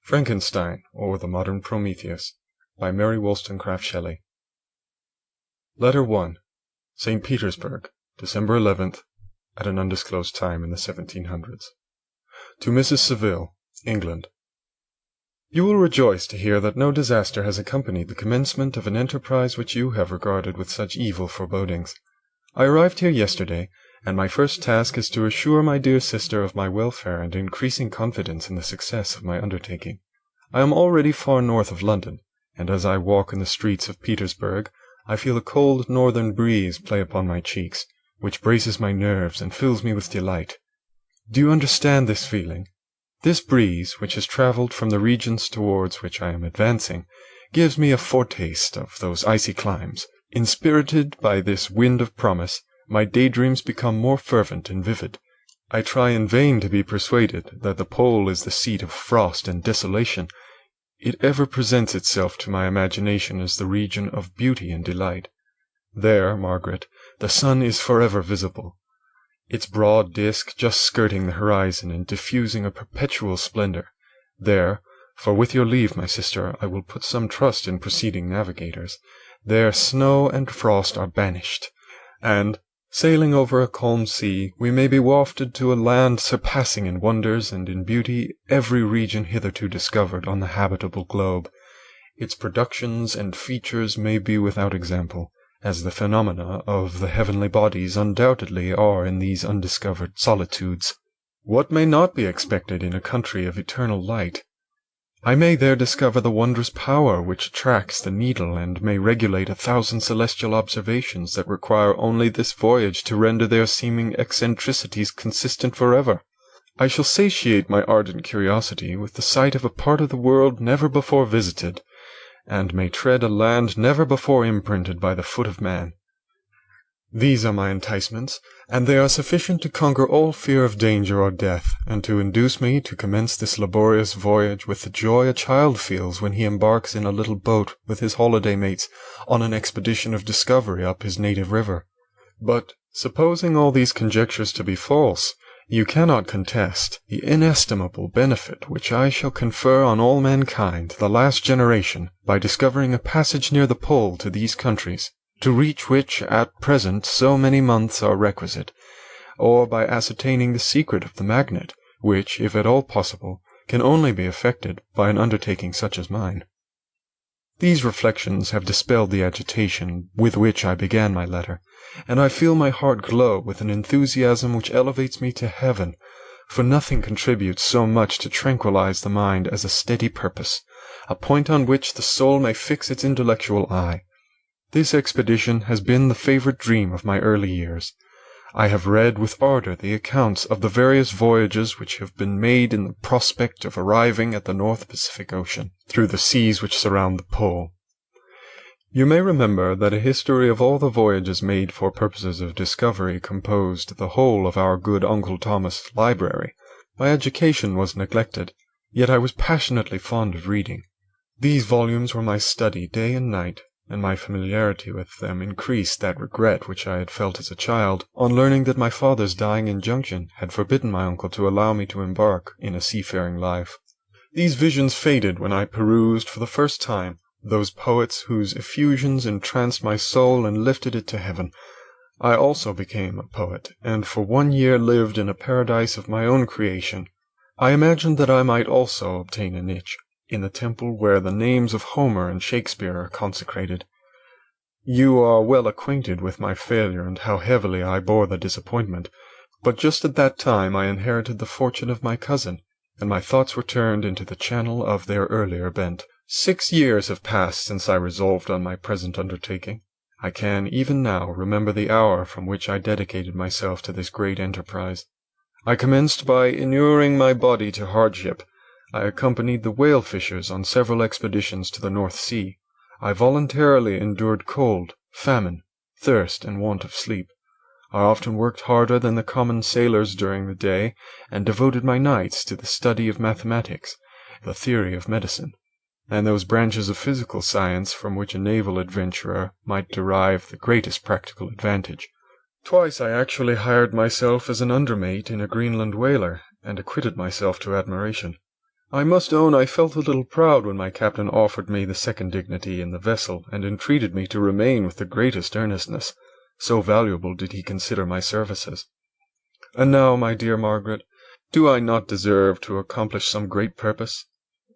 Frankenstein, or the Modern Prometheus, by Mary Shelley. Letter 1. St. Petersburg, December 11th, at an undisclosed time in the 1700s. To Mrs. Saville, England. You will rejoice to hear that no disaster has accompanied the commencement of an enterprise which you have regarded with such evil forebodings. I arrived here yesterday, and my first task is to assure my dear sister of my welfare and increasing confidence in the success of my undertaking. I am already far north of London, and as I walk in the streets of Petersburg, I feel a cold northern breeze play upon my cheeks, which braces my nerves and fills me with delight. Do you understand this feeling? This breeze, which has travelled from the regions towards which I am advancing, gives me a foretaste of those icy climes. Inspirited by this wind of promise, my daydreams become more fervent and vivid. I try in vain to be persuaded that the pole is the seat of frost and desolation. It ever presents itself to my imagination as the region of beauty and delight. There, Margaret, the sun is forever visible, its broad disk just skirting the horizon and diffusing a perpetual splendor. There, for with your leave, my sister, I will put some trust in preceding navigators, there snow and frost are banished, and, sailing over a calm sea, we may be wafted to a land surpassing in wonders and in beauty every region hitherto discovered on the habitable globe. Its productions and features may be without example, as the phenomena of the heavenly bodies undoubtedly are in these undiscovered solitudes. What may not be expected in a country of eternal light? I may there discover the wondrous power which attracts the needle, and may regulate 1,000 celestial observations that require only this voyage to render their seeming eccentricities consistent forever. I shall satiate my ardent curiosity with the sight of a part of the world never before visited, and may tread a land never before imprinted by the foot of man. These are my enticements, and they are sufficient to conquer all fear of danger or death, and to induce me to commence this laborious voyage with the joy a child feels when he embarks in a little boat with his holiday mates on an expedition of discovery up his native river. But, supposing all these conjectures to be false, you cannot contest the inestimable benefit which I shall confer on all mankind, the last generation, by discovering a passage near the pole to these countries, to reach which at present so many months are requisite, or by ascertaining the secret of the magnet, which, if at all possible, can only be effected by an undertaking such as mine. These reflections have dispelled the agitation with which I began my letter, and I feel my heart glow with an enthusiasm which elevates me to heaven, for nothing contributes so much to tranquilize the mind as a steady purpose, a point on which the soul may fix its intellectual eye. This expedition has been the favorite dream of my early years. I have read with ardor the accounts of the various voyages which have been made in the prospect of arriving at the North Pacific Ocean, through the seas which surround the pole. You may remember that a history of all the voyages made for purposes of discovery composed the whole of our good Uncle Thomas' library. My education was neglected, yet I was passionately fond of reading. These volumes were my study day and night, and my familiarity with them increased that regret which I had felt as a child, on learning that my father's dying injunction had forbidden my uncle to allow me to embark in a seafaring life. These visions faded when I perused for the first time those poets whose effusions entranced my soul and lifted it to heaven. I also became a poet, and for 1 year lived in a paradise of my own creation. I imagined that I might also obtain a niche in the temple where the names of Homer and Shakespeare are consecrated. You are well acquainted with my failure and how heavily I bore the disappointment, but just at that time I inherited the fortune of my cousin, and my thoughts were turned into the channel of their earlier bent. 6 years have passed since I resolved on my present undertaking. I can, even now, remember the hour from which I dedicated myself to this great enterprise. I commenced by inuring my body to hardship. I accompanied the whale fishers on several expeditions to the North Sea. I voluntarily endured cold, famine, thirst, and want of sleep. I often worked harder than the common sailors during the day, and devoted my nights to the study of mathematics, the theory of medicine, and those branches of physical science from which a naval adventurer might derive the greatest practical advantage. Twice I actually hired myself as an undermate in a Greenland whaler, and acquitted myself to admiration. I must own I felt a little proud when my captain offered me the second dignity in the vessel, and entreated me to remain with the greatest earnestness, so valuable did he consider my services. And now, my dear Margaret, do I not deserve to accomplish some great purpose?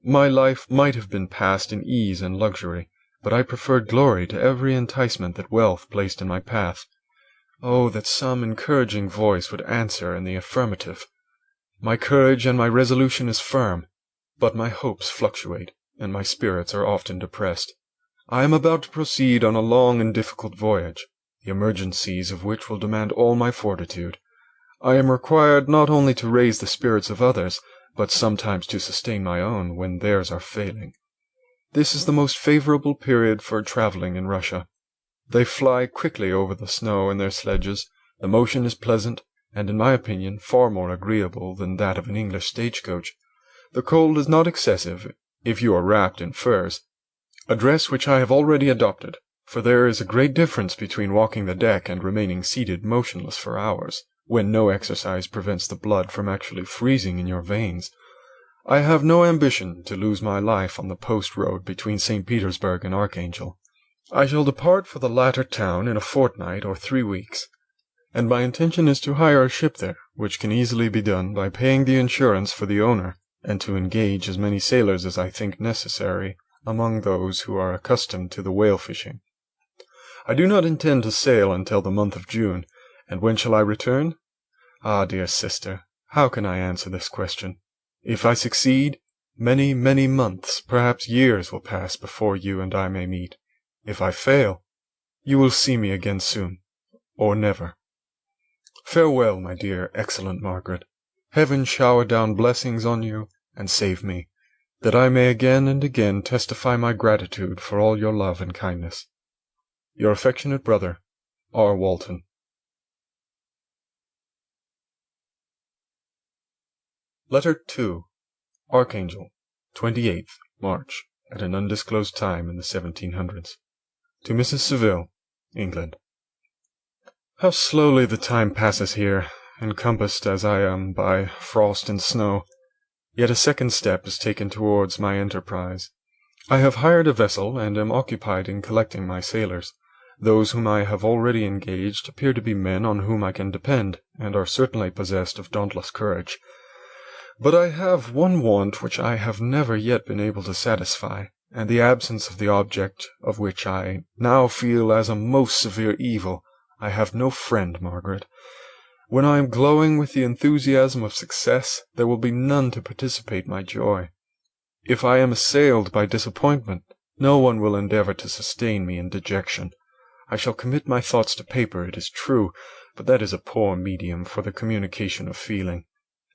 My life might have been passed in ease and luxury, but I preferred glory to every enticement that wealth placed in my path. Oh, that some encouraging voice would answer in the affirmative! My courage and my resolution is firm, but my hopes fluctuate, and my spirits are often depressed. I am about to proceed on a long and difficult voyage, the emergencies of which will demand all my fortitude. I am required not only to raise the spirits of others, but sometimes to sustain my own when theirs are failing. This is the most favorable period for travelling in Russia. They fly quickly over the snow in their sledges, the motion is pleasant, and in my opinion far more agreeable than that of an English stagecoach. The cold is not excessive, if you are wrapped in furs, a dress which I have already adopted, for there is a great difference between walking the deck and remaining seated motionless for hours, when no exercise prevents the blood from actually freezing in your veins. I have no ambition to lose my life on the post road between St. Petersburg and Archangel. I shall depart for the latter town in a fortnight or 3 weeks, and my intention is to hire a ship there, which can easily be done by paying the insurance for the owner, and to engage as many sailors as I think necessary among those who are accustomed to the whale fishing. I do not intend to sail until the month of June, and when shall I return? Ah, dear sister, how can I answer this question? If I succeed, many, many months, perhaps years, will pass before you and I may meet. If I fail, you will see me again soon, or never. Farewell, my dear, excellent Margaret. Heaven shower down blessings on you, and save me, that I may again and again testify my gratitude for all your love and kindness. Your affectionate brother, R. Walton. Letter 2. Archangel, 28th March, at an undisclosed time in the 1700s. To Mrs. Saville, England. How slowly the time passes here, encompassed as I am by frost and snow. Yet a second step is taken towards my enterprise. I have hired a vessel, and am occupied in collecting my sailors. Those whom I have already engaged appear to be men on whom I can depend, and are certainly possessed of dauntless courage. But I have one want which I have never yet been able to satisfy, and the absence of the object of which I now feel as a most severe evil. I have no friend, Margaret. When I am glowing with the enthusiasm of success, there will be none to participate my joy. If I am assailed by disappointment, no one will endeavour to sustain me in dejection. I shall commit my thoughts to paper, it is true, but that is a poor medium for the communication of feeling.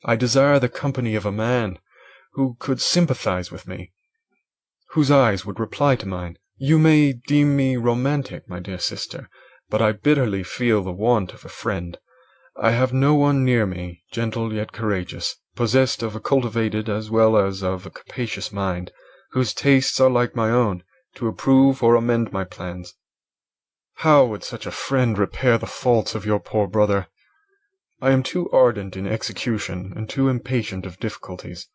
I desire the company of a man who could sympathize with me, whose eyes would reply to mine. You may deem me romantic, my dear sister, but I bitterly feel the want of a friend. I have no one near me, gentle yet courageous, possessed of a cultivated as well as of a capacious mind, whose tastes are like my own, to approve or amend my plans. How would such a friend repair the faults of your poor brother? I am too ardent in execution, and too impatient of difficulties.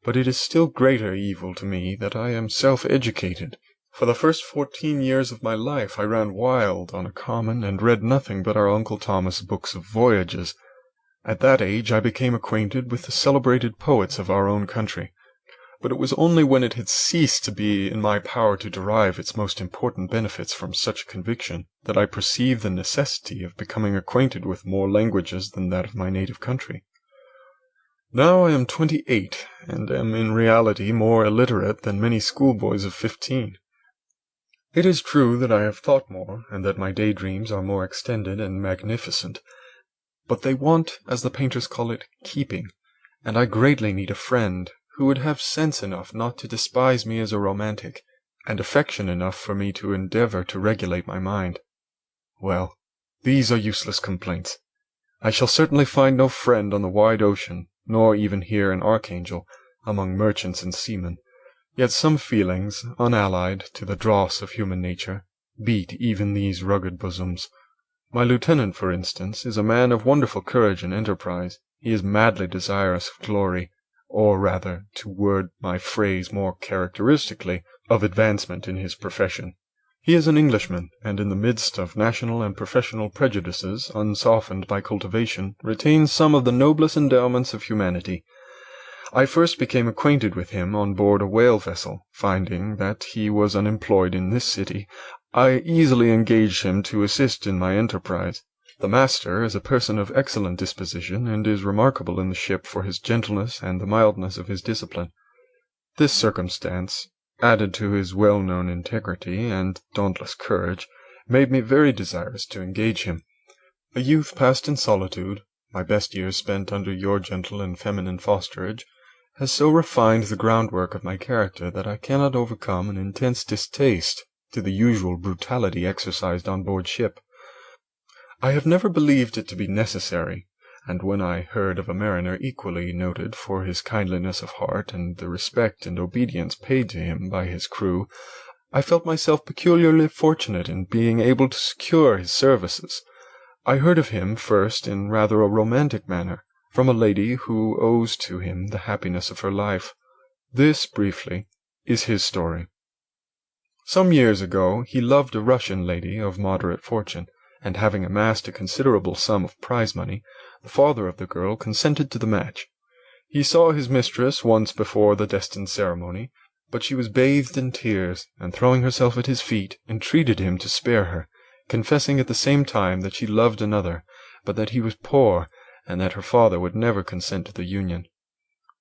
But it is still greater evil to me that I am self-educated. For the first 14 years of my life I ran wild on a common, and read nothing but our Uncle Thomas' books of voyages. At that age I became acquainted with the celebrated poets of our own country, but it was only when it had ceased to be in my power to derive its most important benefits from such a conviction that I perceived the necessity of becoming acquainted with more languages than that of my native country. Now I am 28, and am in reality more illiterate than many schoolboys of 15. It is true that I have thought more, and that my daydreams are more extended and magnificent, but they want, as the painters call it, keeping, and I greatly need a friend who would have sense enough not to despise me as a romantic, and affection enough for me to endeavour to regulate my mind. Well, these are useless complaints. I shall certainly find no friend on the wide ocean, nor even here in Archangel, among merchants and seamen. Yet some feelings, unallied to the dross of human nature, beat even these rugged bosoms. My lieutenant, for instance, is a man of wonderful courage and enterprise. He is madly desirous of glory. or rather, to word my phrase more characteristically, of advancement in his profession. He is an Englishman, and in the midst of national and professional prejudices, unsoftened by cultivation, retains some of the noblest endowments of humanity. I first became acquainted with him on board a whale vessel. Finding that he was unemployed in this city, I easily engaged him to assist in my enterprise. The master is a person of excellent disposition, and is remarkable in the ship for his gentleness and the mildness of his discipline. This circumstance, added to his well-known integrity and dauntless courage, made me very desirous to engage him. A youth passed in solitude, my best years spent under your gentle and feminine fosterage, has so refined the groundwork of my character that I cannot overcome an intense distaste to the usual brutality exercised on board ship. I have never believed it to be necessary, and when I heard of a mariner equally noted for his kindliness of heart and the respect and obedience paid to him by his crew, I felt myself peculiarly fortunate in being able to secure his services. I heard of him first in rather a romantic manner, from a lady who owes to him the happiness of her life. This, briefly, is his story. Some years ago he loved a Russian lady of moderate fortune, and having amassed a considerable sum of prize money, the father of the girl consented to the match. He saw his mistress once before the destined ceremony, but she was bathed in tears, and throwing herself at his feet, entreated him to spare her, confessing at the same time that she loved another, but that he was poor, and that her father would never consent to the union.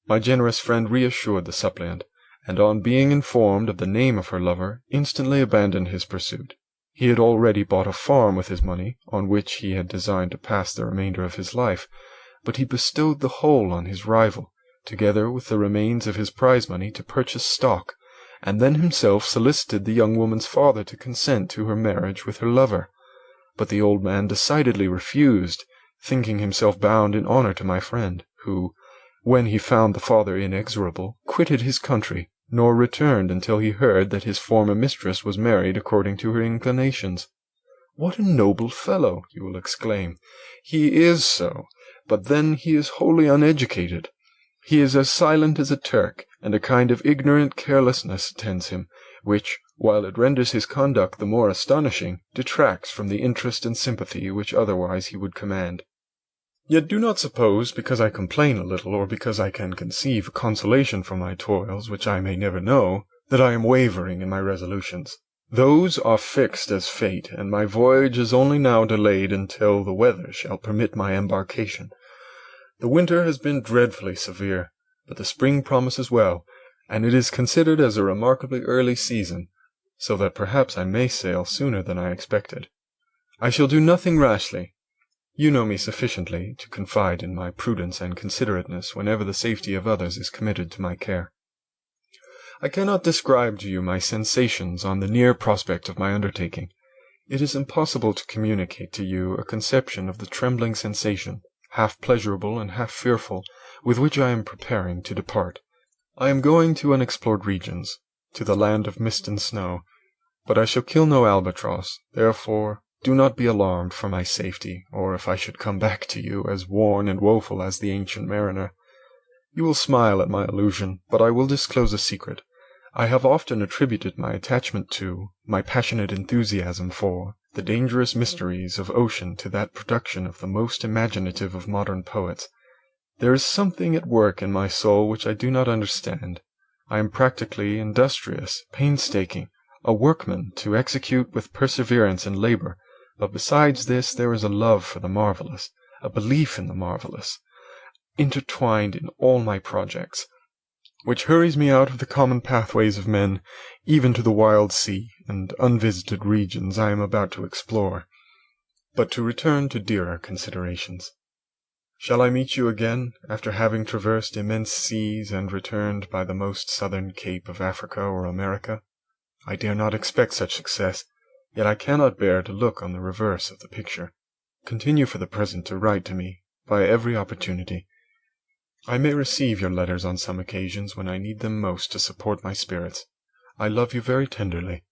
My generous friend reassured the suppliant, and on being informed of the name of her lover, instantly abandoned his pursuit. He had already bought a farm with his money, on which he had designed to pass the remainder of his life, but he bestowed the whole on his rival, together with the remains of his prize money to purchase stock, and then himself solicited the young woman's father to consent to her marriage with her lover. But the old man decidedly refused, thinking himself bound in honor to my friend, who, when he found the father inexorable, quitted his country, nor returned until he heard that his former mistress was married according to her inclinations. What a noble fellow, you will exclaim. He is so, but then he is wholly uneducated. He is as silent as a Turk, and a kind of ignorant carelessness attends him, which, while it renders his conduct the more astonishing, detracts from the interest and sympathy which otherwise he would command. Yet do not suppose, because I complain a little, or because I can conceive a consolation for my toils which I may never know, that I am wavering in my resolutions. Those are fixed as fate, and my voyage is only now delayed until the weather shall permit my embarkation. The winter has been dreadfully severe, but the spring promises well, and it is considered as a remarkably early season, so that perhaps I may sail sooner than I expected. I shall do nothing rashly. You know me sufficiently to confide in my prudence and considerateness whenever the safety of others is committed to my care. I cannot describe to you my sensations on the near prospect of my undertaking. It is impossible to communicate to you a conception of the trembling sensation, half pleasurable and half fearful, with which I am preparing to depart. I am going to unexplored regions, to the land of mist and snow, but I shall kill no albatross, therefore do not be alarmed for my safety, or if I should come back to you as worn and woeful as the ancient mariner. You will smile at my allusion, but I will disclose a secret. I have often attributed my attachment to, my passionate enthusiasm for, the dangerous mysteries of ocean to that production of the most imaginative of modern poets. There is something at work in my soul which I do not understand. I am practically industrious, painstaking, a workman to execute with perseverance and labor, but besides this there is a love for the marvelous, a belief in the marvelous, intertwined in all my projects, which hurries me out of the common pathways of men, even to the wild sea and unvisited regions I am about to explore. But to return to dearer considerations. Shall I meet you again, after having traversed immense seas and returned by the most southern cape of Africa or America? I dare not expect such success, yet I cannot bear to look on the reverse of the picture. Continue for the present to write to me, by every opportunity. I may receive your letters on some occasions when I need them most to support my spirits. I love you very tenderly.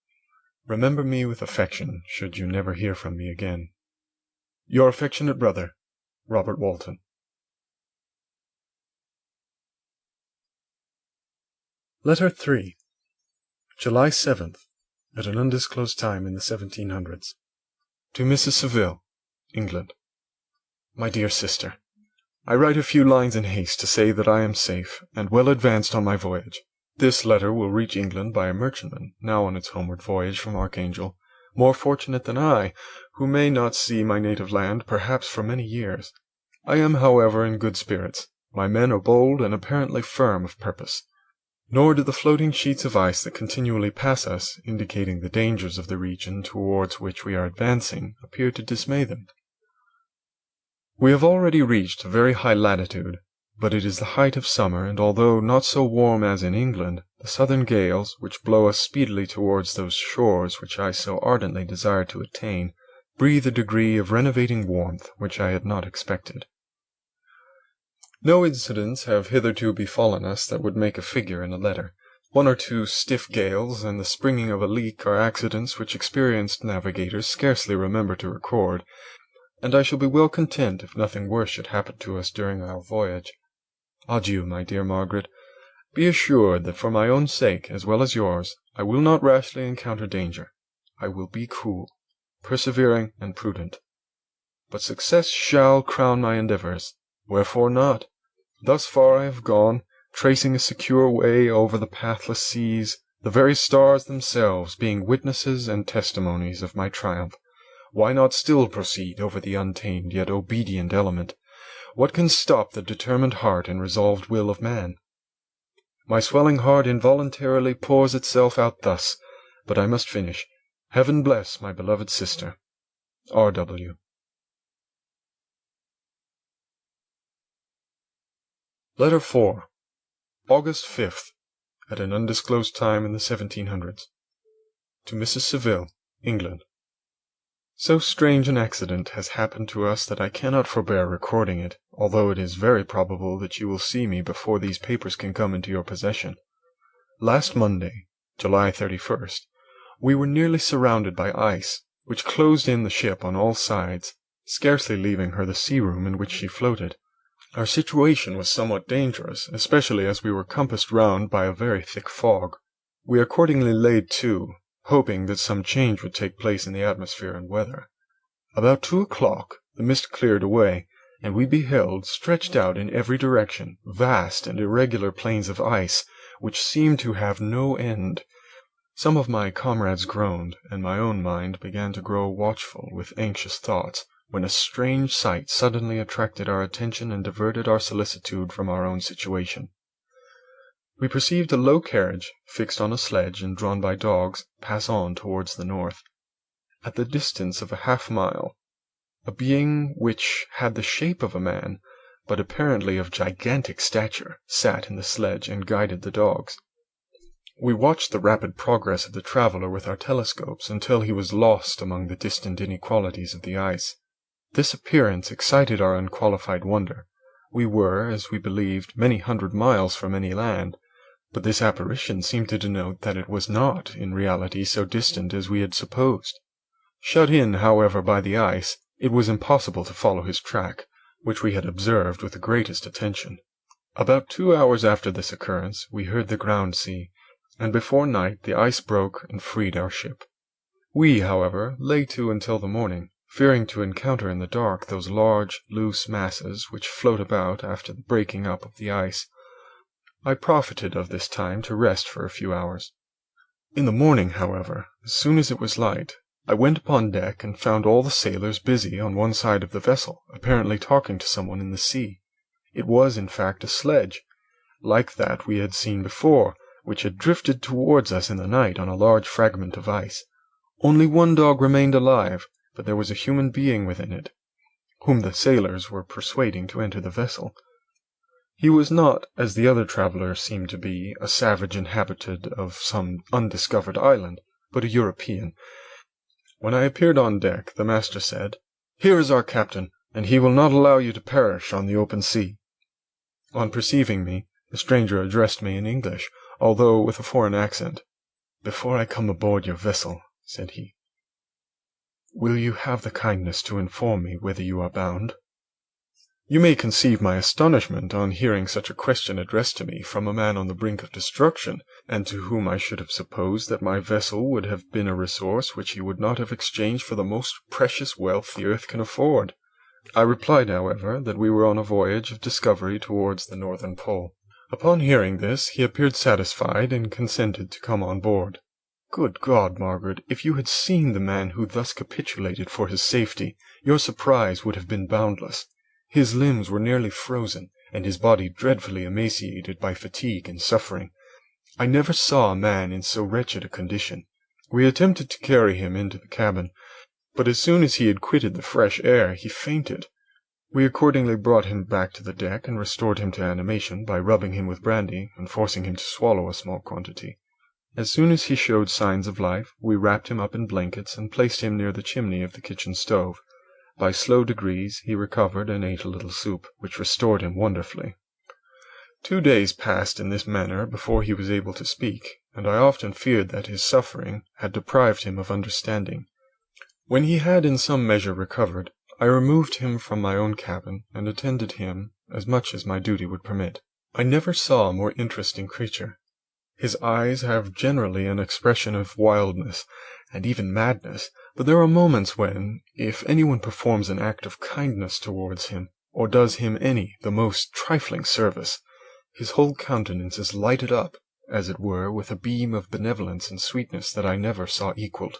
Remember me with affection, should you never hear from me again. Your affectionate brother, Robert Walton. Letter 3. July 7th, at an undisclosed time in the 1700s. To Mrs. Saville, England. My dear sister, I write a few lines in haste to say that I am safe, and well advanced on my voyage. This letter will reach England by a merchantman, now on its homeward voyage from Archangel, more fortunate than I, who may not see my native land, perhaps for many years. I am, however, in good spirits. My men are bold and apparently firm of purpose. Nor do the floating sheets of ice that continually pass us, indicating the dangers of the region towards which we are advancing, appear to dismay them. We have already reached a very high latitude, but it is the height of summer, and although not so warm as in England, the southern gales, which blow us speedily towards those shores which I so ardently desire to attain, breathe a degree of renovating warmth which I had not expected. No incidents have hitherto befallen us that would make a figure in a letter. One or two stiff gales and the springing of a leak are accidents which experienced navigators scarcely remember to record, and I shall be well content if nothing worse should happen to us during our voyage. Adieu, my dear Margaret. Be assured that for my own sake, as well as yours, I will not rashly encounter danger. I will be cool, persevering, and prudent. But success shall crown my endeavours. Wherefore not? Thus far I have gone, tracing a secure way over the pathless seas, the very stars themselves being witnesses and testimonies of my triumph. Why not still proceed over the untamed yet obedient element? What can stop the determined heart and resolved will of man? My swelling heart involuntarily pours itself out thus, but I must finish. Heaven bless my beloved sister. R.W. Letter 4. August 5th, at an undisclosed time in the 1700s. To Mrs. Saville, England. So strange an accident has happened to us that I cannot forbear recording it, although it is very probable that you will see me before these papers can come into your possession. Last Monday, July 31st, we were nearly surrounded by ice, which closed in the ship on all sides, scarcely leaving her the sea-room in which she floated. Our situation was somewhat dangerous, especially as we were compassed round by a very thick fog. We accordingly laid to, hoping that some change would take place in the atmosphere and weather. About 2 o'clock the mist cleared away, and we beheld, stretched out in every direction, vast and irregular plains of ice, which seemed to have no end. Some of my comrades groaned, and my own mind began to grow watchful with anxious thoughts, when a strange sight suddenly attracted our attention and diverted our solicitude from our own situation. We perceived a low carriage, fixed on a sledge and drawn by dogs, pass on towards the north. At the distance of a half-mile, a being which had the shape of a man, but apparently of gigantic stature, sat in the sledge and guided the dogs. We watched the rapid progress of the traveller with our telescopes until he was lost among the distant inequalities of the ice. This appearance excited our unqualified wonder. We were, as we believed, many hundred miles from any land, but this apparition seemed to denote that it was not, in reality, so distant as we had supposed. Shut in, however, by the ice, it was impossible to follow his track, which we had observed with the greatest attention. About 2 hours after this occurrence, we heard the ground sea, and before night the ice broke and freed our ship. We, however, lay to until the morning, fearing to encounter in the dark those large, loose masses which float about after the breaking up of the ice. I profited of this time to rest for a few hours. In the morning, however, as soon as it was light, I went upon deck and found all the sailors busy on one side of the vessel, apparently talking to someone in the sea. It was, in fact, a sledge, like that we had seen before, which had drifted towards us in the night on a large fragment of ice. Only one dog remained alive, but there was a human being within it, whom the sailors were persuading to enter the vessel. He was not, as the other traveller seemed to be, a savage inhabitant of some undiscovered island, but a European. When I appeared on deck, the master said, "Here is our captain, and he will not allow you to perish on the open sea." On perceiving me, the stranger addressed me in English, although with a foreign accent. "Before I come aboard your vessel," said he, "will you have the kindness to inform me whither you are bound?" You may conceive my astonishment on hearing such a question addressed to me from a man on the brink of destruction, and to whom I should have supposed that my vessel would have been a resource which he would not have exchanged for the most precious wealth the earth can afford. I replied, however, that we were on a voyage of discovery towards the northern pole. Upon hearing this, he appeared satisfied, and consented to come on board. Good God, Margaret, if you had seen the man who thus capitulated for his safety, your surprise would have been boundless. His limbs were nearly frozen, and his body dreadfully emaciated by fatigue and suffering. I never saw a man in so wretched a condition. We attempted to carry him into the cabin, but as soon as he had quitted the fresh air, he fainted. We accordingly brought him back to the deck, and restored him to animation by rubbing him with brandy and forcing him to swallow a small quantity. As soon as he showed signs of life, we wrapped him up in blankets and placed him near the chimney of the kitchen stove. By slow degrees he recovered and ate a little soup, which restored him wonderfully. 2 days passed in this manner before he was able to speak, and I often feared that his suffering had deprived him of understanding. When he had in some measure recovered, I removed him from my own cabin, and attended him as much as my duty would permit. I never saw a more interesting creature. His eyes have generally an expression of wildness, and even madness, but there are moments when, if anyone performs an act of kindness towards him, or does him the most trifling service, his whole countenance is lighted up, as it were, with a beam of benevolence and sweetness that I never saw equalled.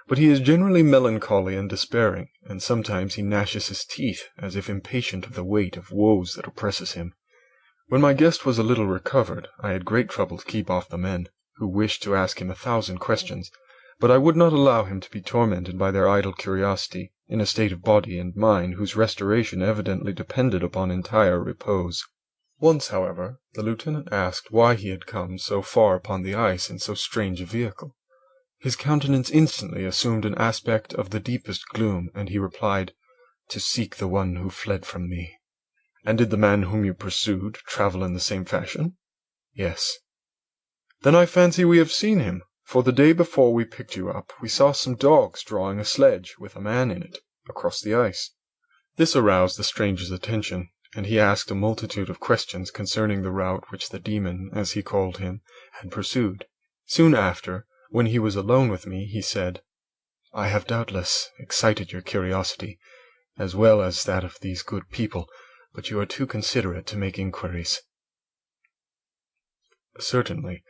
But he is generally melancholy and despairing, and sometimes he gnashes his teeth, as if impatient of the weight of woes that oppresses him. When my guest was a little recovered, I had great trouble to keep off the men, who wished to ask him 1,000 questions, but I would not allow him to be tormented by their idle curiosity, in a state of body and mind whose restoration evidently depended upon entire repose. Once, however, the lieutenant asked why he had come so far upon the ice in so strange a vehicle. His countenance instantly assumed an aspect of the deepest gloom, and he replied, "To seek the one who fled from me." "And did the man whom you pursued travel in the same fashion?" "Yes." "Then I fancy we have seen him, for the day before we picked you up we saw some dogs drawing a sledge, with a man in it, across the ice." This aroused the stranger's attention, and he asked a multitude of questions concerning the route which the demon, as he called him, had pursued. Soon after, when he was alone with me, he said, "I have doubtless excited your curiosity, as well as that of these good people, but you are too considerate to make inquiries." "Certainly.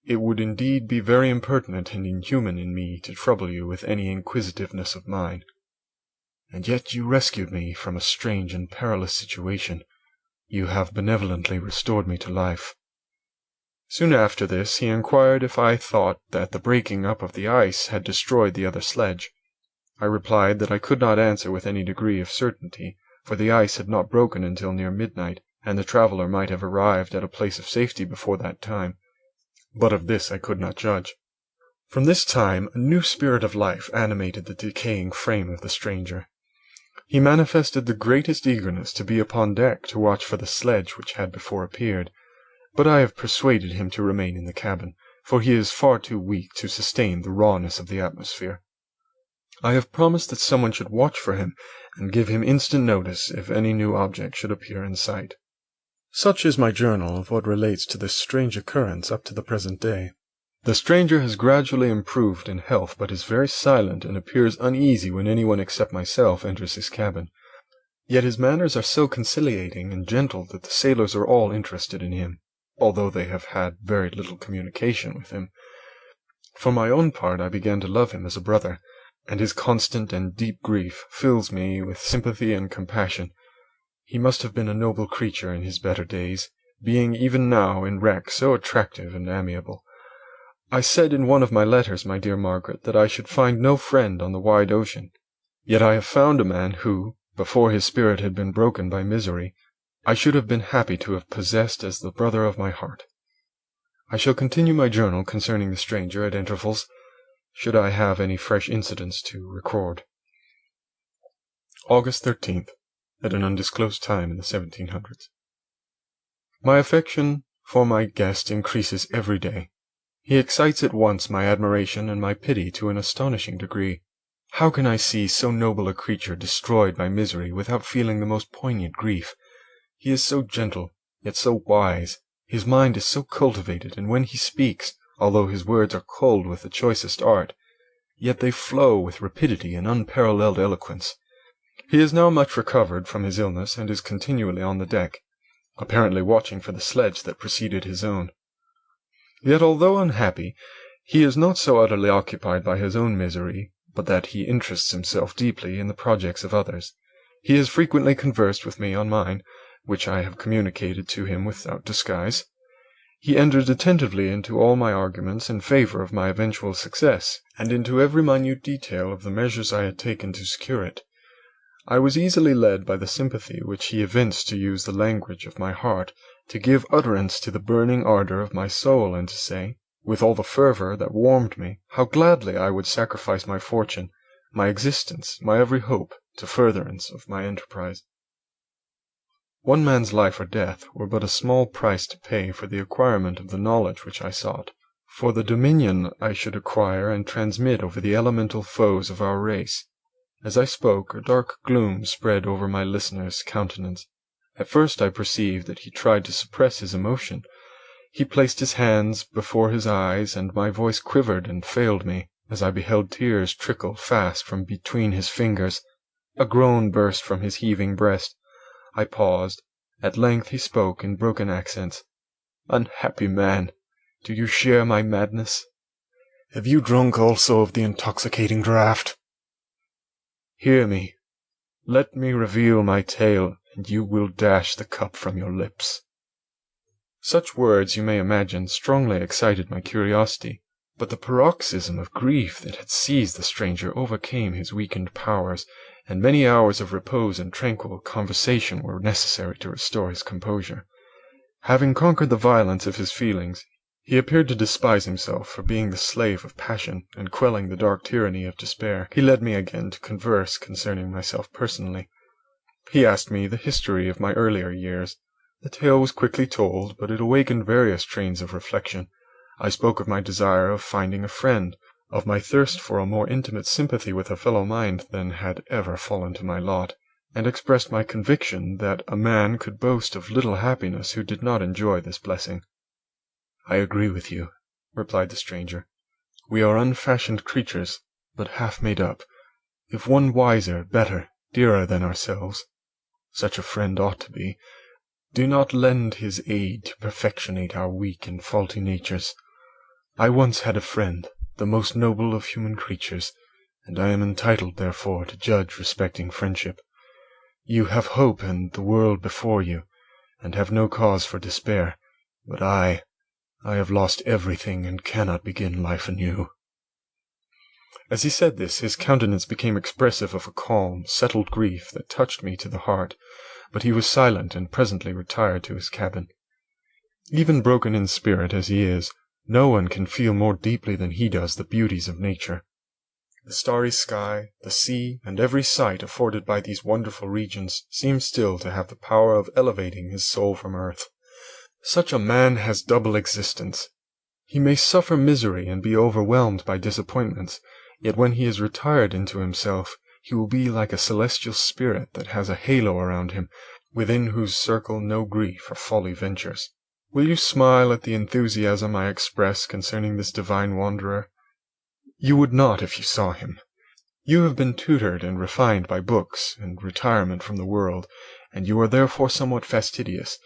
It would indeed be very impertinent and inhuman in me to trouble you with any inquisitiveness of mine. And yet you rescued me from a strange and perilous situation. You have benevolently restored me to life." Soon after this he inquired if I thought that the breaking up of the ice had destroyed the other sledge. I replied that I could not answer with any degree of certainty, for the ice had not broken until near midnight, and the traveller might have arrived at a place of safety before that time. But of this I could not judge. From this time a new spirit of life animated the decaying frame of the stranger. He manifested the greatest eagerness to be upon deck to watch for the sledge which had before appeared, but I have persuaded him to remain in the cabin, for he is far too weak to sustain the rawness of the atmosphere. I have promised that someone should watch for him, and give him instant notice if any new object should appear in sight. Such is my journal of what relates to this strange occurrence up to the present day. The stranger has gradually improved in health, but is very silent and appears uneasy when anyone except myself enters his cabin. Yet his manners are so conciliating and gentle that the sailors are all interested in him, although they have had very little communication with him. For my own part, I began to love him as a brother, and his constant and deep grief fills me with sympathy and compassion. He must have been a noble creature in his better days, being even now in wreck so attractive and amiable. I said in one of my letters, my dear Margaret, that I should find no friend on the wide ocean. Yet I have found a man who, before his spirit had been broken by misery, I should have been happy to have possessed as the brother of my heart. I shall continue my journal concerning the stranger at intervals, should I have any fresh incidents to record. August 13th, at an undisclosed time in the 1700s. My affection for my guest increases every day. He excites at once my admiration and my pity to an astonishing degree. How can I see so noble a creature destroyed by misery without feeling the most poignant grief? He is so gentle, yet so wise. His mind is so cultivated, and when he speaks, although his words are culled with the choicest art, yet they flow with rapidity and unparalleled eloquence. He is now much recovered from his illness, and is continually on the deck, apparently watching for the sledge that preceded his own. Yet, although unhappy, he is not so utterly occupied by his own misery, but that he interests himself deeply in the projects of others. He has frequently conversed with me on mine, which I have communicated to him without disguise. He entered attentively into all my arguments in favor of my eventual success, and into every minute detail of the measures I had taken to secure it. I was easily led by the sympathy which he evinced to use the language of my heart, to give utterance to the burning ardor of my soul, and to say, with all the fervor that warmed me, how gladly I would sacrifice my fortune, my existence, my every hope, to furtherance of my enterprise. One man's life or death were but a small price to pay for the acquirement of the knowledge which I sought, for the dominion I should acquire and transmit over the elemental foes of our race. As I spoke, a dark gloom spread over my listener's countenance. At first I perceived that he tried to suppress his emotion. He placed his hands before his eyes, and my voice quivered and failed me, as I beheld tears trickle fast from between his fingers. A groan burst from his heaving breast. I paused. At length he spoke in broken accents. "Unhappy man, do you share my madness? Have you drunk also of the intoxicating draught? Hear me. Let me reveal my tale, and you will dash the cup from your lips." Such words, you may imagine, strongly excited my curiosity, but the paroxysm of grief that had seized the stranger overcame his weakened powers, and many hours of repose and tranquil conversation were necessary to restore his composure. Having conquered the violence of his feelings, he appeared to despise himself for being the slave of passion, and quelling the dark tyranny of despair, he led me again to converse concerning myself personally. He asked me the history of my earlier years. The tale was quickly told, but it awakened various trains of reflection. I spoke of my desire of finding a friend, of my thirst for a more intimate sympathy with a fellow mind than had ever fallen to my lot, and expressed my conviction that a man could boast of little happiness who did not enjoy this blessing. "I agree with you," replied the stranger. "We are unfashioned creatures, but half made up. If one wiser, better, dearer than ourselves, such a friend ought to be, do not lend his aid to perfectionate our weak and faulty natures. I once had a friend, the most noble of human creatures, and I am entitled, therefore, to judge respecting friendship. You have hope and the world before you, and have no cause for despair, but I have lost everything and cannot begin life anew." As he said this, his countenance became expressive of a calm, settled grief that touched me to the heart, but he was silent and presently retired to his cabin. Even broken in spirit as he is, no one can feel more deeply than he does the beauties of nature. The starry sky, the sea, and every sight afforded by these wonderful regions seem still to have the power of elevating his soul from earth. Such a man has double existence. He may suffer misery and be overwhelmed by disappointments, yet when he is retired into himself, he will be like a celestial spirit that has a halo around him, within whose circle no grief or folly ventures. Will you smile at the enthusiasm I express concerning this divine wanderer? You would not if you saw him. You have been tutored and refined by books and retirement from the world, and you are therefore somewhat fastidious.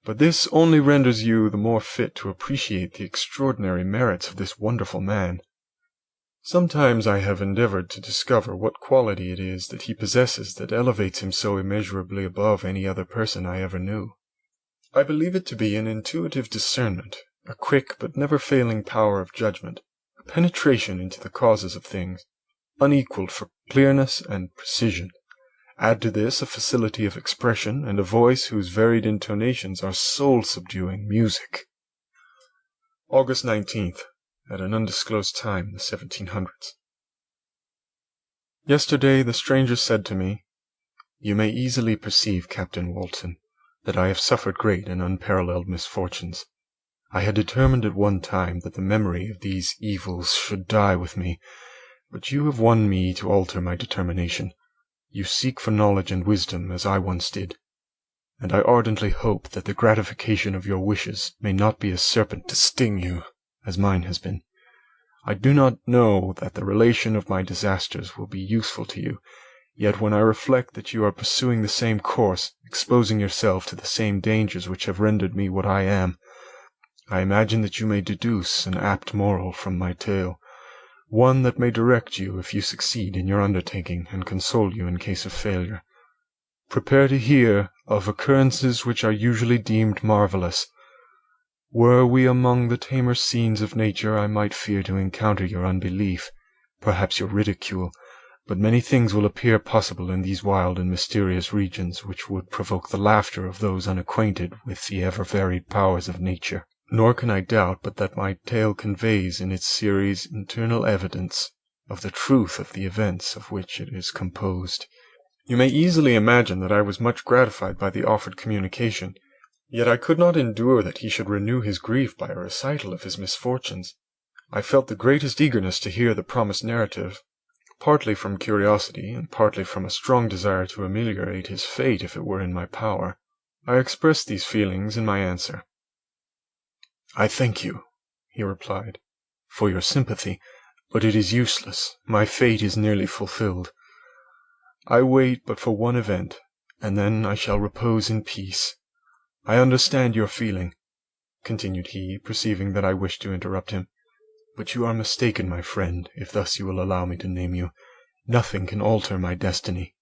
But this only renders you the more fit to appreciate the extraordinary merits of this wonderful man. Sometimes I have endeavored to discover what quality it is that he possesses that elevates him so immeasurably above any other person I ever knew. I believe it to be an intuitive discernment, a quick but never failing power of judgment, a penetration into the causes of things, unequaled for clearness and precision. Add to this a facility of expression, and a voice whose varied intonations are soul-subduing music. August 19th, at an undisclosed time in the 1700s. Yesterday the stranger said to me, "You may easily perceive, Captain Walton, that I have suffered great and unparalleled misfortunes. I had determined at one time that the memory of these evils should die with me, But you have won me to alter my determination. You seek for knowledge and wisdom as I once did, and I ardently hope that the gratification of your wishes may not be a serpent to sting you, as mine has been. I do not know that the relation of my disasters will be useful to you, yet when I reflect that you are pursuing the same course, exposing yourself to the same dangers which have rendered me what I am, I imagine that you may deduce an apt moral from my tale, one that may direct you if you succeed in your undertaking and console you in case of failure. Prepare to hear of occurrences which are usually deemed marvelous. Were we among the tamer scenes of nature, I might fear to encounter your unbelief, perhaps your ridicule, but many things will appear possible in these wild and mysterious regions which would provoke the laughter of those unacquainted with the ever-varied powers of nature. Nor can I doubt but that my tale conveys in its series internal evidence of the truth of the events of which it is composed. You may easily imagine that I was much gratified by the offered communication, yet I could not endure that he should renew his grief by a recital of his misfortunes. I felt the greatest eagerness to hear the promised narrative, partly from curiosity, and partly from a strong desire to ameliorate his fate if it were in my power. I expressed these feelings in my answer. "I thank you," he replied, "for your sympathy, but it is useless. My fate is nearly fulfilled. I wait but for one event, and then I shall repose in peace. I understand your feeling," continued he, perceiving that I wished to interrupt him, "but you are mistaken, my friend, if thus you will allow me to name you. Nothing can alter my destiny.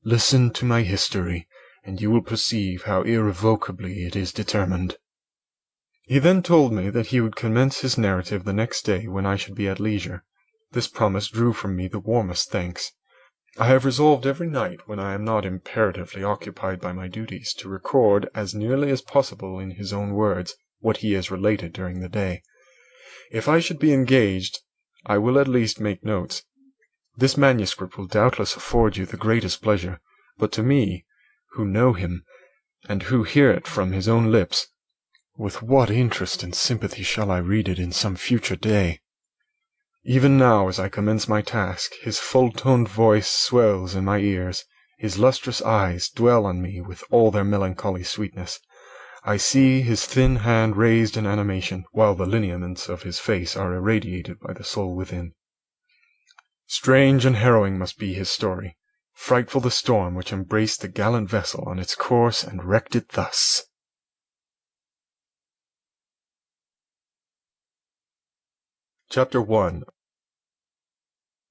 Listen to my history, and you will perceive how irrevocably it is determined." He then told me that he would commence his narrative the next day when I should be at leisure. This promise drew from me the warmest thanks. I have resolved every night, when I am not imperatively occupied by my duties, to record, as nearly as possible in his own words, what he has related during the day. If I should be engaged, I will at least make notes. This manuscript will doubtless afford you the greatest pleasure, but to me, who know him, and who hear it from his own lips, with what interest and sympathy shall I read it in some future day? Even now, as I commence my task, his full-toned voice swells in my ears, his lustrous eyes dwell on me with all their melancholy sweetness. I see his thin hand raised in animation, while the lineaments of his face are irradiated by the soul within. Strange and harrowing must be his story, frightful the storm which embraced the gallant vessel on its course and wrecked it thus. Chapter 1.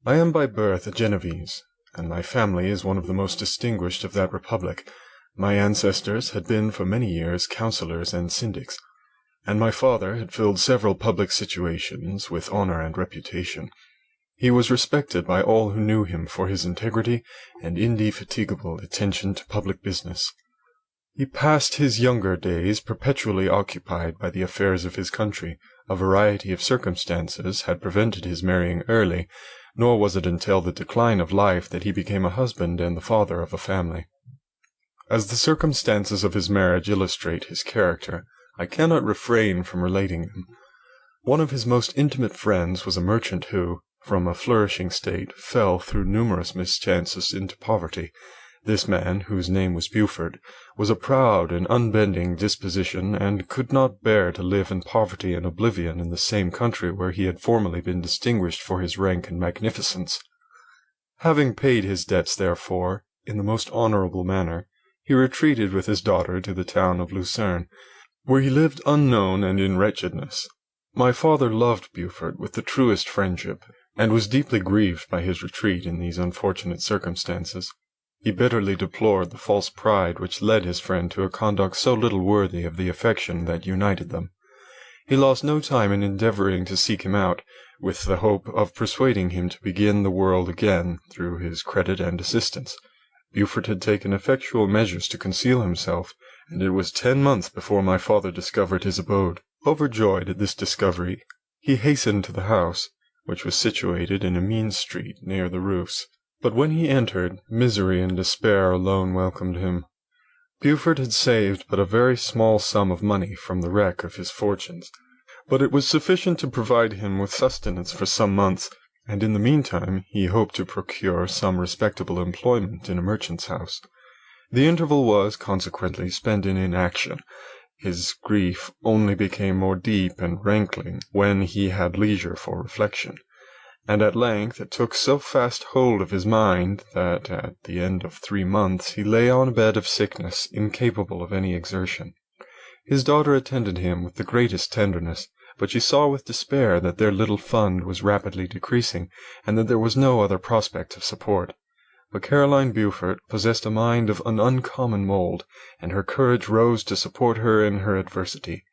I am by birth a Genevese, and my family is one of the most distinguished of that republic. My ancestors had been for many years councillors and syndics, and my father had filled several public situations with honour and reputation. He was respected by all who knew him for his integrity and indefatigable attention to public business. He passed his younger days perpetually occupied by the affairs of his country. A variety of circumstances had prevented his marrying early, nor was it until the decline of life that he became a husband and the father of a family. As the circumstances of his marriage illustrate his character, I cannot refrain from relating them. One of his most intimate friends was a merchant who, from a flourishing state, fell through numerous mischances into poverty. This man, whose name was Beaufort, was a proud and unbending disposition, and could not bear to live in poverty and oblivion in the same country where he had formerly been distinguished for his rank and magnificence. Having paid his debts, therefore, in the most honourable manner, he retreated with his daughter to the town of Lucerne, where he lived unknown and in wretchedness. My father loved Beaufort with the truest friendship, and was deeply grieved by his retreat in these unfortunate circumstances. He bitterly deplored the false pride which led his friend to a conduct so little worthy of the affection that united them. He lost no time in endeavouring to seek him out, with the hope of persuading him to begin the world again through his credit and assistance. Beaufort had taken effectual measures to conceal himself, and it was 10 months before my father discovered his abode. Overjoyed at this discovery, he hastened to the house, which was situated in a mean street near the roofs. But when he entered, misery and despair alone welcomed him. Beaufort had saved but a very small sum of money from the wreck of his fortunes, but it was sufficient to provide him with sustenance for some months, and in the meantime he hoped to procure some respectable employment in a merchant's house. The interval was, consequently, spent in inaction. His grief only became more deep and rankling when he had leisure for reflection, and at length it took so fast hold of his mind that at the end of 3 months he lay on a bed of sickness, incapable of any exertion. His daughter attended him with the greatest tenderness, but she saw with despair that their little fund was rapidly decreasing, and that there was no other prospect of support. But Caroline Beaufort possessed a mind of an uncommon mould, and her courage rose to support her in her adversity.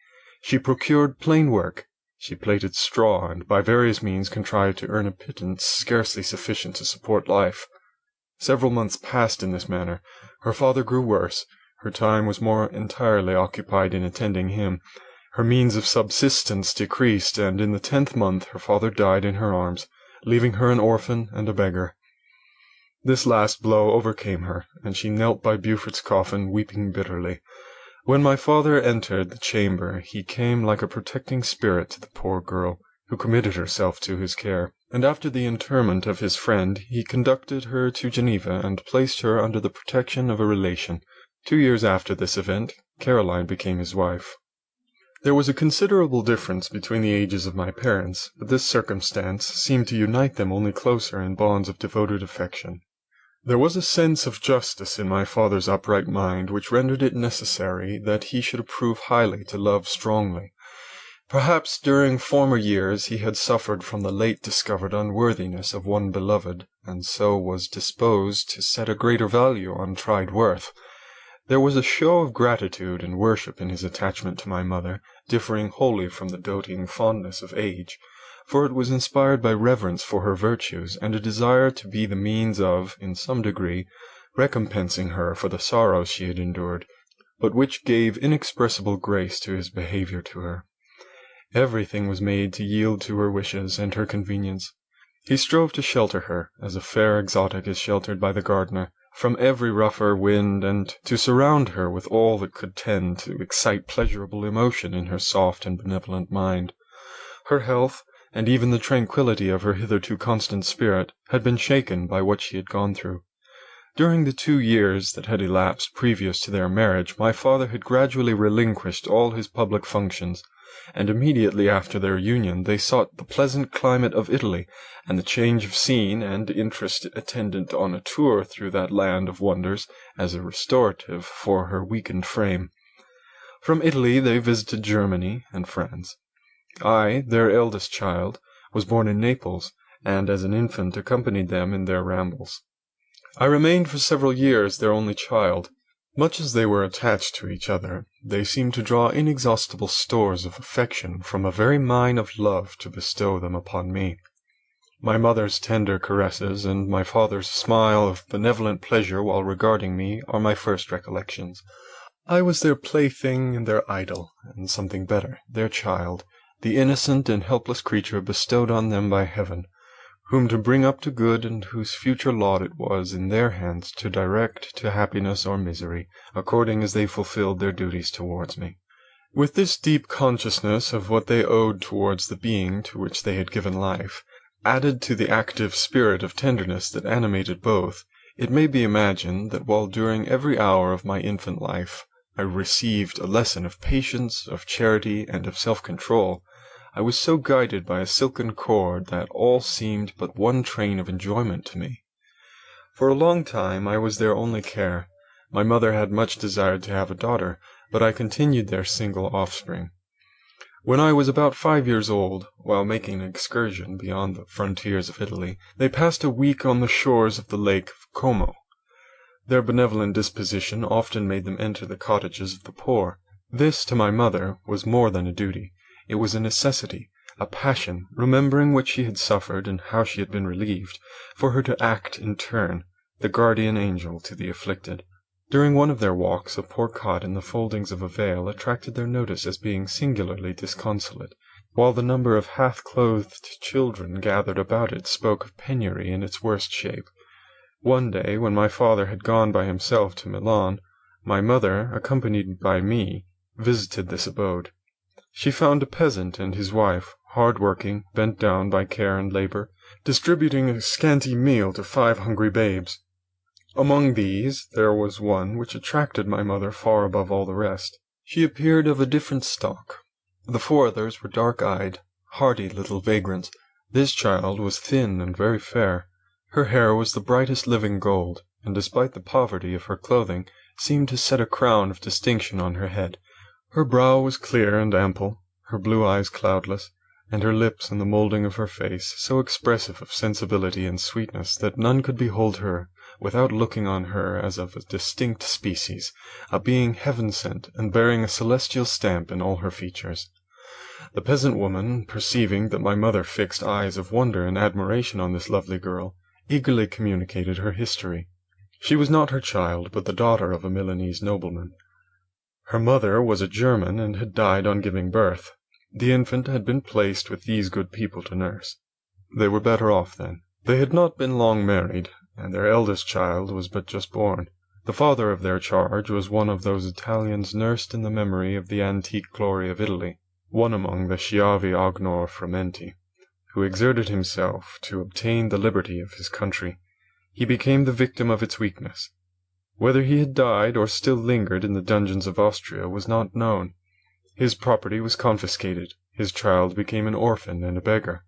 She procured plain work, she plaited straw, and by various means contrived to earn a pittance scarcely sufficient to support life. Several months passed in this manner. Her father grew worse. Her time was more entirely occupied in attending him. Her means of subsistence decreased, and in the 10th month her father died in her arms, leaving her an orphan and a beggar. This last blow overcame her, and she knelt by Beaufort's coffin, weeping bitterly. When my father entered the chamber, he came like a protecting spirit to the poor girl, who committed herself to his care, and after the interment of his friend, he conducted her to Geneva and placed her under the protection of a relation. 2 years after this event, Caroline became his wife. There was a considerable difference between the ages of my parents, but this circumstance seemed to unite them only closer in bonds of devoted affection. There was a sense of justice in my father's upright mind which rendered it necessary that he should approve highly to love strongly. Perhaps during former years he had suffered from the late discovered unworthiness of one beloved, and so was disposed to set a greater value on tried worth. There was a show of gratitude and worship in his attachment to my mother, differing wholly from the doting fondness of age, for it was inspired by reverence for her virtues, and a desire to be the means of, in some degree, recompensing her for the sorrows she had endured, but which gave inexpressible grace to his behaviour to her. Everything was made to yield to her wishes and her convenience. He strove to shelter her, as a fair exotic is sheltered by the gardener, from every rougher wind, and to surround her with all that could tend to excite pleasurable emotion in her soft and benevolent mind. Her health, and even the tranquillity of her hitherto constant spirit, had been shaken by what she had gone through. During the 2 years that had elapsed previous to their marriage, my father had gradually relinquished all his public functions, and immediately after their union they sought the pleasant climate of Italy, and the change of scene and interest attendant on a tour through that land of wonders as a restorative for her weakened frame. From Italy they visited Germany and France. I, their eldest child, was born in Naples, and as an infant accompanied them in their rambles. I remained for several years their only child. Much as they were attached to each other, they seemed to draw inexhaustible stores of affection from a very mine of love to bestow them upon me. My mother's tender caresses and my father's smile of benevolent pleasure while regarding me are my first recollections. I was their plaything and their idol, and something better, their child, the innocent and helpless creature bestowed on them by heaven, whom to bring up to good, and whose future lot it was in their hands to direct to happiness or misery, according as they fulfilled their duties towards me. With this deep consciousness of what they owed towards the being to which they had given life, added to the active spirit of tenderness that animated both, it may be imagined that while during every hour of my infant life I received a lesson of patience, of charity, and of self-control, I was so guided by a silken cord that all seemed but one train of enjoyment to me. For a long time I was their only care. My mother had much desired to have a daughter, but I continued their single offspring. When I was about 5 years old, while making an excursion beyond the frontiers of Italy, they passed a week on the shores of the lake of Como. Their benevolent disposition often made them enter the cottages of the poor. This, to my mother, was more than a duty. It was a necessity, a passion, remembering what she had suffered and how she had been relieved, for her to act in turn, the guardian angel to the afflicted. During one of their walks, a poor cot in the foldings of a vale attracted their notice as being singularly disconsolate, while the number of half-clothed children gathered about it spoke of penury in its worst shape. One day, when my father had gone by himself to Milan, my mother, accompanied by me, visited this abode. She found a peasant and his wife, hard-working, bent down by care and labor, distributing a scanty meal to 5 hungry babes. Among these there was one which attracted my mother far above all the rest. She appeared of a different stock. The 4 others were dark-eyed, hardy little vagrants. This child was thin and very fair. Her hair was the brightest living gold, and despite the poverty of her clothing, seemed to set a crown of distinction on her head. Her brow was clear and ample, her blue eyes cloudless, and her lips and the moulding of her face so expressive of sensibility and sweetness that none could behold her without looking on her as of a distinct species, a being heaven-sent and bearing a celestial stamp in all her features. The peasant woman, perceiving that my mother fixed eyes of wonder and admiration on this lovely girl, eagerly communicated her history. She was not her child, but the daughter of a Milanese nobleman. Her mother was a German and had died on giving birth. The infant had been placed with these good people to nurse. They were better off then. They had not been long married, and their eldest child was but just born. The father of their charge was one of those Italians nursed in the memory of the antique glory of Italy, one among the Schiavi Agnor Frementi, who exerted himself to obtain the liberty of his country. He became the victim of its weakness. Whether he had died or still lingered in the dungeons of Austria was not known. His property was confiscated. His child became an orphan and a beggar.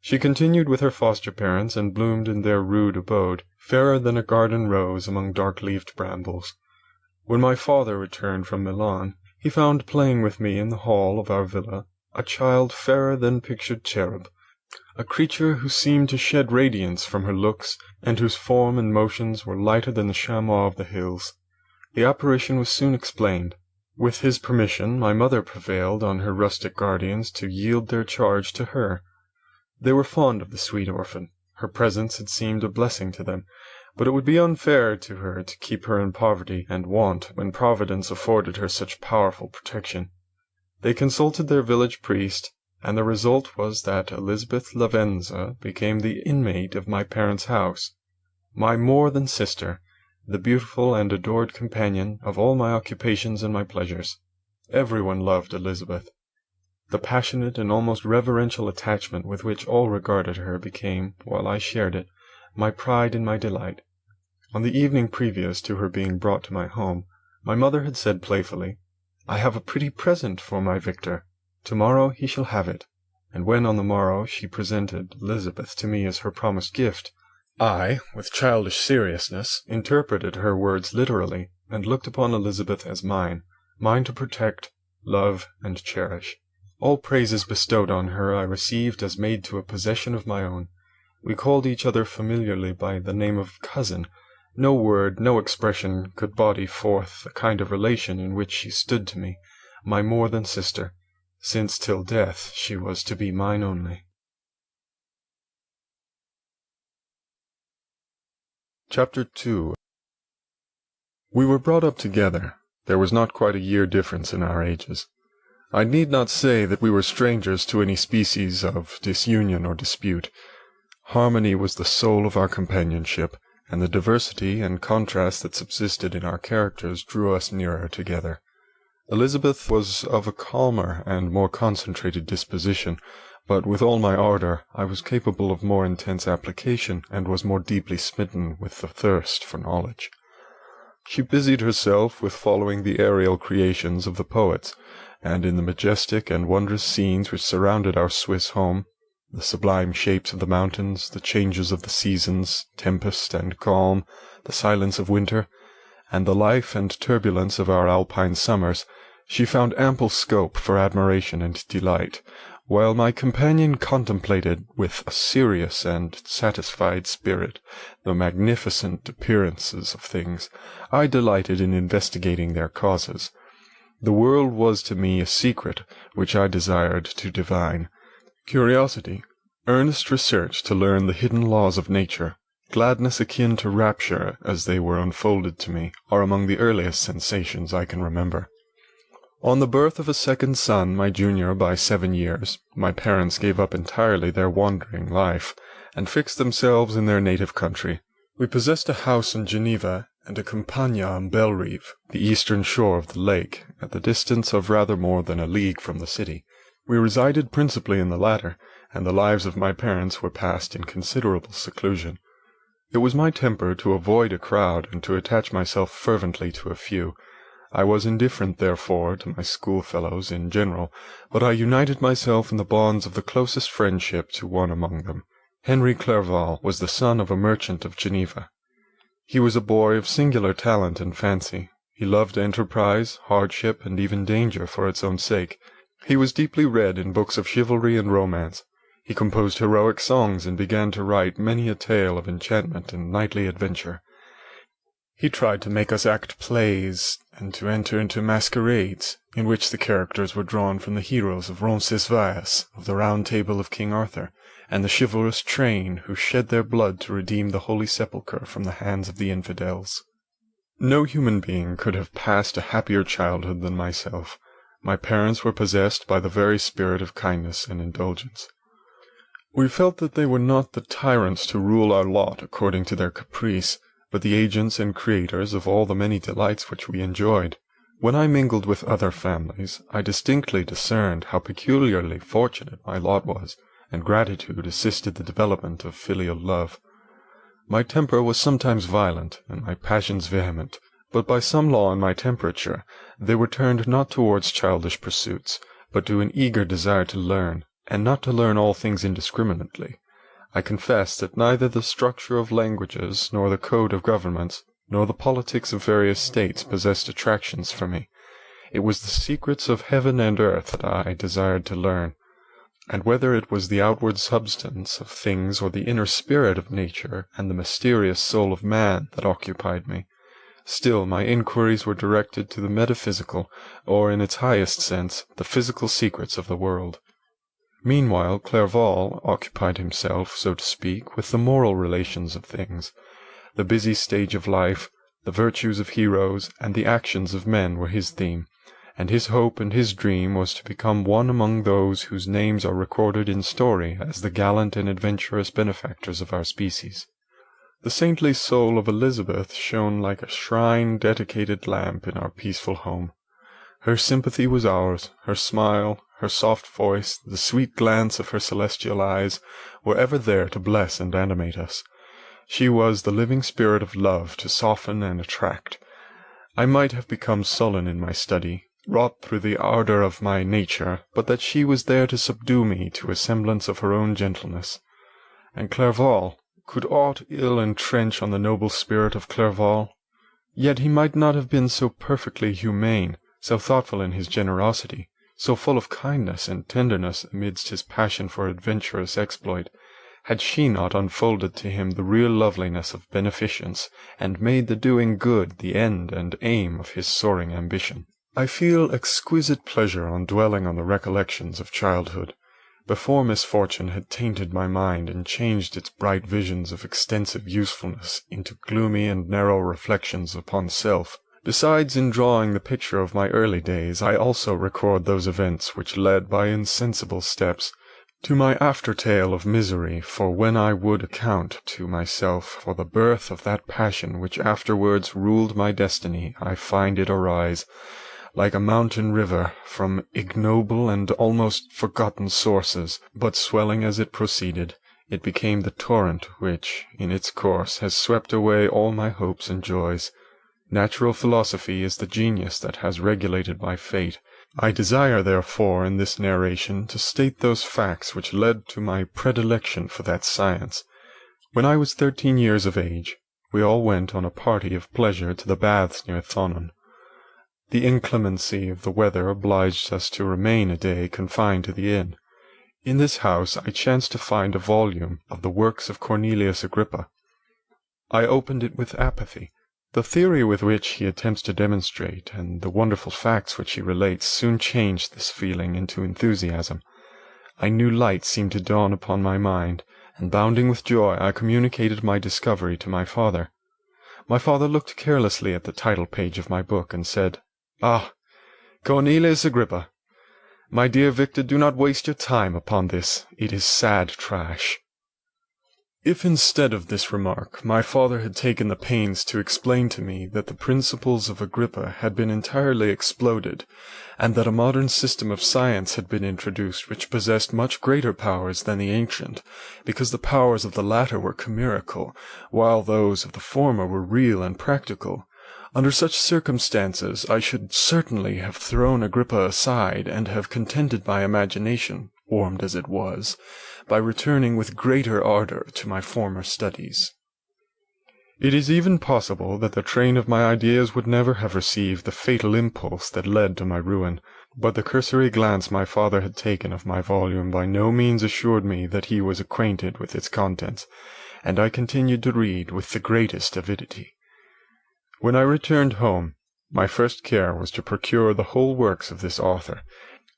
She continued with her foster parents and bloomed in their rude abode, fairer than a garden rose among dark-leaved brambles. When my father returned from Milan, he found playing with me in the hall of our villa a child fairer than pictured cherub, a creature who seemed to shed radiance from her looks, and whose form and motions were lighter than the chamois of the hills. The apparition was soon explained. With his permission, my mother prevailed on her rustic guardians to yield their charge to her. They were fond of the sweet orphan. Her presence had seemed a blessing to them, but it would be unfair to her to keep her in poverty and want when Providence afforded her such powerful protection. They consulted their village priest, and the result was that Elizabeth Lavenza became the inmate of my parents' house, my more than sister, the beautiful and adored companion of all my occupations and my pleasures. Everyone loved Elizabeth. The passionate and almost reverential attachment with which all regarded her became, while I shared it, my pride and my delight. On the evening previous to her being brought to my home, my mother had said playfully, "I have a pretty present for my Victor. Tomorrow he shall have it." And when on the morrow she presented Elizabeth to me as her promised gift, I, with childish seriousness, interpreted her words literally, and looked upon Elizabeth as mine to protect, love, and cherish. All praises bestowed on her I received as made to a possession of my own. We called each other familiarly by the name of cousin. No word, no expression could body forth the kind of relation in which she stood to me, my more than sister, since till death she was to be mine only. Chapter 2. We were brought up together. There was not quite a year difference in our ages. I need not say that we were strangers to any species of disunion or dispute. Harmony was the soul of our companionship, and the diversity and contrast that subsisted in our characters drew us nearer together. Elizabeth was of a calmer and more concentrated disposition, but with all my ardour I was capable of more intense application, and was more deeply smitten with the thirst for knowledge. She busied herself with following the aerial creations of the poets, and in the majestic and wondrous scenes which surrounded our Swiss home, the sublime shapes of the mountains, the changes of the seasons, tempest and calm, the silence of winter, and the life and turbulence of our Alpine summers, she found ample scope for admiration and delight, while my companion contemplated with a serious and satisfied spirit the magnificent appearances of things. I delighted in investigating their causes. The world was to me a secret which I desired to divine. Curiosity, earnest research to learn the hidden laws of nature, gladness akin to rapture as they were unfolded to me, are among the earliest sensations I can remember. On the birth of a second son, my junior by 7 years, my parents gave up entirely their wandering life, and fixed themselves in their native country. We possessed a house in Geneva, and a campagna on Bellerive, the eastern shore of the lake, at the distance of rather more than a league from the city. We resided principally in the latter, and the lives of my parents were passed in considerable seclusion. It was my temper to avoid a crowd and to attach myself fervently to a few. I was indifferent, therefore, to my schoolfellows in general, but I united myself in the bonds of the closest friendship to one among them. Henry Clerval was the son of a merchant of Geneva. He was a boy of singular talent and fancy. He loved enterprise, hardship, and even danger for its own sake. He was deeply read in books of chivalry and romance. He composed heroic songs and began to write many a tale of enchantment and knightly adventure. He tried to make us act plays and to enter into masquerades, in which the characters were drawn from the heroes of Roncesvalles, of the Round Table of King Arthur, and the chivalrous train who shed their blood to redeem the Holy Sepulchre from the hands of the infidels. No human being could have passed a happier childhood than myself. My parents were possessed by the very spirit of kindness and indulgence. We felt that they were not the tyrants to rule our lot according to their caprice, but the agents and creators of all the many delights which we enjoyed. When I mingled with other families, I distinctly discerned how peculiarly fortunate my lot was, and gratitude assisted the development of filial love. My temper was sometimes violent, and my passions vehement, but by some law in my temperature they were turned not towards childish pursuits, but to an eager desire to learn, and not to learn all things indiscriminately. I confess that neither the structure of languages, nor the code of governments, nor the politics of various states possessed attractions for me. It was the secrets of heaven and earth that I desired to learn, and whether it was the outward substance of things or the inner spirit of nature and the mysterious soul of man that occupied me, still my inquiries were directed to the metaphysical, or in its highest sense, the physical secrets of the world. Meanwhile Clerval occupied himself, so to speak, with the moral relations of things. The busy stage of life, the virtues of heroes, and the actions of men were his theme, and his hope and his dream was to become one among those whose names are recorded in story as the gallant and adventurous benefactors of our species. The saintly soul of Elizabeth shone like a shrine-dedicated lamp in our peaceful home. Her sympathy was ours, her smile, her soft voice, the sweet glance of her celestial eyes, were ever there to bless and animate us. She was the living spirit of love to soften and attract. I might have become sullen in my study, wrought through the ardour of my nature, but that she was there to subdue me to a semblance of her own gentleness. And Clerval, could aught ill entrench on the noble spirit of Clerval? Yet he might not have been so perfectly humane, so thoughtful in his generosity, so full of kindness and tenderness amidst his passion for adventurous exploit, had she not unfolded to him the real loveliness of beneficence, and made the doing good the end and aim of his soaring ambition. I feel exquisite pleasure on dwelling on the recollections of childhood, before misfortune had tainted my mind and changed its bright visions of extensive usefulness into gloomy and narrow reflections upon self. Besides, in drawing the picture of my early days, I also record those events which led by insensible steps to my after-tale of misery, for when I would account to myself for the birth of that passion which afterwards ruled my destiny, I find it arise, like a mountain river, from ignoble and almost forgotten sources, but swelling as it proceeded, it became the torrent which, in its course, has swept away all my hopes and joys. Natural philosophy is the genius that has regulated my fate. I desire, therefore, in this narration, to state those facts which led to my predilection for that science. When I was 13 years of age, we all went on a party of pleasure to the baths near Thonon. The inclemency of the weather obliged us to remain a day confined to the inn. In this house I chanced to find a volume of the works of Cornelius Agrippa. I opened it with apathy. The theory with which he attempts to demonstrate, and the wonderful facts which he relates, soon changed this feeling into enthusiasm. A new light seemed to dawn upon my mind, and bounding with joy I communicated my discovery to my father. My father looked carelessly at the title page of my book, and said, "Ah, Cornelius Agrippa! My dear Victor, do not waste your time upon this. It is sad trash." If instead of this remark my father had taken the pains to explain to me that the principles of Agrippa had been entirely exploded, and that a modern system of science had been introduced which possessed much greater powers than the ancient, because the powers of the latter were chimerical, while those of the former were real and practical, under such circumstances I should certainly have thrown Agrippa aside and have contented my imagination, warmed as it was, by returning with greater ardor to my former studies. It is even possible that the train of my ideas would never have received the fatal impulse that led to my ruin, but the cursory glance my father had taken of my volume by no means assured me that he was acquainted with its contents, and I continued to read with the greatest avidity. When I returned home, my first care was to procure the whole works of this author,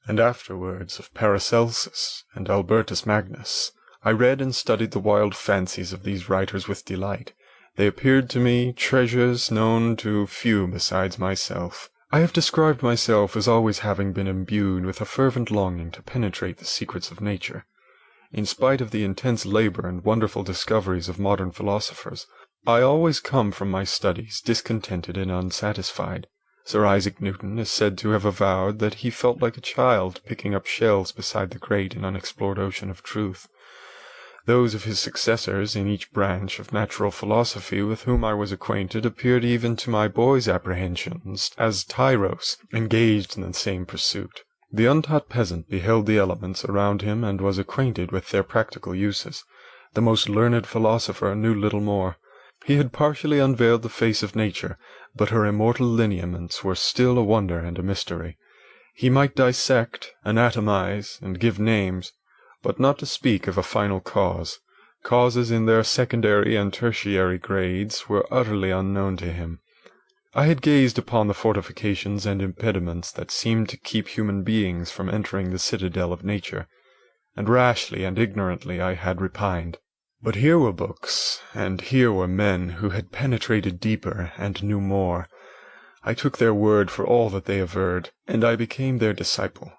and afterwards of Paracelsus and Albertus Magnus. I read and studied the wild fancies of these writers with delight. They appeared to me treasures known to few besides myself. I have described myself as always having been imbued with a fervent longing to penetrate the secrets of nature. In spite of the intense labor and wonderful discoveries of modern philosophers, I always come from my studies discontented and unsatisfied. Sir Isaac Newton is said to have avowed that he felt like a child picking up shells beside the great and unexplored ocean of truth. Those of his successors in each branch of natural philosophy with whom I was acquainted appeared even to my boy's apprehensions as tyros engaged in the same pursuit. The untaught peasant beheld the elements around him and was acquainted with their practical uses. The most learned philosopher knew little more. He had partially unveiled the face of nature, but her immortal lineaments were still a wonder and a mystery. He might dissect, anatomize, and give names, but not to speak of a final cause. Causes in their secondary and tertiary grades were utterly unknown to him. I had gazed upon the fortifications and impediments that seemed to keep human beings from entering the citadel of nature, and rashly and ignorantly I had repined. But here were books, and here were men who had penetrated deeper and knew more. I took their word for all that they averred, and I became their disciple.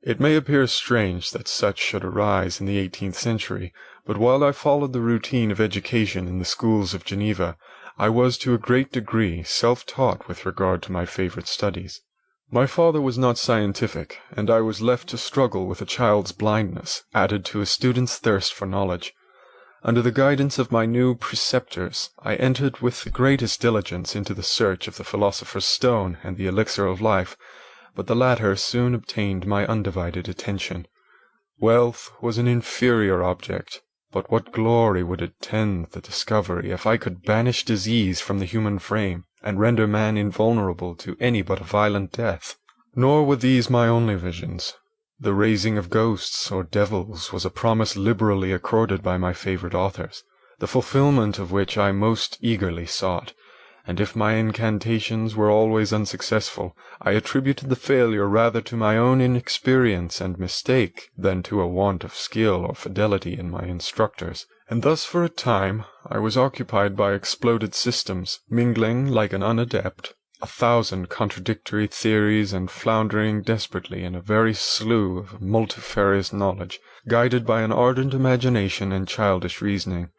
It may appear strange that such should arise in the 18th century, but while I followed the routine of education in the schools of Geneva, I was to a great degree self-taught with regard to my favorite studies. My father was not scientific, and I was left to struggle with a child's blindness, added to a student's thirst for knowledge. Under the guidance of my new preceptors, I entered with the greatest diligence into the search of the philosopher's stone and the elixir of life, but the latter soon obtained my undivided attention. Wealth was an inferior object, but what glory would attend the discovery if I could banish disease from the human frame, and render man invulnerable to any but a violent death? Nor were these my only visions. The raising of ghosts or devils was a promise liberally accorded by my favorite authors, the fulfillment of which I most eagerly sought, and if my incantations were always unsuccessful, I attributed the failure rather to my own inexperience and mistake than to a want of skill or fidelity in my instructors. And thus for a time I was occupied by exploded systems, mingling, like an unadept, 1,000 contradictory theories and floundering desperately in a very slough of multifarious knowledge, guided by an ardent imagination and childish reasoning,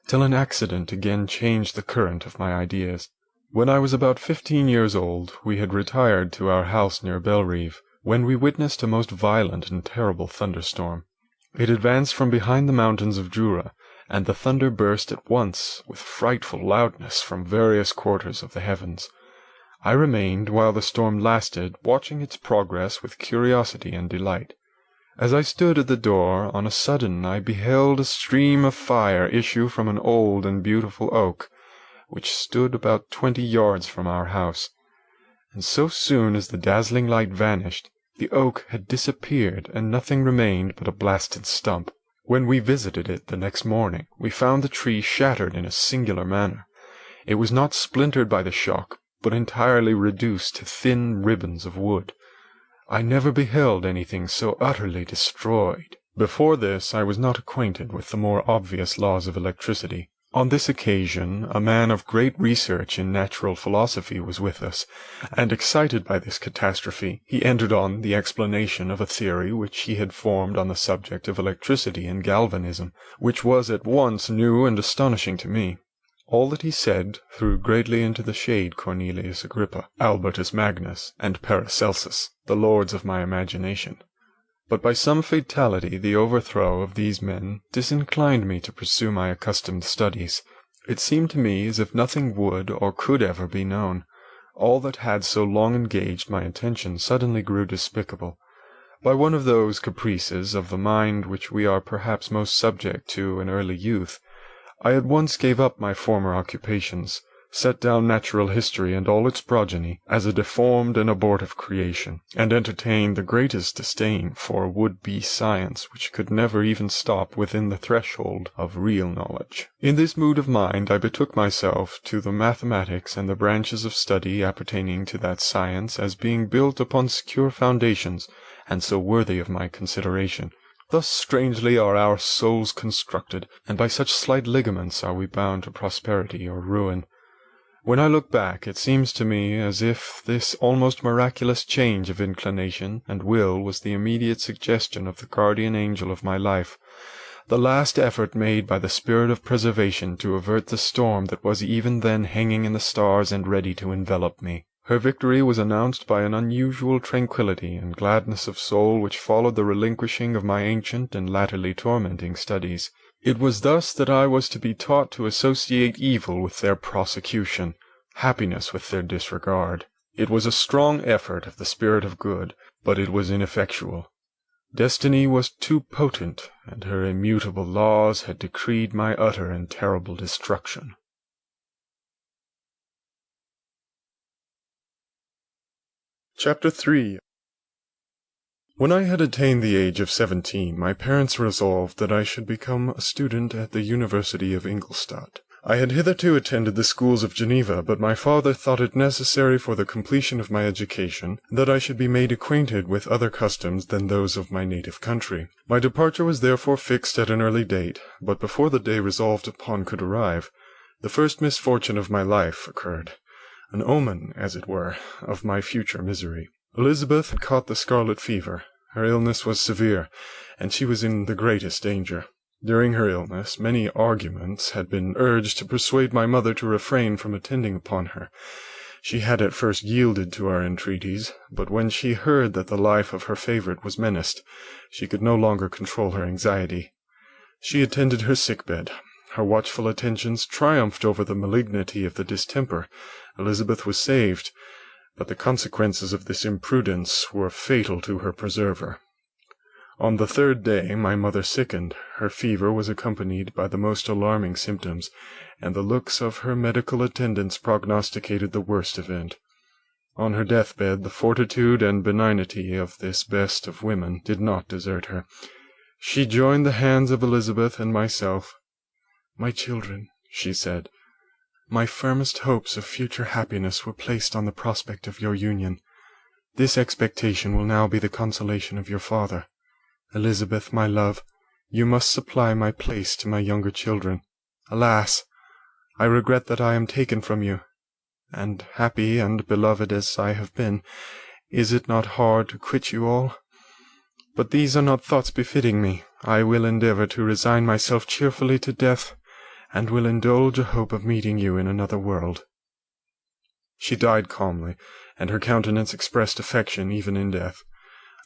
till an accident again changed the current of my ideas. When I was about 15 years old, we had retired to our house near Bellerive, when we witnessed a most violent and terrible thunderstorm. It advanced from behind the mountains of Jura, and the thunder burst at once with frightful loudness from various quarters of the heavens. I remained, while the storm lasted, watching its progress with curiosity and delight. As I stood at the door, on a sudden I beheld a stream of fire issue from an old and beautiful oak, which stood about 20 yards from our house, and so soon as the dazzling light vanished, the oak had disappeared, and nothing remained but a blasted stump. When we visited it the next morning, we found the tree shattered in a singular manner. It was not splintered by the shock, but entirely reduced to thin ribbons of wood. I never beheld anything so utterly destroyed. Before this I was not acquainted with the more obvious laws of electricity. On this occasion a man of great research in natural philosophy was with us, and excited by this catastrophe, he entered on the explanation of a theory which he had formed on the subject of electricity and galvanism, which was at once new and astonishing to me. All that he said threw greatly into the shade Cornelius Agrippa, Albertus Magnus, and Paracelsus, the lords of my imagination. But by some fatality the overthrow of these men disinclined me to pursue my accustomed studies. It seemed to me as if nothing would or could ever be known. All that had so long engaged my attention suddenly grew despicable. By one of those caprices of the mind which we are perhaps most subject to in early youth, I at once gave up my former occupations, set down natural history and all its progeny as a deformed and abortive creation, and entertained the greatest disdain for would-be science which could never even stop within the threshold of real knowledge. In this mood of mind I betook myself to the mathematics and the branches of study appertaining to that science as being built upon secure foundations, and so worthy of my consideration. Thus strangely are our souls constructed, and by such slight ligaments are we bound to prosperity or ruin. When I look back, it seems to me as if this almost miraculous change of inclination and will was the immediate suggestion of the guardian angel of my life, the last effort made by the spirit of preservation to avert the storm that was even then hanging in the stars and ready to envelop me. Her victory was announced by an unusual tranquillity and gladness of soul which followed the relinquishing of my ancient and latterly tormenting studies. It was thus that I was to be taught to associate evil with their prosecution, happiness with their disregard. It was a strong effort of the spirit of good, but it was ineffectual. Destiny was too potent, and her immutable laws had decreed my utter and terrible destruction. Chapter 3. When I had attained the age of 17, my parents resolved that I should become a student at the University of Ingolstadt. I had hitherto attended the schools of Geneva, but my father thought it necessary for the completion of my education that I should be made acquainted with other customs than those of my native country. My departure was therefore fixed at an early date, but before the day resolved upon could arrive, the first misfortune of my life occurred. An omen, as it were, of my future misery. Elizabeth had caught the scarlet fever. Her illness was severe, and she was in the greatest danger. During her illness, many arguments had been urged to persuade my mother to refrain from attending upon her. She had at first yielded to our entreaties, but when she heard that the life of her favourite was menaced, she could no longer control her anxiety. She attended her sick-bed. Her watchful attentions triumphed over the malignity of the distemper. Elizabeth was saved, but the consequences of this imprudence were fatal to her preserver. On the third day my mother sickened. Her fever was accompanied by the most alarming symptoms, and the looks of her medical attendants prognosticated the worst event. On her deathbed the fortitude and benignity of this best of women did not desert her. She joined the hands of Elizabeth and myself. "My children," she said, "my firmest hopes of future happiness were placed on the prospect of your union. This expectation will now be the consolation of your father. Elizabeth, my love, you must supply my place to my younger children. Alas! I regret that I am taken from you, and happy and beloved as I have been, is it not hard to quit you all? But these are not thoughts befitting me. I will endeavour to resign myself cheerfully to death, and will indulge a hope of meeting you in another world." She died calmly, and her countenance expressed affection even in death.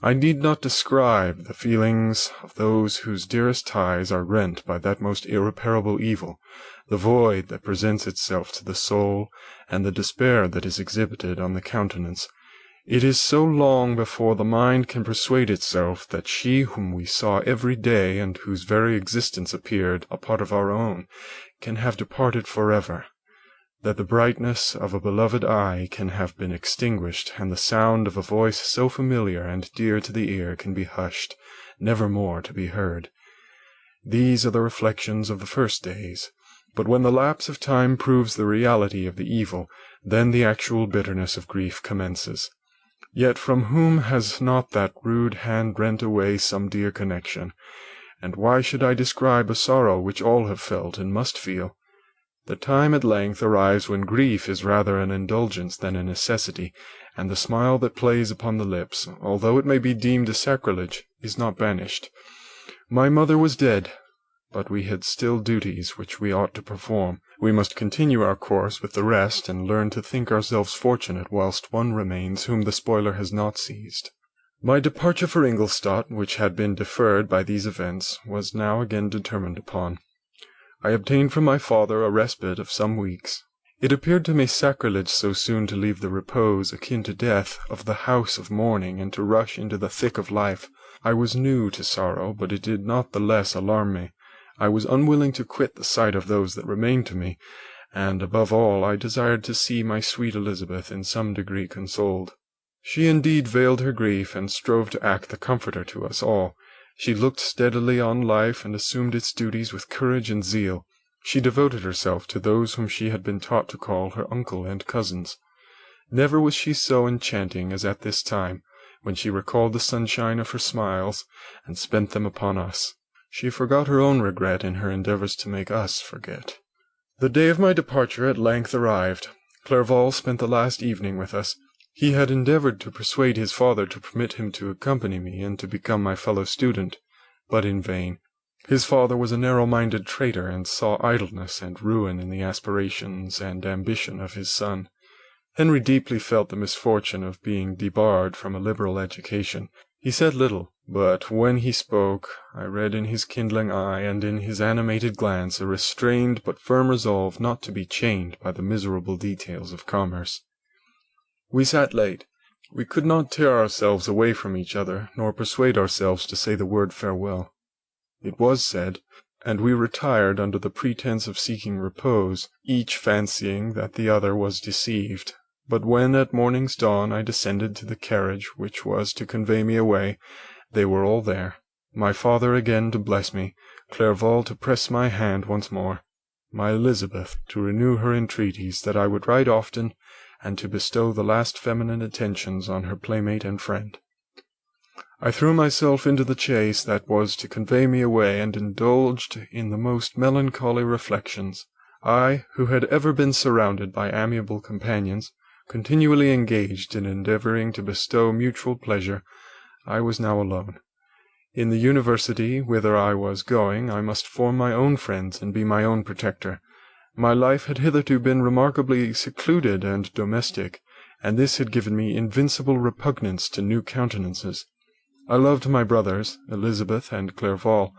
I need not describe the feelings of those whose dearest ties are rent by that most irreparable evil, the void that presents itself to the soul, and the despair that is exhibited on the countenance. It is so long before the mind can persuade itself that she whom we saw every day, and whose very existence appeared a part of our own, can have departed forever, that the brightness of a beloved eye can have been extinguished, and the sound of a voice so familiar and dear to the ear can be hushed, never more to be heard. These are the reflections of the first days, but when the lapse of time proves the reality of the evil, then the actual bitterness of grief commences. Yet from whom has not that rude hand rent away some dear connection? And why should I describe a sorrow which all have felt and must feel? The time at length arrives when grief is rather an indulgence than a necessity, and the smile that plays upon the lips, although it may be deemed a sacrilege, is not banished. My mother was dead, but we had still duties which we ought to perform. We must continue our course with the rest, and learn to think ourselves fortunate whilst one remains whom the spoiler has not seized. My departure for Ingolstadt, which had been deferred by these events, was now again determined upon. I obtained from my father a respite of some weeks. It appeared to me sacrilege so soon to leave the repose, akin to death, of the house of mourning, and to rush into the thick of life. I was new to sorrow, but it did not the less alarm me. I was unwilling to quit the sight of those that remained to me, and, above all, I desired to see my sweet Elizabeth in some degree consoled. She indeed veiled her grief, and strove to act the comforter to us all. She looked steadily on life, and assumed its duties with courage and zeal. She devoted herself to those whom she had been taught to call her uncle and cousins. Never was she so enchanting as at this time, when she recalled the sunshine of her smiles, and spent them upon us. She forgot her own regret in her endeavours to make us forget. The day of my departure at length arrived. Clerval spent the last evening with us. He had endeavoured to persuade his father to permit him to accompany me and to become my fellow-student, but in vain. His father was a narrow-minded traitor, and saw idleness and ruin in the aspirations and ambition of his son. Henry deeply felt the misfortune of being debarred from a liberal education. He said little, but when he spoke, I read in his kindling eye and in his animated glance a restrained but firm resolve not to be chained by the miserable details of commerce. We sat late. We could not tear ourselves away from each other, nor persuade ourselves to say the word farewell. It was said, and we retired under the pretence of seeking repose, each fancying that the other was deceived. But when at morning's dawn I descended to the carriage which was to convey me away, they were all there. My father again to bless me, Clerval to press my hand once more, my Elizabeth to renew her entreaties that I would write often, and to bestow the last feminine attentions on her playmate and friend. I threw myself into the chaise that was to convey me away, and indulged in the most melancholy reflections. I, who had ever been surrounded by amiable companions, continually engaged in endeavouring to bestow mutual pleasure, I was now alone. In the university whither I was going, I must form my own friends and be my own protector. My life had hitherto been remarkably secluded and domestic, and this had given me invincible repugnance to new countenances. I loved my brothers, Elizabeth and Clerval.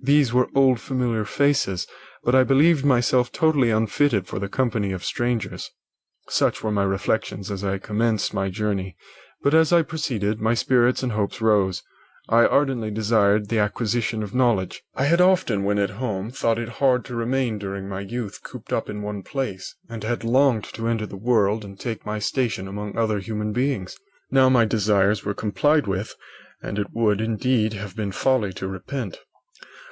These were old familiar faces, but I believed myself totally unfitted for the company of strangers. Such were my reflections as I commenced my journey, but as I proceeded, my spirits and hopes rose. I ardently desired the acquisition of knowledge. I had often, when at home, thought it hard to remain during my youth cooped up in one place, and had longed to enter the world and take my station among other human beings. Now my desires were complied with, and it would, indeed, have been folly to repent.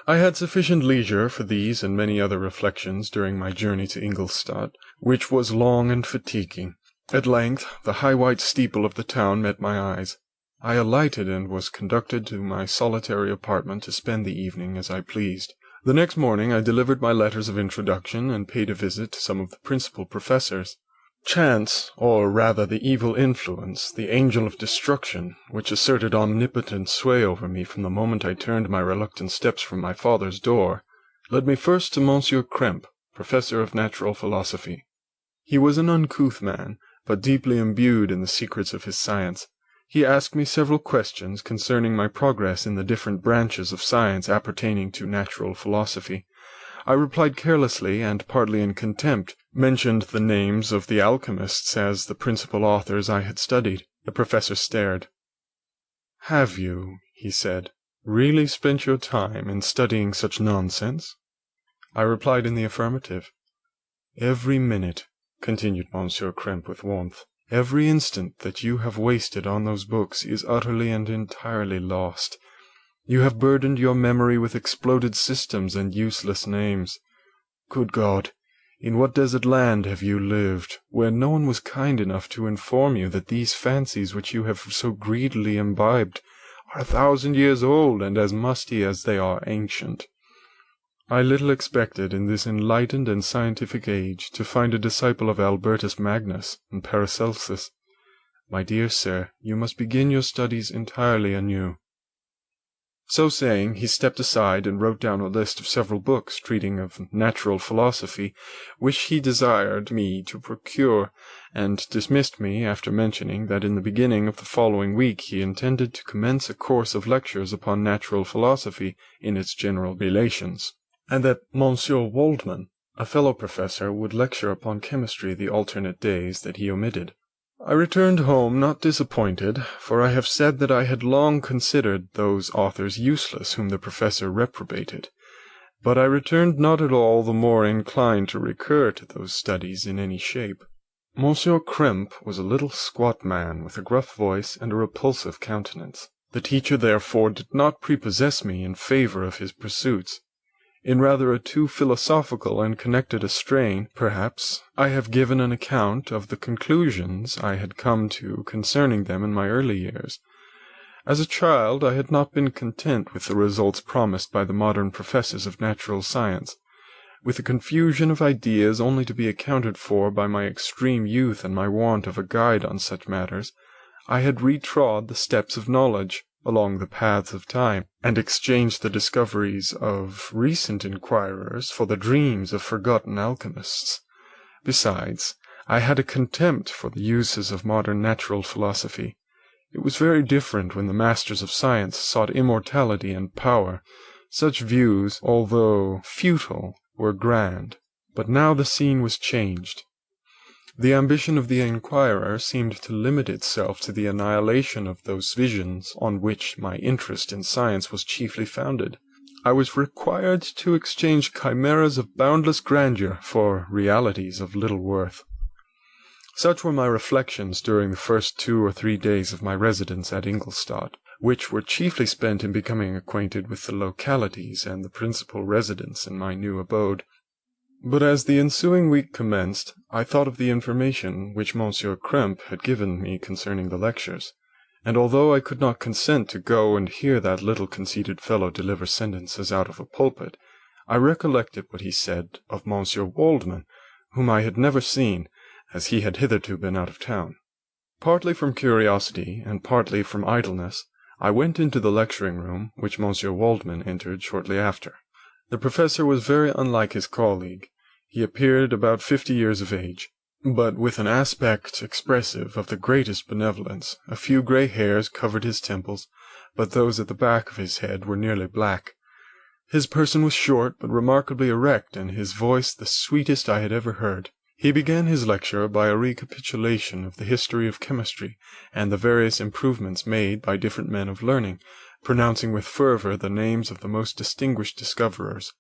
I had sufficient leisure for these and many other reflections during my journey to Ingolstadt, which was long and fatiguing. At length the high white steeple of the town met my eyes. I alighted and was conducted to my solitary apartment to spend the evening as I pleased. The next morning I delivered my letters of introduction, and paid a visit to some of the principal professors. Chance, or rather the evil influence, the angel of destruction, which asserted omnipotent sway over me from the moment I turned my reluctant steps from my father's door, led me first to Monsieur Krempe, professor of natural philosophy. He was an uncouth man, but deeply imbued in the secrets of his science. He asked me several questions concerning my progress in the different branches of science appertaining to natural philosophy. I replied carelessly, and partly in contempt, mentioned the names of the alchemists as the principal authors I had studied. The professor stared. "Have you," he said, "really spent your time in studying such nonsense?" I replied in the affirmative. "Every minute," continued Monsieur Krempe with warmth, "every instant that you have wasted on those books is utterly and entirely lost. You have burdened your memory with exploded systems and useless names. Good God! In what desert land have you lived, where no one was kind enough to inform you that these fancies which you have so greedily imbibed are 1,000 years old and as musty as they are ancient? I little expected in this enlightened and scientific age to find a disciple of Albertus Magnus and Paracelsus. My dear sir, you must begin your studies entirely anew." So saying, he stepped aside and wrote down a list of several books treating of natural philosophy, which he desired me to procure, and dismissed me after mentioning that in the beginning of the following week he intended to commence a course of lectures upon natural philosophy in its general relations, and that Monsieur Waldman, a fellow professor, would lecture upon chemistry the alternate days that he omitted. I returned home not disappointed, for I have said that I had long considered those authors useless whom the professor reprobated, but I returned not at all the more inclined to recur to those studies in any shape. Monsieur Krempe was a little squat man with a gruff voice and a repulsive countenance. The teacher therefore did not prepossess me in favour of his pursuits. In rather a too philosophical and connected a strain, perhaps, I have given an account of the conclusions I had come to concerning them in my early years. As a child, I had not been content with the results promised by the modern professors of natural science. With a confusion of ideas only to be accounted for by my extreme youth and my want of a guide on such matters, I had retrod the steps of knowledge along the paths of time, and exchanged the discoveries of recent inquirers for the dreams of forgotten alchemists. Besides, I had a contempt for the uses of modern natural philosophy. It was very different when the masters of science sought immortality and power. Such views, although futile, were grand, but now the scene was changed. The ambition of the inquirer seemed to limit itself to the annihilation of those visions on which my interest in science was chiefly founded. I was required to exchange chimeras of boundless grandeur for realities of little worth. Such were my reflections during the first 2 or 3 days of my residence at Ingolstadt, which were chiefly spent in becoming acquainted with the localities and the principal residents in my new abode. But as the ensuing week commenced, I thought of the information which Monsieur Krempe had given me concerning the lectures, and although I could not consent to go and hear that little conceited fellow deliver sentences out of a pulpit, I recollected what he said of Monsieur Waldman, whom I had never seen, as he had hitherto been out of town. Partly from curiosity, and partly from idleness, I went into the lecturing room, which Monsieur Waldman entered shortly after. The professor was very unlike his colleague. He appeared about 50 years of age, but with an aspect expressive of the greatest benevolence. A few grey hairs covered his temples, but those at the back of his head were nearly black. His person was short, but remarkably erect, and his voice the sweetest I had ever heard. He began his lecture by a recapitulation of the history of chemistry, and the various improvements made by different men of learning, pronouncing with fervour the names of the most distinguished discoverers.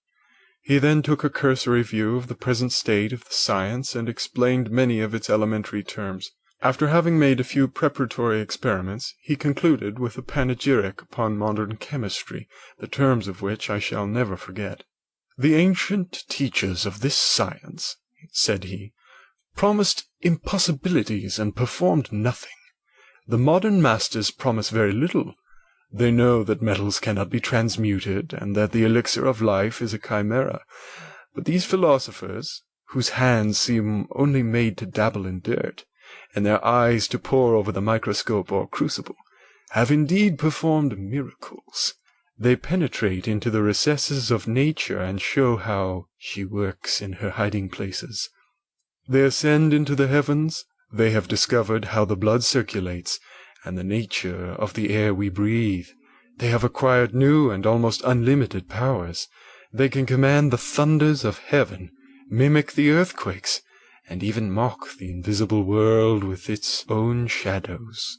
He then took a cursory view of the present state of the science, and explained many of its elementary terms. After having made a few preparatory experiments, he concluded with a panegyric upon modern chemistry, the terms of which I shall never forget. "The ancient teachers of this science," said he, "promised impossibilities and performed nothing. The modern masters promise very little. They know that metals cannot be transmuted, and that the elixir of life is a chimera. But these philosophers, whose hands seem only made to dabble in dirt, and their eyes to pore over the microscope or crucible, have indeed performed miracles. They penetrate into the recesses of nature and show how she works in her hiding places. They ascend into the heavens. They have discovered how the blood circulates, and the nature of the air we breathe. They have acquired new and almost unlimited powers. They can command the thunders of heaven, mimic the earthquakes, and even mock the invisible world with its own shadows."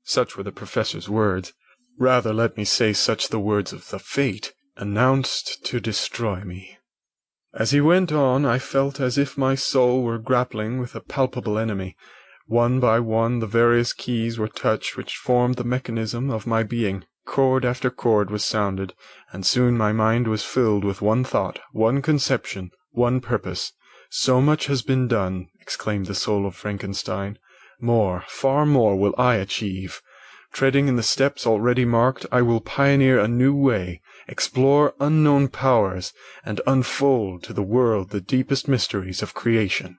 Such were the professor's words. Rather, let me say, such the words of the fate, announced to destroy me. As he went on, I felt as if my soul were grappling with a palpable enemy. One by one the various keys were touched which formed the mechanism of my being. Chord after chord was sounded, and soon my mind was filled with one thought, one conception, one purpose. "So much has been done," exclaimed the soul of Frankenstein. "More, far more, will I achieve. Treading in the steps already marked, I will pioneer a new way, explore unknown powers, and unfold to the world the deepest mysteries of creation.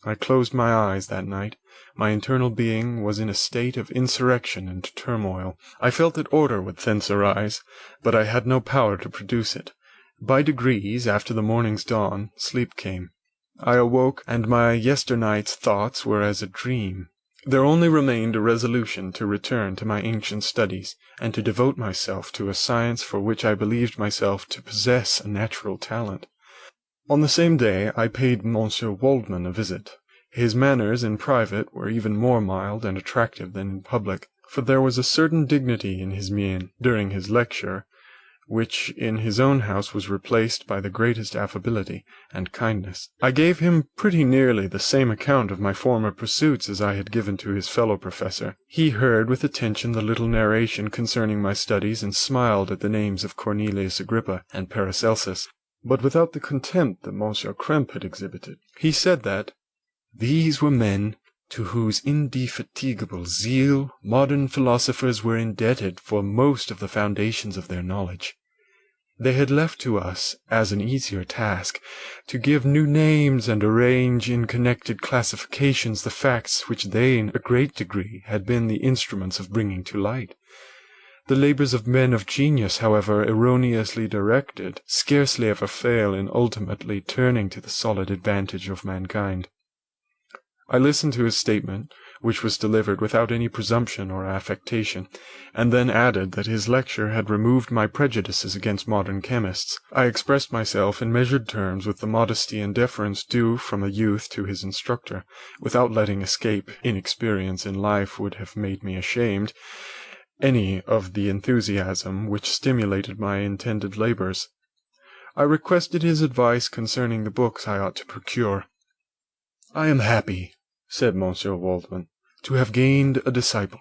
I closed my eyes that night. My internal being was in a state of insurrection and turmoil. I felt that order would thence arise, but I had no power to produce it. By degrees, after the morning's dawn, sleep came. I awoke, and my yesternight's thoughts were as a dream. There only remained a resolution to return to my ancient studies, and to devote myself to a science for which I believed myself to possess a natural talent. On the same day I paid Monsieur Waldman a visit. His manners in private were even more mild and attractive than in public, for there was a certain dignity in his mien during his lecture, which in his own house was replaced by the greatest affability and kindness. I gave him pretty nearly the same account of my former pursuits as I had given to his fellow professor. He heard with attention the little narration concerning my studies, and smiled at the names of Cornelius Agrippa and Paracelsus, but without the contempt that Monsieur Krempe had exhibited. He said that these were men to whose indefatigable zeal modern philosophers were indebted for most of the foundations of their knowledge. They had left to us, as an easier task, to give new names and arrange in connected classifications the facts which they in a great degree had been the instruments of bringing to light. The labours of men of genius, however erroneously directed, scarcely ever fail in ultimately turning to the solid advantage of mankind. I listened to his statement, which was delivered without any presumption or affectation, and then added that his lecture had removed my prejudices against modern chemists. I expressed myself in measured terms with the modesty and deference due from a youth to his instructor, without letting escape inexperience in life would have made me ashamed any of the enthusiasm which stimulated my intended labours. I requested his advice concerning the books I ought to procure. "I am happy," said Monsieur Waldman, "to have gained a disciple,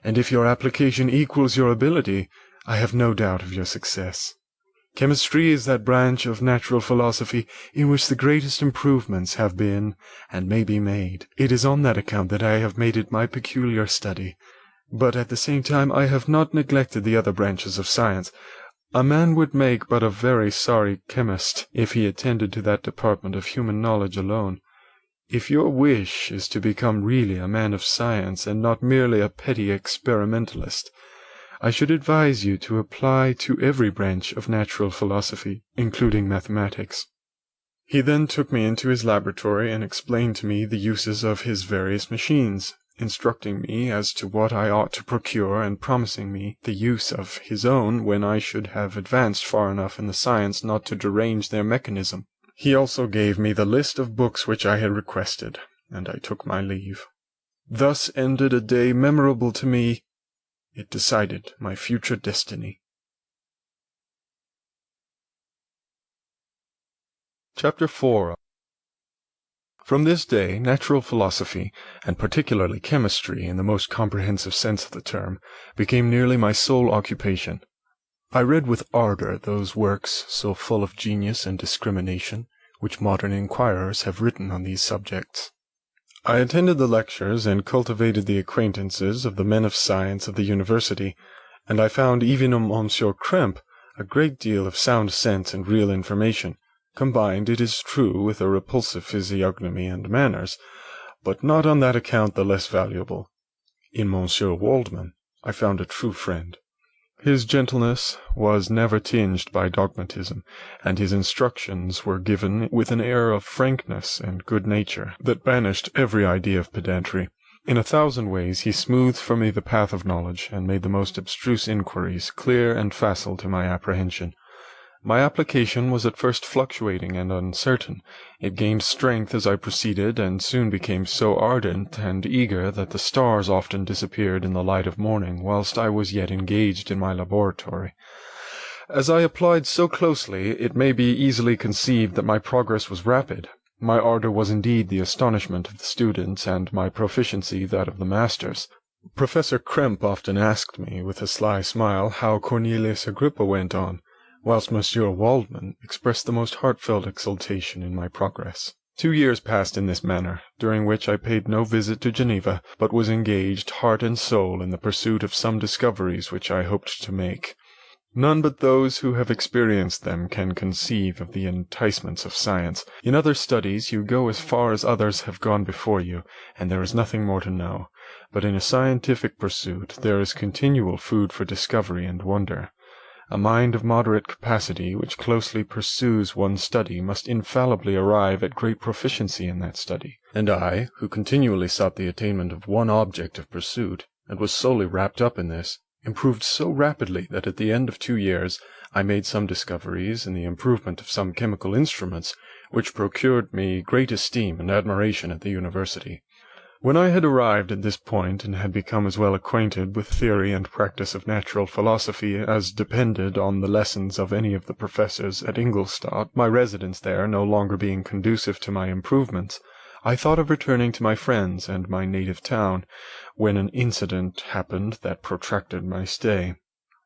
and if your application equals your ability, I have no doubt of your success. Chemistry is that branch of natural philosophy in which the greatest improvements have been and may be made. It is on that account that I have made it my peculiar study. But at the same time I have not neglected the other branches of science. A man would make but a very sorry chemist if he attended to that department of human knowledge alone. If your wish is to become really a man of science, and not merely a petty experimentalist, I should advise you to apply to every branch of natural philosophy, including mathematics." He then took me into his laboratory and explained to me the uses of his various machines, instructing me as to what I ought to procure, and promising me the use of his own when I should have advanced far enough in the science not to derange their mechanism. He also gave me the list of books which I had requested, and I took my leave. Thus ended a day memorable to me. It decided my future destiny. Chapter 4. From this day, natural philosophy, and particularly chemistry in the most comprehensive sense of the term, became nearly my sole occupation. I read with ardour those works, so full of genius and discrimination, which modern inquirers have written on these subjects. I attended the lectures and cultivated the acquaintances of the men of science of the university, and I found even in Monsieur Krempe a great deal of sound sense and real information, combined, it is true, with a repulsive physiognomy and manners, but not on that account the less valuable. In Monsieur Waldman I found a true friend. His gentleness was never tinged by dogmatism, and his instructions were given with an air of frankness and good nature that banished every idea of pedantry. In 1,000 ways he smoothed for me the path of knowledge, and made the most abstruse inquiries clear and facile to my apprehension. My application was at first fluctuating and uncertain. It gained strength as I proceeded, and soon became so ardent and eager that the stars often disappeared in the light of morning whilst I was yet engaged in my laboratory. As I applied so closely, it may be easily conceived that my progress was rapid. My ardour was indeed the astonishment of the students, and my proficiency that of the masters. Professor Krempe often asked me, with a sly smile, how Cornelius Agrippa went on, whilst Monsieur Waldman expressed the most heartfelt exultation in my progress. 2 years passed in this manner, during which I paid no visit to Geneva, but was engaged heart and soul in the pursuit of some discoveries which I hoped to make. None but those who have experienced them can conceive of the enticements of science. In other studies you go as far as others have gone before you, and there is nothing more to know. But in a scientific pursuit there is continual food for discovery and wonder. A mind of moderate capacity which closely pursues one study must infallibly arrive at great proficiency in that study. And I, who continually sought the attainment of one object of pursuit, and was solely wrapped up in this, improved so rapidly that at the end of 2 years I made some discoveries in the improvement of some chemical instruments, which procured me great esteem and admiration at the university. When I had arrived at this point, and had become as well acquainted with theory and practice of natural philosophy as depended on the lessons of any of the professors at Ingolstadt, my residence there no longer being conducive to my improvements, I thought of returning to my friends and my native town, when an incident happened that protracted my stay.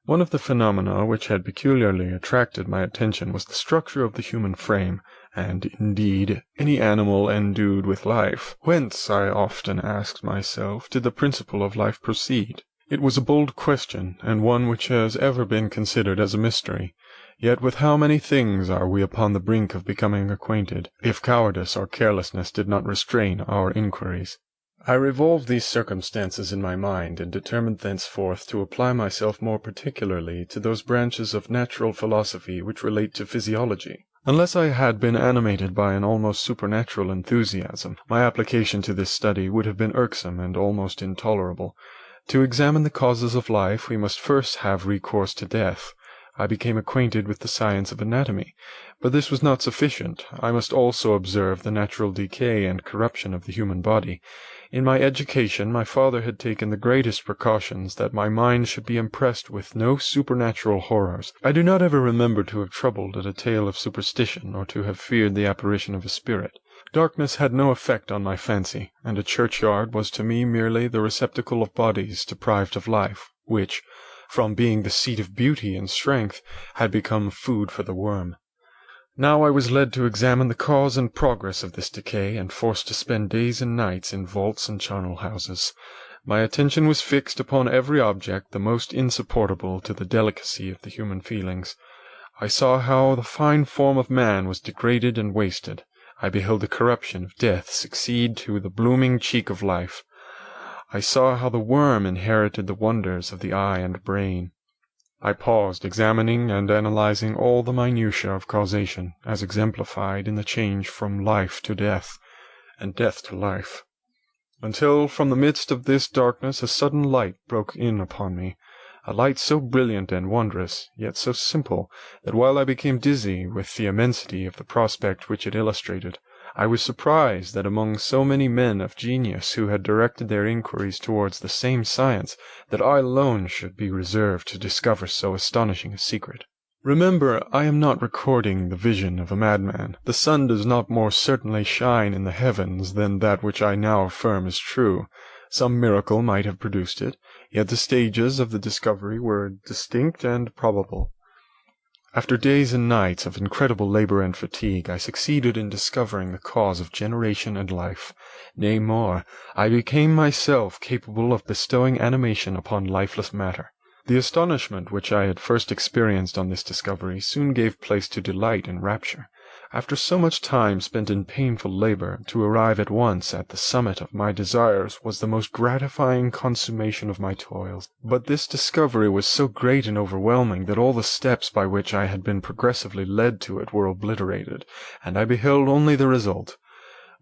One of the phenomena which had peculiarly attracted my attention was the structure of the human frame, and, indeed, any animal endued with life. Whence, I often asked myself, did the principle of life proceed? It was a bold question, and one which has ever been considered as a mystery. Yet with how many things are we upon the brink of becoming acquainted, if cowardice or carelessness did not restrain our inquiries. I revolved these circumstances in my mind, and determined thenceforth to apply myself more particularly to those branches of natural philosophy which relate to physiology. Unless I had been animated by an almost supernatural enthusiasm, my application to this study would have been irksome and almost intolerable. To examine the causes of life, we must first have recourse to death. I became acquainted with the science of anatomy, but this was not sufficient. I must also observe the natural decay and corruption of the human body. In my education, my father had taken the greatest precautions that my mind should be impressed with no supernatural horrors. I do not ever remember to have troubled at a tale of superstition, or to have feared the apparition of a spirit. Darkness had no effect on my fancy, and a churchyard was to me merely the receptacle of bodies deprived of life, which, from being the seat of beauty and strength, had become food for the worm. Now I was led to examine the cause and progress of this decay, and forced to spend days and nights in vaults and charnel houses. My attention was fixed upon every object the most insupportable to the delicacy of the human feelings. I saw how the fine form of man was degraded and wasted. I beheld the corruption of death succeed to the blooming cheek of life. I saw how the worm inherited the wonders of the eye and brain. I paused, examining and analyzing all the minutiae of causation, as exemplified in the change from life to death, and death to life, until from the midst of this darkness a sudden light broke in upon me, a light so brilliant and wondrous, yet so simple, that while I became dizzy with the immensity of the prospect which it illustrated, I was surprised that among so many men of genius who had directed their inquiries towards the same science, that I alone should be reserved to discover so astonishing a secret. Remember, I am not recording the vision of a madman. The sun does not more certainly shine in the heavens than that which I now affirm is true. Some miracle might have produced it, yet the stages of the discovery were distinct and probable. After days and nights of incredible labor and fatigue, I succeeded in discovering the cause of generation and life. Nay, more, I became myself capable of bestowing animation upon lifeless matter. The astonishment which I had first experienced on this discovery soon gave place to delight and rapture. After so much time spent in painful labor, to arrive at once at the summit of my desires was the most gratifying consummation of my toils. But this discovery was so great and overwhelming that all the steps by which I had been progressively led to it were obliterated, and I beheld only the result.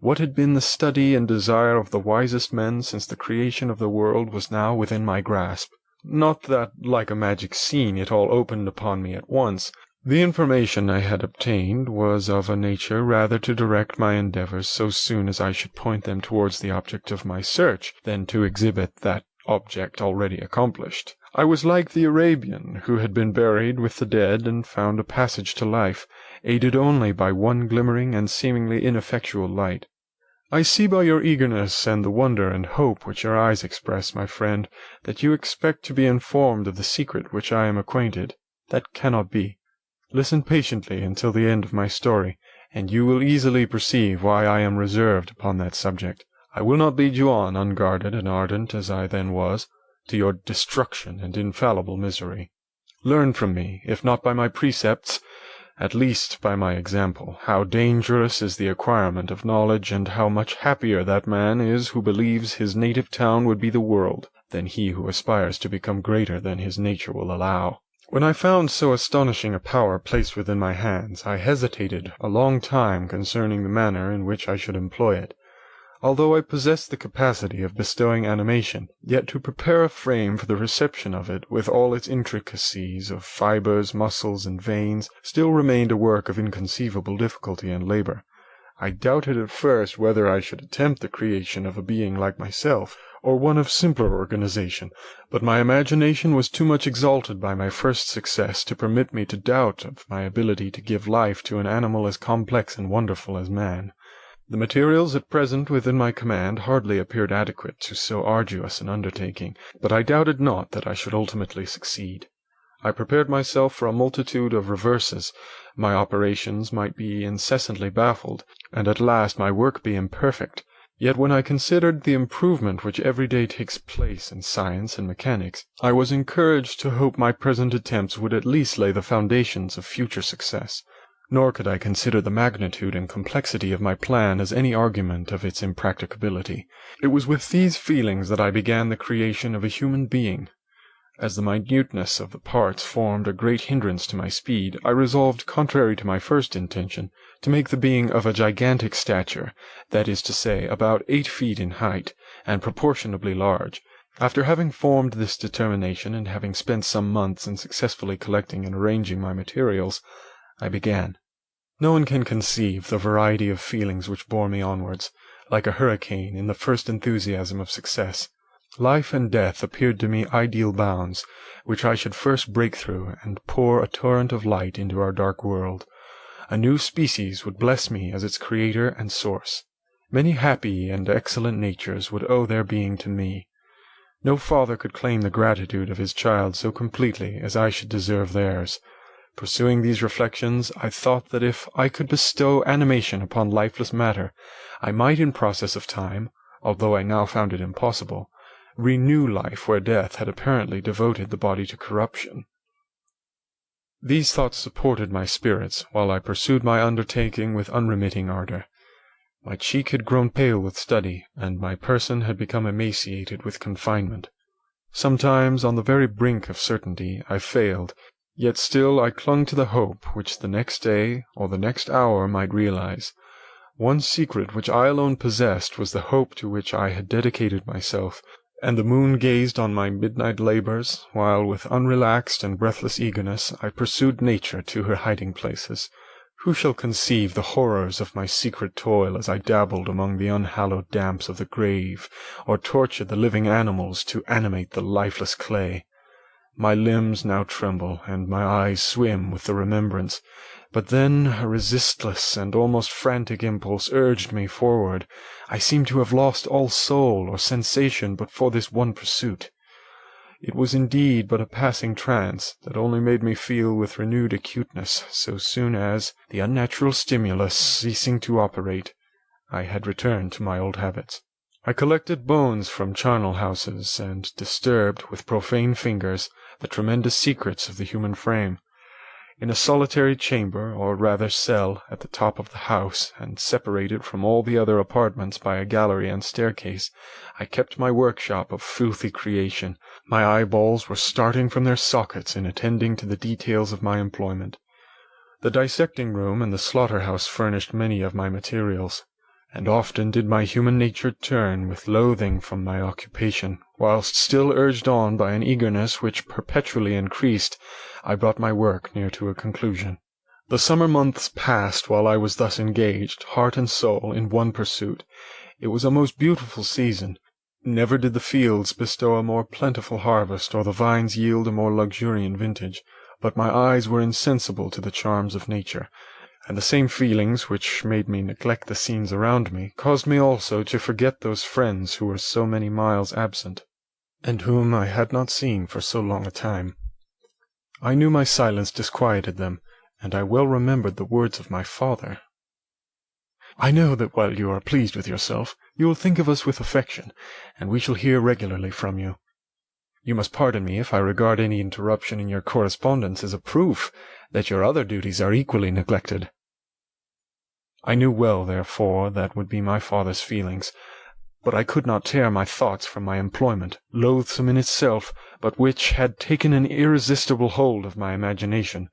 What had been the study and desire of the wisest men since the creation of the world was now within my grasp. Not that, like a magic scene, it all opened upon me at once. The information I had obtained was of a nature rather to direct my endeavors so soon as I should point them towards the object of my search, than to exhibit that object already accomplished. I was like the Arabian, who had been buried with the dead and found a passage to life, aided only by one glimmering and seemingly ineffectual light. I see by your eagerness and the wonder and hope which your eyes express, my friend, that you expect to be informed of the secret which I am acquainted. That cannot be. Listen patiently until the end of my story, and you will easily perceive why I am reserved upon that subject. I will not lead you on, unguarded and ardent as I then was, to your destruction and infallible misery. Learn from me, if not by my precepts, at least by my example, how dangerous is the acquirement of knowledge, and how much happier that man is who believes his native town would be the world, than he who aspires to become greater than his nature will allow. When I found so astonishing a power placed within my hands, I hesitated a long time concerning the manner in which I should employ it. Although I possessed the capacity of bestowing animation, yet to prepare a frame for the reception of it, with all its intricacies of fibres, muscles, and veins, still remained a work of inconceivable difficulty and labour. I doubted at first whether I should attempt the creation of a being like myself, or one of simpler organization, but my imagination was too much exalted by my first success to permit me to doubt of my ability to give life to an animal as complex and wonderful as man. The materials at present within my command hardly appeared adequate to so arduous an undertaking, but I doubted not that I should ultimately succeed. I prepared myself for a multitude of reverses. My operations might be incessantly baffled, and at last my work be imperfect. Yet when I considered the improvement which every day takes place in science and mechanics, I was encouraged to hope my present attempts would at least lay the foundations of future success. Nor could I consider the magnitude and complexity of my plan as any argument of its impracticability. It was with these feelings that I began the creation of a human being. As the minuteness of the parts formed a great hindrance to my speed, I resolved, contrary to my first intention, to make the being of a gigantic stature, that is to say, about 8 feet in height, and proportionably large. After having formed this determination, and having spent some months in successfully collecting and arranging my materials, I began. No one can conceive the variety of feelings which bore me onwards, like a hurricane in the first enthusiasm of success. Life and death appeared to me ideal bounds, which I should first break through, and pour a torrent of light into our dark world. A new species would bless me as its creator and source. Many happy and excellent natures would owe their being to me. No father could claim the gratitude of his child so completely as I should deserve theirs. Pursuing these reflections, I thought that if I could bestow animation upon lifeless matter, I might in process of time, although I now found it impossible, renew life where death had apparently devoted the body to corruption. These thoughts supported my spirits, while I pursued my undertaking with unremitting ardor. My cheek had grown pale with study, and my person had become emaciated with confinement. Sometimes, on the very brink of certainty, I failed, yet still I clung to the hope which the next day or the next hour might realize. One secret which I alone possessed was the hope to which I had dedicated myself, and the moon gazed on my midnight labors, while with unrelaxed and breathless eagerness I pursued nature to her hiding-places. Who shall conceive the horrors of my secret toil as I dabbled among the unhallowed damps of the grave, or tortured the living animals to animate the lifeless clay? My limbs now tremble, and my eyes swim with the remembrance. But then a resistless and almost frantic impulse urged me forward. I seemed to have lost all soul or sensation but for this one pursuit. It was indeed but a passing trance that only made me feel with renewed acuteness so soon as, the unnatural stimulus ceasing to operate, I had returned to my old habits. I collected bones from charnel houses, and disturbed, with profane fingers, the tremendous secrets of the human frame. In a solitary chamber, or rather cell, at the top of the house, and separated from all the other apartments by a gallery and staircase, I kept my workshop of filthy creation. My eyeballs were starting from their sockets in attending to the details of my employment. The dissecting room and the slaughter-house furnished many of my materials, and often did my human nature turn with loathing from my occupation, whilst still urged on by an eagerness which perpetually increased, I brought my work near to a conclusion. The summer months passed while I was thus engaged, heart and soul, in one pursuit. It was a most beautiful season. Never did the fields bestow a more plentiful harvest, or the vines yield a more luxuriant vintage, but my eyes were insensible to the charms of nature, and the same feelings which made me neglect the scenes around me caused me also to forget those friends who were so many miles absent, and whom I had not seen for so long a time. I knew my silence disquieted them, and I well remembered the words of my father. "I know that while you are pleased with yourself, you will think of us with affection, and we shall hear regularly from you. You must pardon me if I regard any interruption in your correspondence as a proof that your other duties are equally neglected." I knew well, therefore, that would be my father's feelings, but I could not tear my thoughts from my employment, loathsome in itself, but which had taken an irresistible hold of my imagination.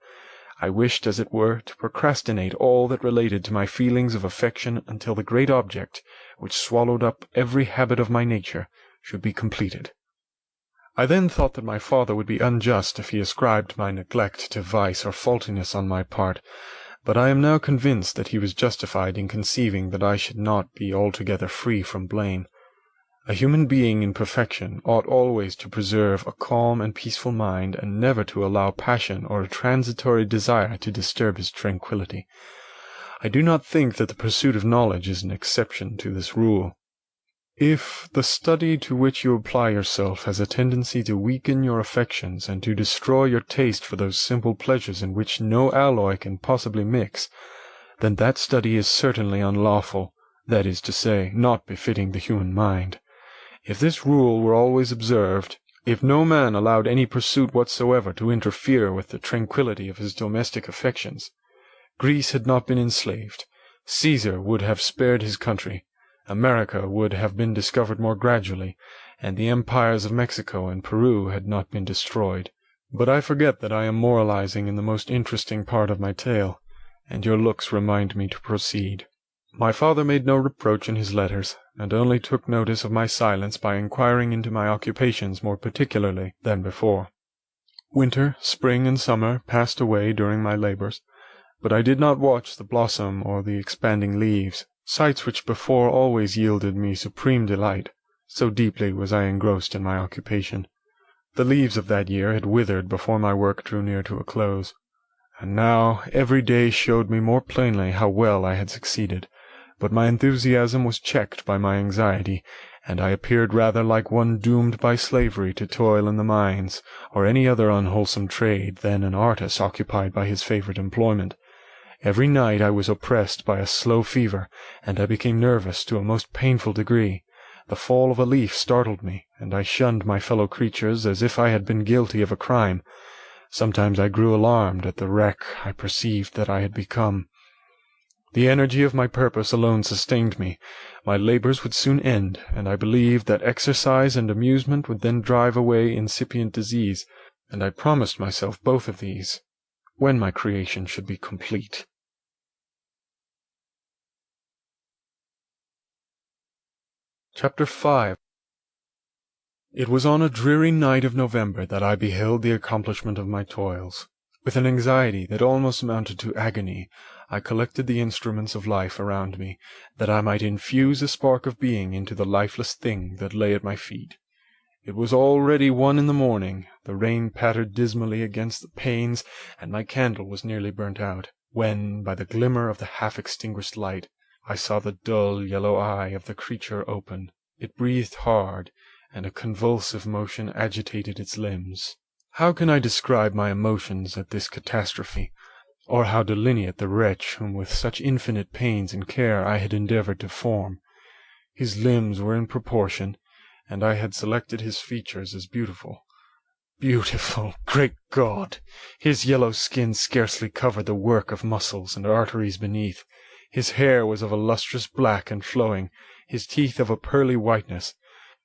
I wished, as it were, to procrastinate all that related to my feelings of affection until the great object, which swallowed up every habit of my nature, should be completed. I then thought that my father would be unjust if he ascribed my neglect to vice or faultiness on my part, but I am now convinced that he was justified in conceiving that I should not be altogether free from blame. A human being in perfection ought always to preserve a calm and peaceful mind, and never to allow passion or a transitory desire to disturb his tranquillity. I do not think that the pursuit of knowledge is an exception to this rule. If the study to which you apply yourself has a tendency to weaken your affections and to destroy your taste for those simple pleasures in which no alloy can possibly mix, then that study is certainly unlawful, that is to say, not befitting the human mind. If this rule were always observed, if no man allowed any pursuit whatsoever to interfere with the tranquillity of his domestic affections, Greece had not been enslaved, Caesar would have spared his country, America would have been discovered more gradually, and the empires of Mexico and Peru had not been destroyed. But I forget that I am moralizing in the most interesting part of my tale, and your looks remind me to proceed. My father made no reproach in his letters, and only took notice of my silence by inquiring into my occupations more particularly than before. Winter, spring, and summer passed away during my labours, but I did not watch the blossom or the expanding leaves, sights which before always yielded me supreme delight, so deeply was I engrossed in my occupation. The leaves of that year had withered before my work drew near to a close, and now every day showed me more plainly how well I had succeeded, but my enthusiasm was checked by my anxiety, and I appeared rather like one doomed by slavery to toil in the mines, or any other unwholesome trade, than an artist occupied by his favourite employment. Every night I was oppressed by a slow fever, and I became nervous to a most painful degree. The fall of a leaf startled me, and I shunned my fellow creatures as if I had been guilty of a crime. Sometimes I grew alarmed at the wreck I perceived that I had become. The energy of my purpose alone sustained me. My labours would soon end, and I believed that exercise and amusement would then drive away incipient disease, and I promised myself both of these, when my creation should be complete. Chapter 5. It was on a dreary night of November that I beheld the accomplishment of my toils. With an anxiety that almost amounted to agony, I collected the instruments of life around me, that I might infuse a spark of being into the lifeless thing that lay at my feet. It was already 1 in the morning, the rain pattered dismally against the panes, and my candle was nearly burnt out, when, by the glimmer of the half-extinguished light, I saw the dull yellow eye of the creature open. It breathed hard, and a convulsive motion agitated its limbs. How can I describe my emotions at this catastrophe, or how delineate the wretch whom with such infinite pains and care I had endeavoured to form? His limbs were in proportion, and I had selected his features as beautiful. Beautiful! Great God! His yellow skin scarcely covered the work of muscles and arteries beneath. His hair was of a lustrous black and flowing, his teeth of a pearly whiteness,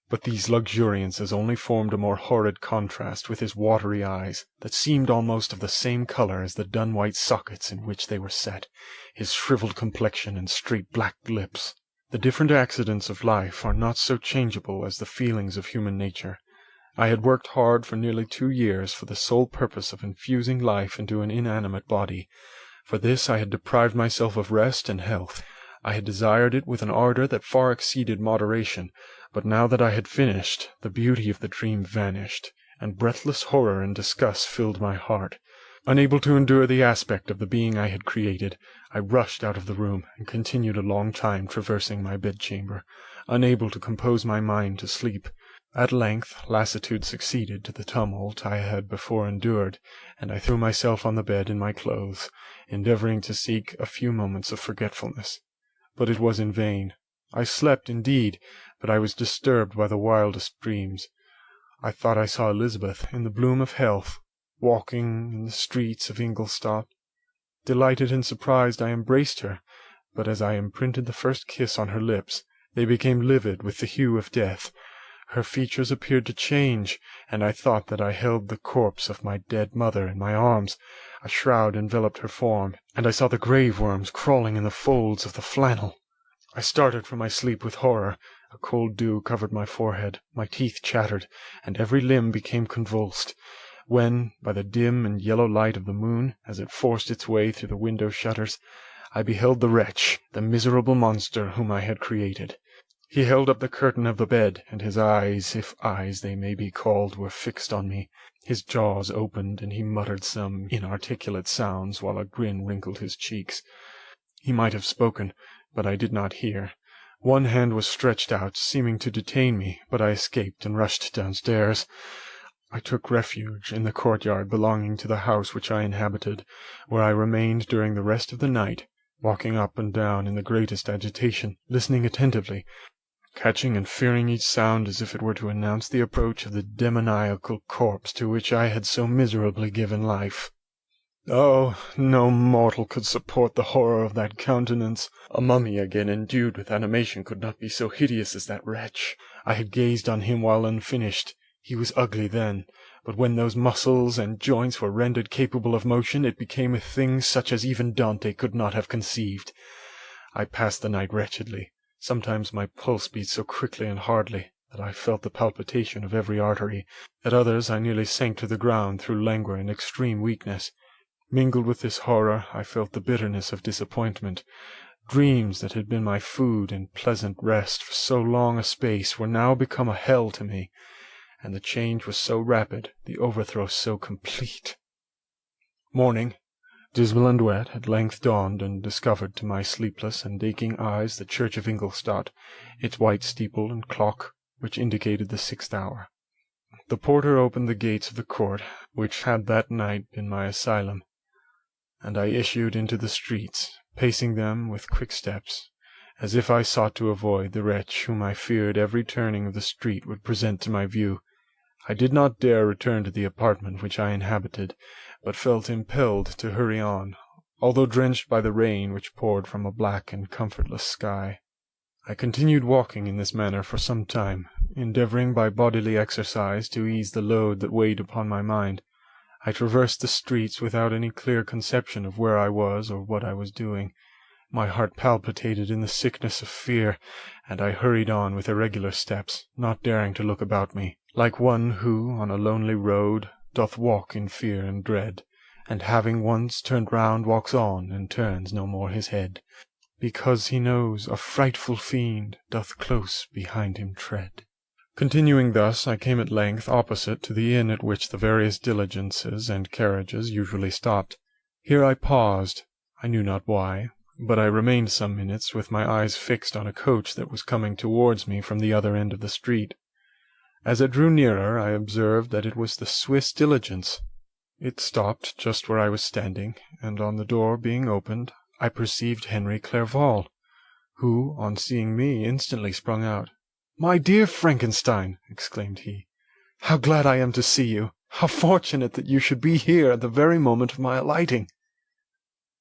but these luxuriances only formed a more horrid contrast with his watery eyes, that seemed almost of the same colour as the dun-white sockets in which they were set, his shrivelled complexion and straight black lips. The different accidents of life are not so changeable as the feelings of human nature. I had worked hard for nearly 2 years for the sole purpose of infusing life into an inanimate body. For this I had deprived myself of rest and health. I had desired it with an ardour that far exceeded moderation, but now that I had finished, the beauty of the dream vanished, and breathless horror and disgust filled my heart. Unable to endure the aspect of the being I had created, I rushed out of the room, and continued a long time traversing my bedchamber, unable to compose my mind to sleep. At length lassitude succeeded to the tumult I had before endured, and I threw myself on the bed in my clothes, endeavouring to seek a few moments of forgetfulness. But it was in vain. I slept indeed, but I was disturbed by the wildest dreams. I thought I saw Elizabeth in the bloom of health, walking in the streets of Ingolstadt. Delighted and surprised, I embraced her, but as I imprinted the first kiss on her lips, they became livid with the hue of death. Her features appeared to change, and I thought that I held the corpse of my dead mother in my arms. A shroud enveloped her form, and I saw the grave worms crawling in the folds of the flannel. I started from my sleep with horror. A cold dew covered my forehead, my teeth chattered, and every limb became convulsed. When, by the dim and yellow light of the moon, as it forced its way through the window shutters, I beheld the wretch, the miserable monster whom I had created. He held up the curtain of the bed, and his eyes, if eyes they may be called, were fixed on me. His jaws opened, and he muttered some inarticulate sounds, while a grin wrinkled his cheeks. He might have spoken, but I did not hear. One hand was stretched out, seeming to detain me, but I escaped and rushed downstairs. I took refuge in the courtyard belonging to the house which I inhabited, where I remained during the rest of the night, walking up and down in the greatest agitation, listening attentively, catching and fearing each sound as if it were to announce the approach of the demoniacal corpse to which I had so miserably given life. Oh, no mortal could support the horror of that countenance. A mummy again endued with animation could not be so hideous as that wretch. I had gazed on him while unfinished. He was ugly then, but when those muscles and joints were rendered capable of motion, it became a thing such as even Dante could not have conceived. I passed the night wretchedly. Sometimes my pulse beat so quickly and hardly that I felt the palpitation of every artery. At others I nearly sank to the ground through languor and extreme weakness. Mingled with this horror, I felt the bitterness of disappointment. Dreams that had been my food and pleasant rest for so long a space were now become a hell to me, and the change was so rapid, the overthrow so complete. Morning, dismal and wet, at length dawned, and discovered to my sleepless and aching eyes the church of Ingolstadt, its white steeple and clock, which indicated the 6th hour. The porter opened the gates of the court, which had that night been my asylum, and I issued into the streets, pacing them with quick steps, as if I sought to avoid the wretch whom I feared every turning of the street would present to my view. I did not dare return to the apartment which I inhabited, but felt impelled to hurry on, although drenched by the rain which poured from a black and comfortless sky. I continued walking in this manner for some time, endeavouring by bodily exercise to ease the load that weighed upon my mind. I traversed the streets without any clear conception of where I was or what I was doing. My heart palpitated in the sickness of fear, and I hurried on with irregular steps, not daring to look about me, like one who, on a lonely road, doth walk in fear and dread, and having once turned round walks on, and turns no more his head, because he knows a frightful fiend doth close behind him tread. Continuing thus, I came at length opposite to the inn at which the various diligences and carriages usually stopped. Here I paused, I knew not why, but I remained some minutes with my eyes fixed on a coach that was coming towards me from the other end of the street. As it drew nearer, I observed that it was the Swiss diligence. It stopped just where I was standing, and on the door being opened, I perceived Henry Clerval, who, on seeing me, instantly sprung out. "My dear Frankenstein," exclaimed he, "how glad I am to see you! How fortunate that you should be here at the very moment of my alighting!"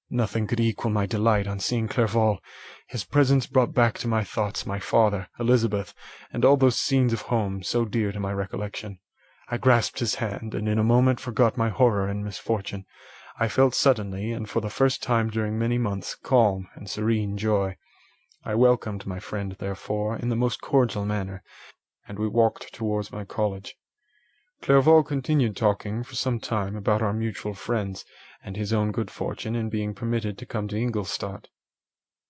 Nothing could equal my delight on seeing Clerval. His presence brought back to my thoughts my father, Elizabeth, and all those scenes of home so dear to my recollection. I grasped his hand, and in a moment forgot my horror and misfortune. I felt suddenly, and for the first time during many months, calm and serene joy. I welcomed my friend, therefore, in the most cordial manner, and we walked towards my college. Clerval continued talking for some time about our mutual friends, and his own good fortune in being permitted to come to Ingolstadt.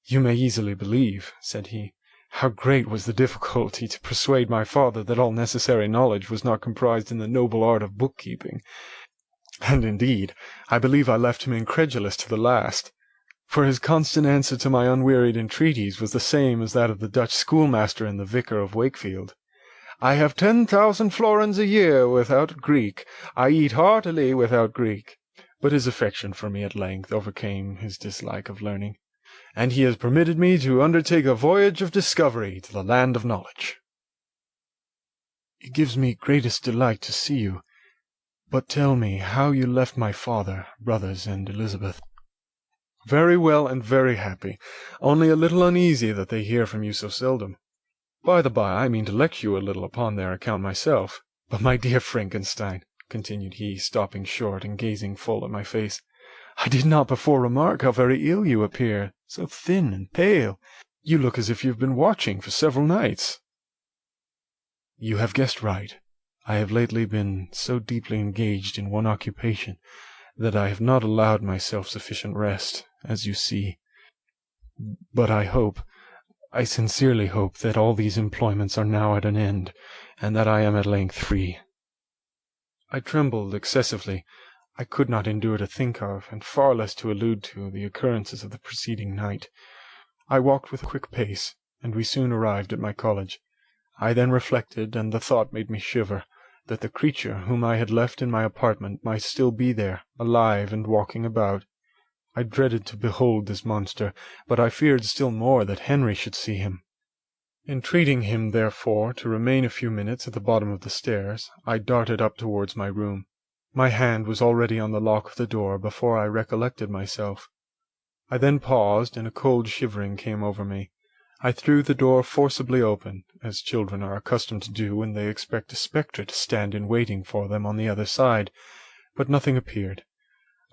"You may easily believe," said he, "how great was the difficulty to persuade my father that all necessary knowledge was not comprised in the noble art of book-keeping. And, indeed, I believe I left him incredulous to the last, for his constant answer to my unwearied entreaties was the same as that of the Dutch schoolmaster and the vicar of Wakefield. 'I have 10,000 florins a year without Greek. I eat heartily without Greek.' But his affection for me at length overcame his dislike of learning, and he has permitted me to undertake a voyage of discovery to the land of knowledge." It gives me greatest delight to see you. But tell me how you left my father, brothers, and Elizabeth." "Very well and very happy, only a little uneasy that they hear from you so seldom. By the by, I mean to lecture you a little upon their account myself. But my dear Frankenstein," continued he, stopping short and gazing full at my face, "I did not before remark how very ill you appear, so thin and pale. You look as if you have been watching for several nights." "You have guessed right. I have lately been so deeply engaged in one occupation that I have not allowed myself sufficient rest, as you see. But I sincerely hope that all these employments are now at an end, and that I am at length free." I trembled excessively. I could not endure to think of, and far less to allude to, the occurrences of the preceding night. I walked with a quick pace, and we soon arrived at my college. I then reflected, and the thought made me shiver, that the creature whom I had left in my apartment might still be there, alive and walking about. I dreaded to behold this monster, but I feared still more that Henry should see him. Entreating him, therefore, to remain a few minutes at the bottom of the stairs, I darted up towards my room. My hand was already on the lock of the door before I recollected myself. I then paused, and a cold shivering came over me. I threw the door forcibly open, as children are accustomed to do when they expect a spectre to stand in waiting for them on the other side, but nothing appeared.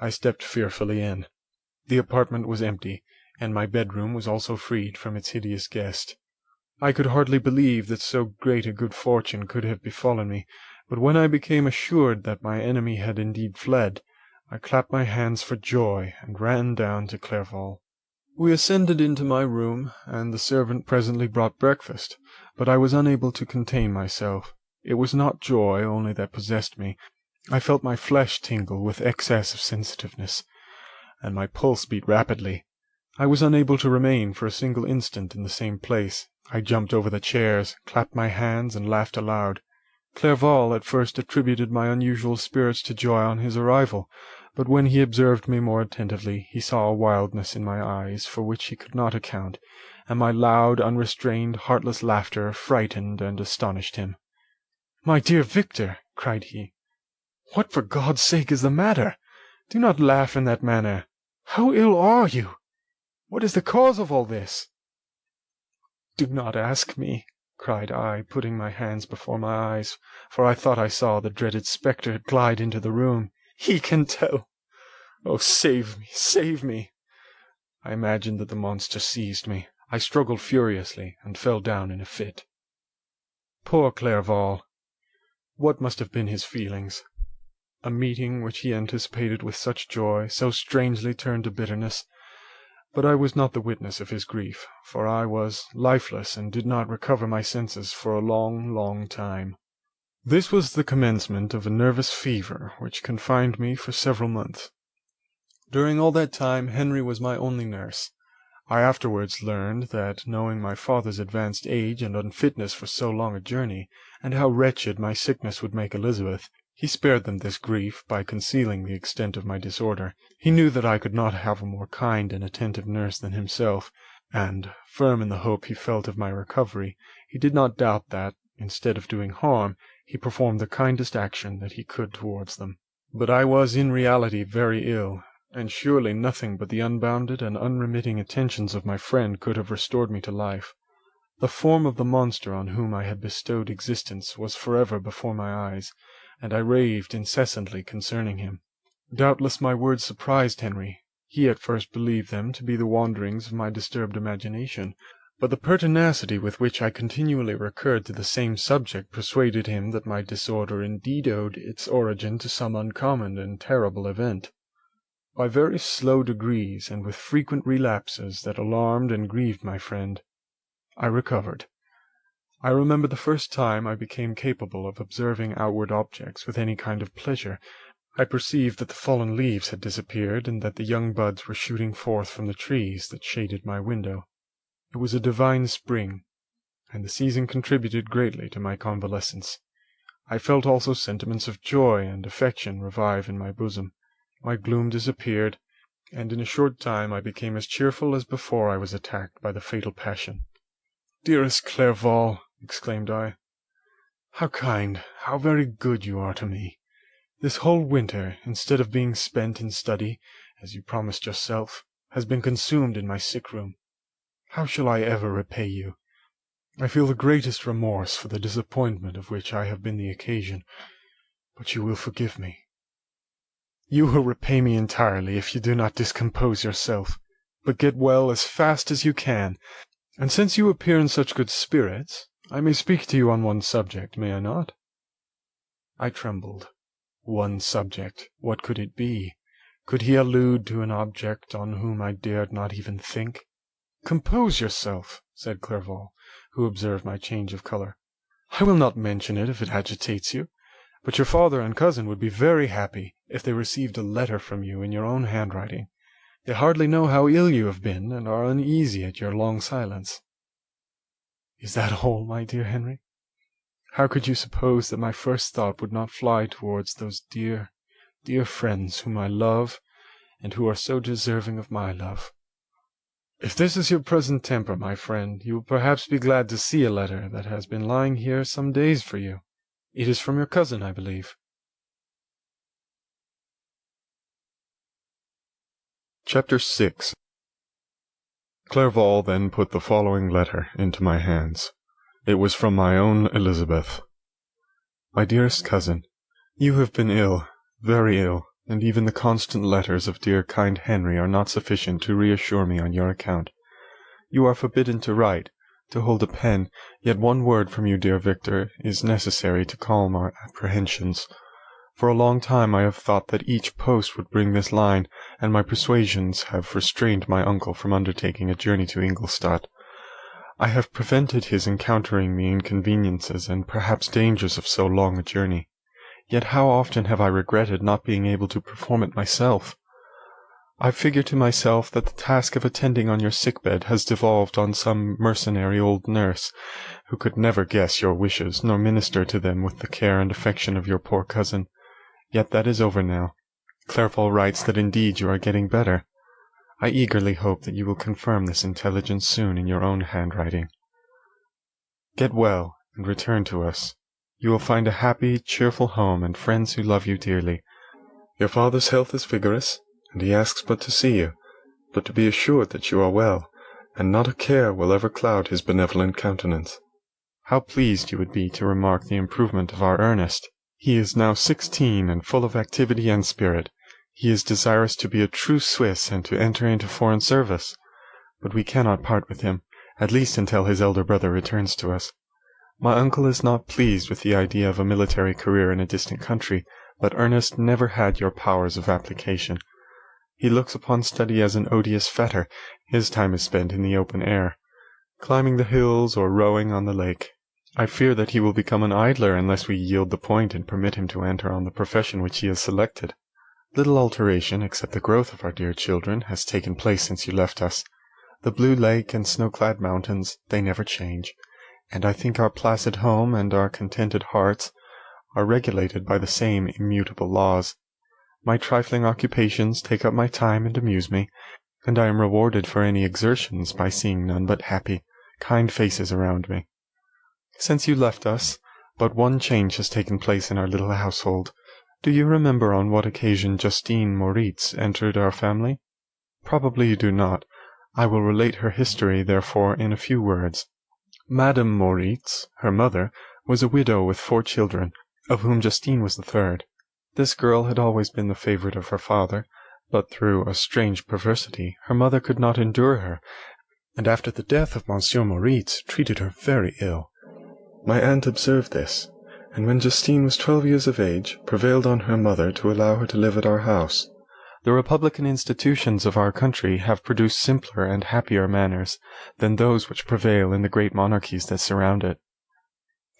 I stepped fearfully in. The apartment was empty, and my bedroom was also freed from its hideous guest. I could hardly believe that so great a good fortune could have befallen me, but when I became assured that my enemy had indeed fled, I clapped my hands for joy and ran down to Clerval. We ascended into my room, and the servant presently brought breakfast, but I was unable to contain myself. It was not joy only that possessed me. I felt my flesh tingle with excess of sensitiveness, and my pulse beat rapidly. I was unable to remain for a single instant in the same place. I jumped over the chairs, clapped my hands, and laughed aloud. Clerval at first attributed my unusual spirits to joy on his arrival, but when he observed me more attentively, he saw a wildness in my eyes for which he could not account, and my loud, unrestrained, heartless laughter frightened and astonished him. "My dear Victor," cried he, "what for God's sake is the matter? Do not laugh in that manner. How ill are you? What is the cause of all this?" "Do not ask me," cried I, putting my hands before my eyes, for I thought I saw the dreaded spectre glide into the room. "He can tell. Oh, save me, save me!" I imagined that the monster seized me. I struggled furiously, and fell down in a fit. Poor Clerval! What must have been his feelings? A meeting which he anticipated with such joy, so strangely turned to bitterness. But I was not the witness of his grief, for I was lifeless and did not recover my senses for a long, long time. This was the commencement of a nervous fever which confined me for several months. During all that time Henry was my only nurse. I afterwards learned that, knowing my father's advanced age and unfitness for so long a journey, and how wretched my sickness would make Elizabeth, he spared them this grief by concealing the extent of my disorder. He knew that I could not have a more kind and attentive nurse than himself, and, firm in the hope he felt of my recovery, he did not doubt that, instead of doing harm, he performed the kindest action that he could towards them. But I was in reality very ill, and surely nothing but the unbounded and unremitting attentions of my friend could have restored me to life. The form of the monster on whom I had bestowed existence was forever before my eyes, and I raved incessantly concerning him. Doubtless my words surprised Henry. He at first believed them to be the wanderings of my disturbed imagination, but the pertinacity with which I continually recurred to the same subject persuaded him that my disorder indeed owed its origin to some uncommon and terrible event. By very slow degrees, and with frequent relapses that alarmed and grieved my friend, I recovered. I remember the first time I became capable of observing outward objects with any kind of pleasure. I perceived that the fallen leaves had disappeared, and that the young buds were shooting forth from the trees that shaded my window. It was a divine spring, and the season contributed greatly to my convalescence. I felt also sentiments of joy and affection revive in my bosom. My gloom disappeared, and in a short time I became as cheerful as before I was attacked by the fatal passion. "Dearest Clerval," exclaimed I, How kind, how very good you are to me. This whole winter, instead of being spent in study, as you promised yourself, has been consumed in my sick room. How shall I ever repay you? I feel the greatest remorse for the disappointment of which I have been the occasion, but you will forgive me. You will repay me entirely if you do not discompose yourself, but get well as fast as you can, and since you appear in such good spirits, I may speak to you on one subject, may I not? I trembled. One subject, what could it be? Could he allude to an object on whom I dared not even think? Compose yourself, said Clerval, who observed my change of colour. I will not mention it if it agitates you, but your father and cousin would be very happy if they received a letter from you in your own handwriting. They hardly know how ill you have been, and are uneasy at your long silence. Is that all, my dear Henry? How could you suppose that my first thought would not fly towards those dear, dear friends whom I love, and who are so deserving of my love? If this is your present temper, my friend, you will perhaps be glad to see a letter that has been lying here some days for you. It is from your cousin, I believe. Chapter 6. Clerval then put the following letter into my hands. It was from my own Elizabeth. My dearest cousin, you have been ill, very ill, and even the constant letters of dear kind Henry are not sufficient to reassure me on your account. You are forbidden to write, to hold a pen, yet one word from you, dear Victor, is necessary to calm our apprehensions. For a long time I have thought that each post would bring this line, and my persuasions have restrained my uncle from undertaking a journey to Ingolstadt. I have prevented his encountering the inconveniences and perhaps dangers of so long a journey. Yet how often have I regretted not being able to perform it myself! I figure to myself that the task of attending on your sick-bed has devolved on some mercenary old nurse, who could never guess your wishes, nor minister to them with the care and affection of your poor cousin. Yet that is over now. Clerval writes that indeed you are getting better. I eagerly hope that you will confirm this intelligence soon in your own handwriting. Get well, and return to us. You will find a happy, cheerful home, and friends who love you dearly. Your father's health is vigorous, and he asks but to see you, but to be assured that you are well, and not a care will ever cloud his benevolent countenance. How pleased you would be to remark the improvement of our Ernest! He is now 16, and full of activity and spirit. He is desirous to be a true Swiss and to enter into foreign service. But we cannot part with him, at least until his elder brother returns to us. My uncle is not pleased with the idea of a military career in a distant country, but Ernest never had your powers of application. He looks upon study as an odious fetter. His time is spent in the open air, climbing the hills or rowing on the lake. I fear that he will become an idler unless we yield the point and permit him to enter on the profession which he has selected. Little alteration, except the growth of our dear children, has taken place since you left us. The blue lake and snow-clad mountains, they never change, and I think our placid home and our contented hearts are regulated by the same immutable laws. My trifling occupations take up my time and amuse me, and I am rewarded for any exertions by seeing none but happy, kind faces around me. Since you left us, but one change has taken place in our little household. Do you remember on what occasion Justine Moritz entered our family? Probably you do not. I will relate her history, therefore, in a few words. Madame Moritz, her mother, was a widow with 4 children, of whom Justine was the third. This girl had always been the favourite of her father, but through a strange perversity her mother could not endure her, and after the death of Monsieur Moritz treated her very ill. My aunt observed this, and when Justine was 12 years of age, prevailed on her mother to allow her to live at our house. The republican institutions of our country have produced simpler and happier manners than those which prevail in the great monarchies that surround it.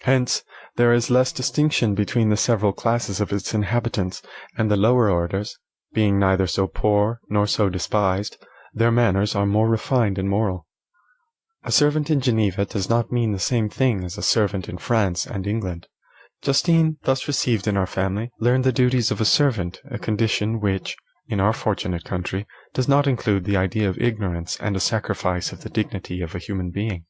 Hence, there is less distinction between the several classes of its inhabitants, and the lower orders, being neither so poor nor so despised, their manners are more refined and moral. A servant in Geneva does not mean the same thing as a servant in France and England. Justine, thus received in our family, learned the duties of a servant, a condition which, in our fortunate country, does not include the idea of ignorance and a sacrifice of the dignity of a human being.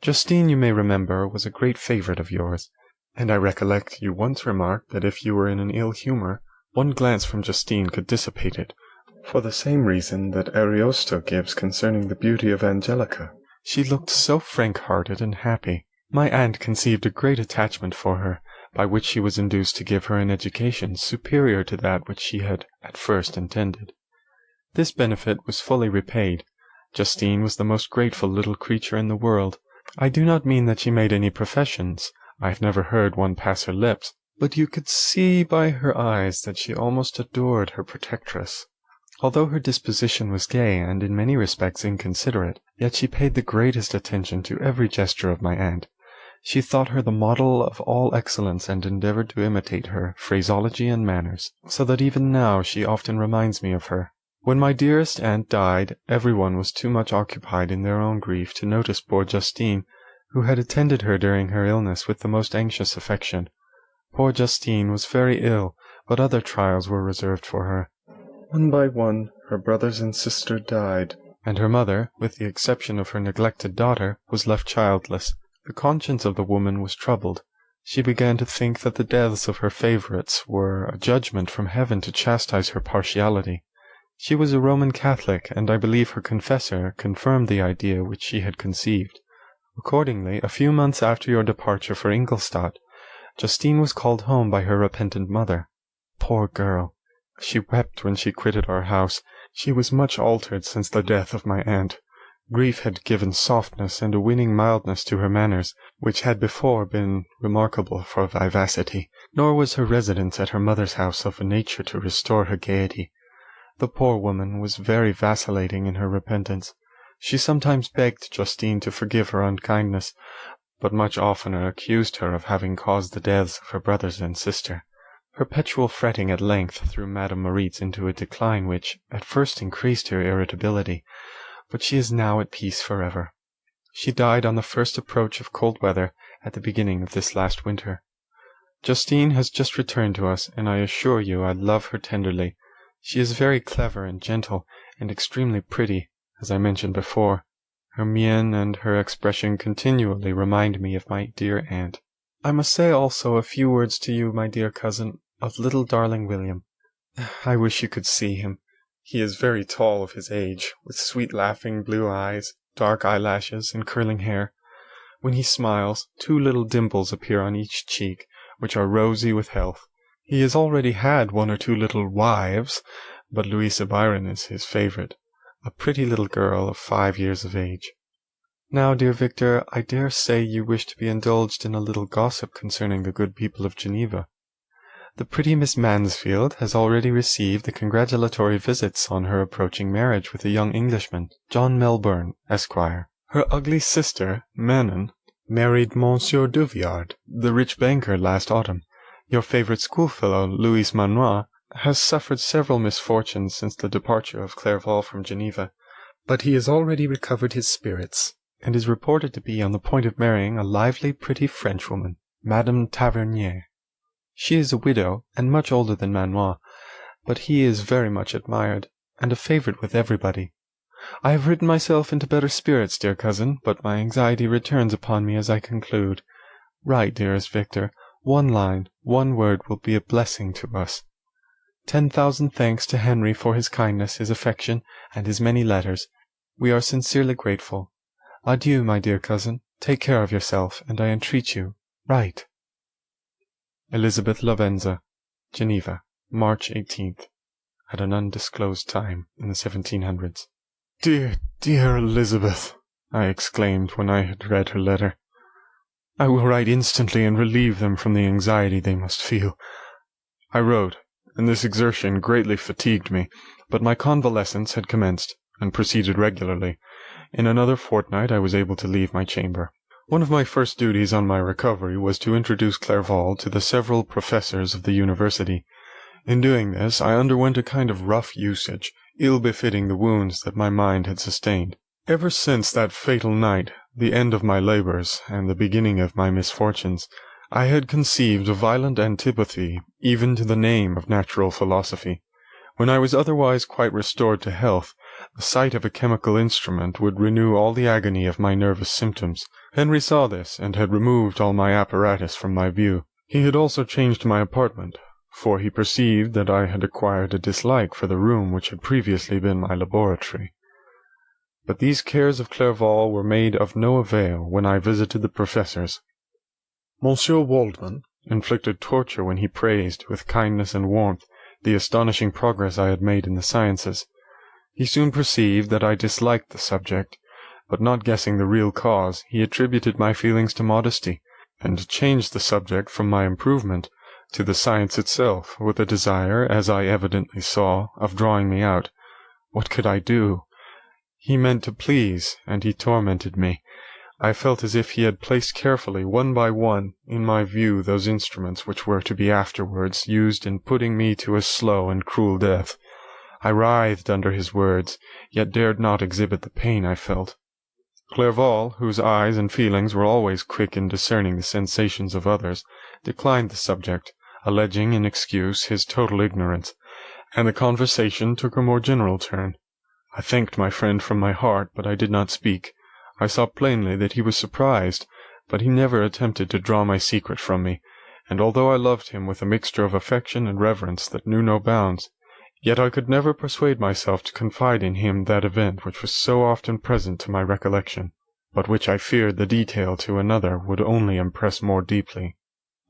Justine, you may remember, was a great favourite of yours, and I recollect you once remarked that if you were in an ill humour, one glance from Justine could dissipate it, for the same reason that Ariosto gives concerning the beauty of Angelica. She looked so frank-hearted and happy. My aunt conceived a great attachment for her, by which she was induced to give her an education superior to that which she had at first intended. This benefit was fully repaid. Justine was the most grateful little creature in the world. I do not mean that she made any professions. I have never heard one pass her lips, but you could see by her eyes that she almost adored her protectress. Although her disposition was gay and in many respects inconsiderate, yet she paid the greatest attention to every gesture of my aunt. She thought her the model of all excellence and endeavoured to imitate her phraseology and manners, so that even now she often reminds me of her. When my dearest aunt died, everyone was too much occupied in their own grief to notice poor Justine, who had attended her during her illness with the most anxious affection. Poor Justine was very ill, but other trials were reserved for her. One by one, her brothers and sister died, and her mother, with the exception of her neglected daughter, was left childless. The conscience of the woman was troubled. She began to think that the deaths of her favourites were a judgment from heaven to chastise her partiality. She was a Roman Catholic, and I believe her confessor confirmed the idea which she had conceived. Accordingly, a few months after your departure for Ingolstadt, Justine was called home by her repentant mother. Poor girl! She wept when she quitted our house. She was much altered since the death of my aunt. Grief had given softness and a winning mildness to her manners, which had before been remarkable for vivacity, nor was her residence at her mother's house of a nature to restore her gaiety. The poor woman was very vacillating in her repentance. She sometimes begged Justine to forgive her unkindness, but much oftener accused her of having caused the deaths of her brothers and sister. Perpetual fretting at length threw Madame Moritz into a decline which at first increased her irritability, but she is now at peace forever. She died on the first approach of cold weather at the beginning of this last winter. Justine has just returned to us, and I assure you I love her tenderly. She is very clever and gentle, and extremely pretty, as I mentioned before. Her mien and her expression continually remind me of my dear aunt. I must say also a few words to you, my dear cousin, of little darling William. I wish you could see him. He is very tall of his age, with sweet laughing blue eyes, dark eyelashes, and curling hair. When he smiles, 2 little dimples appear on each cheek, which are rosy with health. He has already had 1 or 2 little wives, but Louisa Byron is his favourite, a pretty little girl of 5 years of age. Now, dear Victor, I dare say you wish to be indulged in a little gossip concerning the good people of Geneva. The pretty Miss Mansfield has already received the congratulatory visits on her approaching marriage with a young Englishman, John Melbourne, Esquire. Her ugly sister, Manon, married Monsieur Duviard, the rich banker, last autumn. Your favourite schoolfellow, Louis Manoir, has suffered several misfortunes since the departure of Clerval from Geneva, but he has already recovered his spirits, and is reported to be on the point of marrying a lively, pretty Frenchwoman, Madame Tavernier. She is a widow, and much older than Manoir, but he is very much admired, and a favourite with everybody. I have written myself into better spirits, dear cousin, but my anxiety returns upon me as I conclude. Write, dearest Victor. 1 line, 1 word will be a blessing to us. 10,000 thanks to Henry for his kindness, his affection, and his many letters. We are sincerely grateful. Adieu, my dear cousin. Take care of yourself, and I entreat you, write. Elizabeth Lavenza, Geneva, March 18th, at an undisclosed time in the 1700s. Dear, dear Elizabeth, I exclaimed when I had read her letter. I will write instantly and relieve them from the anxiety they must feel. I wrote, and this exertion greatly fatigued me, but my convalescence had commenced, and proceeded regularly. In another fortnight I was able to leave my chamber. One of my first duties on my recovery was to introduce Clerval to the several professors of the university. In doing this, I underwent a kind of rough usage, ill befitting the wounds that my mind had sustained. Ever since that fatal night, the end of my labours, and the beginning of my misfortunes, I had conceived a violent antipathy even to the name of natural philosophy. When I was otherwise quite restored to health, The sight of a chemical instrument would renew all the agony of my nervous symptoms. Henry saw this, and had removed all my apparatus from my view. He had also changed my apartment, for he perceived that I had acquired a dislike for the room which had previously been my laboratory. But these cares of Clerval were made of no avail when I visited the professors. Monsieur Waldman inflicted torture when he praised, with kindness and warmth, the astonishing progress I had made in the sciences. He soon perceived that I disliked the subject, but not guessing the real cause, he attributed my feelings to modesty, and changed the subject from my improvement to the science itself, with a desire, as I evidently saw, of drawing me out. What could I do? He meant to please, and he tormented me. I felt as if he had placed carefully, one by one, in my view those instruments which were to be afterwards used in putting me to a slow and cruel death. I writhed under his words, yet dared not exhibit the pain I felt. Clerval, whose eyes and feelings were always quick in discerning the sensations of others, declined the subject, alleging in excuse his total ignorance, and the conversation took a more general turn. I thanked my friend from my heart, but I did not speak. I saw plainly that he was surprised, but he never attempted to draw my secret from me, and although I loved him with a mixture of affection and reverence that knew no bounds, yet I could never persuade myself to confide in him that event which was so often present to my recollection, but which I feared the detail to another would only impress more deeply.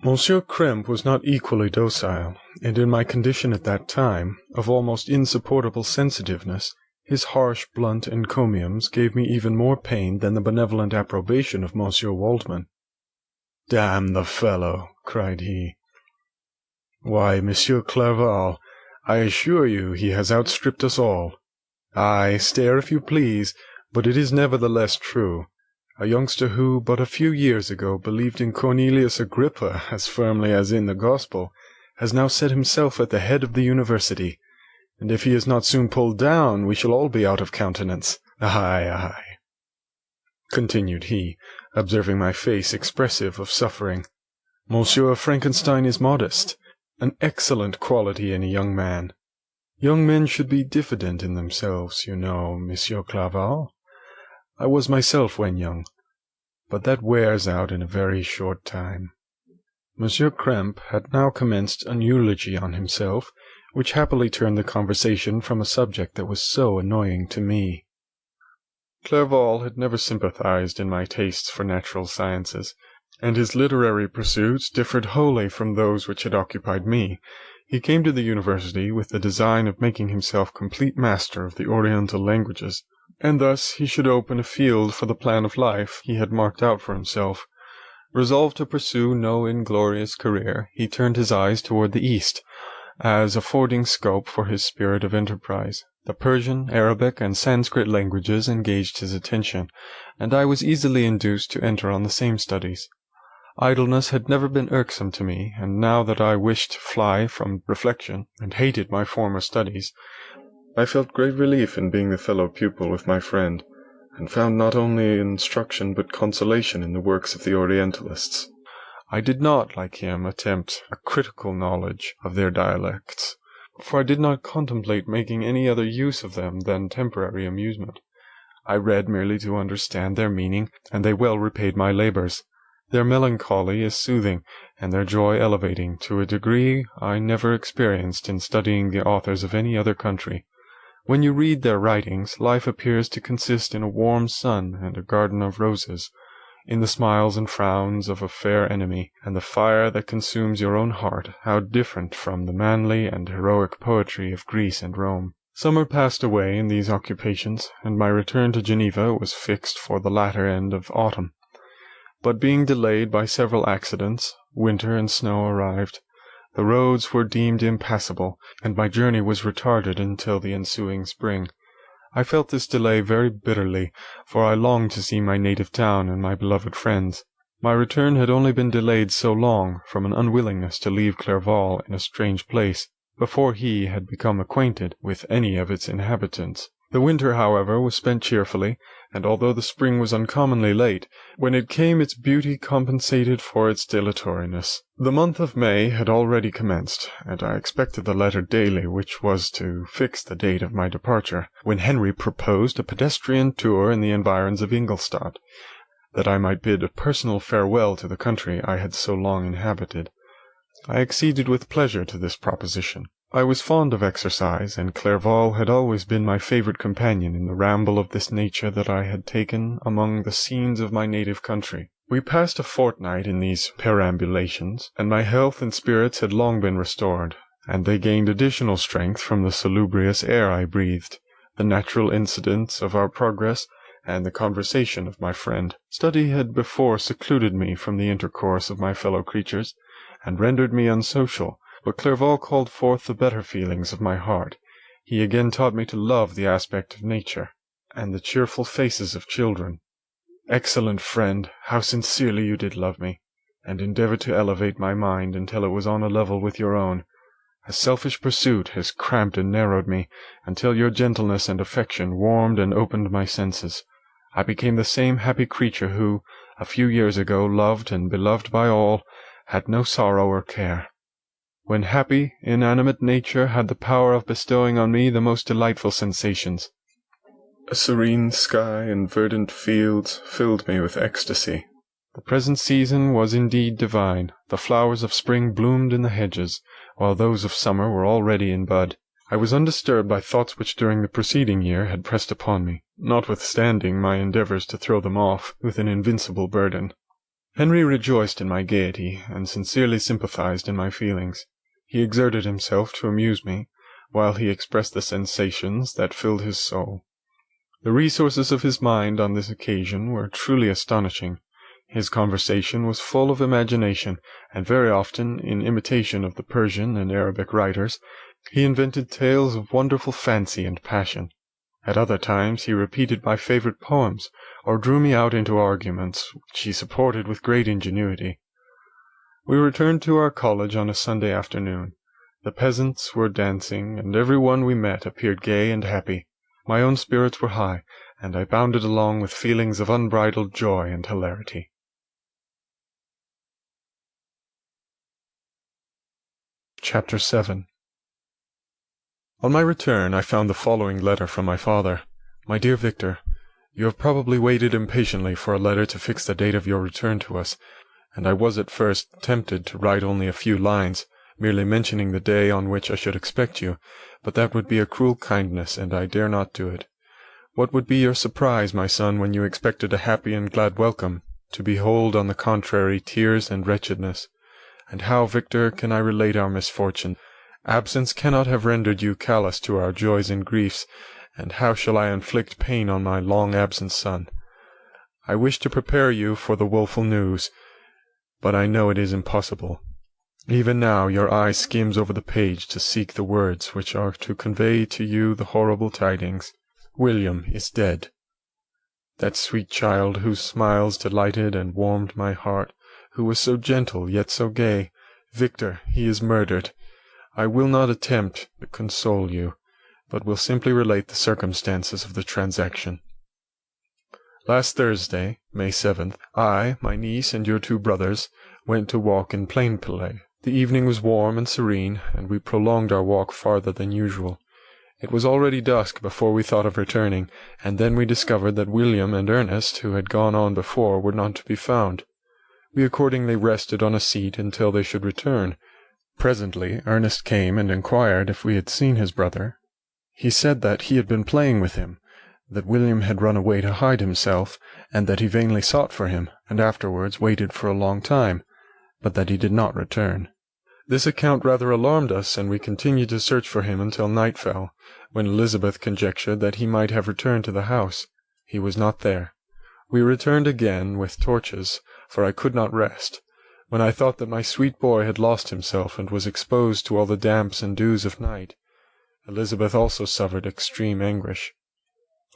Monsieur Krempe was not equally docile, and in my condition at that time, of almost insupportable sensitiveness, his harsh, blunt encomiums gave me even more pain than the benevolent approbation of Monsieur Waldman. "Damn the fellow!" cried he. "Why, Monsieur Clerval, I assure you he has outstripped us all. Aye, stare if you please, but it is nevertheless true. A youngster who, but a few years ago, believed in Cornelius Agrippa as firmly as in the Gospel, has now set himself at the head of the university, and if he is not soon pulled down, we shall all be out of countenance. Aye, aye," continued he, observing my face expressive of suffering. "Monsieur Frankenstein is modest, an excellent quality in a young man. Young men should be diffident in themselves, you know, Monsieur Clerval. I was myself when young, but that wears out in a very short time." Monsieur Krempe had now commenced an eulogy on himself, which happily turned the conversation from a subject that was so annoying to me. Clerval had never sympathized in my tastes for natural sciences, and his literary pursuits differed wholly from those which had occupied me. He came to the university with the design of making himself complete master of the Oriental languages, and thus he should open a field for the plan of life he had marked out for himself. Resolved to pursue no inglorious career, he turned his eyes toward the East, as affording scope for his spirit of enterprise. The Persian, Arabic, and Sanskrit languages engaged his attention, and I was easily induced to enter on the same studies. Idleness had never been irksome to me, and now that I wished to fly from reflection, and hated my former studies, I felt great relief in being the fellow pupil with my friend, and found not only instruction but consolation in the works of the Orientalists. I did not, like him, attempt a critical knowledge of their dialects, for I did not contemplate making any other use of them than temporary amusement. I read merely to understand their meaning, and they well repaid my labours. Their melancholy is soothing, and their joy elevating, to a degree I never experienced in studying the authors of any other country. When you read their writings, life appears to consist in a warm sun and a garden of roses, in the smiles and frowns of a fair enemy, and the fire that consumes your own heart, how different from the manly and heroic poetry of Greece and Rome. Summer passed away in these occupations, and my return to Geneva was fixed for the latter end of autumn. But being delayed by several accidents, winter and snow arrived. The roads were deemed impassable, and my journey was retarded until the ensuing spring. I felt this delay very bitterly, for I longed to see my native town and my beloved friends. My return had only been delayed so long, from an unwillingness to leave Clerval in a strange place, before he had become acquainted with any of its inhabitants. The winter, however, was spent cheerfully, and although the spring was uncommonly late, when it came its beauty compensated for its dilatoriness. The month of May had already commenced, and I expected the letter daily which was to fix the date of my departure, when Henry proposed a pedestrian tour in the environs of Ingolstadt, that I might bid a personal farewell to the country I had so long inhabited. I acceded with pleasure to this proposition. I was fond of exercise, and Clerval had always been my favourite companion in the ramble of this nature that I had taken among the scenes of my native country. We passed a fortnight in these perambulations, and my health and spirits had long been restored, and they gained additional strength from the salubrious air I breathed, the natural incidents of our progress, and the conversation of my friend. Study had before secluded me from the intercourse of my fellow creatures, and rendered me unsocial, but Clerval called forth the better feelings of my heart. He again taught me to love the aspect of nature, and the cheerful faces of children. Excellent friend, how sincerely you did love me, and endeavour to elevate my mind until it was on a level with your own. A selfish pursuit has cramped and narrowed me, until your gentleness and affection warmed and opened my senses. I became the same happy creature who, a few years ago, loved and beloved by all, had no sorrow or care. When happy, inanimate nature had the power of bestowing on me the most delightful sensations. A serene sky and verdant fields filled me with ecstasy. The present season was indeed divine. The flowers of spring bloomed in the hedges, while those of summer were already in bud. I was undisturbed by thoughts which during the preceding year had pressed upon me, notwithstanding my endeavours to throw them off with an invincible burden. Henry rejoiced in my gaiety, and sincerely sympathized in my feelings. He exerted himself to amuse me, while he expressed the sensations that filled his soul. The resources of his mind on this occasion were truly astonishing. His conversation was full of imagination, and very often, in imitation of the Persian and Arabic writers, he invented tales of wonderful fancy and passion. At other times he repeated my favourite poems, or drew me out into arguments, which he supported with great ingenuity. We returned to our college on a Sunday afternoon. The peasants were dancing, and every one we met appeared gay and happy. My own spirits were high, and I bounded along with feelings of unbridled joy and hilarity. Chapter 7. On my return I found the following letter from my father. My dear Victor, you have probably waited impatiently for a letter to fix the date of your return to us, and I was at first tempted to write only a few lines, merely mentioning the day on which I should expect you, but that would be a cruel kindness, and I dare not do it. What would be your surprise, my son, when you expected a happy and glad welcome, to behold, on the contrary, tears and wretchedness? And how, Victor, can I relate our misfortune? Absence cannot have rendered you callous to our joys and griefs, and how shall I inflict pain on my long-absent son? I wish to prepare you for the woeful news, but I know it is impossible. Even now your eye skims over the page to seek the words which are to convey to you the horrible tidings. William is dead. That sweet child whose smiles delighted and warmed my heart, who was so gentle yet so gay. Victor, he is murdered. I will not attempt to console you, but will simply relate the circumstances of the transaction. Last Thursday, May 7th, I, my niece, and your 2 brothers went to walk in Plainpalais. The evening was warm and serene, and we prolonged our walk farther than usual. It was already dusk before we thought of returning, and then we discovered that William and Ernest, who had gone on before, were not to be found. We accordingly rested on a seat until they should return. Presently Ernest came and inquired if we had seen his brother. He said that he had been playing with him, that William had run away to hide himself, and that he vainly sought for him, and afterwards waited for a long time, but that he did not return. This account rather alarmed us, and we continued to search for him until night fell, when Elizabeth conjectured that he might have returned to the house. He was not there. We returned again with torches, for I could not rest, when I thought that my sweet boy had lost himself and was exposed to all the damps and dews of night. Elizabeth also suffered extreme anguish.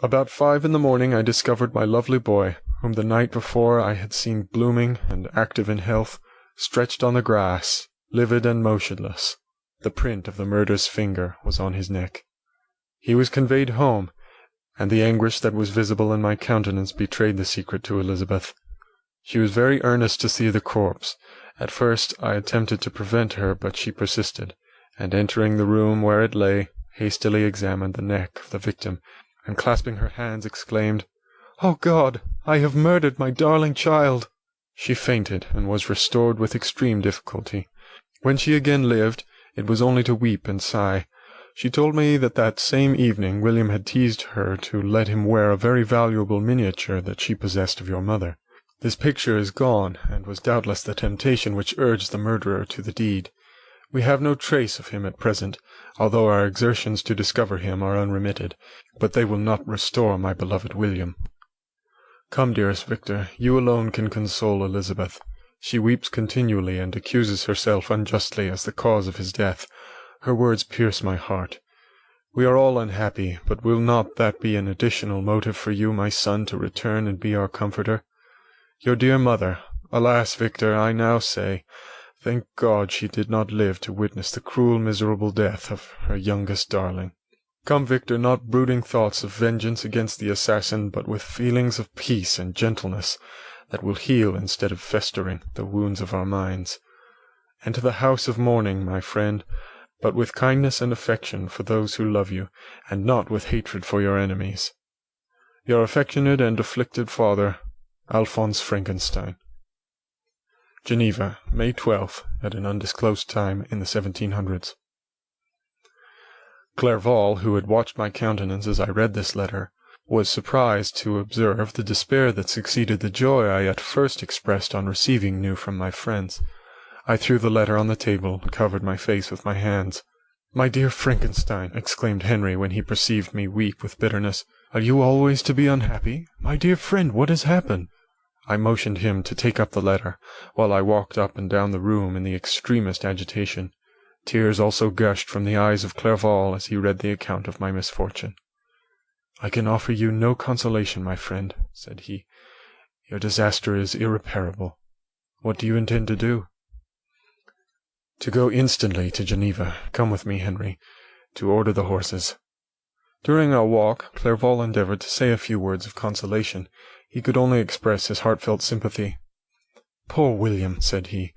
About 5 in the morning I discovered my lovely boy, whom the night before I had seen blooming and active in health, stretched on the grass, livid and motionless. The print of the murderous finger was on his neck. He was conveyed home, and the anguish that was visible in my countenance betrayed the secret to Elizabeth. She was very earnest to see the corpse. At first I attempted to prevent her, but she persisted, and entering the room where it lay, hastily examined the neck of the victim, and clasping her hands exclaimed, "Oh God, I have murdered my darling child!" She fainted, and was restored with extreme difficulty. When she again lived, it was only to weep and sigh. She told me that same evening William had teased her to let him wear a very valuable miniature that she possessed of your mother. This picture is gone, and was doubtless the temptation which urged the murderer to the deed. We have no trace of him at present, although our exertions to discover him are unremitted, but they will not restore my beloved William. Come, dearest Victor, you alone can console Elizabeth. She weeps continually, and accuses herself unjustly as the cause of his death. Her words pierce my heart. We are all unhappy, but will not that be an additional motive for you, my son, to return and be our comforter? Your dear mother, alas, Victor, I now say, thank God she did not live to witness the cruel, miserable death of her youngest darling. Come, Victor, not brooding thoughts of vengeance against the assassin, but with feelings of peace and gentleness that will heal instead of festering the wounds of our minds. Enter the house of mourning, my friend, but with kindness and affection for those who love you, and not with hatred for your enemies. Your affectionate and afflicted father, Alphonse Frankenstein. Geneva, May 12th, at an undisclosed time in the 1700s. Clerval, who had watched my countenance as I read this letter, was surprised to observe the despair that succeeded the joy I at first expressed on receiving news from my friends. I threw the letter on the table and covered my face with my hands. "My dear Frankenstein," exclaimed Henry when he perceived me weep with bitterness, "are you always to be unhappy? My dear friend, what has happened?" I motioned him to take up the letter, while I walked up and down the room in the extremest agitation. Tears also gushed from the eyes of Clerval as he read the account of my misfortune. "I can offer you no consolation, my friend," said he. "Your disaster is irreparable. What do you intend to do?" "To go instantly to Geneva. Come with me, Henry, to order the horses." During our walk, Clerval endeavoured to say a few words of consolation. He could only express his heartfelt sympathy. "Poor William," said he,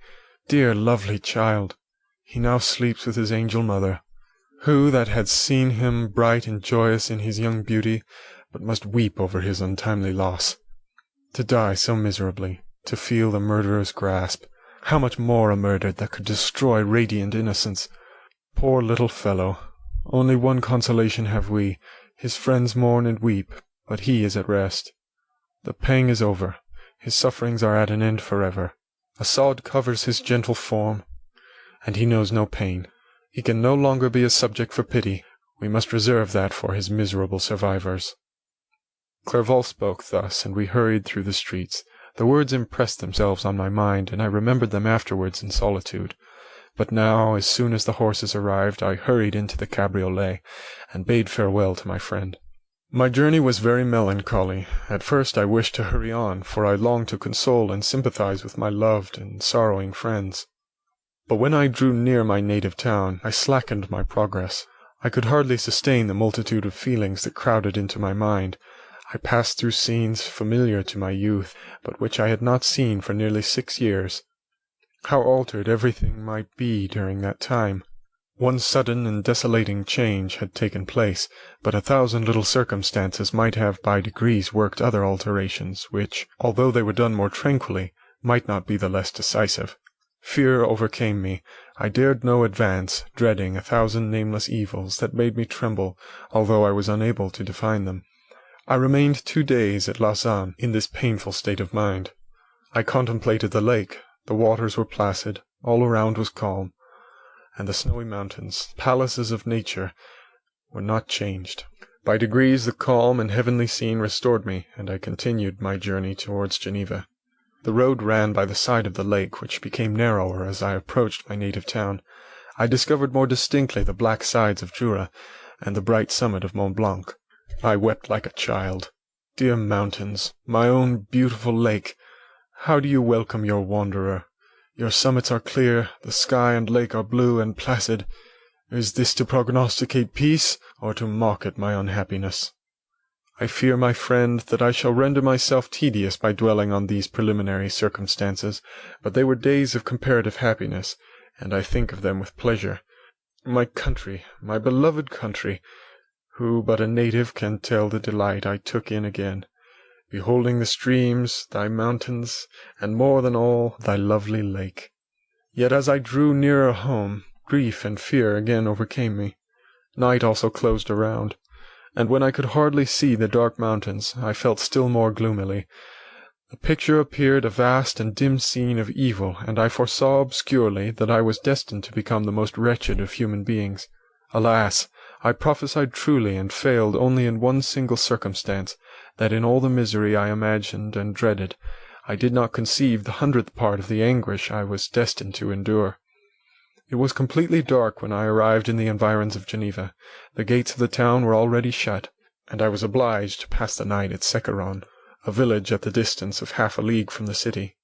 "dear, lovely child! He now sleeps with his angel mother. Who that had seen him bright and joyous in his young beauty, but must weep over his untimely loss? To die so miserably, to feel the murderer's grasp, how much more a murder that could destroy radiant innocence! Poor little fellow! Only one consolation have we. His friends mourn and weep, but he is at rest. The pang is over. His sufferings are at an end forever. A sod covers his gentle form, and he knows no pain. He can no longer be a subject for pity. We must reserve that for his miserable survivors." Clerval spoke thus, and we hurried through the streets. The words impressed themselves on my mind, and I remembered them afterwards in solitude. But now, as soon as the horses arrived, I hurried into the cabriolet, and bade farewell to my friend. My journey was very melancholy. At first I wished to hurry on, for I longed to console and sympathize with my loved and sorrowing friends. But when I drew near my native town, I slackened my progress. I could hardly sustain the multitude of feelings that crowded into my mind. I passed through scenes familiar to my youth, but which I had not seen for nearly 6 years. How altered everything might be during that time! One sudden and desolating change had taken place, but 1,000 little circumstances might have by degrees worked other alterations, which, although they were done more tranquilly, might not be the less decisive. Fear overcame me. I dared no advance, dreading 1,000 nameless evils that made me tremble, although I was unable to define them. I remained 2 days at Lausanne in this painful state of mind. I contemplated the lake. The waters were placid, all around was calm, and the snowy mountains, palaces of nature, were not changed. By degrees the calm and heavenly scene restored me, and I continued my journey towards Geneva. The road ran by the side of the lake, which became narrower as I approached my native town. I discovered more distinctly the black sides of Jura, and the bright summit of Mont Blanc. I wept like a child. Dear mountains, my own beautiful lake, how do you welcome your wanderer? Your summits are clear, the sky and lake are blue and placid. Is this to prognosticate peace, or to mock at my unhappiness? I fear, my friend, that I shall render myself tedious by dwelling on these preliminary circumstances, but they were days of comparative happiness, and I think of them with pleasure. My country, my beloved country, who but a native can tell the delight I took in again, beholding the streams, thy mountains, and more than all, thy lovely lake. Yet as I drew nearer home, grief and fear again overcame me. Night also closed around, and when I could hardly see the dark mountains, I felt still more gloomily. The picture appeared a vast and dim scene of evil, and I foresaw obscurely that I was destined to become the most wretched of human beings. Alas! I prophesied truly, and failed only in one single circumstance, that in all the misery I imagined and dreaded, I did not conceive the 100th part of the anguish I was destined to endure. It was completely dark when I arrived in the environs of Geneva. The gates of the town were already shut, and I was obliged to pass the night at Secaron, a village at the distance of half a league from the city.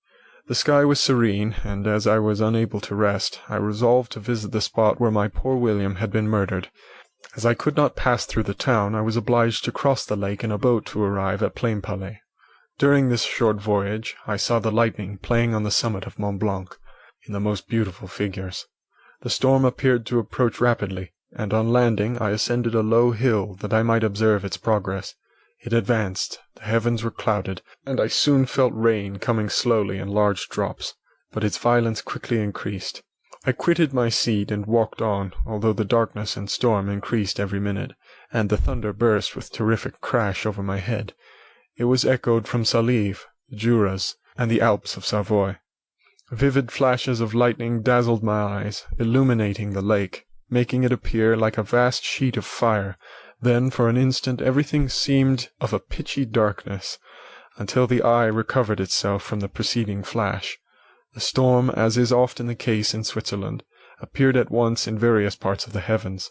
The sky was serene, and as I was unable to rest, I resolved to visit the spot where my poor William had been murdered. As I could not pass through the town, I was obliged to cross the lake in a boat to arrive at Plainpalais. During this short voyage, I saw the lightning playing on the summit of Mont Blanc, in the most beautiful figures. The storm appeared to approach rapidly, and on landing I ascended a low hill that I might observe its progress. It advanced, the heavens were clouded, and I soon felt rain coming slowly in large drops, but its violence quickly increased. I quitted my seat and walked on, although the darkness and storm increased every minute, and the thunder burst with terrific crash over my head. It was echoed from Salive, the Juras, and the Alps of Savoy. Vivid flashes of lightning dazzled my eyes, illuminating the lake, making it appear like a vast sheet of fire. Then for an instant everything seemed of a pitchy darkness, until the eye recovered itself from the preceding flash. The storm, as is often the case in Switzerland, appeared at once in various parts of the heavens.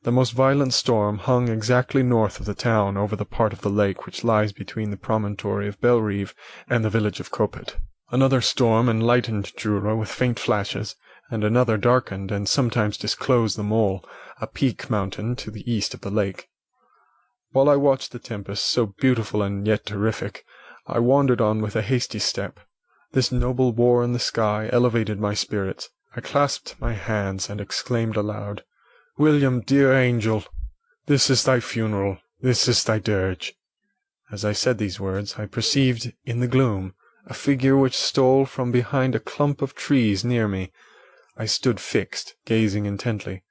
The most violent storm hung exactly north of the town over the part of the lake which lies between the promontory of Bellerive and the village of Coppet. Another storm enlightened Jura with faint flashes, and another darkened and sometimes disclosed the Mole, a peak mountain to the east of the lake. While I watched the tempest, so beautiful and yet terrific, I wandered on with a hasty step. This noble war in the sky elevated my spirits. I clasped my hands and exclaimed aloud, "William, dear angel, this is thy funeral, this is thy dirge." As I said these words, I perceived in the gloom a figure which stole from behind a clump of trees near me. I stood fixed, gazing intently.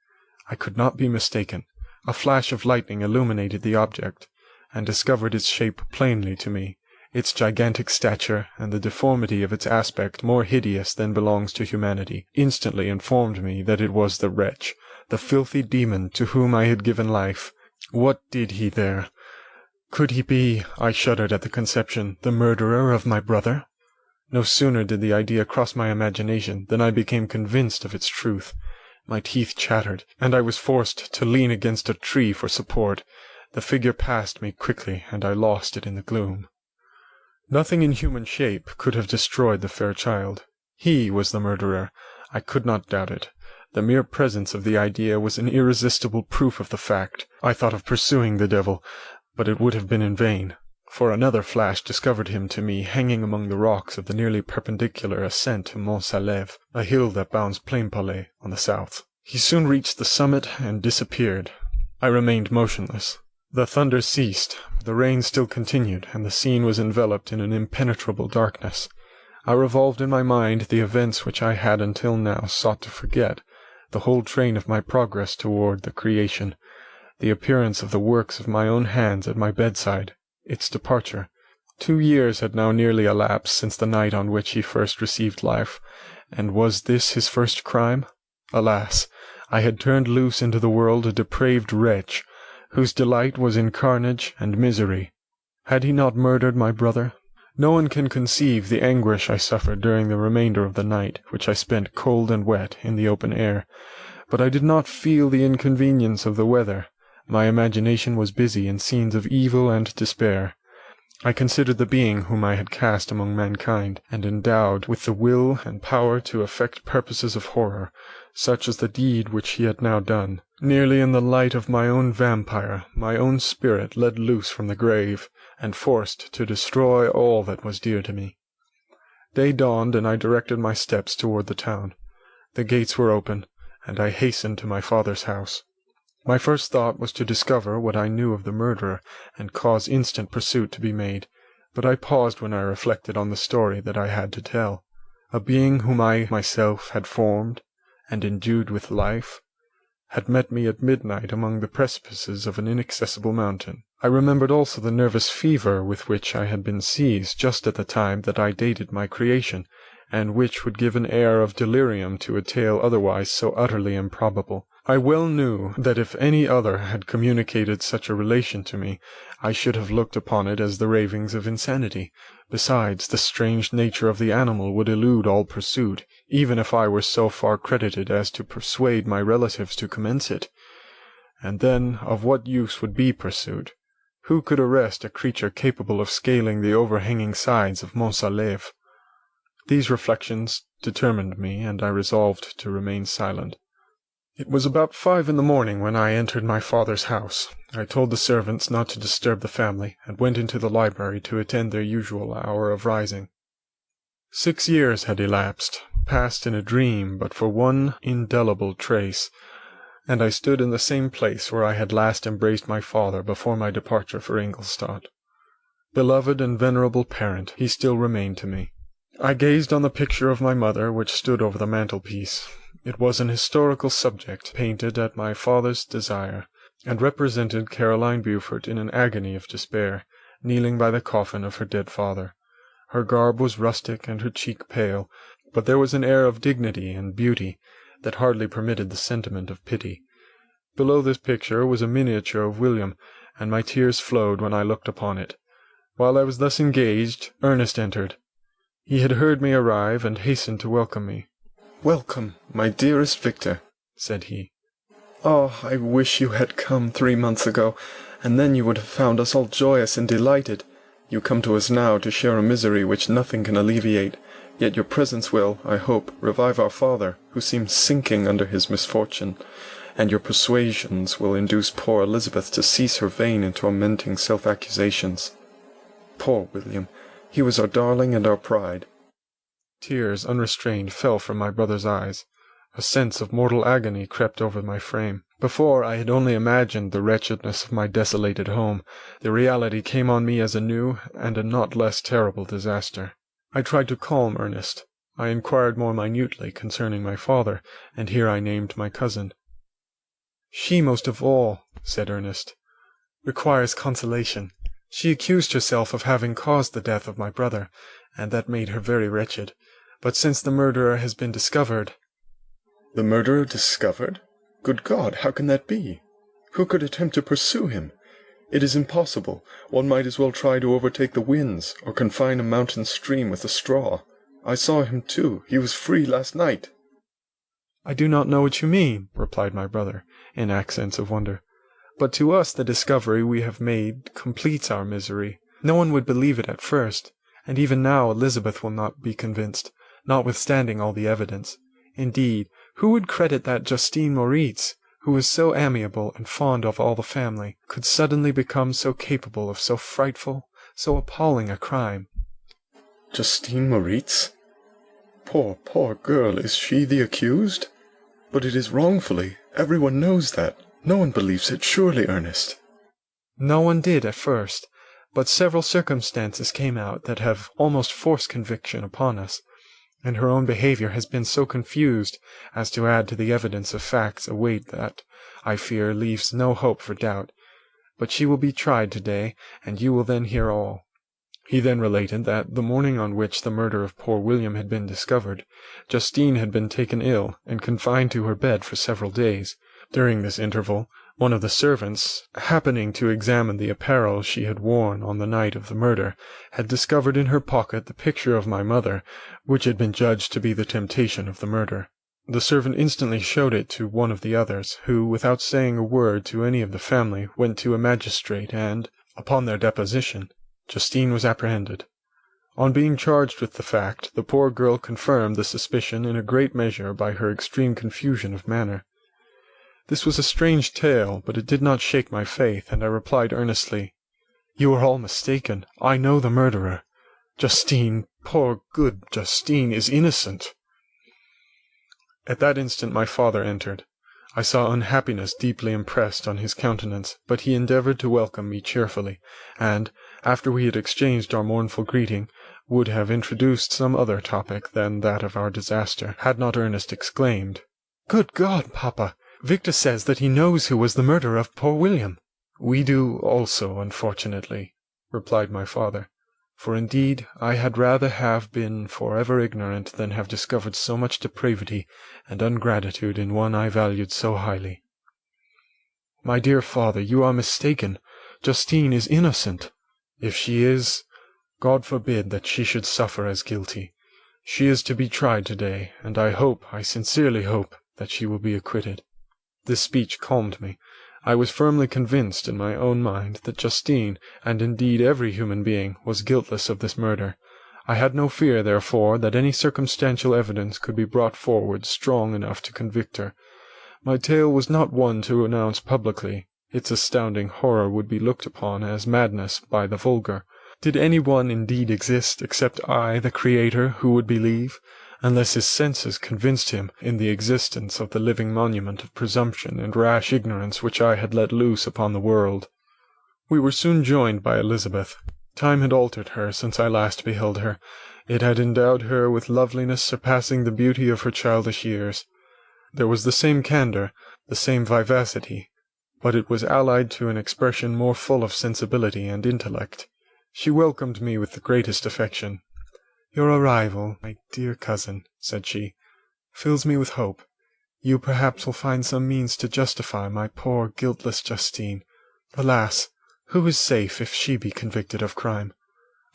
I could not be mistaken. A flash of lightning illuminated the object, and discovered its shape plainly to me. Its gigantic stature, and the deformity of its aspect, more hideous than belongs to humanity, instantly informed me that it was the wretch, the filthy demon to whom I had given life. What did he there? Could he be, I shuddered at the conception, the murderer of my brother? No sooner did the idea cross my imagination than I became convinced of its truth. My teeth chattered, and I was forced to lean against a tree for support. The figure passed me quickly, and I lost it in the gloom. Nothing in human shape could have destroyed the fair child. He was the murderer. I could not doubt it. The mere presence of the idea was an irresistible proof of the fact. I thought of pursuing the devil, but it would have been in vain, for another flash discovered him to me hanging among the rocks of the nearly perpendicular ascent to Mont Salève, a hill that bounds Plainpalais on the south. He soon reached the summit and disappeared. I remained motionless. The thunder ceased, but the rain still continued, and the scene was enveloped in an impenetrable darkness. I revolved in my mind the events which I had until now sought to forget, the whole train of my progress toward the creation, the appearance of the works of my own hands at my bedside, its departure. 2 years had now nearly elapsed since the night on which he first received life, and was this his first crime? Alas! I had turned loose into the world a depraved wretch, whose delight was in carnage and misery. Had he not murdered my brother? No one can conceive the anguish I suffered during the remainder of the night, which I spent cold and wet in the open air. But I did not feel the inconvenience of the weather. My imagination was busy in scenes of evil and despair. I considered the being whom I had cast among mankind, and endowed with the will and power to effect purposes of horror, such as the deed which he had now done, nearly in the light of my own vampire, my own spirit let loose from the grave, and forced to destroy all that was dear to me. Day dawned, and I directed my steps toward the town. The gates were open, and I hastened to my father's house. My first thought was to discover what I knew of the murderer, and cause instant pursuit to be made, but I paused when I reflected on the story that I had to tell. A being whom I myself had formed, and endued with life, had met me at midnight among the precipices of an inaccessible mountain. I remembered also the nervous fever with which I had been seized just at the time that I dated my creation, and which would give an air of delirium to a tale otherwise so utterly improbable. I well knew that if any other had communicated such a relation to me, I should have looked upon it as the ravings of insanity. Besides, the strange nature of the animal would elude all pursuit, even if I were so far credited as to persuade my relatives to commence it. And then, of what use would be pursuit? Who could arrest a creature capable of scaling the overhanging sides of Mont Salève? These reflections determined me, and I resolved to remain silent. It was about 5 in the morning when I entered my father's house. I told the servants not to disturb the family, and went into the library to attend their usual hour of rising. 6 years had elapsed, passed in a dream but for one indelible trace, and I stood in the same place where I had last embraced my father before my departure for Ingolstadt. Beloved and venerable parent, he still remained to me. I gazed on the picture of my mother which stood over the mantelpiece. It was an historical subject, painted at my father's desire, and represented Caroline Beaufort in an agony of despair, kneeling by the coffin of her dead father. Her garb was rustic and her cheek pale, but there was an air of dignity and beauty that hardly permitted the sentiment of pity. Below this picture was a miniature of William, and my tears flowed when I looked upon it. While I was thus engaged, Ernest entered. He had heard me arrive, and hastened to welcome me. "Welcome, my dearest Victor," said he. "Ah, I wish you had come 3 months ago, and then you would have found us all joyous and delighted. You come to us now to share a misery which nothing can alleviate, yet your presence will, I hope, revive our father, who seems sinking under his misfortune, and your persuasions will induce poor Elizabeth to cease her vain and tormenting self-accusations. Poor William! He was our darling and our pride." Tears, unrestrained, fell from my brother's eyes. A sense of mortal agony crept over my frame. Before, I had only imagined the wretchedness of my desolated home. The reality came on me as a new and a not less terrible disaster. I tried to calm Ernest. I inquired more minutely concerning my father, and here I named my cousin. "She most of all," said Ernest, "requires consolation. She accused herself of having caused the death of my brother, and that made her very wretched. But since the murderer has been discovered—" "The murderer discovered? Good God, how can that be? Who could attempt to pursue him? It is impossible. One might as well try to overtake the winds, or confine a mountain stream with a straw. I saw him too. He was free last night." "I do not know what you mean," replied my brother, in accents of wonder. "But to us the discovery we have made completes our misery. No one would believe it at first, and even now Elizabeth will not be convinced, notwithstanding all the evidence. Indeed, who would credit that Justine Moritz, who was so amiable and fond of all the family, could suddenly become so capable of so frightful, so appalling a crime?" "Justine Moritz? Poor, poor girl, is she the accused? But it is wrongfully. Everyone knows that. No one believes it, surely, Ernest?" "No one did at first, but several circumstances came out that have almost forced conviction upon us, and her own behaviour has been so confused as to add to the evidence of facts await that, I fear, leaves no hope for doubt. But she will be tried to-day, and you will then hear all." He then related that the morning on which the murder of poor William had been discovered, Justine had been taken ill and confined to her bed for several days. During this interval, one of the servants, happening to examine the apparel she had worn on the night of the murder, had discovered in her pocket the picture of my mother, which had been judged to be the temptation of the murder. The servant instantly showed it to one of the others, who, without saying a word to any of the family, went to a magistrate and, upon their deposition, Justine was apprehended. On being charged with the fact, the poor girl confirmed the suspicion in a great measure by her extreme confusion of manner. This was a strange tale, but it did not shake my faith, and I replied earnestly, "You are all mistaken. I know the murderer. Justine, poor good Justine, is innocent." At that instant my father entered. I saw unhappiness deeply impressed on his countenance, but he endeavoured to welcome me cheerfully, and, after we had exchanged our mournful greeting, would have introduced some other topic than that of our disaster, had not Ernest exclaimed, "Good God, papa! Victor says that he knows who was the murderer of poor William." "We do also, unfortunately," replied my father, "for indeed I had rather have been for ever ignorant than have discovered so much depravity and ingratitude in one I valued so highly." "My dear father, you are mistaken. Justine is innocent. If she is, God forbid that she should suffer as guilty. She is to be tried today, and I sincerely hope, that she will be acquitted." This speech calmed me. I was firmly convinced in my own mind that Justine, and indeed every human being, was guiltless of this murder. I had no fear, therefore, that any circumstantial evidence could be brought forward strong enough to convict her. My tale was not one to announce publicly. Its astounding horror would be looked upon as madness by the vulgar. Did any one indeed exist except I, the Creator, who would believe, unless his senses convinced him in the existence of the living monument of presumption and rash ignorance which I had let loose upon the world? We were soon joined by Elizabeth. Time had altered her since I last beheld her. It had endowed her with loveliness surpassing the beauty of her childish years. There was the same candour, the same vivacity, but it was allied to an expression more full of sensibility and intellect. She welcomed me with the greatest affection. "Your arrival, my dear cousin," said she, "fills me with hope. You perhaps will find some means to justify my poor guiltless Justine. Alas! Who is safe if she be convicted of crime?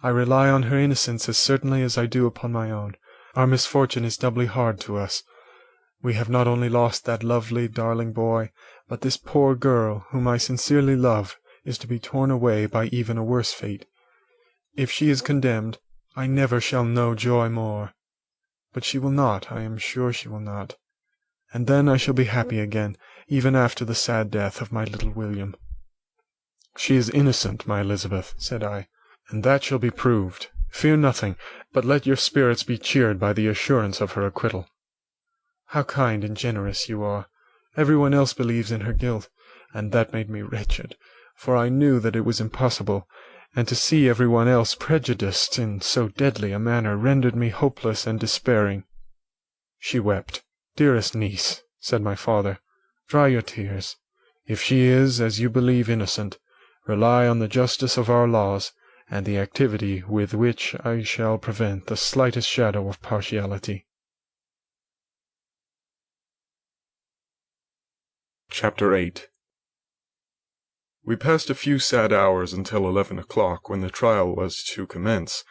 I rely on her innocence as certainly as I do upon my own. Our misfortune is doubly hard to us. We have not only lost that lovely, darling boy, but this poor girl, whom I sincerely love, is to be torn away by even a worse fate. If she is condemned, I never shall know joy more. But she will not, I am sure she will not. And then I shall be happy again, even after the sad death of my little William." "She is innocent, my Elizabeth," said I, "and that shall be proved. Fear nothing, but let your spirits be cheered by the assurance of her acquittal." "How kind and generous you are! Everyone else believes in her guilt, and that made me wretched, for I knew that it was impossible, and to see everyone else prejudiced in so deadly a manner rendered me hopeless and despairing." She wept. "Dearest niece," said my father, "dry your tears. If she is, as you believe, innocent, rely on the justice of our laws, and the activity with which I shall prevent the slightest shadow of partiality." Chapter 8. We passed a few sad hours until 11 o'clock, when the trial was to commence.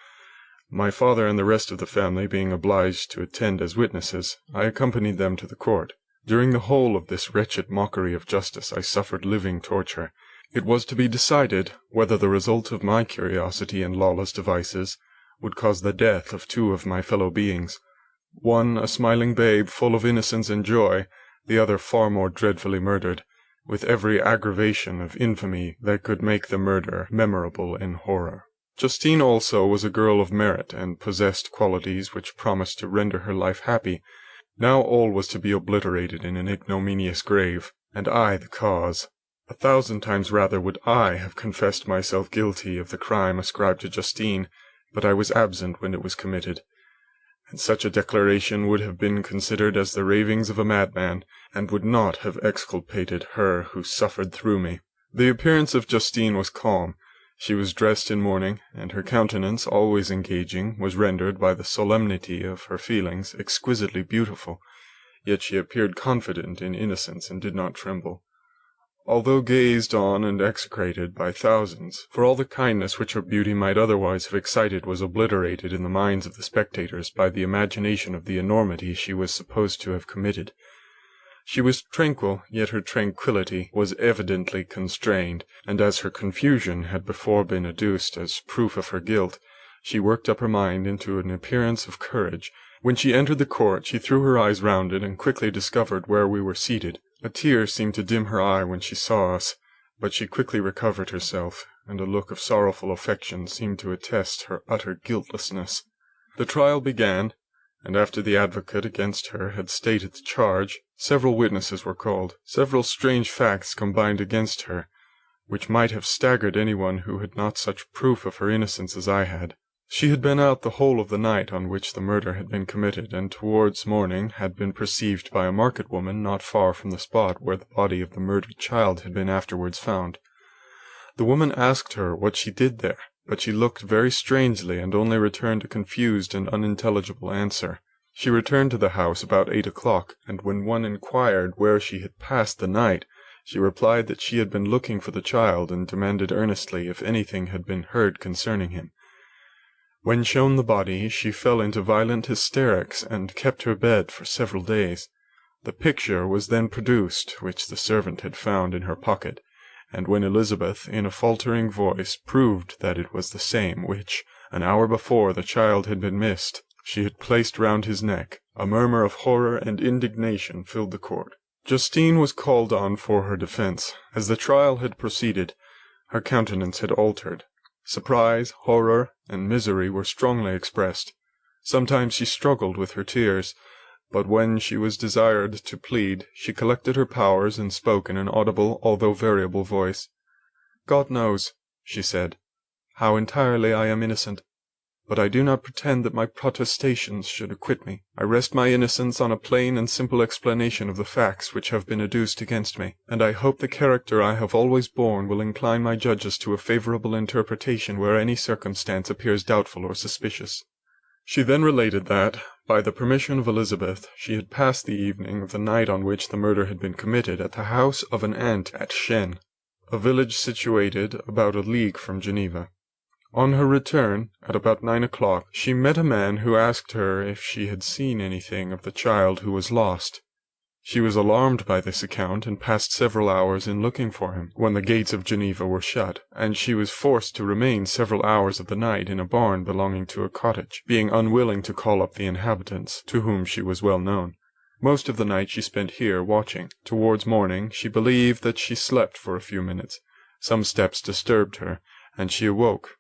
My father and the rest of the family being obliged to attend as witnesses, I accompanied them to the court. During the whole of this wretched mockery of justice I suffered living torture. It was to be decided whether the result of my curiosity and lawless devices would cause the death of two of my fellow beings, one a smiling babe full of innocence and joy, the other far more dreadfully murdered, with every aggravation of infamy that could make the murder memorable in horror. Justine also was a girl of merit, and possessed qualities which promised to render her life happy. Now all was to be obliterated in an ignominious grave, and I the cause. 1,000 times rather would I have confessed myself guilty of the crime ascribed to Justine, but I was absent when it was committed, and such a declaration would have been considered as the ravings of a madman, and would not have exculpated her who suffered through me. The appearance of Justine was calm. She was dressed in mourning, and her countenance, always engaging, was rendered by the solemnity of her feelings exquisitely beautiful, yet she appeared confident in innocence and did not tremble. Although gazed on and execrated by thousands, for all the kindness which her beauty might otherwise have excited was obliterated in the minds of the spectators by the imagination of the enormity she was supposed to have committed. She was tranquil, yet her tranquillity was evidently constrained, and as her confusion had before been adduced as proof of her guilt, she worked up her mind into an appearance of courage. When she entered the court, she threw her eyes round it and quickly discovered where we were seated. A tear seemed to dim her eye when she saw us, but she quickly recovered herself, and a look of sorrowful affection seemed to attest her utter guiltlessness. The trial began, and after the advocate against her had stated the charge, several witnesses were called. Several strange facts combined against her, which might have staggered anyone who had not such proof of her innocence as I had. She had been out the whole of the night on which the murder had been committed, and towards morning had been perceived by a market woman not far from the spot where the body of the murdered child had been afterwards found. The woman asked her what she did there, but she looked very strangely and only returned a confused and unintelligible answer. She returned to the house about 8 o'clock, and when one inquired where she had passed the night, she replied that she had been looking for the child, and demanded earnestly if anything had been heard concerning him. When shown the body, she fell into violent hysterics and kept her bed for several days. The picture was then produced, which the servant had found in her pocket, and when Elizabeth, in a faltering voice, proved that it was the same which, an hour before the child had been missed, she had placed round his neck, a murmur of horror and indignation filled the court. Justine was called on for her defence. As the trial had proceeded, her countenance had altered. Surprise, horror, and misery were strongly expressed. Sometimes she struggled with her tears, but when she was desired to plead, she collected her powers and spoke in an audible, although variable voice. "God knows," she said, "how entirely I am innocent, but I do not pretend that my protestations should acquit me. I rest my innocence on a plain and simple explanation of the facts which have been adduced against me, and I hope the character I have always borne will incline my judges to a favourable interpretation where any circumstance appears doubtful or suspicious." She then related that, by the permission of Elizabeth, she had passed the evening of the night on which the murder had been committed at the house of an aunt at Chêne, a village situated about a league from Geneva. On her return, at about 9 o'clock, she met a man who asked her if she had seen anything of the child who was lost. She was alarmed by this account, and passed several hours in looking for him, when the gates of Geneva were shut, and she was forced to remain several hours of the night in a barn belonging to a cottage, being unwilling to call up the inhabitants, to whom she was well known. Most of the night she spent here watching. Towards morning she believed that she slept for a few minutes. Some steps disturbed her, and she awoke.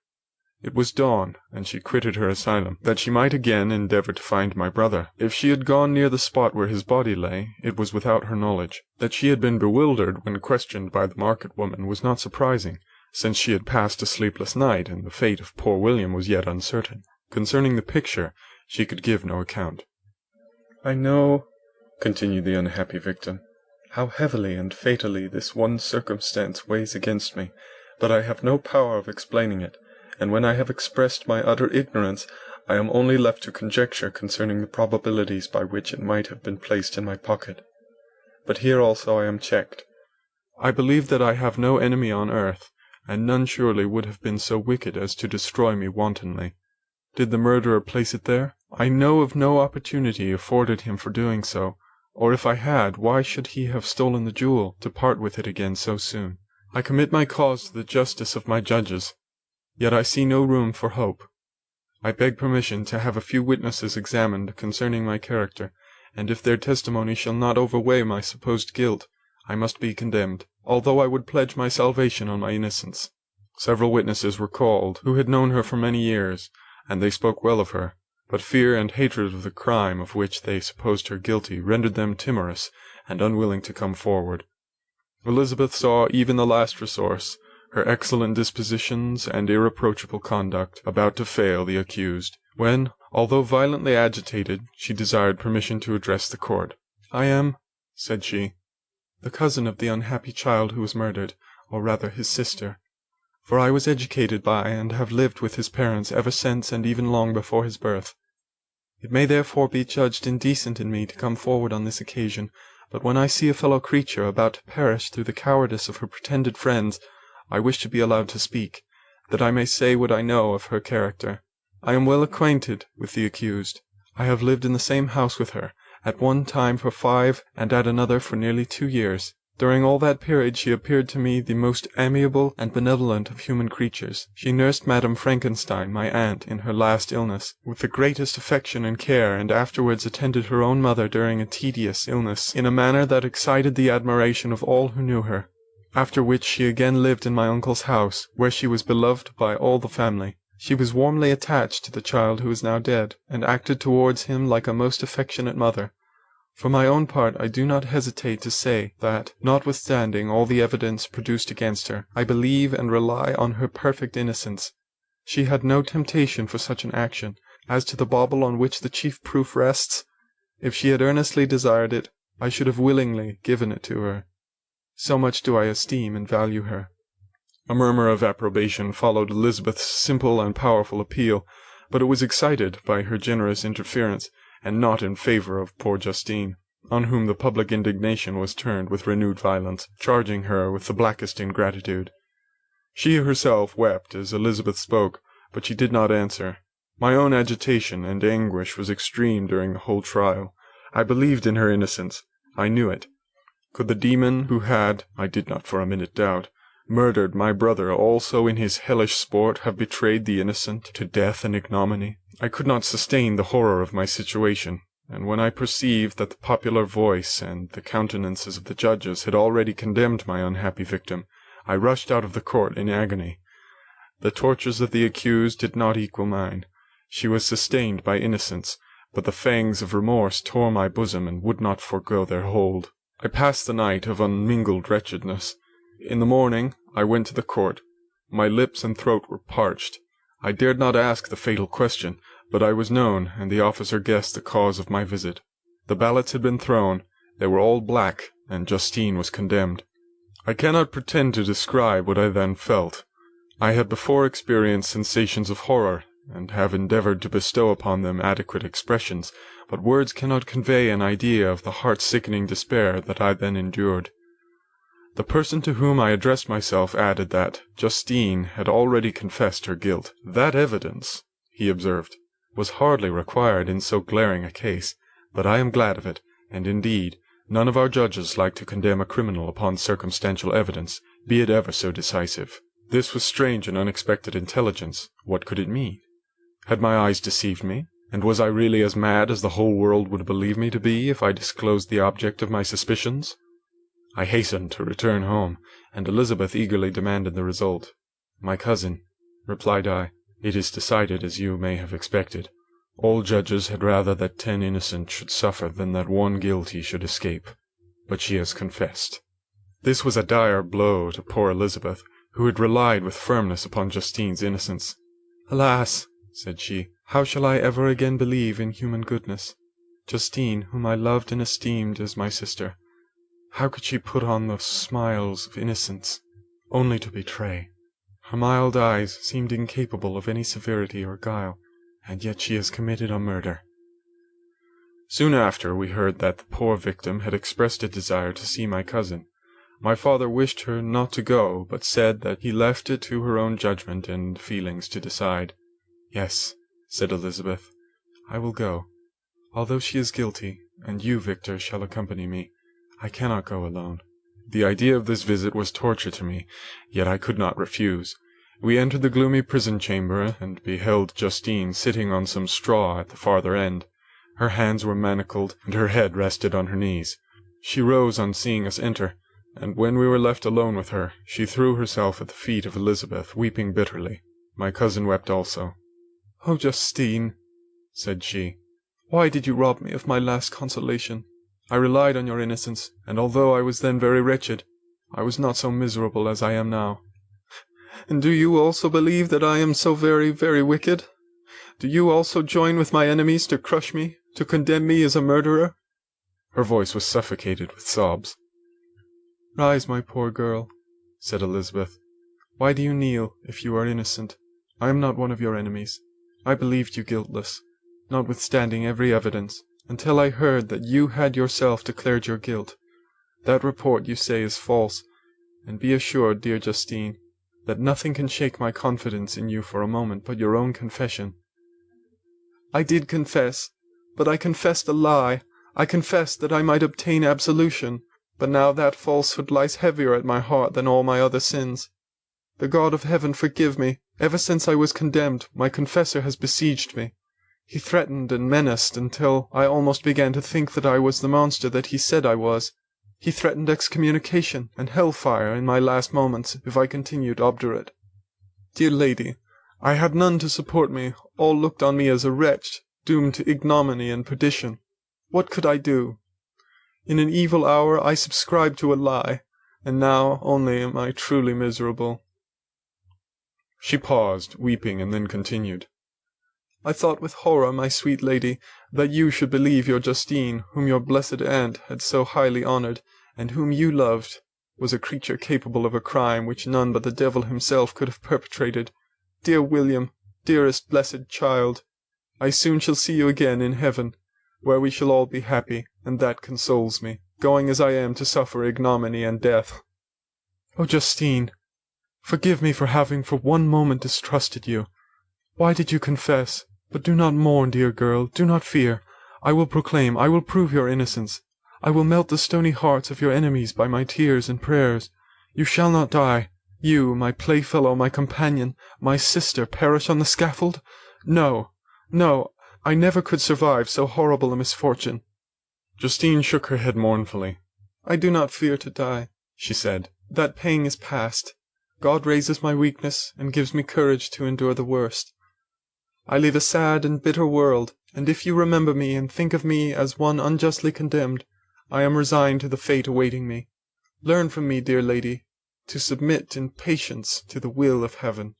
It was dawn, and she quitted her asylum, that she might again endeavour to find my brother. If she had gone near the spot where his body lay, it was without her knowledge. That she had been bewildered when questioned by the market woman was not surprising, since she had passed a sleepless night, and the fate of poor William was yet uncertain. Concerning the picture, she could give no account. "I know," continued the unhappy victim, "how heavily and fatally this one circumstance weighs against me, but I have no power of explaining it, and when I have expressed my utter ignorance, I am only left to conjecture concerning the probabilities by which it might have been placed in my pocket. But here also I am checked. I believe that I have no enemy on earth, and none surely would have been so wicked as to destroy me wantonly. Did the murderer place it there? I know of no opportunity afforded him for doing so, or if I had, why should he have stolen the jewel, to part with it again so soon? I commit my cause to the justice of my judges. Yet I see no room for hope. I beg permission to have a few witnesses examined concerning my character, and if their testimony shall not overweigh my supposed guilt, I must be condemned, although I would pledge my salvation on my innocence." Several witnesses were called, who had known her for many years, and they spoke well of her, but fear and hatred of the crime of which they supposed her guilty rendered them timorous and unwilling to come forward. Elizabeth saw even the last resource, her excellent dispositions and irreproachable conduct, about to fail the accused, when, although violently agitated, she desired permission to address the court. "I am," said she, "the cousin of the unhappy child who was murdered, or rather his sister, for I was educated by and have lived with his parents ever since and even long before his birth. It may therefore be judged indecent in me to come forward on this occasion, but when I see a fellow creature about to perish through the cowardice of her pretended friends, I wish to be allowed to speak, that I may say what I know of her character. I am well acquainted with the accused. I have lived in the same house with her, at one time for 5 and at another for nearly 2 years. During all that period she appeared to me the most amiable and benevolent of human creatures. She nursed Madame Frankenstein, my aunt, in her last illness, with the greatest affection and care, and afterwards attended her own mother during a tedious illness, in a manner that excited the admiration of all who knew her. After which she again lived in my uncle's house, where she was beloved by all the family. She was warmly attached to the child who is now dead, and acted towards him like a most affectionate mother. For my own part, I do not hesitate to say that, notwithstanding all the evidence produced against her, I believe and rely on her perfect innocence. She had no temptation for such an action. As to the bauble on which the chief proof rests, if she had earnestly desired it, I should have willingly given it to her. So much do I esteem and value her." A murmur of approbation followed Elizabeth's simple and powerful appeal, but it was excited by her generous interference, and not in favour of poor Justine, on whom the public indignation was turned with renewed violence, charging her with the blackest ingratitude. She herself wept as Elizabeth spoke, but she did not answer. My own agitation and anguish was extreme during the whole trial. I believed in her innocence. I knew it. Could the demon who had, I did not for a minute doubt, murdered my brother also in his hellish sport have betrayed the innocent to death and ignominy? I could not sustain the horror of my situation, and when I perceived that the popular voice and the countenances of the judges had already condemned my unhappy victim, I rushed out of the court in agony. The tortures of the accused did not equal mine. She was sustained by innocence, but the fangs of remorse tore my bosom and would not forego their hold. I passed the night of unmingled wretchedness. In the morning I went to the court. My lips and throat were parched. I dared not ask the fatal question, but I was known, and the officer guessed the cause of my visit. The ballots had been thrown, they were all black, and Justine was condemned. I cannot pretend to describe what I then felt. I had before experienced sensations of horror, and have endeavoured to bestow upon them adequate expressions, but words cannot convey an idea of the heart-sickening despair that I then endured. The person to whom I addressed myself added that Justine had already confessed her guilt. "That evidence," he observed, "was hardly required in so glaring a case, but I am glad of it, and indeed none of our judges like to condemn a criminal upon circumstantial evidence, be it ever so decisive." This was strange and unexpected intelligence. What could it mean? Had my eyes deceived me, and was I really as mad as the whole world would believe me to be if I disclosed the object of my suspicions? I hastened to return home, and Elizabeth eagerly demanded the result. "My cousin," replied I, "it is decided as you may have expected. All judges had rather that 10 innocent should suffer than that 1 guilty should escape. But she has confessed." This was a dire blow to poor Elizabeth, who had relied with firmness upon Justine's innocence. "Alas," said she, "how shall I ever again believe in human goodness? Justine, whom I loved and esteemed as my sister, how could she put on those smiles of innocence, only to betray? Her mild eyes seemed incapable of any severity or guile, and yet she has committed a murder." Soon after we heard that the poor victim had expressed a desire to see my cousin. My father wished her not to go, but said that he left it to her own judgment and feelings to decide. "Yes," said Elizabeth, "I will go. Although she is guilty, and you, Victor, shall accompany me, I cannot go alone." The idea of this visit was torture to me, yet I could not refuse. We entered the gloomy prison chamber, and beheld Justine sitting on some straw at the farther end. Her hands were manacled, and her head rested on her knees. She rose on seeing us enter, and when we were left alone with her, she threw herself at the feet of Elizabeth, weeping bitterly. My cousin wept also. "Oh, Justine," said she, "why did you rob me of my last consolation? I relied on your innocence, and although I was then very wretched, I was not so miserable as I am now. And do you also believe that I am so very, very wicked? Do you also join with my enemies to crush me, to condemn me as a murderer?" Her voice was suffocated with sobs. "Rise, my poor girl," said Elizabeth. "Why do you kneel, if you are innocent? I am not one of your enemies. I believed you guiltless, notwithstanding every evidence, until I heard that you had yourself declared your guilt. That report, you say, is false, and be assured, dear Justine, that nothing can shake my confidence in you for a moment but your own confession." "I did confess, but I confessed a lie. I confessed that I might obtain absolution, but now that falsehood lies heavier at my heart than all my other sins. The God of heaven forgive me. Ever since I was condemned, my confessor has besieged me. He threatened and menaced until I almost began to think that I was the monster that he said I was. He threatened excommunication and hellfire in my last moments if I continued obdurate. Dear lady, I had none to support me. All looked on me as a wretch, doomed to ignominy and perdition. What could I do? In an evil hour I subscribed to a lie, and now only am I truly miserable. She paused, weeping, and then continued. I thought with horror, my sweet lady, that you should believe your Justine, whom your blessed aunt had so highly honoured, and whom you loved, was a creature capable of a crime which none but the devil himself could have perpetrated. Dear William, dearest blessed child, I soon shall see you again in heaven, where we shall all be happy, and that consoles me, going as I am to suffer ignominy and death. Oh, Justine, forgive me for having for one moment distrusted you. Why did you confess? But do not mourn, dear girl, do not fear. I will proclaim, I will prove your innocence. I will melt the stony hearts of your enemies by my tears and prayers. You shall not die. You, my playfellow, my companion, my sister, perish on the scaffold? No, no, I never could survive so horrible a misfortune. Justine shook her head mournfully. I do not fear to die, she said. That pain is past. God raises my weakness and gives me courage to endure the worst. I live a sad and bitter world, and if you remember me and think of me as one unjustly condemned, I am resigned to the fate awaiting me. Learn from me, dear lady, to submit in patience to the will of heaven.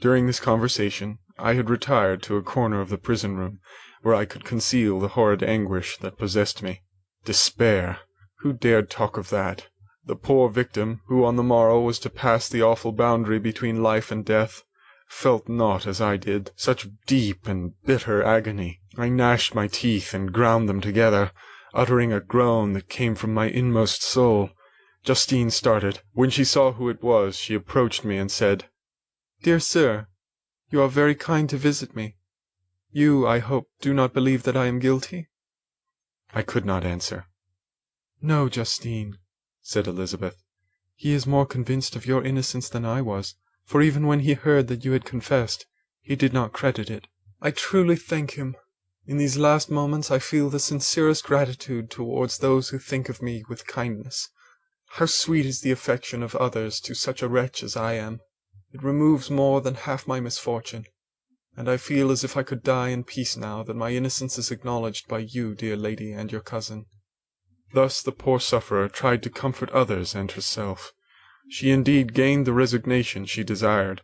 During this conversation, I had retired to a corner of the prison room, where I could conceal the horrid anguish that possessed me. Despair! Who dared talk of that? The poor victim, who on the morrow was to pass the awful boundary between life and death, felt not, as I did, such deep and bitter agony. I gnashed my teeth and ground them together, uttering a groan that came from my inmost soul. Justine started. When she saw who it was, she approached me and said, Dear sir, you are very kind to visit me. You, I hope, do not believe that I am guilty? I could not answer. No, Justine, said Elizabeth. He is more convinced of your innocence than I was, for even when he heard that you had confessed, he did not credit it. I truly thank him. In these last moments I feel the sincerest gratitude towards those who think of me with kindness. How sweet is the affection of others to such a wretch as I am! It removes more than half my misfortune, and I feel as if I could die in peace now that my innocence is acknowledged by you, dear lady, and your cousin. Thus the poor sufferer tried to comfort others and herself. She indeed gained the resignation she desired,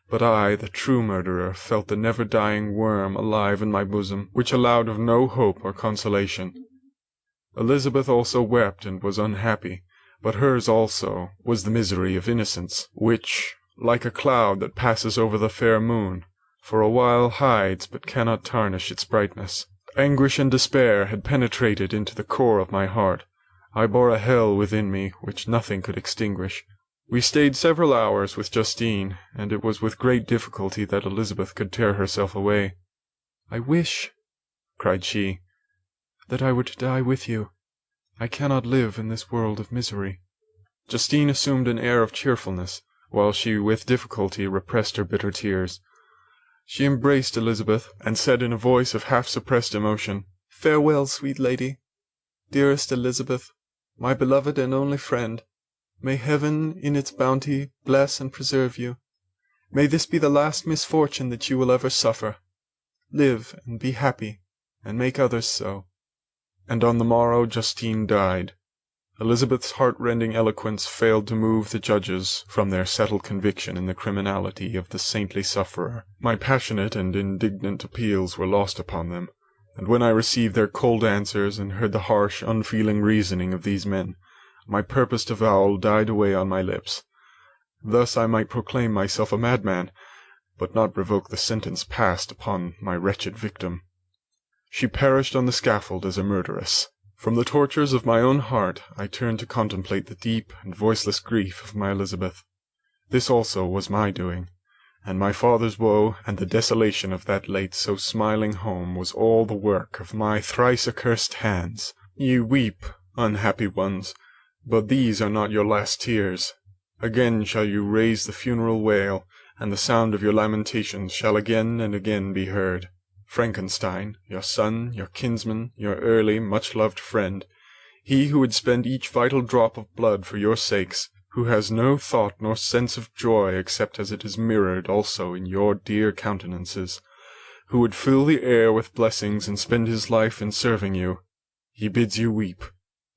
but I, the true murderer, felt the never-dying worm alive in my bosom, which allowed of no hope or consolation. Elizabeth also wept and was unhappy, but hers also was the misery of innocence, which, like a cloud that passes over the fair moon, for a while hides but cannot tarnish its brightness. Anguish and despair had penetrated into the core of my heart. I bore a hell within me which nothing could extinguish. We stayed several hours with Justine, and it was with great difficulty that Elizabeth could tear herself away. I wish, cried she, that I were to die with you. I cannot live in this world of misery. Justine assumed an air of cheerfulness, while she with difficulty repressed her bitter tears. She embraced Elizabeth, and said in a voice of half-suppressed emotion, Farewell, sweet lady. Dearest Elizabeth, my beloved and only friend, may heaven in its bounty bless and preserve you. May this be the last misfortune that you will ever suffer. Live and be happy, and make others so. And on the morrow Justine died. Elizabeth's heart-rending eloquence failed to move the judges from their settled conviction in the criminality of the saintly sufferer. My passionate and indignant appeals were lost upon them, and when I received their cold answers and heard the harsh, unfeeling reasoning of these men, my purposed avowal died away on my lips. Thus I might proclaim myself a madman, but not revoke the sentence passed upon my wretched victim. She perished on the scaffold as a murderess. From the tortures of my own heart I turned to contemplate the deep and voiceless grief of my Elizabeth. This also was my doing, and my father's woe and the desolation of that late so smiling home was all the work of my thrice accursed hands. Ye weep, unhappy ones, but these are not your last tears. Again shall you raise the funeral wail, and the sound of your lamentations shall again and again be heard. Frankenstein, your son, your kinsman, your early, much-loved friend, he who would spend each vital drop of blood for your sakes, who has no thought nor sense of joy except as it is mirrored also in your dear countenances, who would fill the air with blessings and spend his life in serving you, he bids you weep,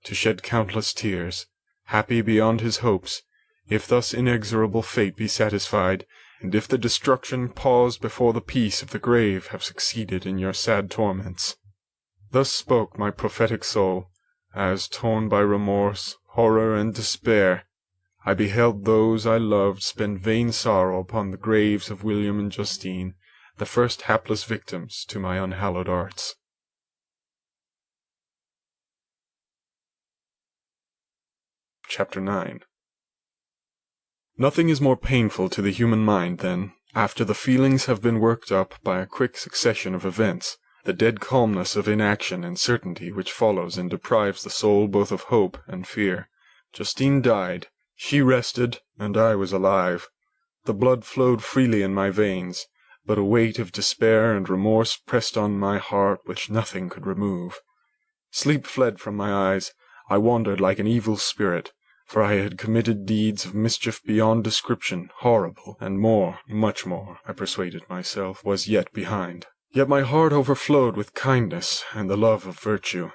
to shed countless tears, happy beyond his hopes, if thus inexorable fate be satisfied, and if the destruction paused before the peace of the grave have succeeded in your sad torments. Thus spoke my prophetic soul, as, torn by remorse, horror, and despair, I beheld those I loved spend vain sorrow upon the graves of William and Justine, the first hapless victims to my unhallowed arts. Chapter 9. Nothing is more painful to the human mind than, after the feelings have been worked up by a quick succession of events, the dead calmness of inaction and certainty which follows and deprives the soul both of hope and fear. Justine died. She rested, and I was alive. The blood flowed freely in my veins, but a weight of despair and remorse pressed on my heart which nothing could remove. Sleep fled from my eyes. I wandered like an evil spirit, for I had committed deeds of mischief beyond description, horrible, and more, much more, I persuaded myself, was yet behind. Yet my heart overflowed with kindness and the love of virtue.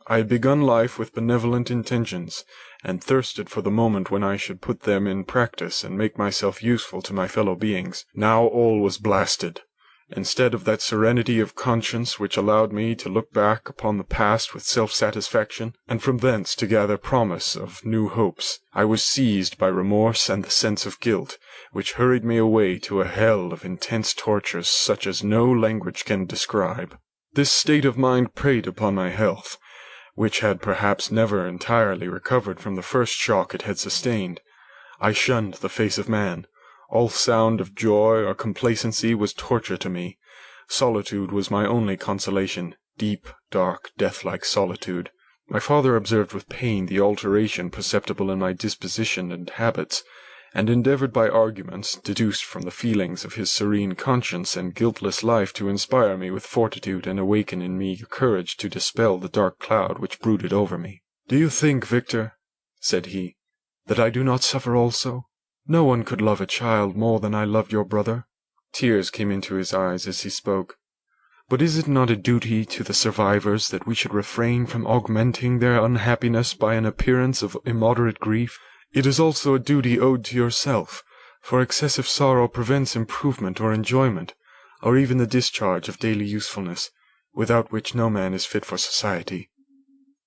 I had begun life with benevolent intentions, and thirsted for the moment when I should put them in practice and make myself useful to my fellow beings. Now all was blasted. Instead of that serenity of conscience which allowed me to look back upon the past with self-satisfaction, and from thence to gather promise of new hopes, I was seized by remorse and the sense of guilt, which hurried me away to a hell of intense tortures such as no language can describe. This state of mind preyed upon my health, which had perhaps never entirely recovered from the first shock it had sustained. I shunned the face of man. All sound of joy or complacency was torture to me. Solitude was my only consolation, deep, dark, death-like solitude. My father observed with pain the alteration perceptible in my disposition and habits, and endeavored by arguments, deduced from the feelings of his serene conscience and guiltless life, to inspire me with fortitude and awaken in me courage to dispel the dark cloud which brooded over me. "Do you think, Victor," said he, "that I do not suffer also? No one could love a child more than I loved your brother." Tears came into his eyes as he spoke. "But is it not a duty to the survivors that we should refrain from augmenting their unhappiness by an appearance of immoderate grief? It is also a duty owed to yourself, for excessive sorrow prevents improvement or enjoyment, or even the discharge of daily usefulness, without which no man is fit for society."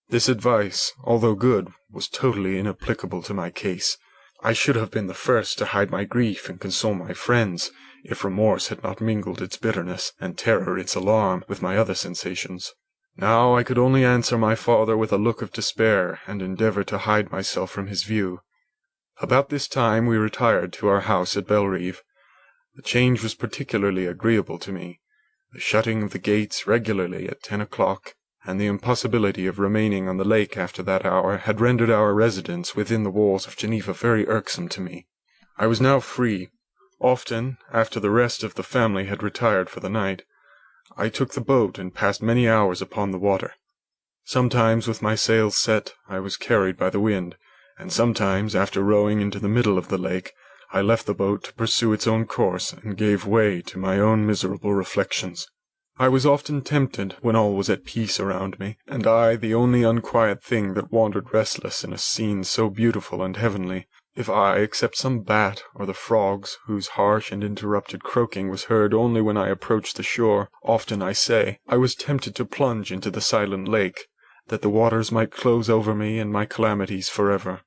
This advice, although good, was totally inapplicable to my case. I should have been the first to hide my grief and console my friends, if remorse had not mingled its bitterness, and terror its alarm, with my other sensations. Now I could only answer my father with a look of despair, and endeavour to hide myself from his view. About this time we retired to our house at Bellerive. The change was particularly agreeable to me. The shutting of the gates regularly at 10 o'clock, and the impossibility of remaining on the lake after that hour, had rendered our residence within the walls of Geneva very irksome to me. I was now free. Often, after the rest of the family had retired for the night, I took the boat and passed many hours upon the water. Sometimes, with my sails set, I was carried by the wind, and sometimes, after rowing into the middle of the lake, I left the boat to pursue its own course, and gave way to my own miserable reflections. I was often tempted, when all was at peace around me, and I the only unquiet thing that wandered restless in a scene so beautiful and heavenly, if I, except some bat or the frogs, whose harsh and interrupted croaking was heard only when I approached the shore, often, I say, I was tempted to plunge into the silent lake, that the waters might close over me and my calamities forever.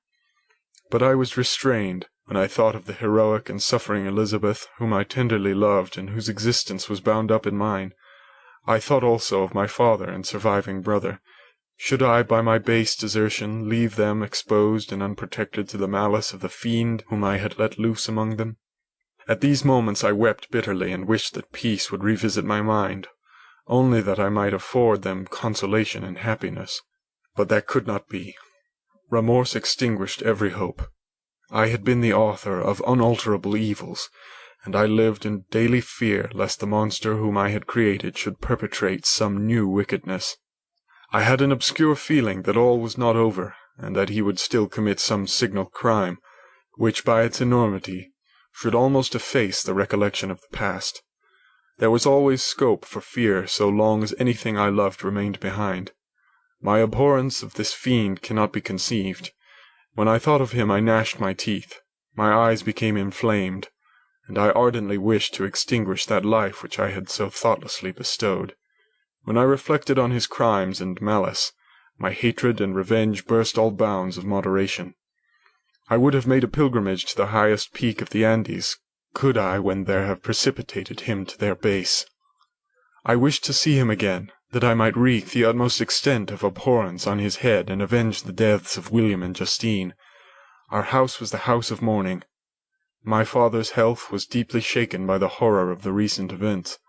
But I was restrained, when I thought of the heroic and suffering Elizabeth, whom I tenderly loved, and whose existence was bound up in mine. I thought also of my father and surviving brother. Should I, by my base desertion, leave them exposed and unprotected to the malice of the fiend whom I had let loose among them? At these moments I wept bitterly and wished that peace would revisit my mind, only that I might afford them consolation and happiness. But that could not be. Remorse extinguished every hope. I had been the author of unalterable evils, and I lived in daily fear lest the monster whom I had created should perpetrate some new wickedness. I had an obscure feeling that all was not over, and that he would still commit some signal crime, which by its enormity should almost efface the recollection of the past. There was always scope for fear so long as anything I loved remained behind. My abhorrence of this fiend cannot be conceived. When I thought of him I gnashed my teeth, my eyes became inflamed, and I ardently wished to extinguish that life which I had so thoughtlessly bestowed. When I reflected on his crimes and malice, my hatred and revenge burst all bounds of moderation. I would have made a pilgrimage to the highest peak of the Andes, could I when there have precipitated him to their base. I wished to see him again, that I might wreak the utmost extent of abhorrence on his head and avenge the deaths of William and Justine. Our house was the house of mourning. My father's health was deeply shaken by the horror of the recent events.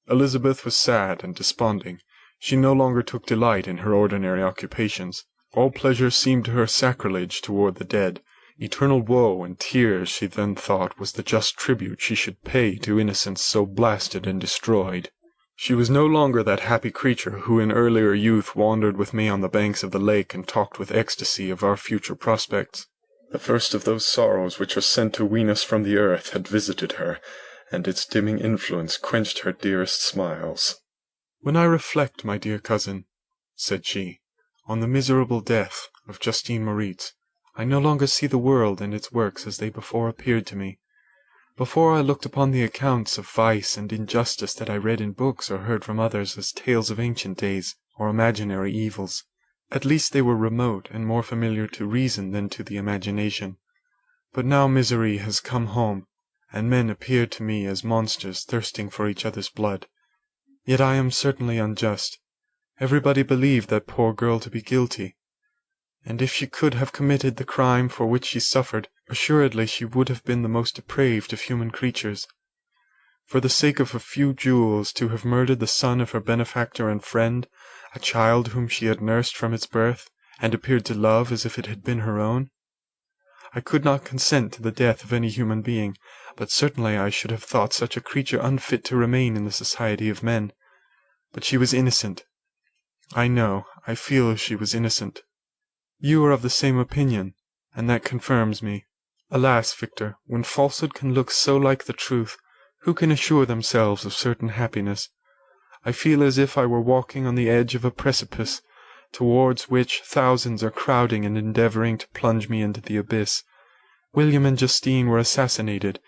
Elizabeth was sad and desponding. She no longer took delight in her ordinary occupations. All pleasure seemed to her sacrilege toward the dead. Eternal woe and tears, she then thought, was the just tribute she should pay to innocence so blasted and destroyed. She was no longer that happy creature who in earlier youth wandered with me on the banks of the lake and talked with ecstasy of our future prospects. The first of those sorrows which are sent to wean us from the earth had visited her, and its dimming influence quenched her dearest smiles. "When I reflect, my dear cousin," said she, "on the miserable death of Justine Moritz, I no longer see the world and its works as they before appeared to me. Before I looked upon the accounts of vice and injustice that I read in books or heard from others as tales of ancient days or imaginary evils. At least they were remote and more familiar to reason than to the imagination. But now misery has come home, and men appear to me as monsters thirsting for each other's blood. Yet I am certainly unjust. Everybody believed that poor girl to be guilty, and if she could have committed the crime for which she suffered, assuredly she would have been the most depraved of human creatures. For the sake of a few jewels, to have murdered the son of her benefactor and friend, a child whom she had nursed from its birth, and appeared to love as if it had been her own. I could not consent to the death of any human being, but certainly I should have thought such a creature unfit to remain in the society of men. But she was innocent. I feel she was innocent. You are of the same opinion, and that confirms me. Alas, Victor, when falsehood can look so like the truth, who can assure themselves of certain happiness? I feel as if I were walking on the edge of a precipice, towards which thousands are crowding and endeavouring to plunge me into the abyss. William and Justine were assassinated,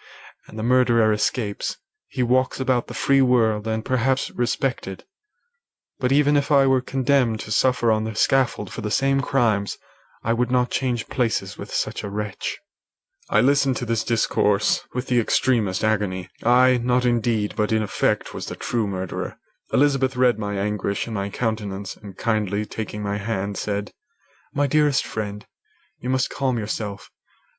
and the murderer escapes. He walks about the free world, and perhaps respected. But even if I were condemned to suffer on the scaffold for the same crimes, I would not change places with such a wretch." I listened to this discourse with the extremest agony. I, not in deed, but in effect, was the true murderer. Elizabeth read my anguish in my countenance, and kindly taking my hand, said, "My dearest friend, you must calm yourself.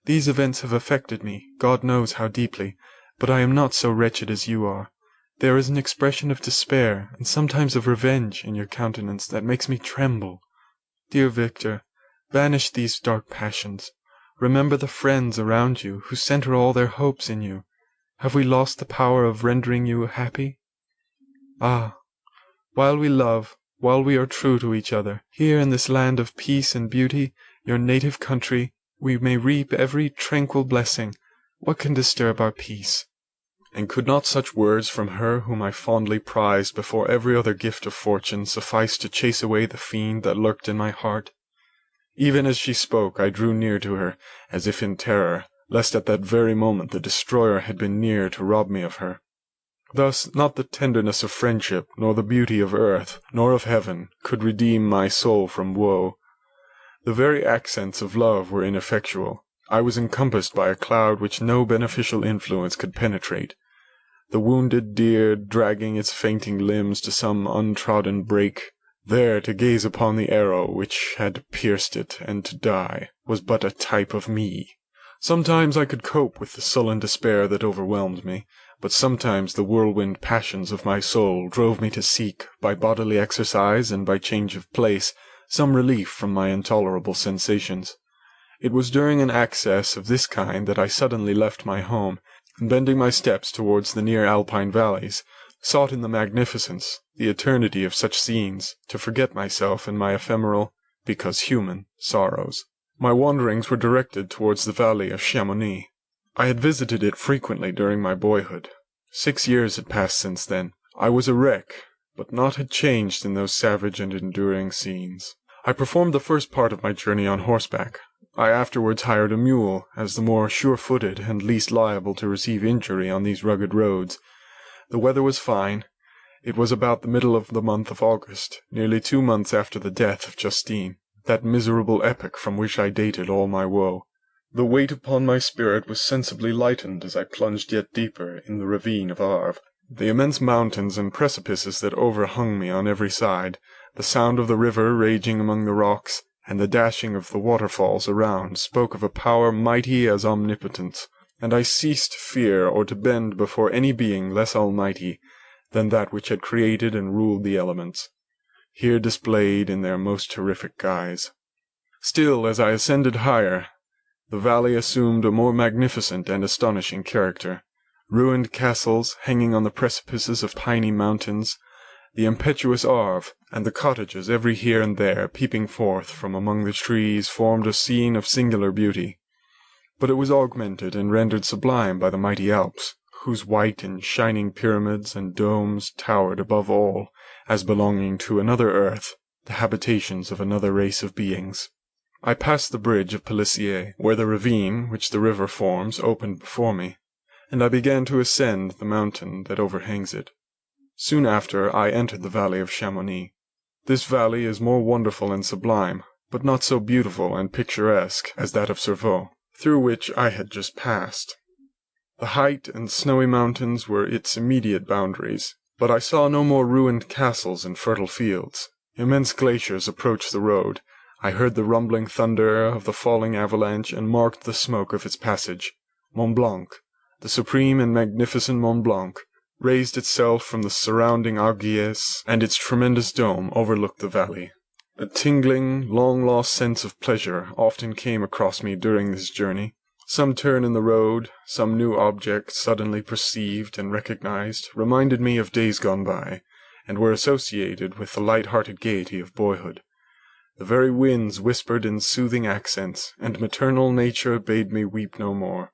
These events have affected me, God knows how deeply, but I am not so wretched as you are. There is an expression of despair, and sometimes of revenge, in your countenance that makes me tremble. Dear Victor, banish these dark passions. Remember the friends around you, who centre all their hopes in you. Have we lost the power of rendering you happy? Ah, while we love, while we are true to each other, here in this land of peace and beauty, your native country, we may reap every tranquil blessing. What can disturb our peace?" And could not such words from her whom I fondly prized before every other gift of fortune suffice to chase away the fiend that lurked in my heart? Even as she spoke, I drew near to her, as if in terror, lest at that very moment the destroyer had been near to rob me of her. Thus, not the tenderness of friendship, nor the beauty of earth, nor of heaven, could redeem my soul from woe. The very accents of love were ineffectual. I was encompassed by a cloud which no beneficial influence could penetrate. The wounded deer, dragging its fainting limbs to some untrodden brake, there to gaze upon the arrow which had pierced it, and to die, was but a type of me. Sometimes I could cope with the sullen despair that overwhelmed me, but sometimes the whirlwind passions of my soul drove me to seek, by bodily exercise and by change of place, some relief from my intolerable sensations. It was during an access of this kind that I suddenly left my home, and bending my steps towards the near Alpine valleys, sought in the magnificence, the eternity of such scenes, to forget myself and my ephemeral, because human, sorrows. My wanderings were directed towards the valley of Chamonix. I had visited it frequently during my boyhood. 6 years had passed since then. I was a wreck, but naught had changed in those savage and enduring scenes. I performed the first part of my journey on horseback. I afterwards hired a mule, as the more sure-footed and least liable to receive injury on these rugged roads. The weather was fine. It was about the middle of the month of August, nearly 2 months after the death of Justine, that miserable epoch from which I dated all my woe. The weight upon my spirit was sensibly lightened as I plunged yet deeper in the ravine of Arve. The immense mountains and precipices that overhung me on every side, the sound of the river raging among the rocks, and the dashing of the waterfalls around spoke of a power mighty as omnipotence, and I ceased to fear or to bend before any being less almighty than that which had created and ruled the elements, here displayed in their most terrific guise. Still, as I ascended higher, the valley assumed a more magnificent and astonishing character. Ruined castles hanging on the precipices of piny mountains, the impetuous Arve, and the cottages every here and there peeping forth from among the trees, formed a scene of singular beauty. But it was augmented and rendered sublime by the mighty Alps, whose white and shining pyramids and domes towered above all, as belonging to another earth, the habitations of another race of beings. I passed the bridge of Pelissier, where the ravine which the river forms opened before me, and I began to ascend the mountain that overhangs it. Soon after I entered the valley of Chamonix. This valley is more wonderful and sublime, but not so beautiful and picturesque as that of Cervaux, through which I had just passed. The height and snowy mountains were its immediate boundaries, but I saw no more ruined castles and fertile fields. Immense glaciers approached the road. I heard the rumbling thunder of the falling avalanche and marked the smoke of its passage. Mont Blanc, the supreme and magnificent Mont Blanc, raised itself from the surrounding Arguies, and its tremendous dome overlooked the valley. A tingling, long-lost sense of pleasure often came across me during this journey. Some turn in the road, some new object suddenly perceived and recognized, reminded me of days gone by, and were associated with the light-hearted gaiety of boyhood. The very winds whispered in soothing accents, and maternal nature bade me weep no more.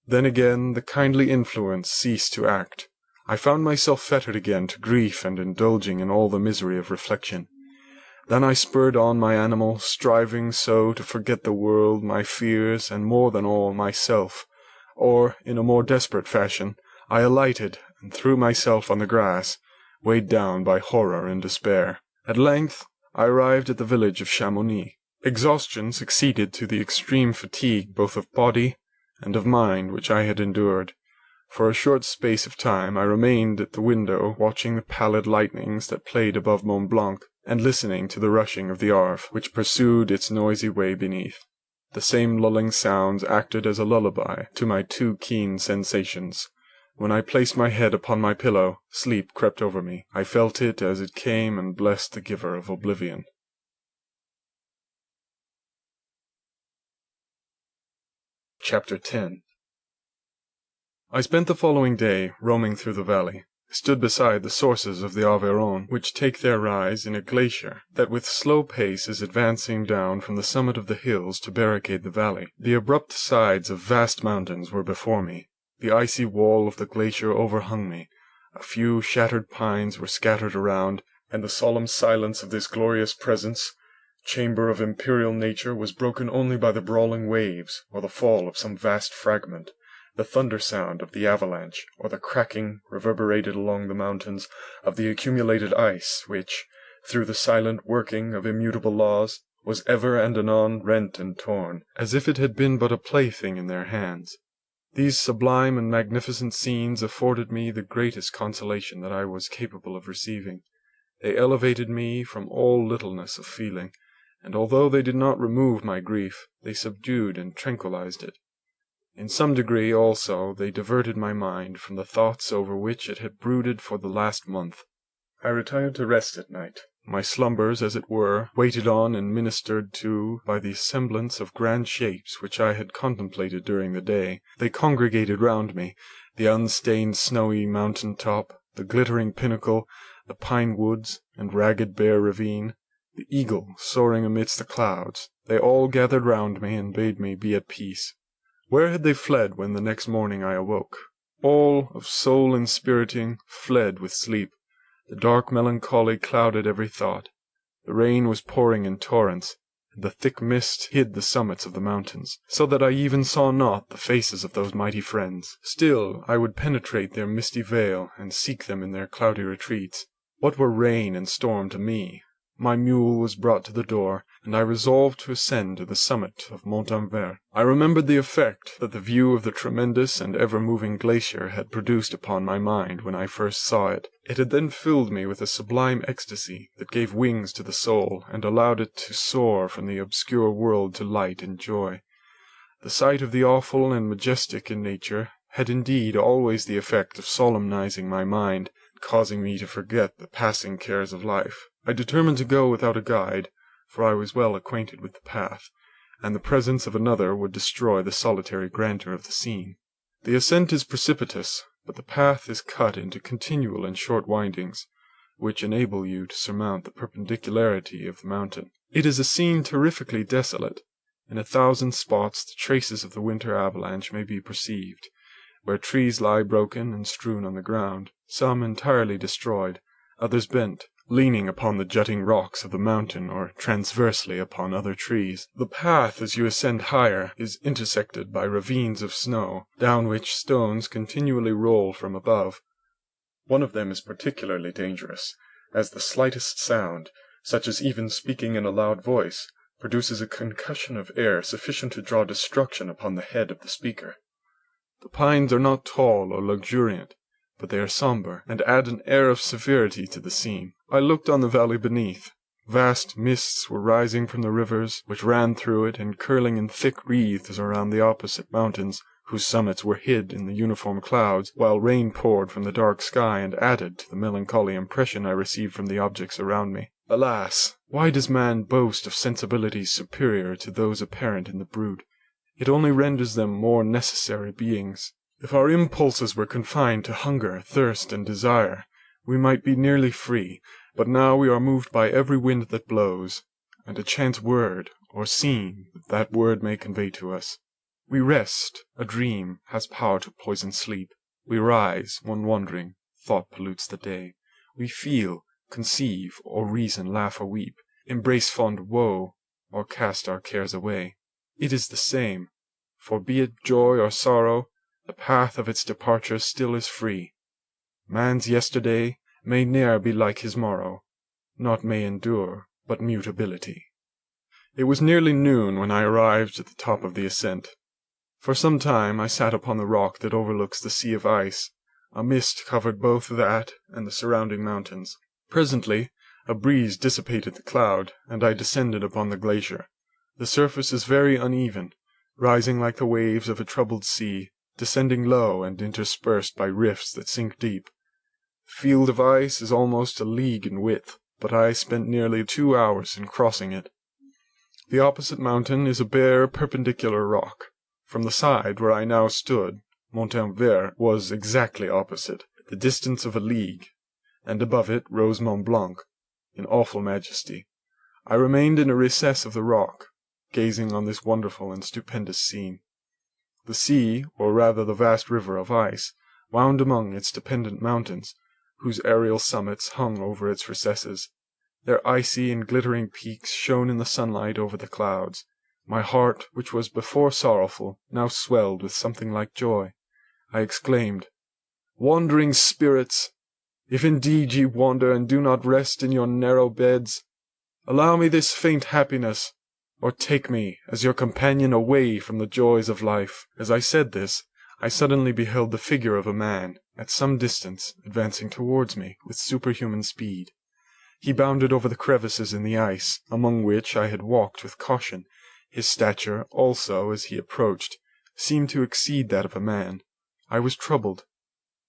Then again the kindly influence ceased to act. I found myself fettered again to grief and indulging in all the misery of reflection. Then I spurred on my animal, striving so to forget the world, my fears, and more than all, myself. Or, in a more desperate fashion, I alighted and threw myself on the grass, weighed down by horror and despair. At length I arrived at the village of Chamonix. Exhaustion succeeded to the extreme fatigue both of body and of mind which I had endured. For a short space of time I remained at the window, watching the pallid lightnings that played above Mont Blanc, and listening to the rushing of the Arve, which pursued its noisy way beneath. The same lulling sounds acted as a lullaby to my too keen sensations. When I placed my head upon my pillow, sleep crept over me. I felt it as it came and blessed the giver of oblivion. Chapter 10. I spent the following day roaming through the valley. I stood beside the sources of the Aveyron, which take their rise in a glacier that with slow pace is advancing down from the summit of the hills to barricade the valley. The abrupt sides of vast mountains were before me. The icy wall of the glacier overhung me. A few shattered pines were scattered around, and the solemn silence of this glorious presence, chamber of imperial nature, was broken only by the brawling waves, or the fall of some vast fragment, the thunder sound of the avalanche, or the cracking, reverberated along the mountains, of the accumulated ice, which, through the silent working of immutable laws, was ever and anon rent and torn, as if it had been but a plaything in their hands. These sublime and magnificent scenes afforded me the greatest consolation that I was capable of receiving. They elevated me from all littleness of feeling, and although they did not remove my grief, they subdued and tranquillized it. In some degree, also, they diverted my mind from the thoughts over which it had brooded for the last month. I retired to rest at night. My slumbers, as it were, waited on and ministered to by the semblance of grand shapes which I had contemplated during the day. They congregated round me, the unstained snowy mountain top, the glittering pinnacle, the pine woods and ragged bare ravine, the eagle soaring amidst the clouds. They all gathered round me and bade me be at peace. Where had they fled when the next morning I awoke? All of soul inspiriting fled with sleep. The dark melancholy clouded every thought. The rain was pouring in torrents, and the thick mist hid the summits of the mountains, so that I even saw not the faces of those mighty friends. Still I would penetrate their misty veil, and seek them in their cloudy retreats. What were rain and storm to me? My mule was brought to the door, and I resolved to ascend to the summit of Montanvert. I remembered the effect that the view of the tremendous and ever-moving glacier had produced upon my mind when I first saw it. It had then filled me with a sublime ecstasy that gave wings to the soul, and allowed it to soar from the obscure world to light and joy. The sight of the awful and majestic in nature had indeed always the effect of solemnizing my mind, causing me to forget the passing cares of life. I determined to go without a guide, for I was well acquainted with the path, and the presence of another would destroy the solitary grandeur of the scene. The ascent is precipitous, but the path is cut into continual and short windings, which enable you to surmount the perpendicularity of the mountain. It is a scene terrifically desolate. In 1,000 spots the traces of the winter avalanche may be perceived, where trees lie broken and strewn on the ground, some entirely destroyed, others bent, leaning upon the jutting rocks of the mountain or transversely upon other trees. The path, as you ascend higher, is intersected by ravines of snow, down which stones continually roll from above. One of them is particularly dangerous, as the slightest sound, such as even speaking in a loud voice, produces a concussion of air sufficient to draw destruction upon the head of the speaker. The pines are not tall or luxuriant, but they are sombre, and add an air of severity to the scene. I looked on the valley beneath. Vast mists were rising from the rivers which ran through it, and curling in thick wreaths around the opposite mountains, whose summits were hid in the uniform clouds, while rain poured from the dark sky and added to the melancholy impression I received from the objects around me. Alas! Why does man boast of sensibilities superior to those apparent in the brute? It only renders them more necessary beings. If our impulses were confined to hunger, thirst, and desire, we might be nearly free, but now we are moved by every wind that blows, and a chance word or scene that word may convey to us. We rest, a dream has power to poison sleep. We rise, one wandering, thought pollutes the day. We feel, conceive, or reason, laugh or weep, embrace fond woe, or cast our cares away. It is the same, for be it joy or sorrow, the path of its departure still is free. Man's yesterday may ne'er be like his morrow, naught may endure but mutability. It was nearly noon when I arrived at the top of the ascent. For some time I sat upon the rock that overlooks the sea of ice. A mist covered both that and the surrounding mountains. Presently a breeze dissipated the cloud, and I descended upon the glacier. The surface is very uneven, rising like the waves of a troubled sea, descending low and interspersed by rifts that sink deep. The field of ice is almost a league in width, but I spent nearly 2 hours in crossing it. The opposite mountain is a bare, perpendicular rock. From the side where I now stood, Montanvert was exactly opposite, the distance of a league, and above it rose Mont Blanc, in awful majesty. I remained in a recess of the rock, gazing on this wonderful and stupendous scene. The sea, or rather the vast river of ice, wound among its dependent mountains, whose aerial summits hung over its recesses. Their icy and glittering peaks shone in the sunlight over the clouds. My heart, which was before sorrowful, now swelled with something like joy. I exclaimed, "Wandering spirits! If indeed ye wander and do not rest in your narrow beds, allow me this faint happiness, or take me as your companion away from the joys of life." As I said this, I suddenly beheld the figure of a man, at some distance, advancing towards me with superhuman speed. He bounded over the crevices in the ice, among which I had walked with caution. His stature, also, as he approached, seemed to exceed that of a man. I was troubled.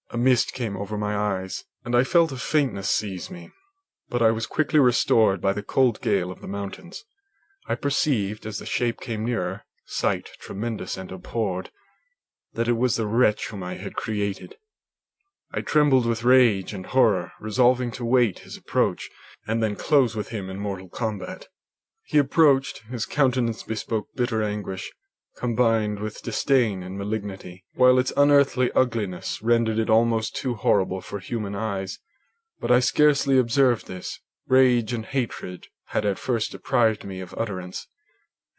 A mist came over my eyes, and I felt a faintness seize me. But I was quickly restored by the cold gale of the mountains. I perceived, as the shape came nearer, sight tremendous and abhorred, that it was the wretch whom I had created. I trembled with rage and horror, resolving to wait his approach, and then close with him in mortal combat. He approached, his countenance bespoke bitter anguish, combined with disdain and malignity, while its unearthly ugliness rendered it almost too horrible for human eyes. But I scarcely observed this. Rage and hatred had at first deprived me of utterance,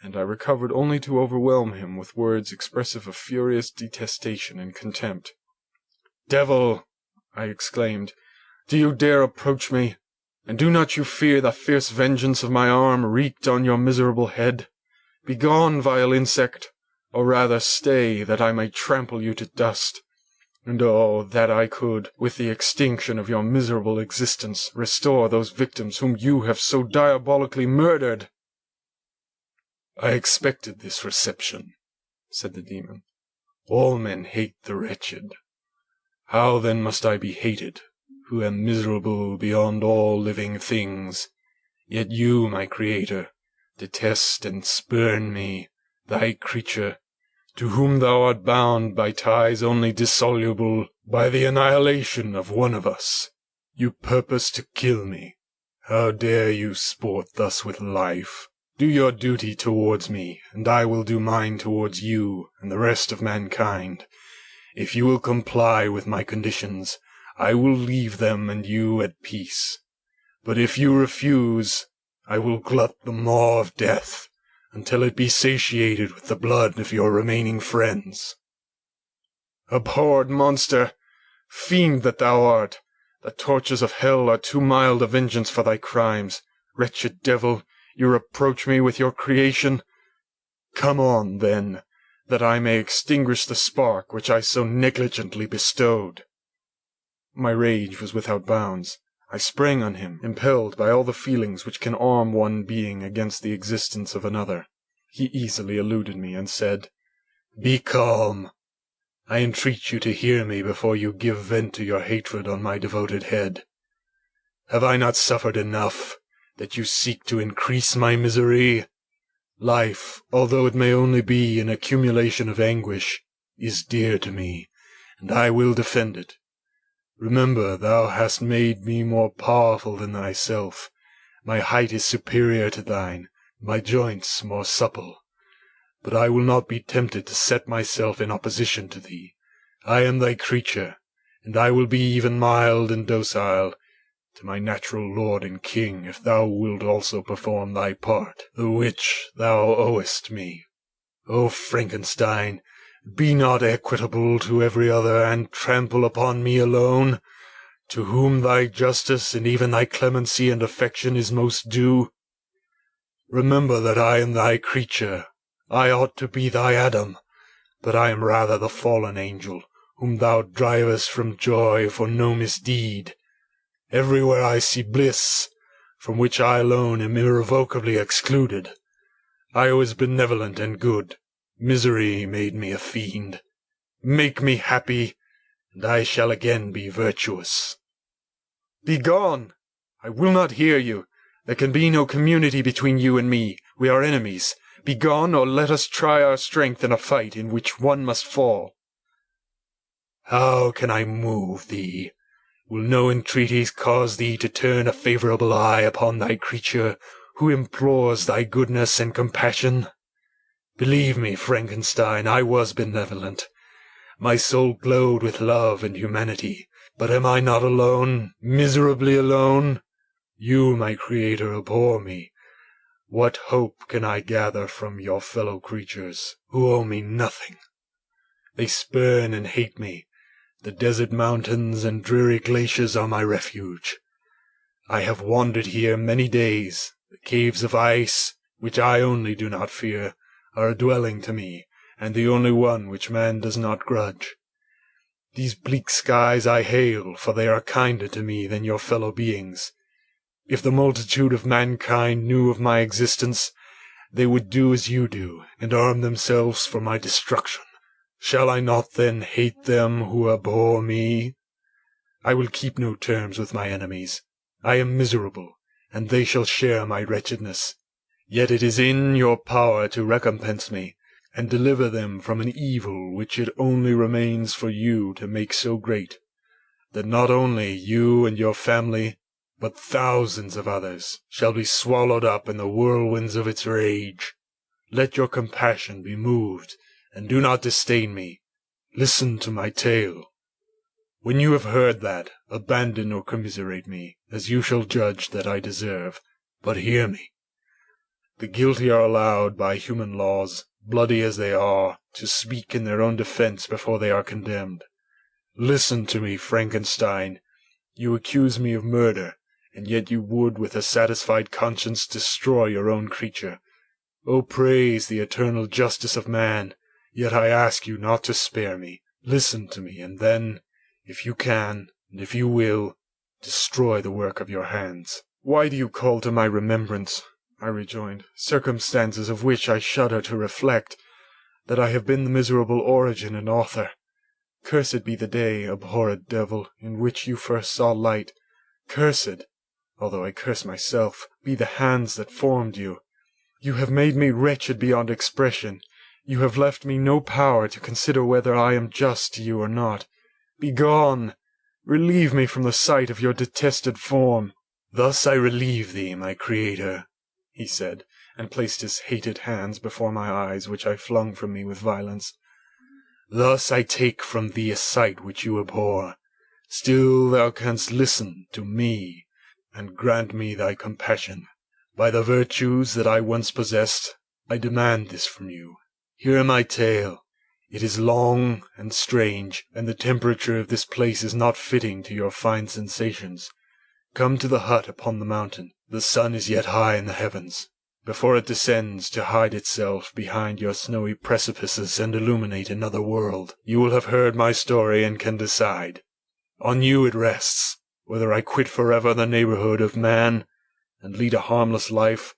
and I recovered only to overwhelm him with words expressive of furious detestation and contempt. "Devil!" I exclaimed, "do you dare approach me? And do not you fear the fierce vengeance of my arm wreaked on your miserable head? Begone, vile insect, or rather stay, that I may trample you to dust. And oh, that I could, with the extinction of your miserable existence, restore those victims whom you have so diabolically murdered!" "I expected this reception," said the demon. "All men hate the wretched. How then must I be hated, who am miserable beyond all living things? Yet you, my creator, detest and spurn me, thy creature, to whom thou art bound by ties only dissoluble by the annihilation of one of us. You purpose to kill me. How dare you sport thus with life? Do your duty towards me, and I will do mine towards you and the rest of mankind. If you will comply with my conditions, I will leave them and you at peace. But if you refuse, I will glut the maw of death, until it be satiated with the blood of your remaining friends." "Abhorred monster! Fiend that thou art! The tortures of hell are too mild a vengeance for thy crimes. Wretched devil, you reproach me with your creation. Come on, then, that I may extinguish the spark which I so negligently bestowed." My rage was without bounds. I sprang on him, impelled by all the feelings which can arm one being against the existence of another. He easily eluded me, and said, "Be calm. I entreat you to hear me before you give vent to your hatred on my devoted head. Have I not suffered enough, that you seek to increase my misery? Life, although it may only be an accumulation of anguish, is dear to me, and I will defend it. Remember, thou hast made me more powerful than thyself. My height is superior to thine, my joints more supple. But I will not be tempted to set myself in opposition to thee. I am thy creature, and I will be even mild and docile to my natural lord and king, if thou wilt also perform thy part, the which thou owest me. O Frankenstein, be not equitable to every other, and trample upon me alone, to whom thy justice and even thy clemency and affection is most due. Remember that I am thy creature. I ought to be thy Adam, but I am rather the fallen angel, whom thou drivest from joy for no misdeed. Everywhere I see bliss, from which I alone am irrevocably excluded. I was benevolent and good. Misery made me a fiend. Make me happy, and I shall again be virtuous." "Begone! I will not hear you. There can be no community between you and me. We are enemies. Begone, or let us try our strength in a fight in which one must fall." "How can I move thee? Will no entreaties cause thee to turn a favourable eye upon thy creature, who implores thy goodness and compassion? Believe me, Frankenstein, I was benevolent. My soul glowed with love and humanity. But am I not alone, miserably alone? You, my creator, abhor me. What hope can I gather from your fellow creatures, who owe me nothing? They spurn and hate me. The desert mountains and dreary glaciers are my refuge. I have wandered here many days. The caves of ice, which I only do not fear, are a dwelling to me, and the only one which man does not grudge. These bleak skies I hail, for they are kinder to me than your fellow beings. If the multitude of mankind knew of my existence, they would do as you do, and arm themselves for my destruction. Shall I not then hate them who abhor me? I will keep no terms with my enemies. I am miserable, and they shall share my wretchedness. Yet it is in your power to recompense me, and deliver them from an evil which it only remains for you to make so great, that not only you and your family, but thousands of others, shall be swallowed up in the whirlwinds of its rage. Let your compassion be moved, and do not disdain me. Listen to my tale. When you have heard that, abandon or commiserate me, as you shall judge that I deserve. But hear me. The guilty are allowed by human laws, bloody as they are, to speak in their own defense before they are condemned. Listen to me, Frankenstein. You accuse me of murder, and yet you would with a satisfied conscience destroy your own creature. O praise the eternal justice of man, yet I ask you not to spare me. Listen to me, and then, if you can, and if you will, destroy the work of your hands. Why do you call to my remembrance, I rejoined, circumstances of which I shudder to reflect, that I have been the miserable origin and author? Cursed be the day, abhorred devil, in which you first saw light. Cursed, although I curse myself, be the hands that formed you. You have made me wretched beyond expression. You have left me no power to consider whether I am just to you or not. Begone! Relieve me from the sight of your detested form. Thus I relieve thee, my creator, he said, and placed his hated hands before my eyes, which I flung from me with violence. Thus I take from thee a sight which you abhor. Still thou canst listen to me, and grant me thy compassion. By the virtues that I once possessed, I demand this from you. Hear my tale. It is long and strange, and the temperature of this place is not fitting to your fine sensations. Come to the hut upon the mountain. The sun is yet high in the heavens. Before it descends to hide itself behind your snowy precipices and illuminate another world, you will have heard my story and can decide. On you it rests, whether I quit forever the neighborhood of man, and lead a harmless life,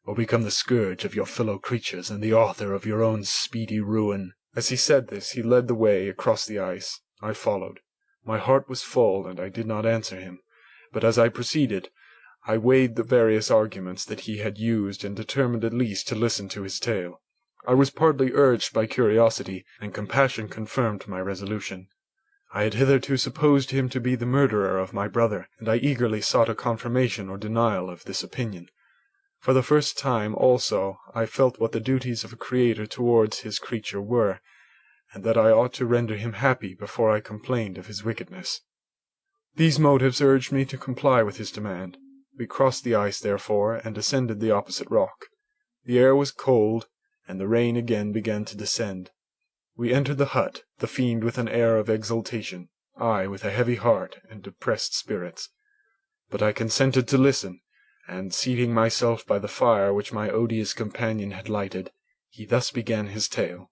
or become the scourge of your fellow creatures and the author of your own speedy ruin. As he said this, he led the way across the ice. I followed. My heart was full, and I did not answer him, but as I proceeded, I weighed the various arguments that he had used and determined at least to listen to his tale. I was partly urged by curiosity, and compassion confirmed my resolution. I had hitherto supposed him to be the murderer of my brother, and I eagerly sought a confirmation or denial of this opinion. For the first time, also, I felt what the duties of a creator towards his creature were, and that I ought to render him happy before I complained of his wickedness. These motives urged me to comply with his demand. We crossed the ice, therefore, and ascended the opposite rock. The air was cold, and the rain again began to descend. We entered the hut, the fiend with an air of exultation, I with a heavy heart and depressed spirits. But I consented to listen, and seating myself by the fire which my odious companion had lighted, he thus began his tale.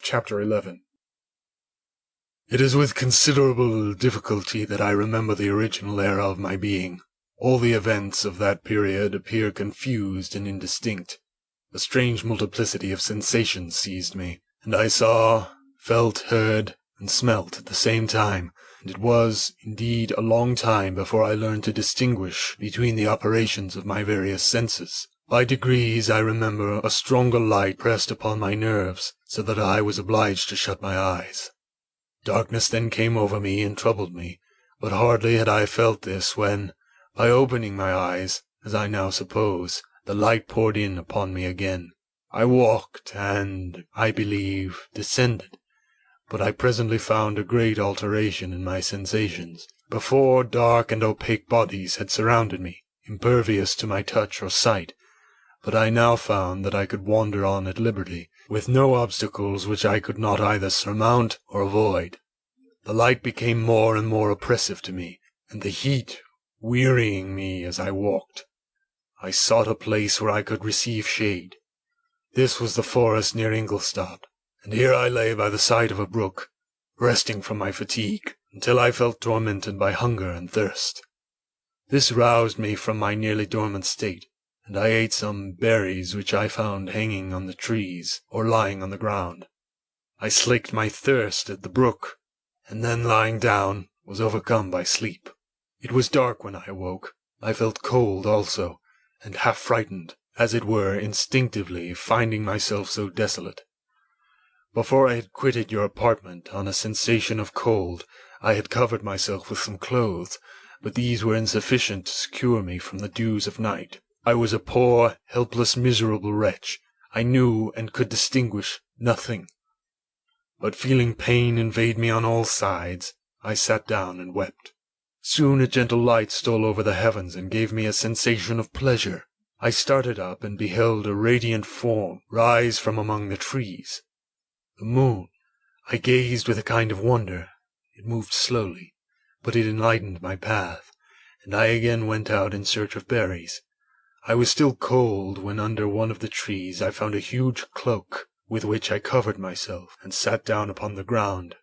Chapter 11. It is with considerable difficulty that I remember the original era of my being. All the events of that period appear confused and indistinct. A strange multiplicity of sensations seized me, and I saw, felt, heard, and smelt at the same time, and it was, indeed, a long time before I learned to distinguish between the operations of my various senses. By degrees I remember a stronger light pressed upon my nerves, so that I was obliged to shut my eyes. Darkness then came over me and troubled me, but hardly had I felt this when, by opening my eyes, as I now suppose, the light poured in upon me again. I walked, and, I believe, descended, but I presently found a great alteration in my sensations. Before, dark and opaque bodies had surrounded me, impervious to my touch or sight, but I now found that I could wander on at liberty, with no obstacles which I could not either surmount or avoid. The light became more and more oppressive to me, and the heat wearying me as I walked. I sought a place where I could receive shade. This was the forest near Ingolstadt, and here I lay by the side of a brook, resting from my fatigue, until I felt tormented by hunger and thirst. This roused me from my nearly dormant state, and I ate some berries which I found hanging on the trees or lying on the ground. I slaked my thirst at the brook, and then lying down was overcome by sleep. It was dark when I awoke. I felt cold also, and half frightened, as it were, instinctively, finding myself so desolate. Before I had quitted your apartment, on a sensation of cold, I had covered myself with some clothes, but these were insufficient to secure me from the dews of night. I was a poor, helpless, miserable wretch. I knew and could distinguish nothing. But feeling pain invade me on all sides, I sat down and wept. Soon a gentle light stole over the heavens and gave me a sensation of pleasure. I started up and beheld a radiant form rise from among the trees. The moon. I gazed with a kind of wonder. It moved slowly, but it enlightened my path, and I again went out in search of berries. I was still cold when under one of the trees I found a huge cloak, with which I covered myself, and sat down upon the ground.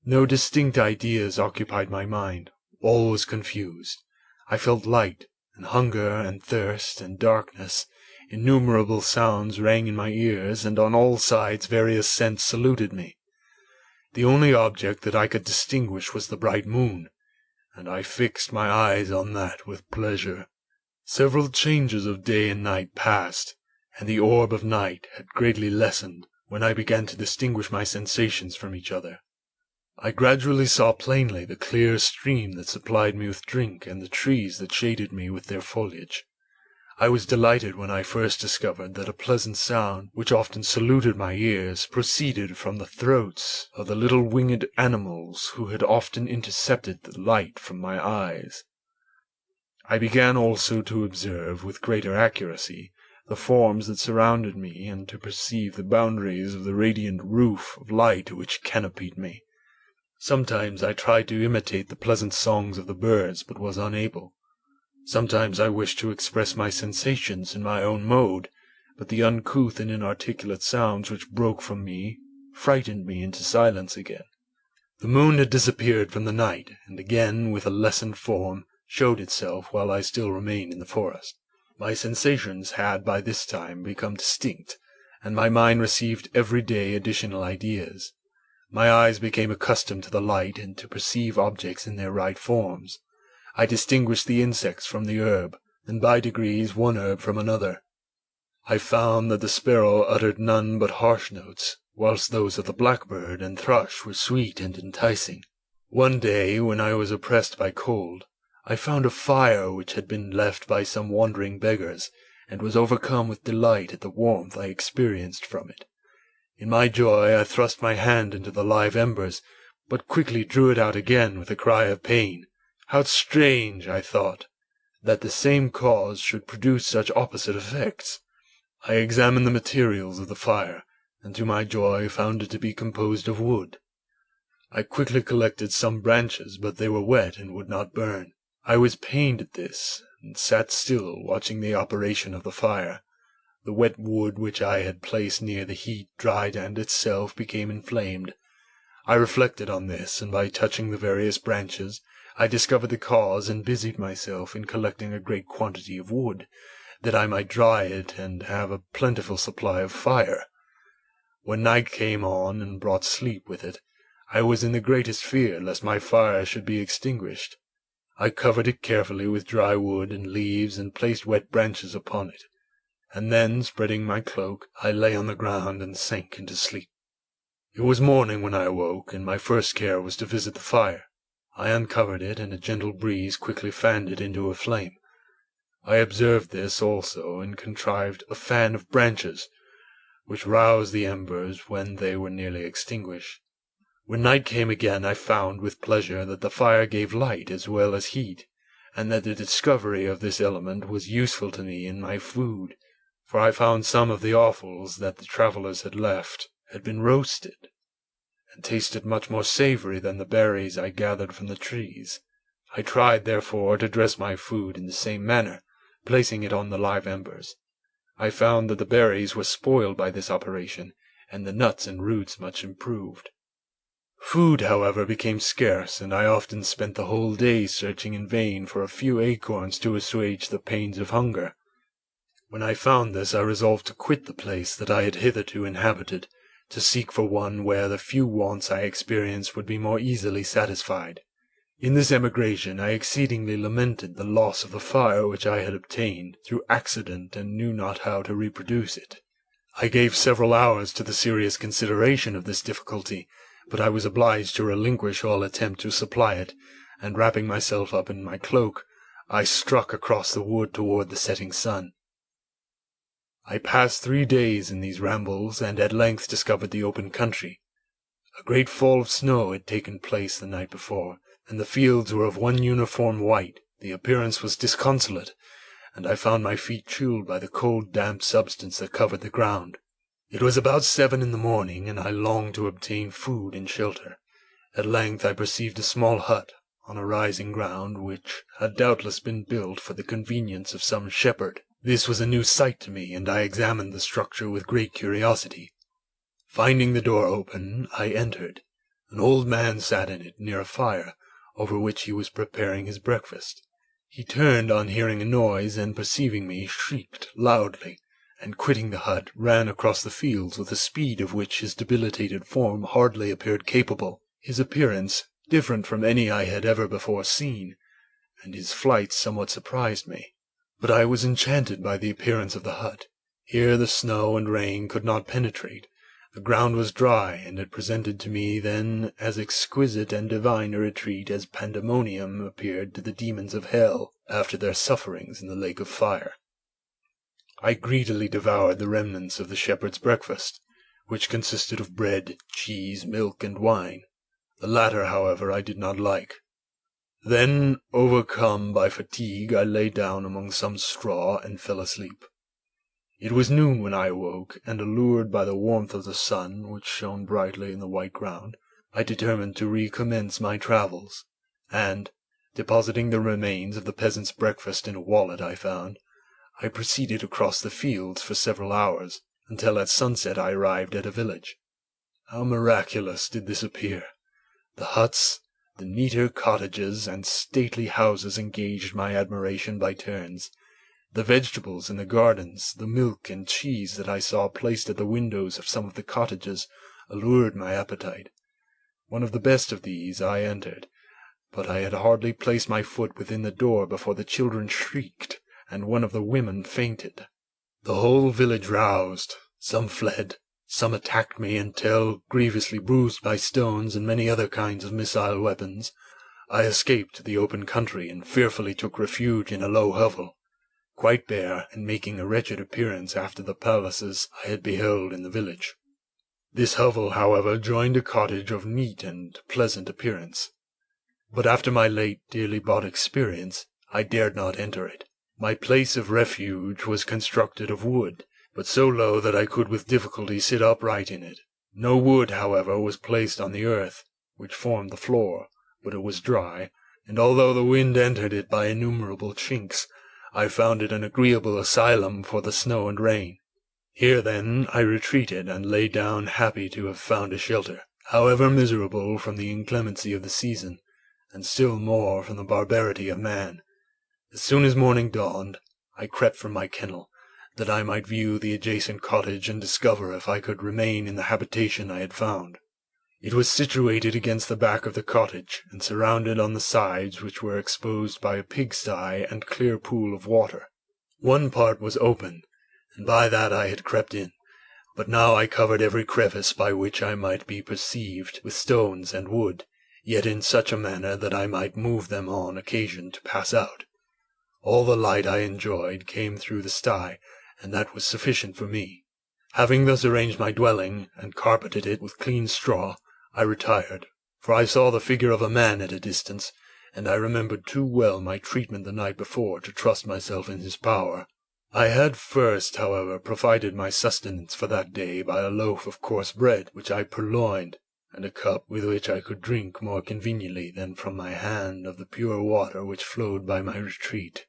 No distinct ideas occupied my mind. All was confused. I felt light, and hunger, and thirst, and darkness. Innumerable sounds rang in my ears, and on all sides various scents saluted me. The only object that I could distinguish was the bright moon, and I fixed my eyes on that with pleasure. Several changes of day and night passed, and the orb of night had greatly lessened, when I began to distinguish my sensations from each other. I gradually saw plainly the clear stream that supplied me with drink, and the trees that shaded me with their foliage. I was delighted when I first discovered that a pleasant sound, which often saluted my ears, proceeded from the throats of the little winged animals who had often intercepted the light from my eyes. I began also to observe with greater accuracy the forms that surrounded me, and to perceive the boundaries of the radiant roof of light which canopied me. Sometimes I tried to imitate the pleasant songs of the birds, but was unable. Sometimes I wished to express my sensations in my own mode, but the uncouth and inarticulate sounds which broke from me frightened me into silence again. The moon had disappeared from the night, and again, with a lessened form, showed itself while I still remained in the forest. My sensations had by this time become distinct, and my mind received every day additional ideas. My eyes became accustomed to the light and to perceive objects in their right forms. I distinguished the insects from the herb, and by degrees one herb from another. I found that the sparrow uttered none but harsh notes, whilst those of the blackbird and thrush were sweet and enticing. One day, when I was oppressed by cold, I found a fire which had been left by some wandering beggars, and was overcome with delight at the warmth I experienced from it. In my joy I thrust my hand into the live embers, but quickly drew it out again with a cry of pain. How strange, I thought, that the same cause should produce such opposite effects. I examined the materials of the fire, and to my joy found it to be composed of wood. I quickly collected some branches, but they were wet and would not burn. I was pained at this, and sat still, watching the operation of the fire. The wet wood which I had placed near the heat dried and itself became inflamed. I reflected on this, and by touching the various branches, I discovered the cause, and busied myself in collecting a great quantity of wood, that I might dry it and have a plentiful supply of fire. When night came on and brought sleep with it, I was in the greatest fear lest my fire should be extinguished. I covered it carefully with dry wood and leaves, and placed wet branches upon it, and then, spreading my cloak, I lay on the ground and sank into sleep. It was morning when I awoke, and my first care was to visit the fire. I uncovered it, and a gentle breeze quickly fanned it into a flame. I observed this also, and contrived a fan of branches, which roused the embers when they were nearly extinguished. When night came again, I found with pleasure that the fire gave light as well as heat, and that the discovery of this element was useful to me in my food, for I found some of the offals that the travellers had left had been roasted, and tasted much more savory than the berries I gathered from the trees. I tried, therefore, to dress my food in the same manner, placing it on the live embers. I found that the berries were spoiled by this operation, and the nuts and roots much improved. Food, however, became scarce, and I often spent the whole day searching in vain for a few acorns to assuage the pains of hunger. When I found this, I resolved to quit the place that I had hitherto inhabited, to seek for one where the few wants I experienced would be more easily satisfied. In this emigration I exceedingly lamented the loss of the fire which I had obtained through accident and knew not how to reproduce it. I gave several hours to the serious consideration of this difficulty, but I was obliged to relinquish all attempt to supply it, and wrapping myself up in my cloak, I struck across the wood toward the setting sun. I passed 3 days in these rambles, and at length discovered the open country. A great fall of snow had taken place the night before, and the fields were of one uniform white. The appearance was disconsolate, and I found my feet chilled by the cold damp substance that covered the ground. It was about 7 in the morning, and I longed to obtain food and shelter. At length I perceived a small hut on a rising ground, which had doubtless been built for the convenience of some shepherd. This was a new sight to me, and I examined the structure with great curiosity. Finding the door open, I entered. An old man sat in it near a fire, over which he was preparing his breakfast. He turned on hearing a noise, and perceiving me, shrieked loudly, and quitting the hut, ran across the fields with a speed of which his debilitated form hardly appeared capable. His appearance different from any I had ever before seen, and his flight somewhat surprised me. But I was enchanted by the appearance of the hut. Here the snow and rain could not penetrate. The ground was dry, and it presented to me then as exquisite and divine a retreat as pandemonium appeared to the demons of hell after their sufferings in the lake of fire. I greedily devoured the remnants of the shepherd's breakfast, which consisted of bread, cheese, milk, and wine. The latter, however, I did not like. Then, overcome by fatigue, I lay down among some straw and fell asleep. It was noon when I awoke, and allured by the warmth of the sun, which shone brightly in the white ground, I determined to recommence my travels, and, depositing the remains of the peasant's breakfast in a wallet I found, I proceeded across the fields for several hours, until at sunset I arrived at a village. How miraculous did this appear! The huts, the neater cottages, and stately houses engaged my admiration by turns. The vegetables in the gardens, the milk and cheese that I saw placed at the windows of some of the cottages, allured my appetite. One of the best of these I entered, but I had hardly placed my foot within the door before the children shrieked, and one of the women fainted. The whole village roused. Some fled, some attacked me until, grievously bruised by stones and many other kinds of missile weapons, I escaped to the open country and fearfully took refuge in a low hovel, quite bare and making a wretched appearance after the palaces I had beheld in the village. This hovel, however, joined a cottage of neat and pleasant appearance, but after my late dearly bought experience, I dared not enter it. My place of refuge was constructed of wood, but so low that I could with difficulty sit upright in it. No wood, however, was placed on the earth, which formed the floor, but it was dry, and although the wind entered it by innumerable chinks, I found it an agreeable asylum for the snow and rain. Here, then, I retreated, and lay down happy to have found a shelter, however miserable from the inclemency of the season, and still more from the barbarity of man. As soon as morning dawned, I crept from my kennel, that I might view the adjacent cottage and discover if I could remain in the habitation I had found. It was situated against the back of the cottage, and surrounded on the sides, which were exposed by a pigsty and clear pool of water. One part was open, and by that I had crept in, but now I covered every crevice by which I might be perceived with stones and wood, yet in such a manner that I might move them on occasion to pass out. All the light I enjoyed came through the sty, and that was sufficient for me. Having thus arranged my dwelling, and carpeted it with clean straw, I retired, for I saw the figure of a man at a distance, and I remembered too well my treatment the night before to trust myself in his power. I had first, however, provided my sustenance for that day by a loaf of coarse bread, which I purloined, and a cup with which I could drink more conveniently than from my hand of the pure water which flowed by my retreat.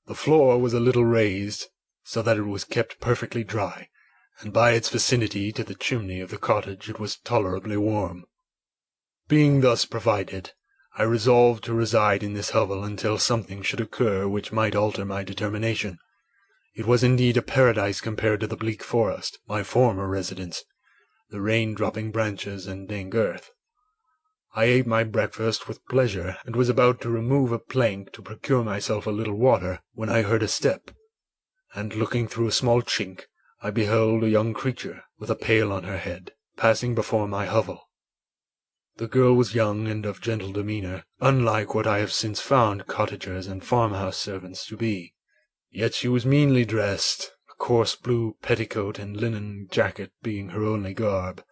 The floor was a little raised, so that it was kept perfectly dry, and by its vicinity to the chimney of the cottage it was tolerably warm. Being thus provided, I resolved to reside in this hovel until something should occur which might alter my determination. It was indeed a paradise compared to the bleak forest, my former residence, the rain-dropping branches and dank earth. I ate my breakfast with pleasure, and was about to remove a plank to procure myself a little water, when I heard a step, and looking through a small chink, I beheld a young creature, with a pail on her head, passing before my hovel. The girl was young and of gentle demeanour, unlike what I have since found cottagers and farmhouse servants to be. Yet she was meanly dressed, a coarse blue petticoat and linen jacket being her only garb.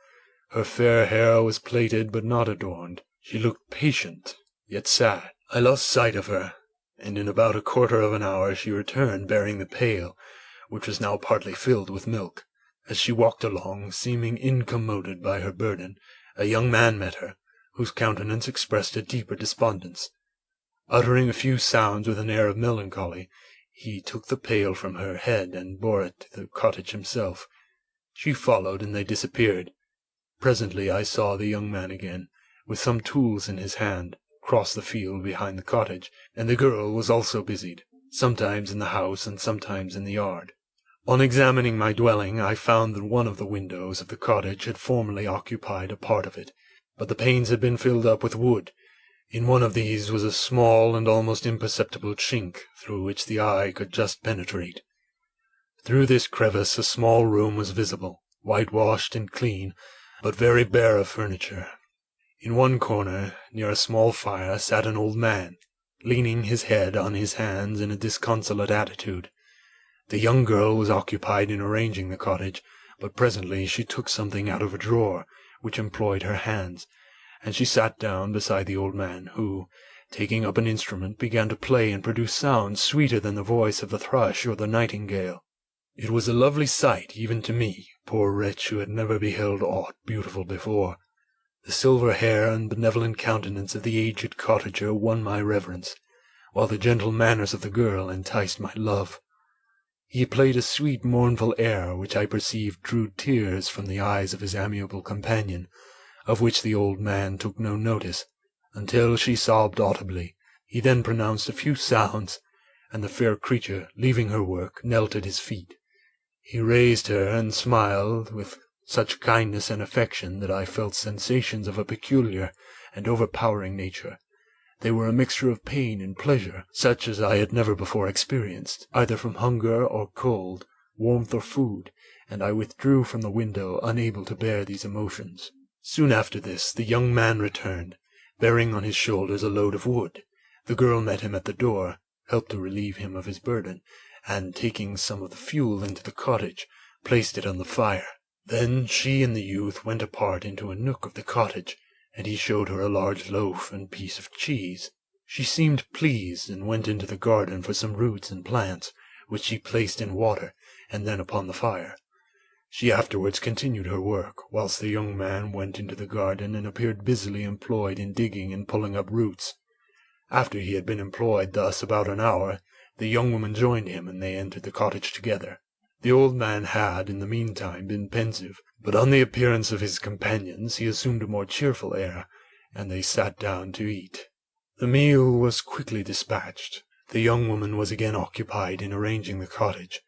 Her fair hair was plaited but not adorned. She looked patient, yet sad. I lost sight of her, and in about a quarter of an hour she returned bearing the pail, which was now partly filled with milk. As she walked along, seeming incommoded by her burden, a young man met her, whose countenance expressed a deeper despondence. Uttering a few sounds with an air of melancholy, he took the pail from her head and bore it to the cottage himself. She followed, and they disappeared. Presently I saw the young man again, with some tools in his hand, cross the field behind the cottage, and the girl was also busied, sometimes in the house and sometimes in the yard. On examining my dwelling, I found that one of the windows of the cottage had formerly occupied a part of it, but the panes had been filled up with wood. In one of these was a small and almost imperceptible chink, through which the eye could just penetrate. Through this crevice a small room was visible, whitewashed and clean, but very bare of furniture. In one corner, near a small fire, sat an old man, leaning his head on his hands in a disconsolate attitude. The young girl was occupied in arranging the cottage, but presently she took something out of a drawer, which employed her hands, and she sat down beside the old man, who, taking up an instrument, began to play and produce sounds sweeter than the voice of the thrush or the nightingale. It was a lovely sight even to me, poor wretch who had never beheld aught beautiful before. The silver hair and benevolent countenance of the aged cottager won my reverence, while the gentle manners of the girl enticed my love. He played a sweet mournful air, which I perceived drew tears from the eyes of his amiable companion, of which the old man took no notice, until she sobbed audibly. He then pronounced a few sounds, and the fair creature, leaving her work, knelt at his feet. He raised her and smiled with such kindness and affection that I felt sensations of a peculiar and overpowering nature. They were a mixture of pain and pleasure, such as I had never before experienced, either from hunger or cold, warmth or food, and I withdrew from the window, unable to bear these emotions. Soon after this the young man returned, bearing on his shoulders a load of wood. The girl met him at the door, helped to relieve him of his burden, and taking some of the fuel into the cottage, placed it on the fire. Then she and the youth went apart into a nook of the cottage, and he showed her a large loaf and piece of cheese. She seemed pleased, and went into the garden for some roots and plants, which she placed in water, and then upon the fire. She afterwards continued her work, whilst the young man went into the garden and appeared busily employed in digging and pulling up roots. After he had been employed thus about an hour, the young woman joined him, and they entered the cottage together. The old man had, in the meantime, been pensive, but on the appearance of his companions he assumed a more cheerful air, and they sat down to eat. The meal was quickly dispatched. The young woman was again occupied in arranging the cottage.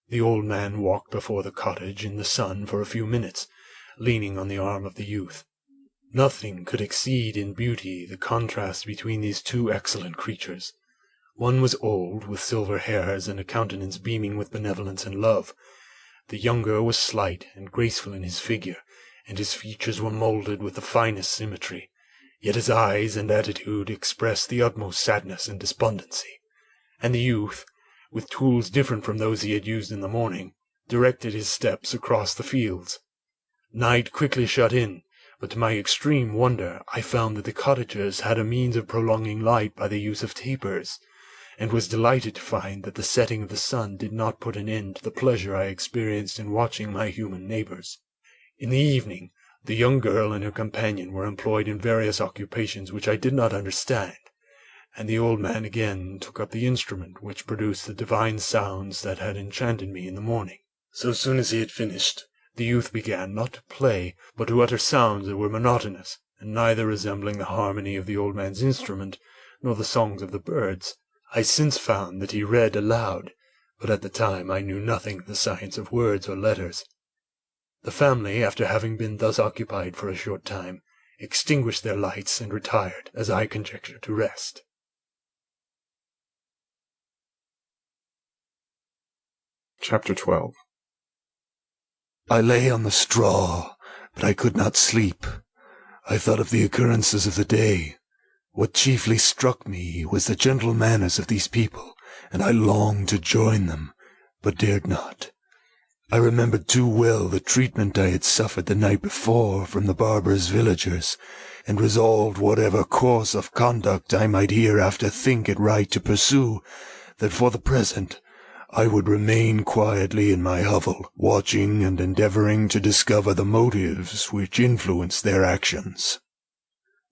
The old man walked before the cottage in the sun for a few minutes, leaning on the arm of the youth. Nothing could exceed in beauty the contrast between these two excellent creatures. One was old, with silver hairs and a countenance beaming with benevolence and love. The younger was slight and graceful in his figure, and his features were moulded with the finest symmetry, yet his eyes and attitude expressed the utmost sadness and despondency. And the youth, with tools different from those he had used in the morning, directed his steps across the fields. Night quickly shut in, but to my extreme wonder I found that the cottagers had a means of prolonging light by the use of tapers, and was delighted to find that the setting of the sun did not put an end to the pleasure I experienced in watching my human neighbours. In the evening, the young girl and her companion were employed in various occupations which I did not understand, and the old man again took up the instrument which produced the divine sounds that had enchanted me in the morning. So soon as he had finished, the youth began not to play, but to utter sounds that were monotonous, and neither resembling the harmony of the old man's instrument, nor the songs of the birds. I since found that he read aloud, but at the time I knew nothing of the science of words or letters. The family, after having been thus occupied for a short time, extinguished their lights and retired, as I conjecture, to rest. Chapter 12. I lay on the straw, but I could not sleep. I thought of the occurrences of the day. What chiefly struck me was the gentle manners of these people, and I longed to join them, but dared not. I remembered too well the treatment I had suffered the night before from the barbarous villagers, and resolved whatever course of conduct I might hereafter think it right to pursue, that for the present I would remain quietly in my hovel, watching and endeavoring to discover the motives which influenced their actions.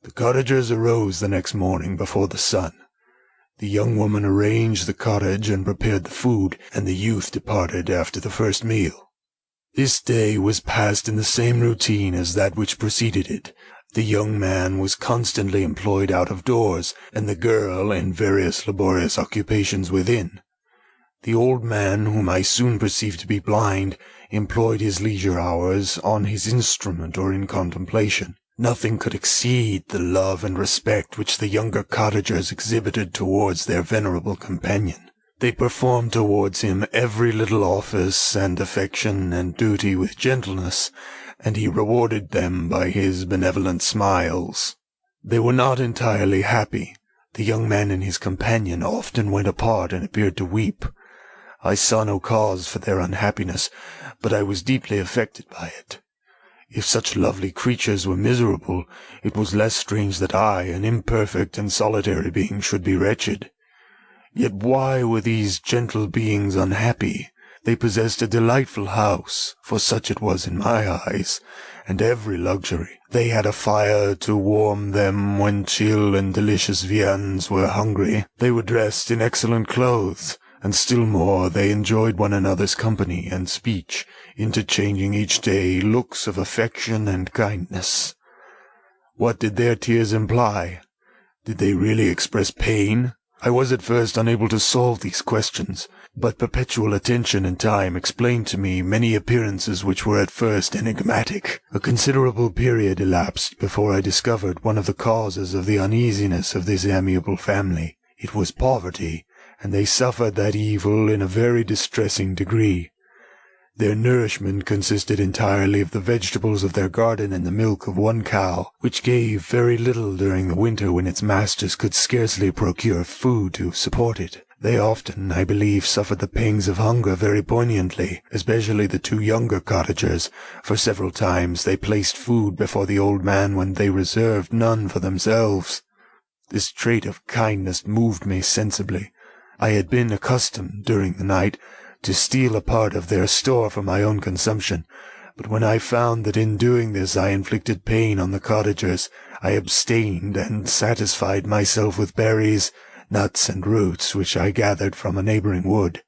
The cottagers arose the next morning before the sun. The young woman arranged the cottage and prepared the food, and the youth departed after the first meal. This day was passed in the same routine as that which preceded it. The young man was constantly employed out of doors, and the girl in various laborious occupations within. The old man, whom I soon perceived to be blind, employed his leisure hours on his instrument or in contemplation. Nothing could exceed the love and respect which the younger cottagers exhibited towards their venerable companion. They performed towards him every little office and affection and duty with gentleness, and he rewarded them by his benevolent smiles. They were not entirely happy. The young man and his companion often went apart and appeared to weep. I saw no cause for their unhappiness, but I was deeply affected by it. If such lovely creatures were miserable, it was less strange that I, an imperfect and solitary being, should be wretched. Yet why were these gentle beings unhappy? They possessed a delightful house, for such it was in my eyes, and every luxury. They had a fire to warm them when chill and delicious viands were hungry. They were dressed in excellent clothes, and still more they enjoyed one another's company and speech, interchanging each day looks of affection and kindness. What did their tears imply? Did they really express pain? I was at first unable to solve these questions, but perpetual attention and time explained to me many appearances which were at first enigmatic. A considerable period elapsed before I discovered one of the causes of the uneasiness of this amiable family. It was poverty, and they suffered that evil in a very distressing degree. Their nourishment consisted entirely of the vegetables of their garden and the milk of one cow, which gave very little during the winter when its masters could scarcely procure food to support it. They often, I believe, suffered the pangs of hunger very poignantly, especially the two younger cottagers, for several times they placed food before the old man when they reserved none for themselves. This trait of kindness moved me sensibly. I had been accustomed, during the night, to steal a part of their store for my own consumption, but when I found that in doing this I inflicted pain on the cottagers, I abstained and satisfied myself with berries, nuts, and roots which I gathered from a neighboring wood.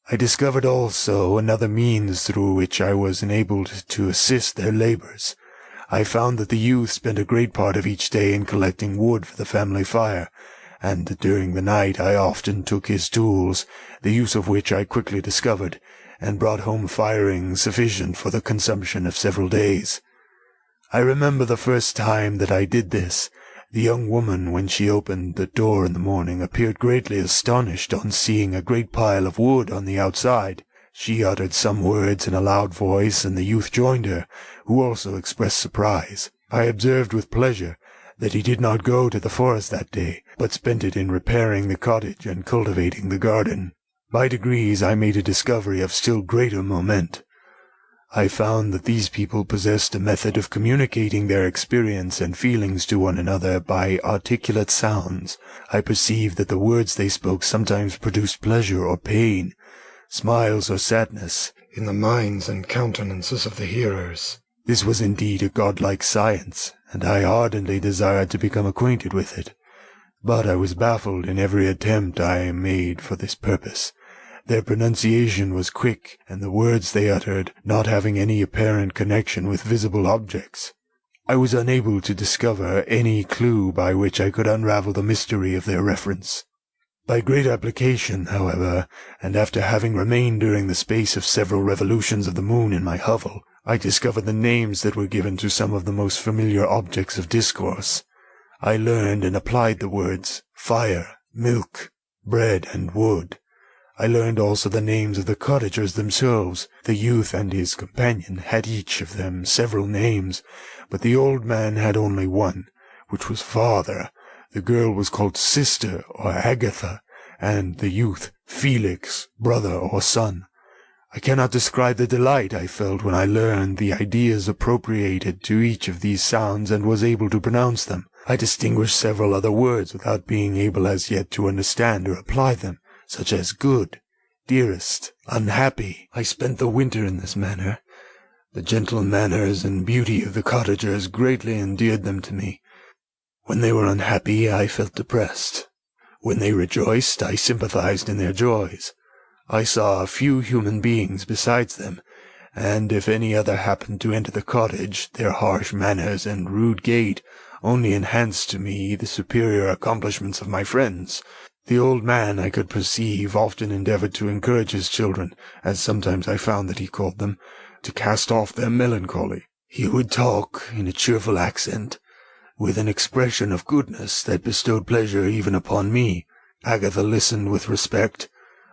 I discovered also another means through which I was enabled to assist their labors. I found that the youth spent a great part of each day in collecting wood for the family fire, and that during the night I often took his tools, the use of which I quickly discovered, and brought home firing sufficient for the consumption of several days. I remember the first time that I did this. The young woman, when she opened the door in the morning, appeared greatly astonished on seeing a great pile of wood on the outside. She uttered some words in a loud voice, and the youth joined her, who also expressed surprise. I observed with pleasure that he did not go to the forest that day, but spent it in repairing the cottage and cultivating the garden. By degrees I made a discovery of still greater moment. I found that these people possessed a method of communicating their experience and feelings to one another by articulate sounds. I perceived that the words they spoke sometimes produced pleasure or pain, smiles or sadness, in the minds and countenances of the hearers. This was indeed a godlike science, and I ardently desired to become acquainted with it. But I was baffled in every attempt I made for this purpose. Their pronunciation was quick, and the words they uttered not having any apparent connection with visible objects. I was unable to discover any clue by which I could unravel the mystery of their reference. By great application, however, and after having remained during the space of several revolutions of the moon in my hovel, I discovered the names that were given to some of the most familiar objects of discourse. I learned and applied the words fire, milk, bread, and wood. I learned also the names of the cottagers themselves. The youth and his companion had each of them several names, but the old man had only one, which was father. The girl was called sister or Agatha, and the youth Felix, brother or son. I cannot describe the delight I felt when I learned the ideas appropriated to each of these sounds and was able to pronounce them. I distinguished several other words without being able as yet to understand or apply them, such as good, dearest, unhappy. I spent the winter in this manner. The gentle manners and beauty of the cottagers greatly endeared them to me. When they were unhappy, I felt depressed. When they rejoiced, I sympathized in their joys. I saw few human beings besides them, and if any other happened to enter the cottage, their harsh manners and rude gait only enhanced to me the superior accomplishments of my friends. The old man, I could perceive, often endeavored to encourage his children, as sometimes I found that he called them, to cast off their melancholy. He would talk in a cheerful accent, with an expression of goodness that bestowed pleasure even upon me. Agatha listened with respect,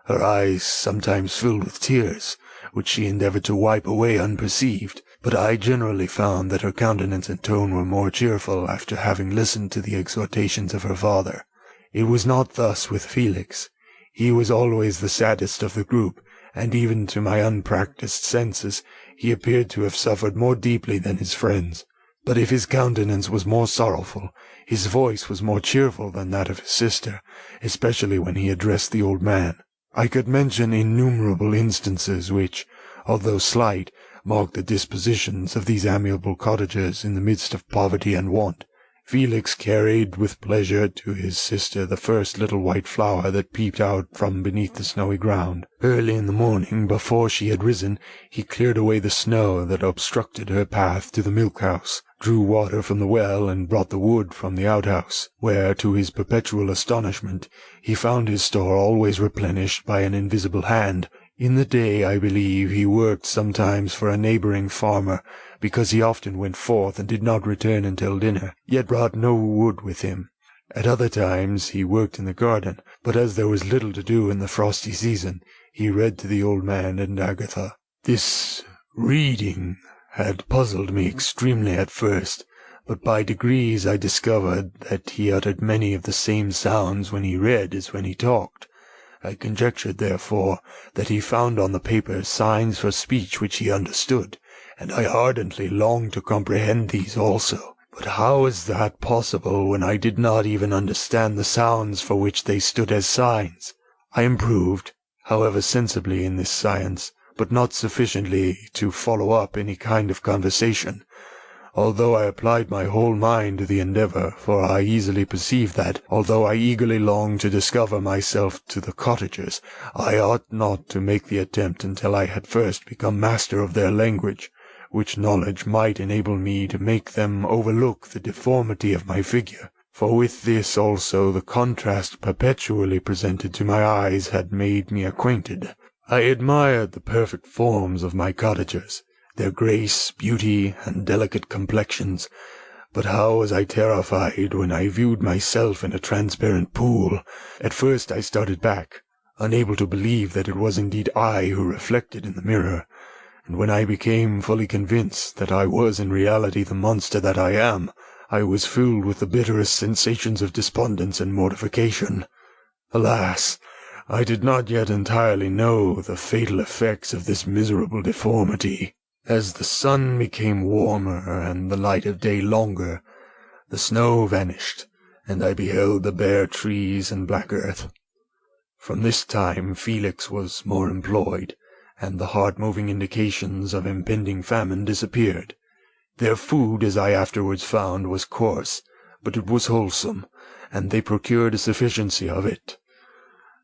her eyes sometimes filled with tears, which she endeavored to wipe away unperceived, but I generally found that her countenance and tone were more cheerful after having listened to the exhortations of her father. It was not thus with Felix. He was always the saddest of the group, and even to my unpractised senses he appeared to have suffered more deeply than his friends. But if his countenance was more sorrowful, his voice was more cheerful than that of his sister, especially when he addressed the old man. I could mention innumerable instances which, although slight, marked the dispositions of these amiable cottagers in the midst of poverty and want. Felix carried with pleasure to his sister the first little white flower that peeped out from beneath the snowy ground. Early in the morning, before she had risen, he cleared away the snow that obstructed her path to the milk-house, drew water from the well, and brought the wood from the outhouse, where, to his perpetual astonishment, he found his store always replenished by an invisible hand. In the day, I believe, he worked sometimes for a neighbouring farmer, because he often went forth and did not return until dinner, yet brought no wood with him. At other times he worked in the garden, but as there was little to do in the frosty season, he read to the old man and Agatha. This reading had puzzled me extremely at first, but by degrees I discovered that he uttered many of the same sounds when he read as when he talked. I conjectured, therefore, that he found on the paper signs for speech which he understood, and I ardently longed to comprehend these also. But how is that possible when I did not even understand the sounds for which they stood as signs? I improved, however, sensibly in this science, but not sufficiently to follow up any kind of conversation, although I applied my whole mind to the endeavour, for I easily perceived that, although I eagerly longed to discover myself to the cottagers, I ought not to make the attempt until I had first become master of their language, which knowledge might enable me to make them overlook the deformity of my figure, for with this also the contrast perpetually presented to my eyes had made me acquainted. I admired the perfect forms of my cottagers, their grace, beauty, and delicate complexions, but how was I terrified when I viewed myself in a transparent pool. At first I started back, unable to believe that it was indeed I who reflected in the mirror, and when I became fully convinced that I was in reality the monster that I am, I was filled with the bitterest sensations of despondence and mortification. Alas! I did not yet entirely know the fatal effects of this miserable deformity. As the sun became warmer and the light of day longer, the snow vanished, and I beheld the bare trees and black earth. From this time Felix was more employed, and the heart-moving indications of impending famine disappeared. Their food, as I afterwards found, was coarse, but it was wholesome, and they procured a sufficiency of it.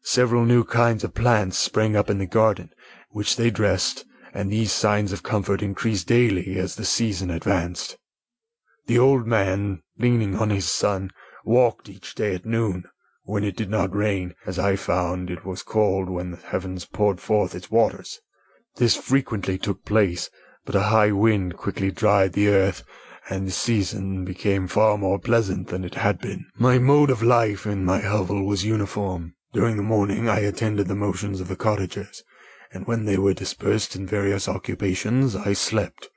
Several new kinds of plants sprang up in the garden, which they dressed, and these signs of comfort increased daily as the season advanced. The old man, leaning on his son, walked each day at noon, when it did not rain, as I found it was called when the heavens poured forth its waters. This frequently took place, but a high wind quickly dried the earth, and the season became far more pleasant than it had been. My mode of life in my hovel was uniform. During the morning I attended the motions of the cottagers, and when they were dispersed in various occupations, I slept.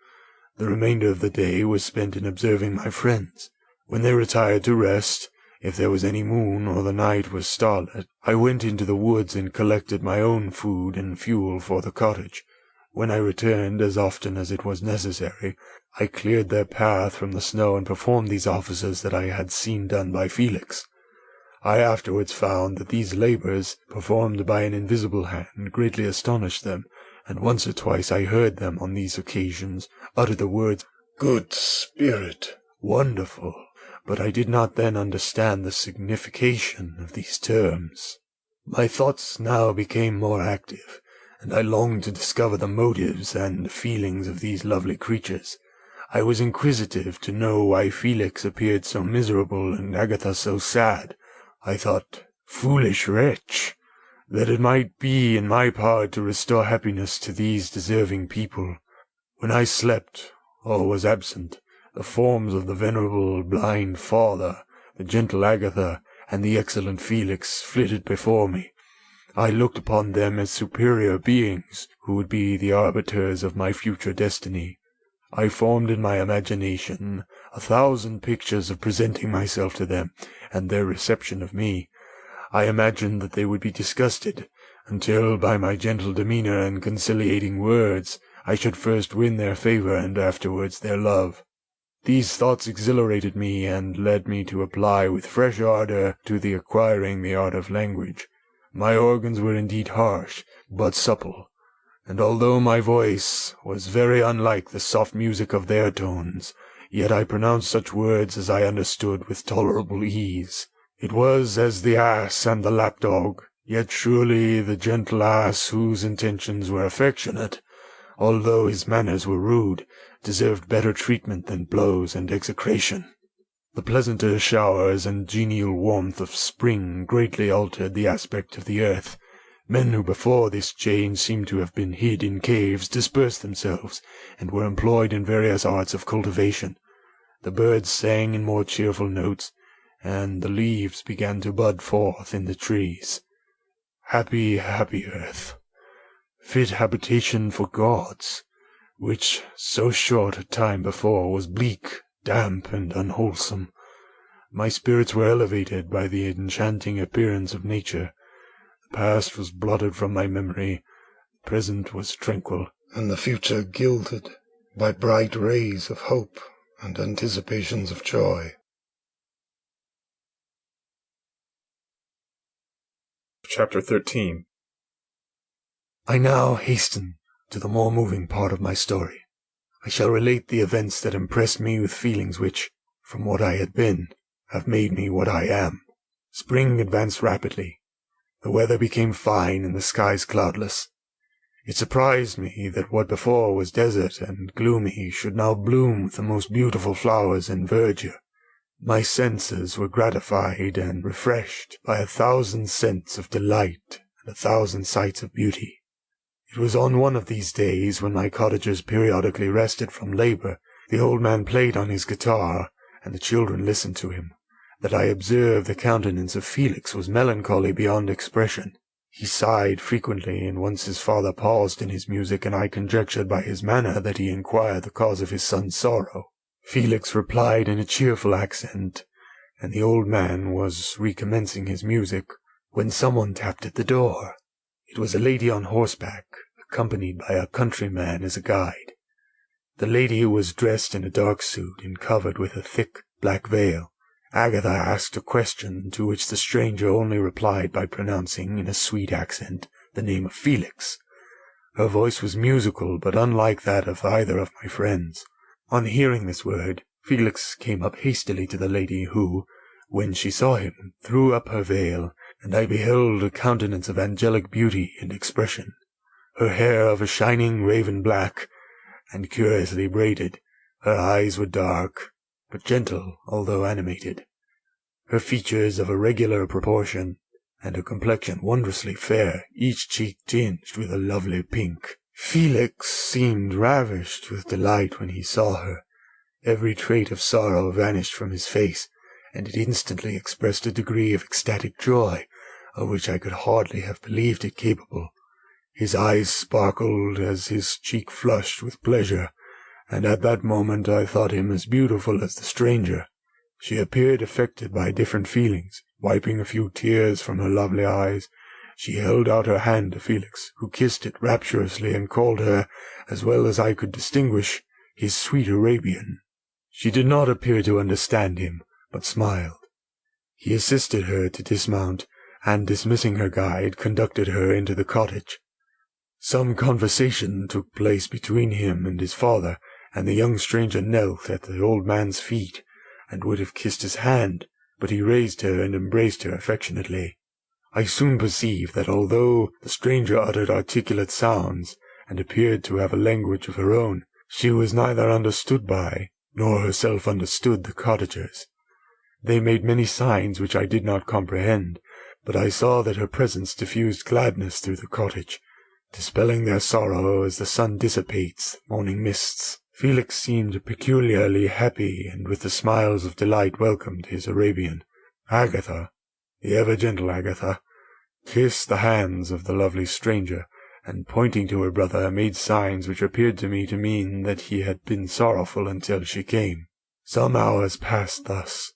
The remainder of the day was spent in observing my friends. When they retired to rest, if there was any moon or the night was starlit, I went into the woods and collected my own food and fuel for the cottage. When I returned, as often as it was necessary, I cleared their path from the snow and performed these offices that I had seen done by Felix. I afterwards found that these labours, performed by an invisible hand, greatly astonished them, and once or twice I heard them on these occasions utter the words, "Good Spirit," "Wonderful," but I did not then understand the signification of these terms. My thoughts now became more active, and I longed to discover the motives and feelings of these lovely creatures. I was inquisitive to know why Felix appeared so miserable and Agatha so sad. I thought, foolish wretch, that it might be in my power to restore happiness to these deserving people. When I slept, or was absent, the forms of the venerable blind father, the gentle Agatha, and the excellent Felix flitted before me. I looked upon them as superior beings, who would be the arbiters of my future destiny. I formed in my imagination 1,000 pictures of presenting myself to them, and their reception of me. I imagined that they would be disgusted, until by my gentle demeanour and conciliating words I should first win their favour and afterwards their love. These thoughts exhilarated me and led me to apply with fresh ardour to the acquiring the art of language. My organs were indeed harsh, but supple, and although my voice was very unlike the soft music of their tones, yet I pronounced such words as I understood with tolerable ease. It was as the ass and the lapdog, yet surely the gentle ass, whose intentions were affectionate, although his manners were rude, deserved better treatment than blows and execration. The pleasanter showers and genial warmth of spring greatly altered the aspect of the earth. Men who before this change seemed to have been hid in caves dispersed themselves, and were employed in various arts of cultivation. The birds sang in more cheerful notes, and the leaves began to bud forth in the trees. Happy, happy earth, fit habitation for gods, which so short a time before was bleak, damp, and unwholesome. My spirits were elevated by the enchanting appearance of nature. The past was blotted from my memory, the present was tranquil, and the future gilded by bright rays of hope and anticipations of joy. Chapter 13. I now hasten to the more moving part of my story. I shall relate the events that impressed me with feelings which, from what I had been, have made me what I am. Spring advanced rapidly. The weather became fine and the skies cloudless. It surprised me that what before was desert and gloomy should now bloom with the most beautiful flowers and verdure. My senses were gratified and refreshed by 1,000 scents of delight and 1,000 sights of beauty. It was on one of these days, when my cottagers periodically rested from labour, the old man played on his guitar, and the children listened to him, that I observed the countenance of Felix was melancholy beyond expression. He sighed frequently, and once his father paused in his music, and I conjectured by his manner that he inquired the cause of his son's sorrow. Felix replied in a cheerful accent, and the old man was recommencing his music, when someone tapped at the door. It was a lady on horseback, accompanied by a countryman as a guide. The lady was dressed in a dark suit and covered with a thick black veil. Agatha asked a question, to which the stranger only replied by pronouncing, in a sweet accent, the name of Felix. Her voice was musical, but unlike that of either of my friends. On hearing this word, Felix came up hastily to the lady, who, when she saw him, threw up her veil, and I beheld a countenance of angelic beauty and expression. Her hair of a shining raven black, and curiously braided. Her eyes were dark, but gentle, although animated. her features of a regular proportion, and her complexion wondrously fair, each cheek tinged with a lovely pink. Felix seemed ravished with delight when he saw her. Every trait of sorrow vanished from his face, and it instantly expressed a degree of ecstatic joy, of which I could hardly have believed it capable. His eyes sparkled as his cheek flushed with pleasure, and at that moment I thought him as beautiful as the stranger. She appeared affected by different feelings. Wiping a few tears from her lovely eyes, she held out her hand to Felix, who kissed it rapturously and called her, as well as I could distinguish, his sweet Arabian. She did not appear to understand him, but smiled. He assisted her to dismount, and dismissing her guide, conducted her into the cottage. Some conversation took place between him and his father, and the young stranger knelt at the old man's feet, and would have kissed his hand, but he raised her and embraced her affectionately. I soon perceived that although the stranger uttered articulate sounds, and appeared to have a language of her own, she was neither understood by, nor herself understood the cottagers. They made many signs which I did not comprehend, but I saw that her presence diffused gladness through the cottage, dispelling their sorrow as the sun dissipates morning mists. Felix seemed peculiarly happy, and with the smiles of delight welcomed his Arabian. Agatha, the ever-gentle Agatha, kissed the hands of the lovely stranger, and pointing to her brother, made signs which appeared to me to mean that he had been sorrowful until she came. Some hours passed thus,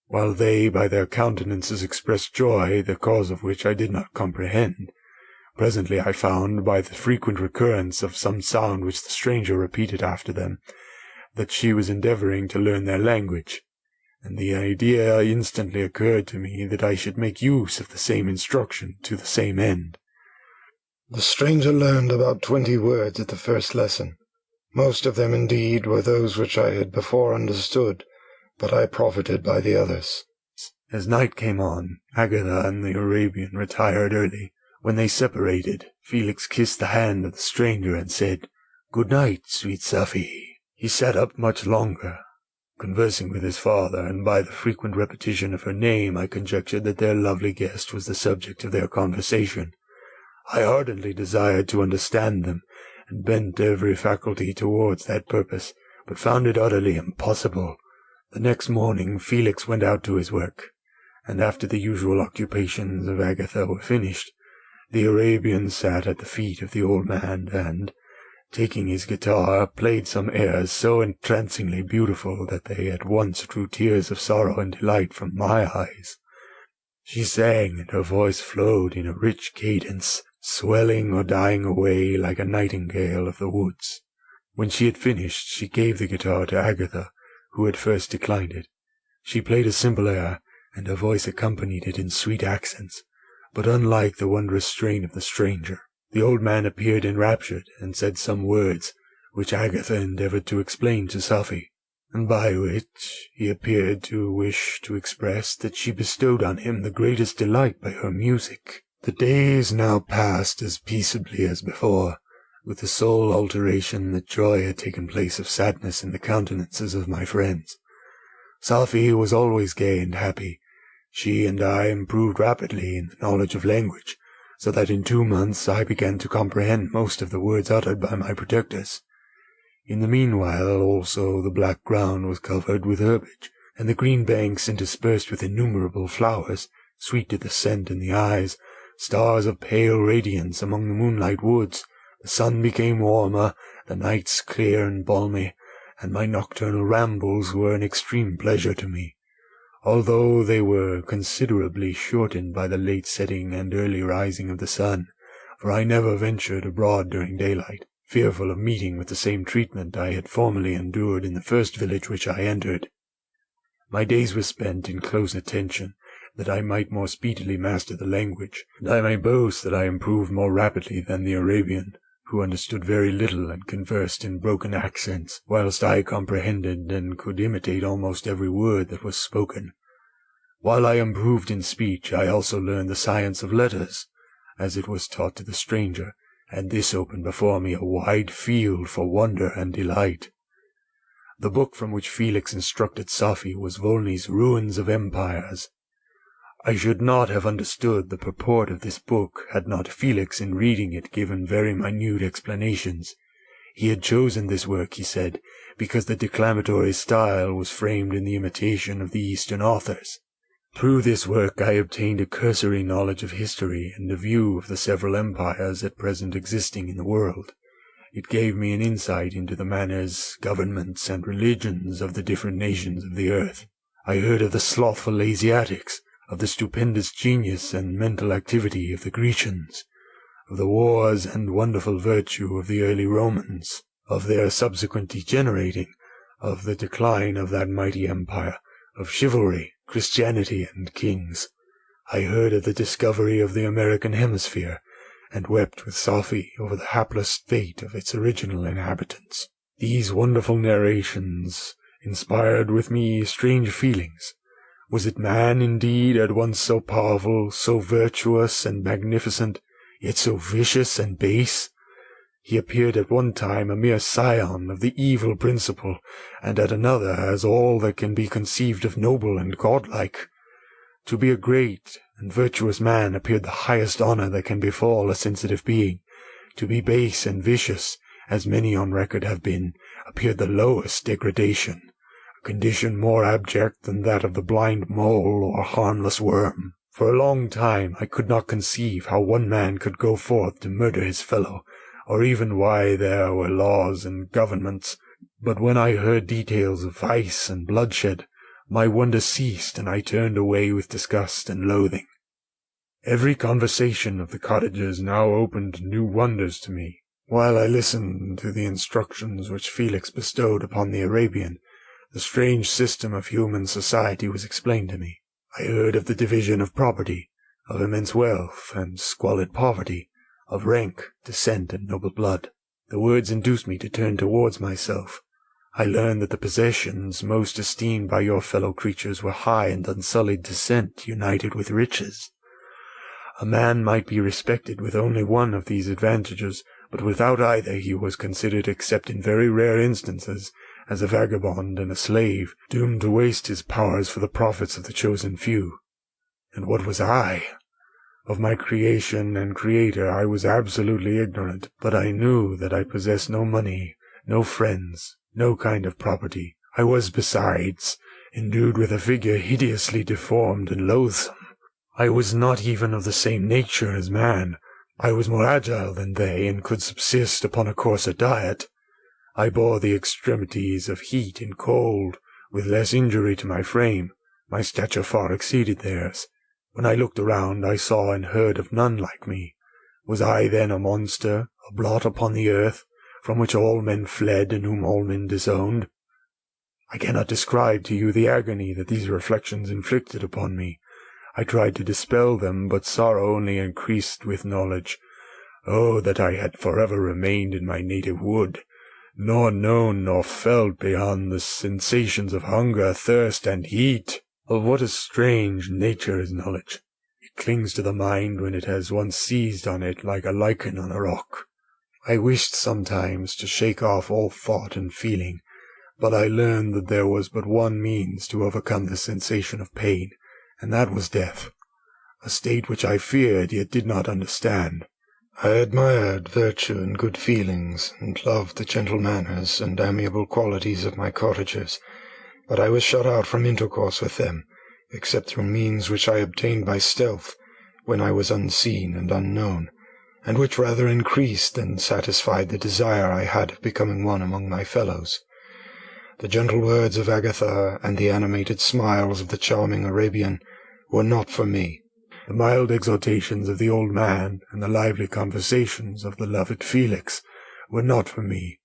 while they by their countenances expressed joy, the cause of which I did not comprehend. Presently I found, by the frequent recurrence of some sound which the stranger repeated after them, that she was endeavouring to learn their language, and the idea instantly occurred to me that I should make use of the same instruction to the same end. The stranger learned about 20 words at the first lesson. Most of them, indeed, were those which I had before understood, but I profited by the others. As night came on, Agatha and the Arabian retired early. When they separated, Felix kissed the hand of the stranger and said, "Good night, sweet Safie." He sat up much longer, conversing with his father, and by the frequent repetition of her name I conjectured that their lovely guest was the subject of their conversation. I ardently desired to understand them, and bent every faculty towards that purpose, but found it utterly impossible. The next morning Felix went out to his work, and after the usual occupations of Agatha were finished, the Arabian sat at the feet of the old man, and, taking his guitar, played some airs so entrancingly beautiful that they at once drew tears of sorrow and delight from my eyes. She sang, and her voice flowed in a rich cadence, swelling or dying away like a nightingale of the woods. When she had finished, she gave the guitar to Agatha, who had first declined it. She played a simple air, and her voice accompanied it in sweet accents, but unlike the wondrous strain of the stranger. The old man appeared enraptured, and said some words, which Agatha endeavoured to explain to Safie, and by which he appeared to wish to express that she bestowed on him the greatest delight by her music. The days now passed as peaceably as before, with the sole alteration that joy had taken place of sadness in the countenances of my friends. Safie was always gay and happy. She and I improved rapidly in the knowledge of language, so that in 2 months I began to comprehend most of the words uttered by my protectors. In the meanwhile also the black ground was covered with herbage, and the green banks interspersed with innumerable flowers, sweet to the scent and the eyes, stars of pale radiance among the moonlight woods. The sun became warmer, the nights clear and balmy, and my nocturnal rambles were an extreme pleasure to me, although they were considerably shortened by the late setting and early rising of the sun, for I never ventured abroad during daylight, fearful of meeting with the same treatment I had formerly endured in the first village which I entered. My days were spent in close attention, that I might more speedily master the language, and I may boast that I improved more rapidly than the Arabian, who understood very little and conversed in broken accents, whilst I comprehended and could imitate almost every word that was spoken. While I improved in speech, I also learned the science of letters, as it was taught to the stranger, and this opened before me a wide field for wonder and delight. The book from which Felix instructed Safie was Volney's Ruins of Empires. I should not have understood the purport of this book had not Felix in reading it given very minute explanations. He had chosen this work, he said, because the declamatory style was framed in the imitation of the Eastern authors. Through this work I obtained a cursory knowledge of history and a view of the several empires at present existing in the world. It gave me an insight into the manners, governments, and religions of the different nations of the earth. I heard of the slothful Asiatics, of the stupendous genius and mental activity of the Grecians, of the wars and wonderful virtue of the early Romans, of their subsequent degenerating, of the decline of that mighty empire, of chivalry, Christianity, and kings. I heard of the discovery of the American hemisphere, and wept with Sophie over the hapless fate of its original inhabitants. These wonderful narrations inspired with me strange feelings. Was it man, indeed, at once so powerful, so virtuous and magnificent, yet so vicious and base? He appeared at one time a mere scion of the evil principle, and at another as all that can be conceived of noble and godlike. To be a great and virtuous man appeared the highest honor that can befall a sensitive being. To be base and vicious, as many on record have been, appeared the lowest degradation, a condition more abject than that of the blind mole or harmless worm. For a long time I could not conceive how one man could go forth to murder his fellow, or even why there were laws and governments. But when I heard details of vice and bloodshed, my wonder ceased, and I turned away with disgust and loathing. Every conversation of the cottagers now opened new wonders to me. While I listened to the instructions which Felix bestowed upon the Arabian, the strange system of human society was explained to me. I heard of the division of property, of immense wealth and squalid poverty, of rank, descent, and noble blood. The words induced me to turn towards myself. I learned that the possessions most esteemed by your fellow creatures were high and unsullied descent united with riches. A man might be respected with only one of these advantages, but without either he was considered, except in very rare instances, as a vagabond and a slave, doomed to waste his powers for the profits of the chosen few. And what was I? Of my creation and creator I was absolutely ignorant, but I knew that I possessed no money, no friends, no kind of property. I was, besides, endued with a figure hideously deformed and loathsome. I was not even of the same nature as man. I was more agile than they, and could subsist upon a coarser diet. I bore the extremities of heat and cold with less injury to my frame. My stature far exceeded theirs. When I looked around, I saw and heard of none like me. Was I then a monster, a blot upon the earth, from which all men fled and whom all men disowned? I cannot describe to you the agony that these reflections inflicted upon me. I tried to dispel them, but sorrow only increased with knowledge. Oh, that I had forever remained in my native wood, nor known nor felt beyond the sensations of hunger, thirst, and heat! Of what a strange nature is knowledge! It clings to the mind when it has once seized on it like a lichen on a rock. I wished sometimes to shake off all thought and feeling, but I learned that there was but one means to overcome the sensation of pain, and that was death, a state which I feared yet did not understand. I admired virtue and good feelings, and loved the gentle manners and amiable qualities of my cottagers, but I was shut out from intercourse with them, except through means which I obtained by stealth, when I was unseen and unknown, and which rather increased than satisfied the desire I had of becoming one among my fellows. The gentle words of Agatha and the animated smiles of the charming Arabian were not for me. The mild exhortations of the old man and the lively conversations of the loved Felix were not for me.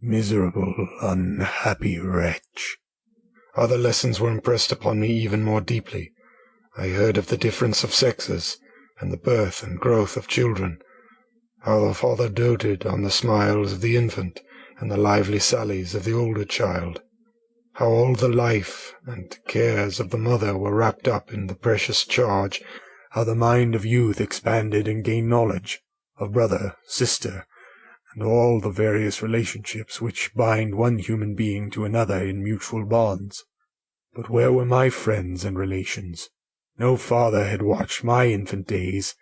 Miserable, unhappy wretch! Other lessons were impressed upon me even more deeply. I heard of the difference of sexes, and the birth and growth of children, how the father doted on the smiles of the infant and the lively sallies of the older child, how all the life and cares of the mother were wrapped up in the precious charge, how the mind of youth expanded and gained knowledge of brother, sister, and all the various relationships which bind one human being to another in mutual bonds. But where were my friends and relations? No father had watched my infant days,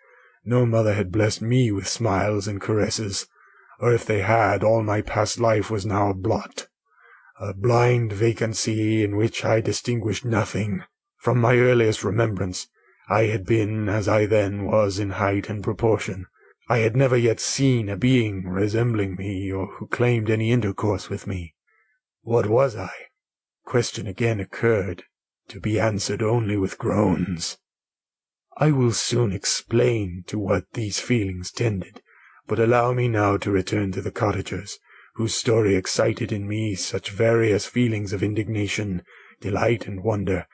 no mother had blessed me with smiles and caresses, or if they had, all my past life was now a blot, a blind vacancy in which I distinguished nothing. From my earliest remembrance, I had been as I then was in height and proportion. I had never yet seen a being resembling me, or who claimed any intercourse with me. What was I? Question again occurred, to be answered only with groans. I will soon explain to what these feelings tended, but allow me now to return to the cottagers, whose story excited in me such various feelings of indignation, delight, and wonder,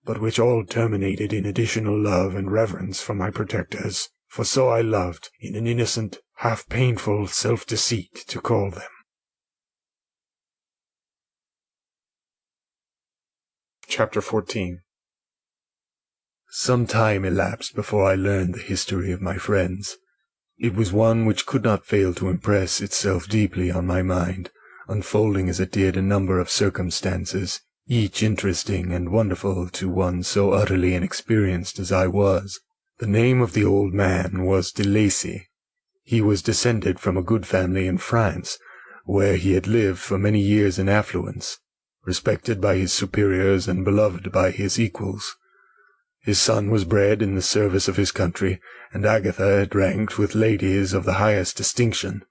but which all terminated in additional love and reverence for my protectors, for so I loved, in an innocent, half-painful self-deceit, to call them. Chapter 14. Some time elapsed before I learned the history of my friends. It was one which could not fail to impress itself deeply on my mind, unfolding as it did a number of circumstances, each interesting and wonderful to one so utterly inexperienced as I was. The name of the old man was de Lacy. He was descended from a good family in France, where he had lived for many years in affluence, respected by his superiors and beloved by his equals. His son was bred in the service of his country, and Agatha had ranked with ladies of the highest distinction.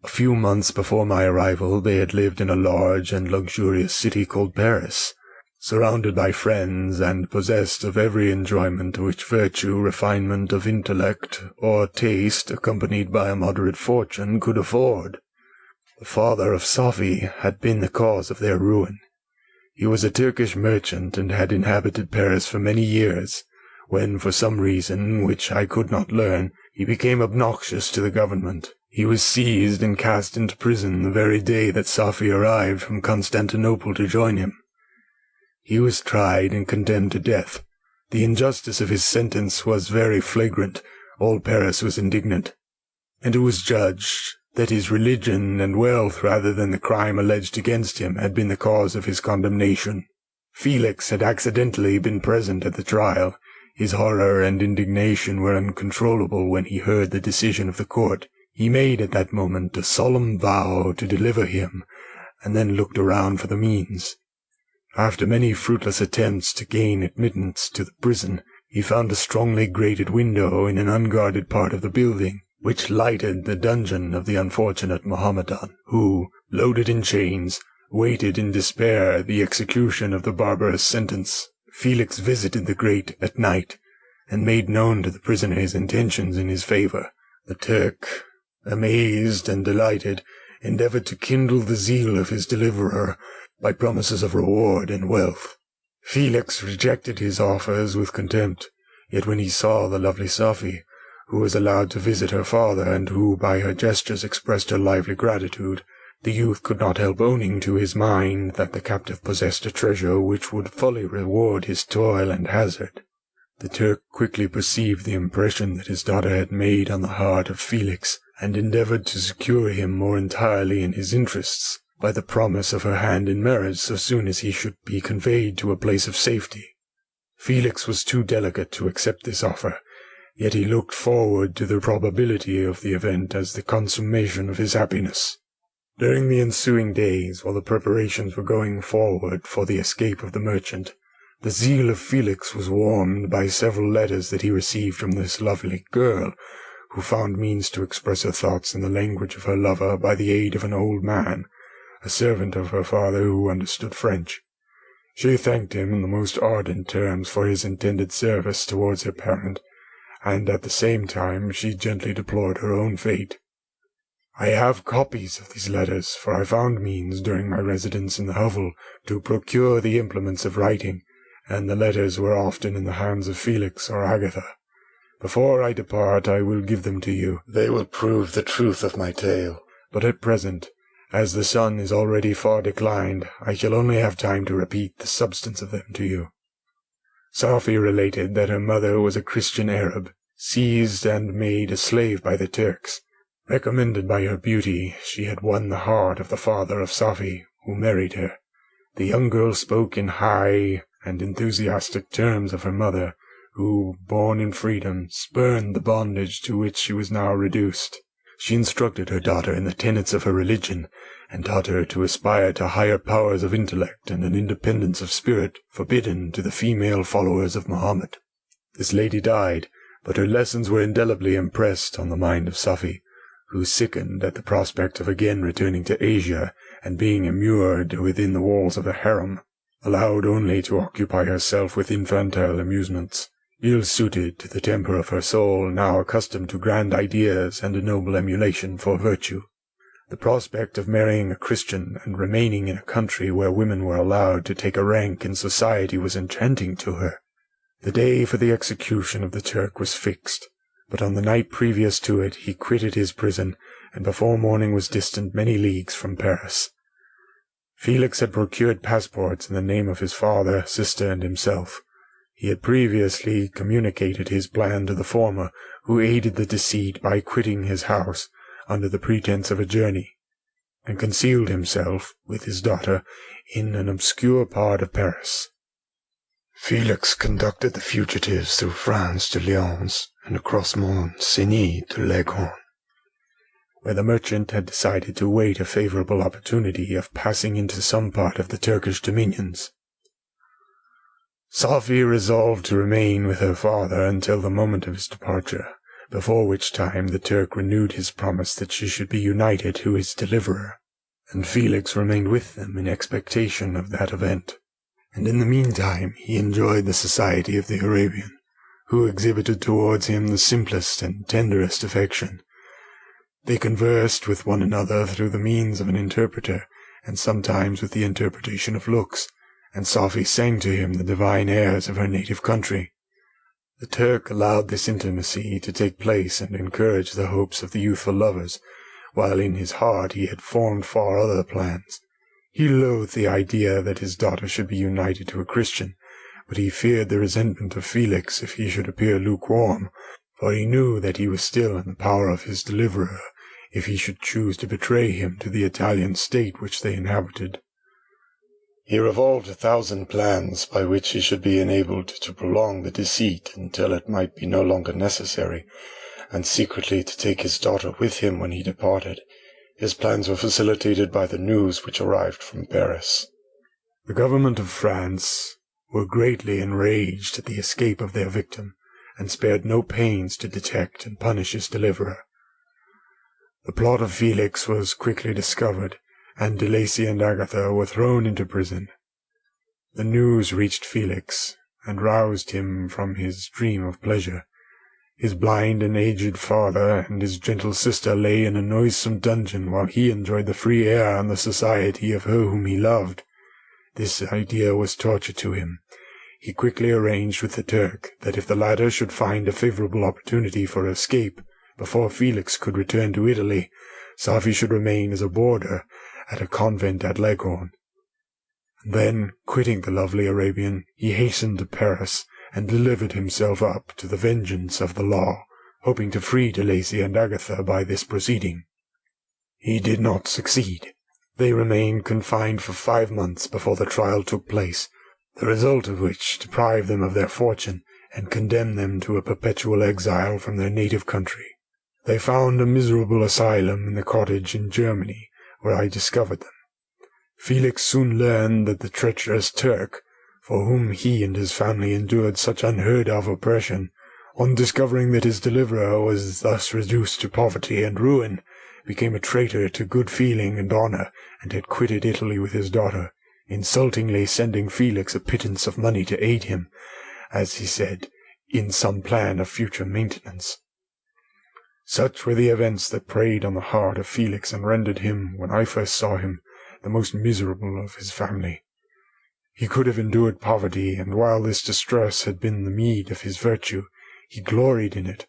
A few months before my arrival they had lived in a large and luxurious city called Paris, surrounded by friends and possessed of every enjoyment which virtue, refinement of intellect, or taste, accompanied by a moderate fortune, could afford. The father of Sophie had been the cause of their ruin. He was a Turkish merchant and had inhabited Paris for many years, when, for some reason which I could not learn, he became obnoxious to the government. He was seized and cast into prison the very day that Sophie arrived from Constantinople to join him. He was tried and condemned to death. The injustice of his sentence was very flagrant. All Paris was indignant, and it was judged that his religion and wealth, rather than the crime alleged against him, had been the cause of his condemnation. Felix had accidentally been present at the trial. His horror and indignation were uncontrollable when he heard the decision of the court. He made at that moment a solemn vow to deliver him, and then looked around for the means. After many fruitless attempts to gain admittance to the prison, he found a strongly grated window in an unguarded part of the building, which lighted the dungeon of the unfortunate Mohammedan, who, loaded in chains, waited in despair the execution of the barbarous sentence. Felix visited the grate at night, and made known to the prisoner his intentions in his favour. The Turk, amazed and delighted, endeavoured to kindle the zeal of his deliverer by promises of reward and wealth. Felix rejected his offers with contempt, yet when he saw the lovely Sophie, who was allowed to visit her father, and who by her gestures expressed her lively gratitude, the youth could not help owning to his mind that the captive possessed a treasure which would fully reward his toil and hazard. The Turk quickly perceived the impression that his daughter had made on the heart of Felix, and endeavoured to secure him more entirely in his interests, by the promise of her hand in marriage so soon as he should be conveyed to a place of safety. Felix was too delicate to accept this offer, yet he looked forward to the probability of the event as the consummation of his happiness. During the ensuing days, while the preparations were going forward for the escape of the merchant, the zeal of Felix was warmed by several letters that he received from this lovely girl, who found means to express her thoughts in the language of her lover by the aid of an old man, a servant of her father who understood French. She thanked him in the most ardent terms for his intended service towards her parent, and at the same time she gently deplored her own fate. I have copies of these letters, for I found means during my residence in the hovel to procure the implements of writing, and the letters were often in the hands of Felix or Agatha. Before I depart I will give them to you. They will prove the truth of my tale. But at present, as the sun is already far declined, I shall only have time to repeat the substance of them to you. Sophie related that her mother was a Christian Arab, seized and made a slave by the Turks. Recommended by her beauty, she had won the heart of the father of Sophie, who married her. The young girl spoke in high and enthusiastic terms of her mother, who, born in freedom, spurned the bondage to which she was now reduced. She instructed her daughter in the tenets of her religion, and taught her to aspire to higher powers of intellect and an independence of spirit forbidden to the female followers of Mohammed. This lady died, but her lessons were indelibly impressed on the mind of Safie, who sickened at the prospect of again returning to Asia and being immured within the walls of a harem, allowed only to occupy herself with infantile amusements, ill-suited to the temper of her soul, now accustomed to grand ideas and a noble emulation for virtue. The prospect of marrying a Christian and remaining in a country where women were allowed to take a rank in society was enchanting to her. The day for the execution of the Turk was fixed, but on the night previous to it he quitted his prison, and before morning was distant many leagues from Paris. Felix had procured passports in the name of his father, sister, and himself. He had previously communicated his plan to the former, who aided the deceit by quitting his house under the pretence of a journey, and concealed himself, with his daughter, in an obscure part of Paris. Felix conducted the fugitives through France to Lyons, and across Mont-Cenis to Leghorn, where the merchant had decided to wait a favourable opportunity of passing into some part of the Turkish dominions. Safie resolved to remain with her father until the moment of his departure, before which time the Turk renewed his promise that she should be united to his deliverer, and Felix remained with them in expectation of that event. And in the meantime he enjoyed the society of the Arabian, who exhibited towards him the simplest and tenderest affection. They conversed with one another through the means of an interpreter, and sometimes with the interpretation of looks, and Safie sang to him the divine airs of her native country. The Turk allowed this intimacy to take place and encouraged the hopes of the youthful lovers, while in his heart he had formed far other plans. He loathed the idea that his daughter should be united to a Christian, but he feared the resentment of Felix if he should appear lukewarm, for he knew that he was still in the power of his deliverer, if he should choose to betray him to the Italian state which they inhabited. He revolved 1,000 plans by which he should be enabled to prolong the deceit until it might be no longer necessary, and secretly to take his daughter with him when he departed. His plans were facilitated by the news which arrived from Paris. The government of France were greatly enraged at the escape of their victim, and spared no pains to detect and punish his deliverer. The plot of Felix was quickly discovered, and De Lacy and Agatha were thrown into prison. The news reached Felix, and roused him from his dream of pleasure. His blind and aged father and his gentle sister lay in a noisome dungeon, while he enjoyed the free air and the society of her whom he loved. This idea was torture to him. He quickly arranged with the Turk that if the latter should find a favourable opportunity for escape, before Felix could return to Italy, Safie should remain as a boarder at a convent at Leghorn. Then, quitting the lovely Arabian, he hastened to Paris, and delivered himself up to the vengeance of the law, hoping to free De Lacy and Agatha by this proceeding. He did not succeed. They remained confined for 5 months before the trial took place, the result of which deprived them of their fortune, and condemned them to a perpetual exile from their native country. They found a miserable asylum in the cottage in Germany, where I discovered them. Felix soon learned that the treacherous Turk, for whom he and his family endured such unheard-of oppression, on discovering that his deliverer was thus reduced to poverty and ruin, became a traitor to good feeling and honour, and had quitted Italy with his daughter, insultingly sending Felix a pittance of money to aid him, as he said, in some plan of future maintenance. Such were the events that preyed on the heart of Felix and rendered him, when I first saw him, the most miserable of his family. He could have endured poverty, and while this distress had been the meed of his virtue, he gloried in it,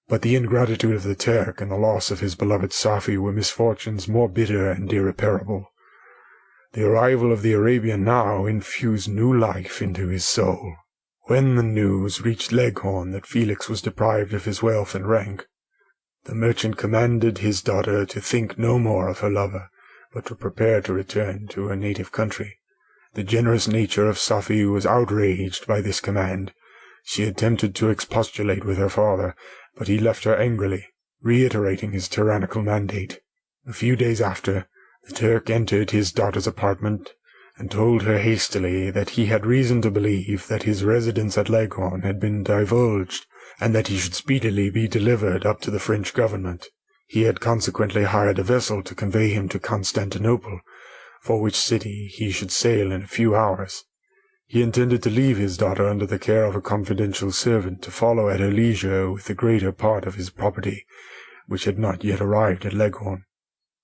but the ingratitude of the Turk and the loss of his beloved Safie were misfortunes more bitter and irreparable. The arrival of the Arabian now infused new life into his soul. When the news reached Leghorn that Felix was deprived of his wealth and rank, the merchant commanded his daughter to think no more of her lover, but to prepare to return to her native country. The generous nature of Safie was outraged by this command. She attempted to expostulate with her father, but he left her angrily, reiterating his tyrannical mandate. A few days after, the Turk entered his daughter's apartment and told her hastily that he had reason to believe that his residence at Leghorn had been divulged, and that he should speedily be delivered up to the French government. He had consequently hired a vessel to convey him to Constantinople, for which city he should sail in a few hours. He intended to leave his daughter under the care of a confidential servant to follow at her leisure with the greater part of his property, which had not yet arrived at Leghorn.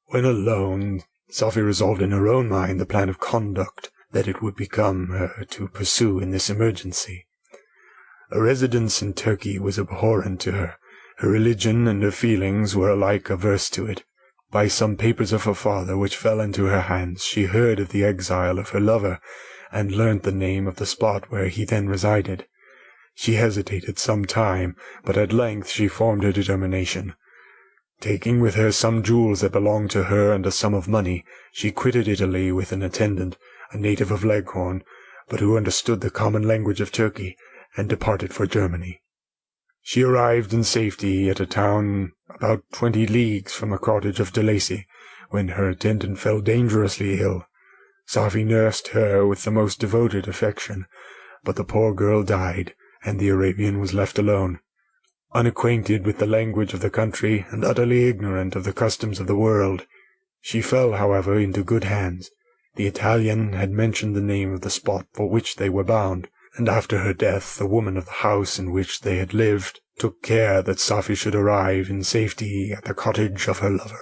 When alone, Sophie resolved in her own mind the plan of conduct that it would become her to pursue in this emergency. A residence in Turkey was abhorrent to her. Her religion and her feelings were alike averse to it. By some papers of her father which fell into her hands, she heard of the exile of her lover, and learnt the name of the spot where he then resided. She hesitated some time, but at length she formed her determination. Taking with her some jewels that belonged to her and a sum of money, she quitted Italy with an attendant, a native of Leghorn, but who understood the common language of Turkey, and departed for Germany. She arrived in safety at a town about 20 leagues from the cottage of de Lacy, when her attendant fell dangerously ill. Sophie nursed her with the most devoted affection, but the poor girl died, and the Arabian was left alone. Unacquainted with the language of the country, and utterly ignorant of the customs of the world, she fell, however, into good hands. The Italian had mentioned the name of the spot for which they were bound, and after her death the woman of the house in which they had lived took care that Sophie should arrive in safety at the cottage of her lover.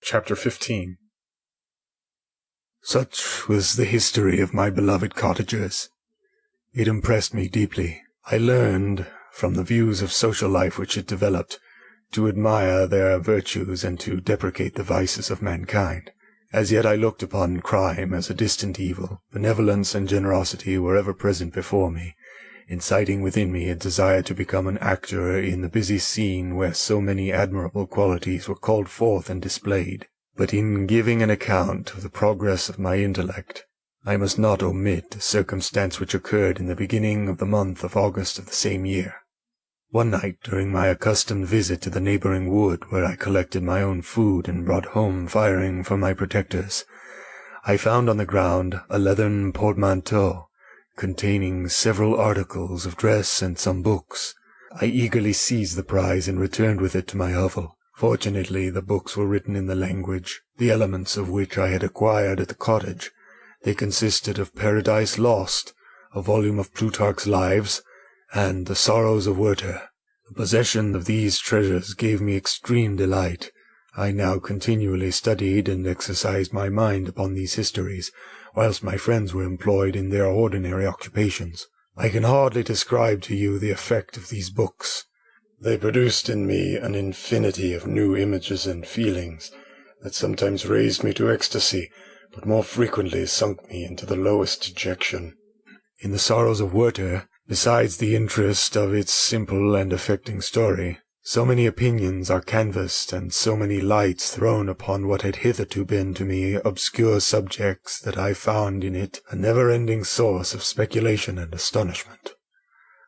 Chapter 15. Such was the history of my beloved cottagers. It impressed me deeply. I learned, from the views of social life which it developed, to admire their virtues and to deprecate the vices of mankind. As yet I looked upon crime as a distant evil. Benevolence and generosity were ever present before me, inciting within me a desire to become an actor in the busy scene where so many admirable qualities were called forth and displayed. But in giving an account of the progress of my intellect, I must not omit a circumstance which occurred in the beginning of the month of August of the same year. One night, during my accustomed visit to the neighboring wood, where I collected my own food and brought home firing for my protectors, I found on the ground a leathern portmanteau, containing several articles of dress and some books. I eagerly seized the prize and returned with it to my hovel. Fortunately, the books were written in the language, the elements of which I had acquired at the cottage. They consisted of Paradise Lost, a volume of Plutarch's Lives, and The Sorrows of Werther. The possession of these treasures gave me extreme delight. I now continually studied and exercised my mind upon these histories, whilst my friends were employed in their ordinary occupations. I can hardly describe to you the effect of these books. They produced in me an infinity of new images and feelings that sometimes raised me to ecstasy, but more frequently sunk me into the lowest dejection. In The Sorrows of Werther, besides the interest of its simple and affecting story, so many opinions are canvassed and so many lights thrown upon what had hitherto been to me obscure subjects that I found in it a never-ending source of speculation and astonishment.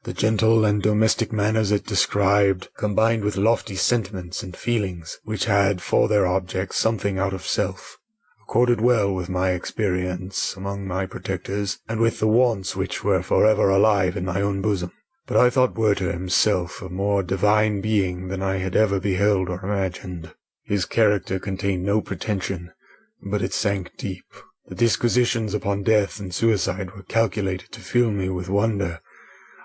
The gentle and domestic manners it described, combined with lofty sentiments and feelings which had for their object something out of self, accorded well with my experience among my protectors, and with the wants which were forever alive in my own bosom. But I thought Werther himself a more divine being than I had ever beheld or imagined. His character contained no pretension, but it sank deep. The disquisitions upon death and suicide were calculated to fill me with wonder.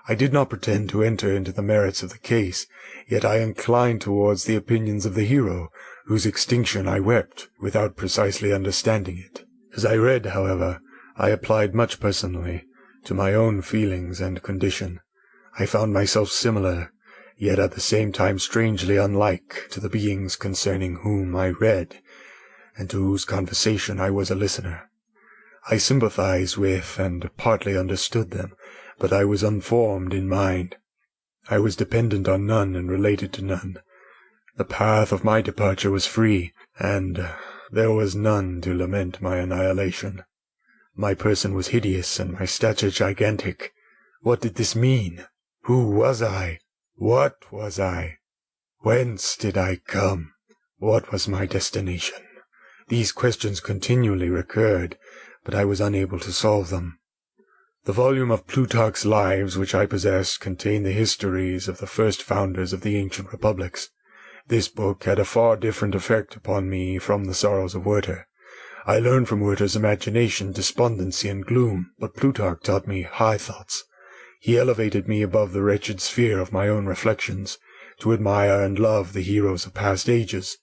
I did not pretend to enter into the merits of the case, yet I inclined towards the opinions of the hero, whose extinction I wept, without precisely understanding it. As I read, however, I applied much personally to my own feelings and condition. I found myself similar, yet at the same time strangely unlike, to the beings concerning whom I read, and to whose conversation I was a listener. I sympathized with and partly understood them, but I was unformed in mind. I was dependent on none and related to none. The path of my departure was free, and there was none to lament my annihilation. My person was hideous, and my stature gigantic. What did this mean? Who was I? What was I? Whence did I come? What was my destination? These questions continually recurred, but I was unable to solve them. The volume of Plutarch's Lives which I possessed contained the histories of the first founders of the ancient republics. This book had a far different effect upon me from the Sorrows of Werther. I learned from Werther's imagination, despondency, and gloom, but Plutarch taught me high thoughts. He elevated me above the wretched sphere of my own reflections, to admire and love the heroes of past ages.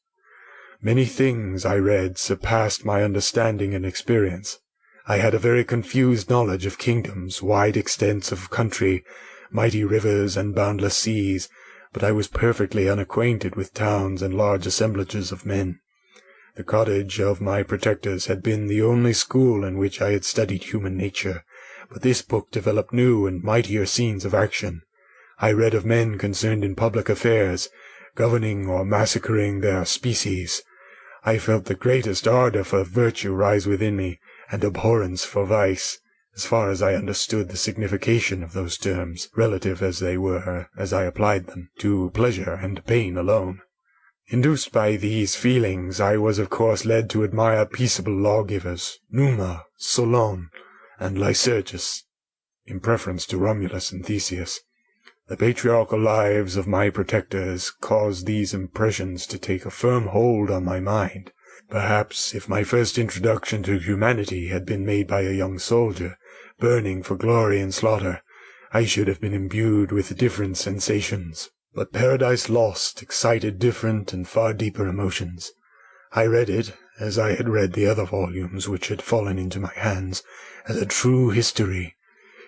Many things, I read, surpassed my understanding and experience. I had a very confused knowledge of kingdoms, wide extents of country, mighty rivers, and boundless seas, but I was perfectly unacquainted with towns and large assemblages of men. The cottage of my protectors had been the only school in which I had studied human nature, but this book developed new and mightier scenes of action. I read of men concerned in public affairs, governing or massacring their species. I felt the greatest ardor for virtue rise within me, and abhorrence for vice, as far as I understood the signification of those terms, relative as they were, as I applied them, to pleasure and pain alone. Induced by these feelings, I was of course led to admire peaceable lawgivers, Numa, Solon, and Lycurgus, in preference to Romulus and Theseus. The patriarchal lives of my protectors caused these impressions to take a firm hold on my mind. Perhaps if my first introduction to humanity had been made by a young soldier, burning for glory and slaughter, I should have been imbued with different sensations. But Paradise Lost excited different and far deeper emotions. I read it, as I had read the other volumes which had fallen into my hands, as a true history.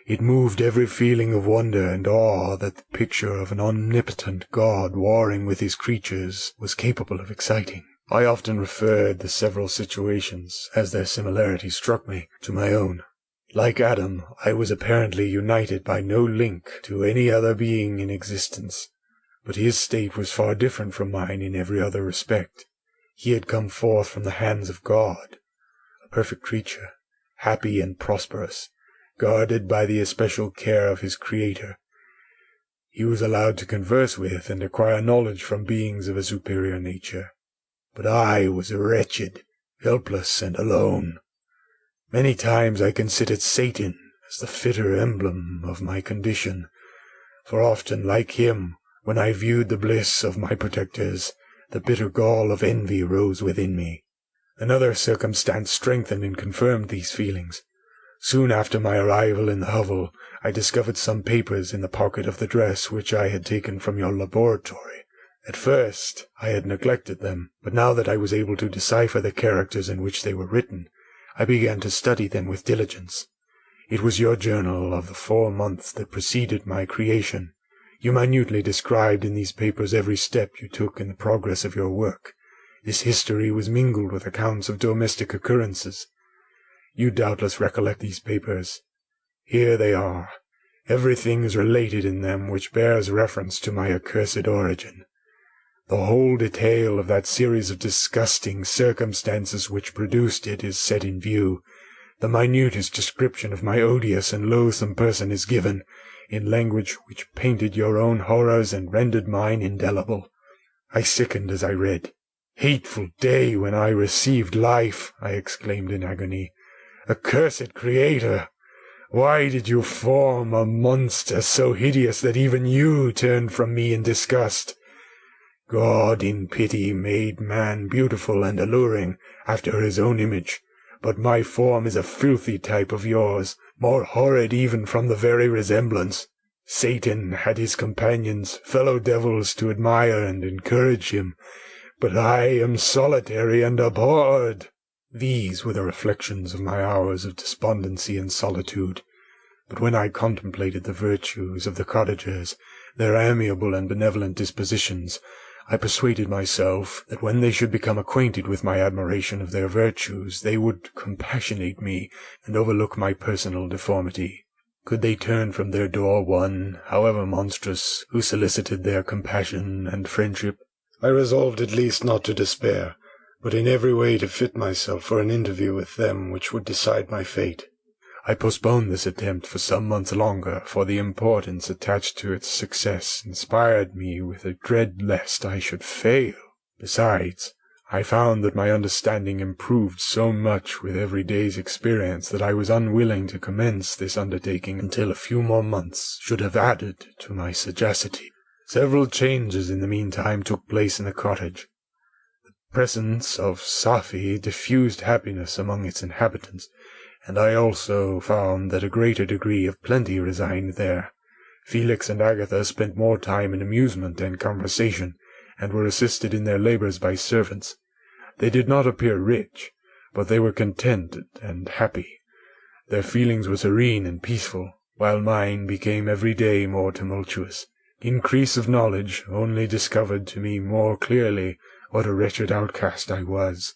It moved every feeling of wonder and awe that the picture of an omnipotent God warring with his creatures was capable of exciting. I often referred the several situations, as their similarity struck me, to my own. Like Adam, I was apparently united by no link to any other being in existence, but his state was far different from mine in every other respect. He had come forth from the hands of God, a perfect creature, happy and prosperous, guarded by the especial care of his Creator. He was allowed to converse with and acquire knowledge from beings of a superior nature. But I was wretched, helpless, and alone. Many times I considered Satan as the fitter emblem of my condition, for often, like him, when I viewed the bliss of my protectors, the bitter gall of envy rose within me. Another circumstance strengthened and confirmed these feelings. Soon after my arrival in the hovel, I discovered some papers in the pocket of the dress which I had taken from your laboratory. At first I had neglected them, but now that I was able to decipher the characters in which they were written, I began to study them with diligence. It was your journal of the 4 months that preceded my creation. You minutely described in these papers every step you took in the progress of your work. This history was mingled with accounts of domestic occurrences. You doubtless recollect these papers. Here they are. Everything is related in them which bears reference to my accursed origin. The whole detail of that series of disgusting circumstances which produced it is set in view. The minutest description of my odious and loathsome person is given, in language which painted your own horrors and rendered mine indelible. I sickened as I read. "Hateful day when I received life!" I exclaimed in agony. "Accursed Creator! Why did you form a monster so hideous that even you turned from me in disgust? God in pity made man beautiful and alluring after his own image, but my form is a filthy type of yours, more horrid even from the very resemblance. Satan had his companions, fellow devils, to admire and encourage him, but I am solitary and abhorred." These were the reflections of my hours of despondency and solitude. But when I contemplated the virtues of the cottagers, their amiable and benevolent dispositions, I persuaded myself that when they should become acquainted with my admiration of their virtues, they would compassionate me and overlook my personal deformity. Could they turn from their door one, however monstrous, who solicited their compassion and friendship? I resolved at least not to despair, but in every way to fit myself for an interview with them which would decide my fate. I postponed this attempt for some months longer, for the importance attached to its success inspired me with a dread lest I should fail. Besides, I found that my understanding improved so much with every day's experience that I was unwilling to commence this undertaking until a few more months should have added to my sagacity. Several changes in the meantime took place in the cottage. The presence of Safie diffused happiness among its inhabitants, and I also found that a greater degree of plenty resigned there. Felix and Agatha spent more time in amusement and conversation, and were assisted in their labors by servants. They did not appear rich, but they were contented and happy. Their feelings were serene and peaceful, while mine became every day more tumultuous. Increase of knowledge only discovered to me more clearly what a wretched outcast I was.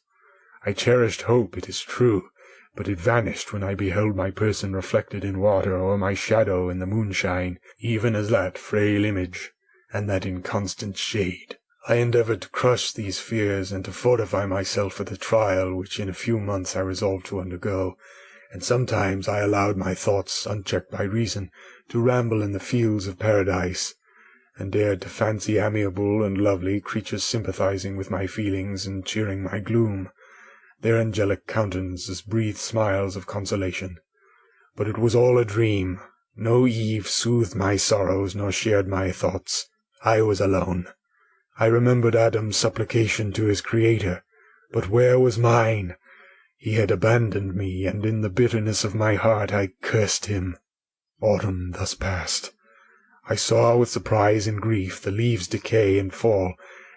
I cherished hope, it is true, but it vanished when I beheld my person reflected in water or my shadow in the moonshine, even as that frail image, and that inconstant shade. I endeavored to crush these fears and to fortify myself for the trial which in a few months I resolved to undergo, and sometimes I allowed my thoughts, unchecked by reason, to ramble in the fields of paradise, and dared to fancy amiable and lovely creatures sympathizing with my feelings and cheering my gloom. Their angelic countenances breathed smiles of consolation. But it was all a dream. No Eve soothed my sorrows nor shared my thoughts. I was alone. I remembered Adam's supplication to his Creator, but where was mine? He had abandoned me, and in the bitterness of my heart I cursed him. Autumn thus passed. I saw with surprise and grief the leaves decay and fall,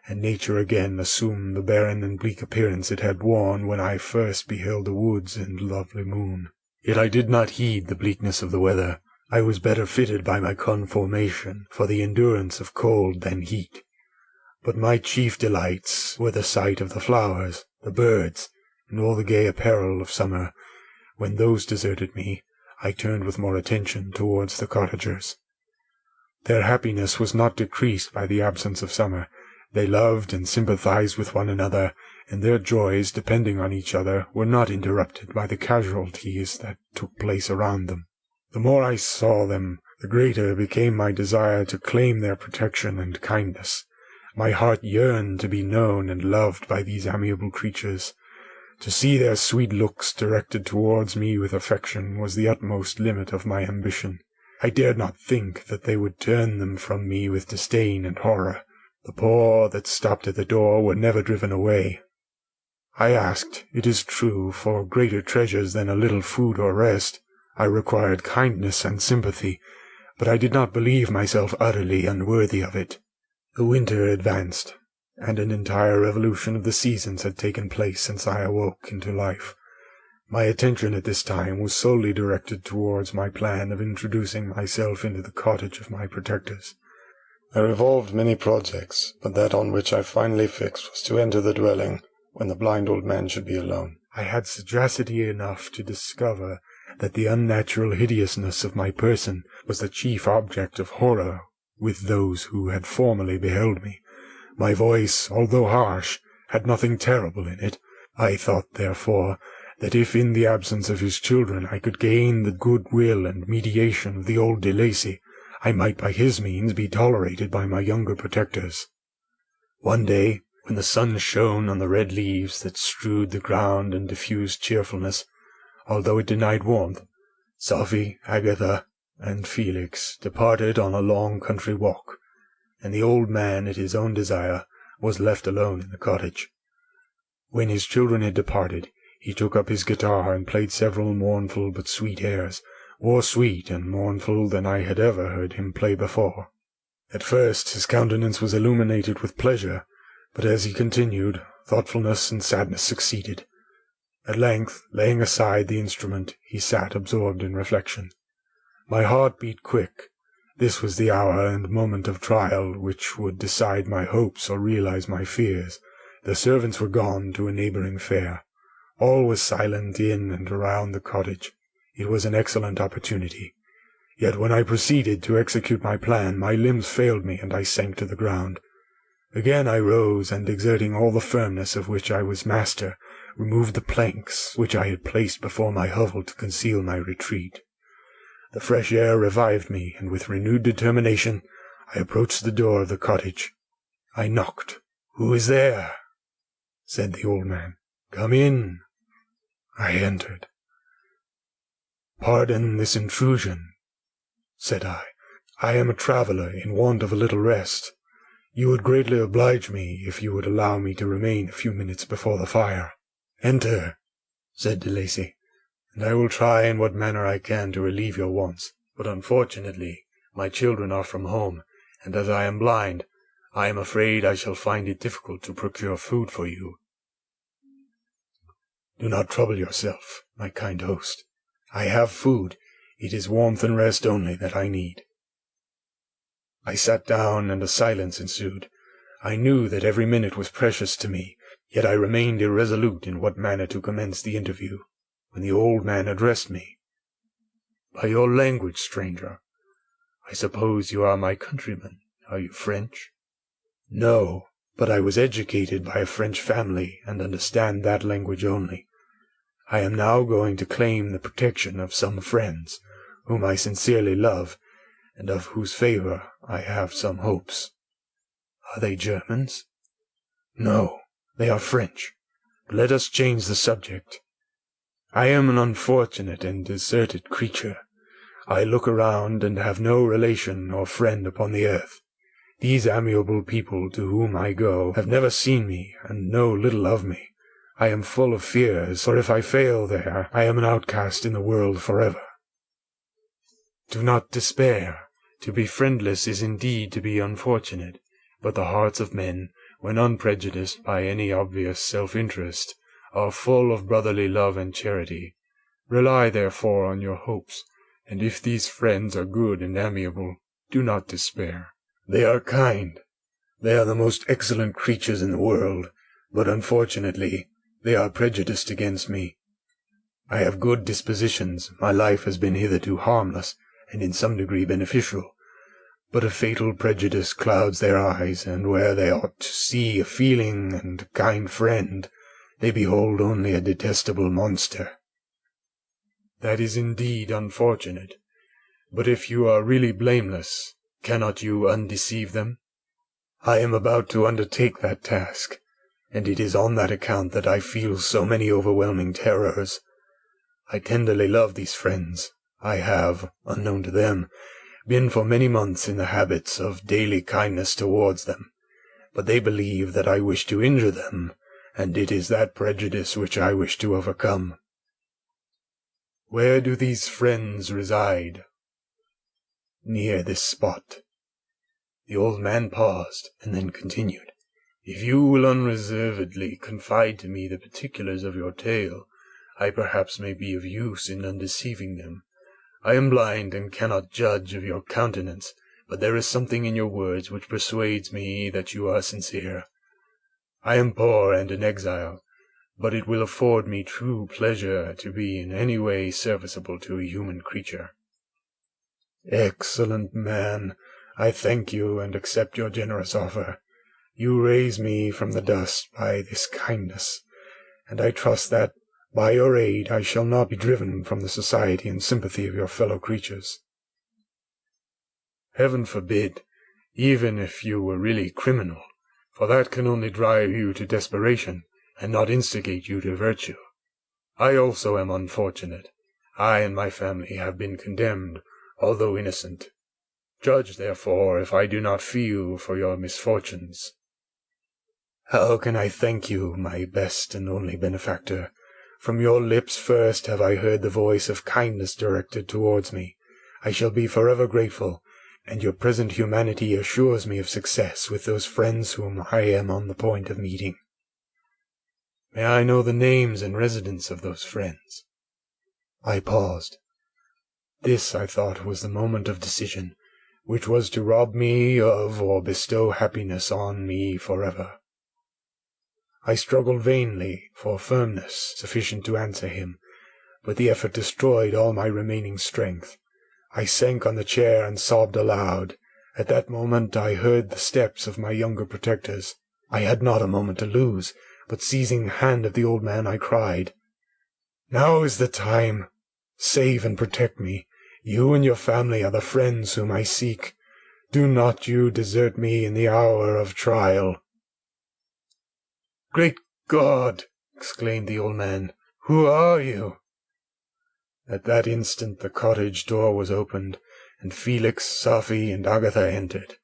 and nature again assume the barren and bleak appearance it had worn when I first beheld the woods and lovely moon. Yet I did not heed the bleakness of the weather. I was better fitted by my conformation for the endurance of cold than heat. But my chief delights were the sight of the flowers, the birds, and all the gay apparel of summer. When those deserted me, I turned with more attention towards the cottagers. Their happiness was not decreased by the absence of summer. They loved and sympathized with one another, and their joys, depending on each other, were not interrupted by the casualties that took place around them. The more I saw them, the greater became my desire to claim their protection and kindness. My heart yearned to be known and loved by these amiable creatures. To see their sweet looks directed towards me with affection was the utmost limit of my ambition. I dared not think that they would turn them from me with disdain and horror. The poor that stopped at the door were never driven away. I asked, it is true, for greater treasures than a little food or rest. I required kindness and sympathy, but I did not believe myself utterly unworthy of it. The winter advanced, and an entire revolution of the seasons had taken place since I awoke into life. My attention at this time was solely directed towards my plan of introducing myself into the cottage of my protectors. I revolved many projects, but that on which I finally fixed was to enter the dwelling when the blind old man should be alone. I had sagacity enough to discover that the unnatural hideousness of my person was the chief object of horror with those who had formerly beheld me. My voice, although harsh, had nothing terrible in it. I thought, therefore, that if in the absence of his children I could gain the good will and mediation of the old de Lacy, I might by his means be tolerated by my younger protectors. One day, when the sun shone on the red leaves that strewed the ground and diffused cheerfulness, although it denied warmth, Safie, Agatha, and Felix departed on a long country walk, and the old man, at his own desire, was left alone in the cottage. When his children had departed, he took up his guitar and played several mournful but sweet airs, more sweet and mournful than I had ever heard him play before. At first his countenance was illuminated with pleasure, but as he continued, thoughtfulness and sadness succeeded. At length, laying aside the instrument, he sat absorbed in reflection. My heart beat quick. This was the hour and moment of trial which would decide my hopes or realize my fears. The servants were gone to a neighboring fair. All was silent in and around the cottage. It was an excellent opportunity. Yet when I proceeded to execute my plan, my limbs failed me, and I sank to the ground. Again I rose, and exerting all the firmness of which I was master, removed the planks which I had placed before my hovel to conceal my retreat. The fresh air revived me, and with renewed determination I approached the door of the cottage. I knocked. "Who is there?" said the old man. "Come in." I entered. "Pardon this intrusion," said I. "I am a traveller in want of a little rest. You would greatly oblige me if you would allow me to remain a few minutes before the fire." "Enter," said de Lacy, "and I will try in what manner I can to relieve your wants. But unfortunately my children are from home, and as I am blind, I am afraid I shall find it difficult to procure food for you." "Do not trouble yourself, my kind host. I have food. It is warmth and rest only that I need." I sat down, and a silence ensued. I knew that every minute was precious to me, yet I remained irresolute in what manner to commence the interview, when the old man addressed me. "By your language, stranger, I suppose you are my countryman. Are you French?" "No, but I was educated by a French family, and understand that language only. I am now going to claim the protection of some friends, whom I sincerely love, and of whose favour I have some hopes." "Are they Germans?" "No, they are French. But let us change the subject. I am an unfortunate and deserted creature. I look around, and have no relation or friend upon the earth. These amiable people to whom I go have never seen me, and know little of me. I am full of fears, for if I fail there, I am an outcast in the world forever." "Do not despair. To be friendless is indeed to be unfortunate, but the hearts of men, when unprejudiced by any obvious self-interest, are full of brotherly love and charity. Rely therefore on your hopes, and if these friends are good and amiable, do not despair." "They are kind. They are the most excellent creatures in the world, but unfortunately they are prejudiced against me. I have good dispositions, my life has been hitherto harmless, and in some degree beneficial. But a fatal prejudice clouds their eyes, and where they ought to see a feeling and a kind friend, they behold only a detestable monster." "That is indeed unfortunate. But if you are really blameless, cannot you undeceive them?" "I am about to undertake that task, and it is on that account that I feel so many overwhelming terrors. I tenderly love these friends. I have, unknown to them, been for many months in the habits of daily kindness towards them, but they believe that I wish to injure them, and it is that prejudice which I wish to overcome." "Where do these friends reside?" "Near this spot." The old man paused, and then continued. "If you will unreservedly confide to me the particulars of your tale, I perhaps may be of use in undeceiving them. I am blind, and cannot judge of your countenance, but there is something in your words which persuades me that you are sincere. I am poor and an exile, but it will afford me true pleasure to be in any way serviceable to a human creature." "Excellent man, I thank you and accept your generous offer. You raise me from the dust by this kindness, and I trust that, by your aid, I shall not be driven from the society and sympathy of your fellow creatures." "Heaven forbid, even if you were really criminal, for that can only drive you to desperation, and not instigate you to virtue. I also am unfortunate. I and my family have been condemned, although innocent. Judge, therefore, if I do not feel for your misfortunes." "How can I thank you, my best and only benefactor? From your lips first have I heard the voice of kindness directed towards me. I shall be forever grateful, and your present humanity assures me of success with those friends whom I am on the point of meeting." "May I know the names and residence of those friends?" I paused. This, I thought, was the moment of decision, which was to rob me of or bestow happiness on me forever. I struggled vainly for firmness sufficient to answer him, but the effort destroyed all my remaining strength. I sank on the chair and sobbed aloud. At that moment I heard the steps of my younger protectors. I had not a moment to lose. but seizing the hand of the old man, I cried, "Now is the time. Save and protect me. You and your family are the friends whom I seek. Do not you desert me in the hour of trial." "Great God!" exclaimed the old man. "Who are you?" At that instant the cottage door was opened, and Felix, Safie, and Agatha entered.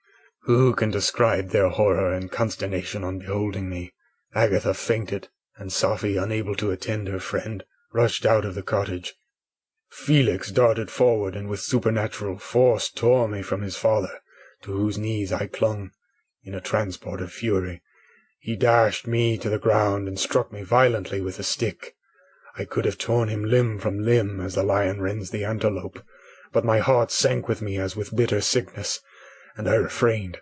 Who can describe their horror and consternation on beholding me? Agatha fainted, and Safie, unable to attend her friend, rushed out of the cottage. Felix darted forward, and with supernatural force tore me from his father, to whose knees I clung, in a transport of fury. He dashed me to the ground, and struck me violently with a stick. I could have torn him limb from limb, as the lion rends the antelope, but my heart sank with me as with bitter sickness, and I refrained.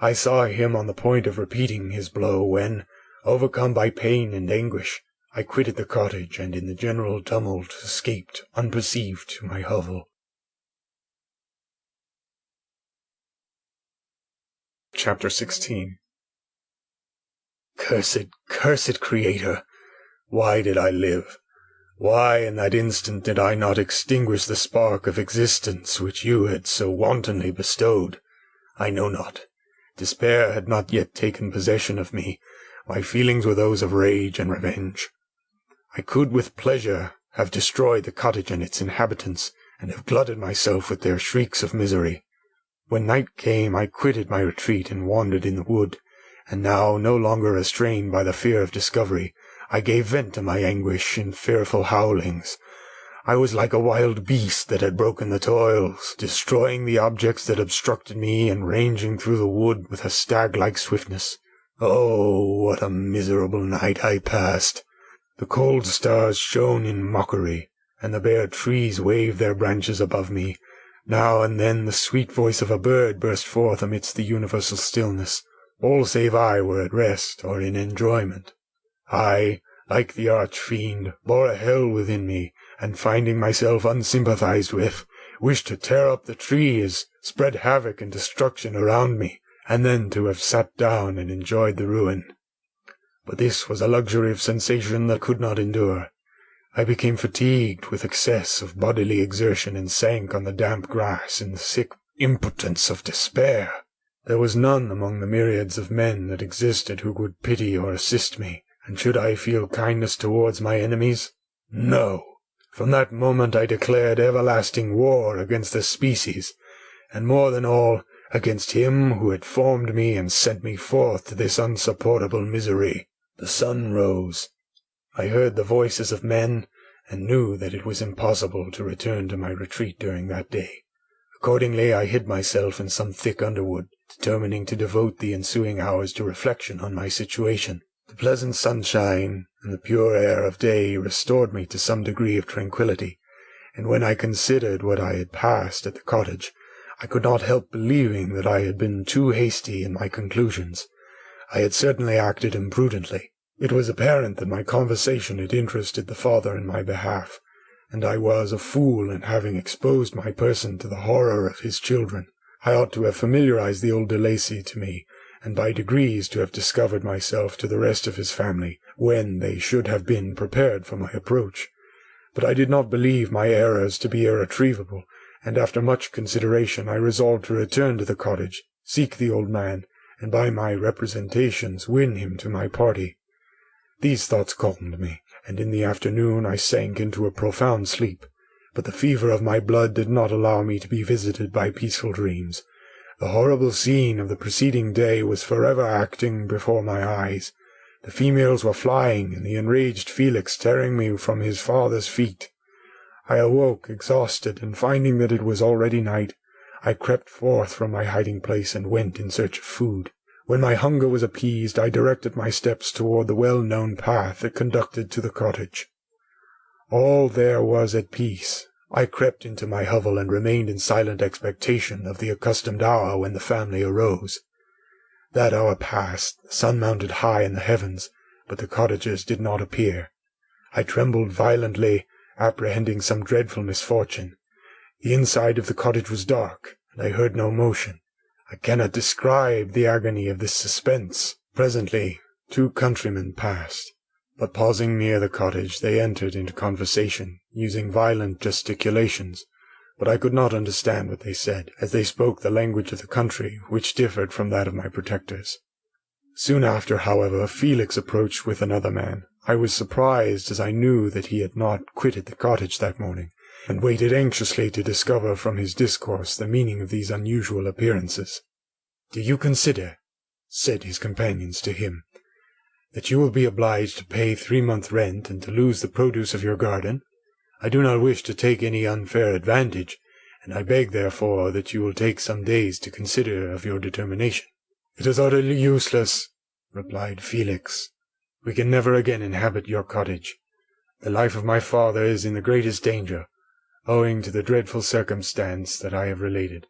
I saw him on the point of repeating his blow, when, overcome by pain and anguish, I quitted the cottage, and in the general tumult escaped unperceived to my hovel. Chapter 16. Cursed Creator! Why did I live? Why in that instant did I not extinguish the spark of existence which you had so wantonly bestowed? I know not. Despair had not yet taken possession of me. My feelings were those of rage and revenge. I could with pleasure have destroyed the cottage and its inhabitants, and have glutted myself with their shrieks of misery. When night came, I quitted my retreat and wandered in the wood, and now, no longer restrained by the fear of discovery, I gave vent to my anguish in fearful howlings. I was like a wild beast that had broken the toils, destroying the objects that obstructed me, and ranging through the wood with a stag-like swiftness. Oh, what a miserable night I passed! The cold stars shone in mockery, and the bare trees waved their branches above me. Now and then the sweet voice of a bird burst forth amidst the universal stillness. All save I were at rest or in enjoyment. I, like the arch-fiend, bore a hell within me, and finding myself unsympathized with, wished to tear up the trees, spread havoc and destruction around me, and then to have sat down and enjoyed the ruin. But this was a luxury of sensation that could not endure. I became fatigued with excess of bodily exertion, and sank on the damp grass in the sick impotence of despair. There was none among the myriads of men that existed who would pity or assist me, and should I feel kindness towards my enemies? No! From that moment I declared everlasting war against the species, and more than all, against him who had formed me and sent me forth to this unsupportable misery. The sun rose. I heard the voices of men, and knew that it was impossible to return to my retreat during that day. Accordingly, I hid myself in some thick underwood, determining to devote the ensuing hours to reflection on my situation. The pleasant sunshine and the pure air of day restored me to some degree of tranquillity, and when I considered what I had passed at the cottage, I could not help believing that I had been too hasty in my conclusions. I had certainly acted imprudently. It was apparent that my conversation had interested the father in my behalf, and I was a fool in having exposed my person to the horror of his children. I ought to have familiarized the old de Lacy to me, and by degrees to have discovered myself to the rest of his family, when they should have been prepared for my approach. But I did not believe my errors to be irretrievable, and after much consideration I resolved to return to the cottage, seek the old man, and by my representations win him to my party. These thoughts calmed me, and in the afternoon I sank into a profound sleep, but the fever of my blood did not allow me to be visited by peaceful dreams. The horrible scene of the preceding day was forever acting before my eyes. The females were flying, and the enraged Felix tearing me from his father's feet. I awoke exhausted, and finding that it was already night, I crept forth from my hiding-place and went in search of food. When my hunger was appeased, I directed my steps toward the well-known path that conducted to the cottage. All there was at peace. I crept into my hovel and remained in silent expectation of the accustomed hour when the family arose. That hour passed, the sun mounted high in the heavens, but the cottagers did not appear. I trembled violently, apprehending some dreadful misfortune. The inside of the cottage was dark, and I heard no motion. I cannot describe the agony of this suspense. Presently, 2 countrymen passed, but pausing near the cottage they entered into conversation, using violent gesticulations, but I could not understand what they said, as they spoke the language of the country, which differed from that of my protectors. Soon after, however, Felix approached with another man. I was surprised, as I knew that he had not quitted the cottage that morning, and waited anxiously to discover from his discourse the meaning of these unusual appearances. "Do you consider," said his companions to him, "that you will be obliged to pay 3 months' rent and to lose the produce of your garden? I do not wish to take any unfair advantage, and I beg, therefore, that you will take some days to consider of your determination." "It is utterly useless," replied Felix. "We can never again inhabit your cottage. The life of my father is in the greatest danger, owing to the dreadful circumstance that I have related.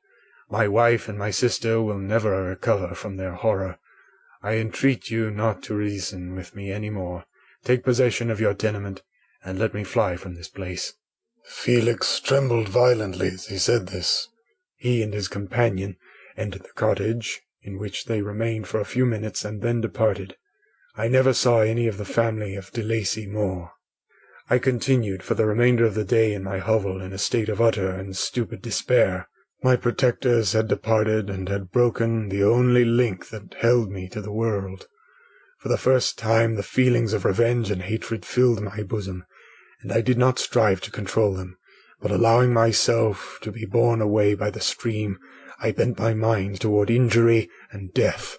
My wife and my sister will never recover from their horror. I entreat you not to reason with me any more. Take possession of your tenement, and let me fly from this place." Felix trembled violently as he said this. He and his companion entered the cottage, in which they remained for a few minutes and then departed. I never saw any of the family of de Lacy more. I continued for the remainder of the day in my hovel in a state of utter and stupid despair. My protectors had departed and had broken the only link that held me to the world. For the first time the feelings of revenge and hatred filled my bosom, and I did not strive to control them, but allowing myself to be borne away by the stream, I bent my mind toward injury and death.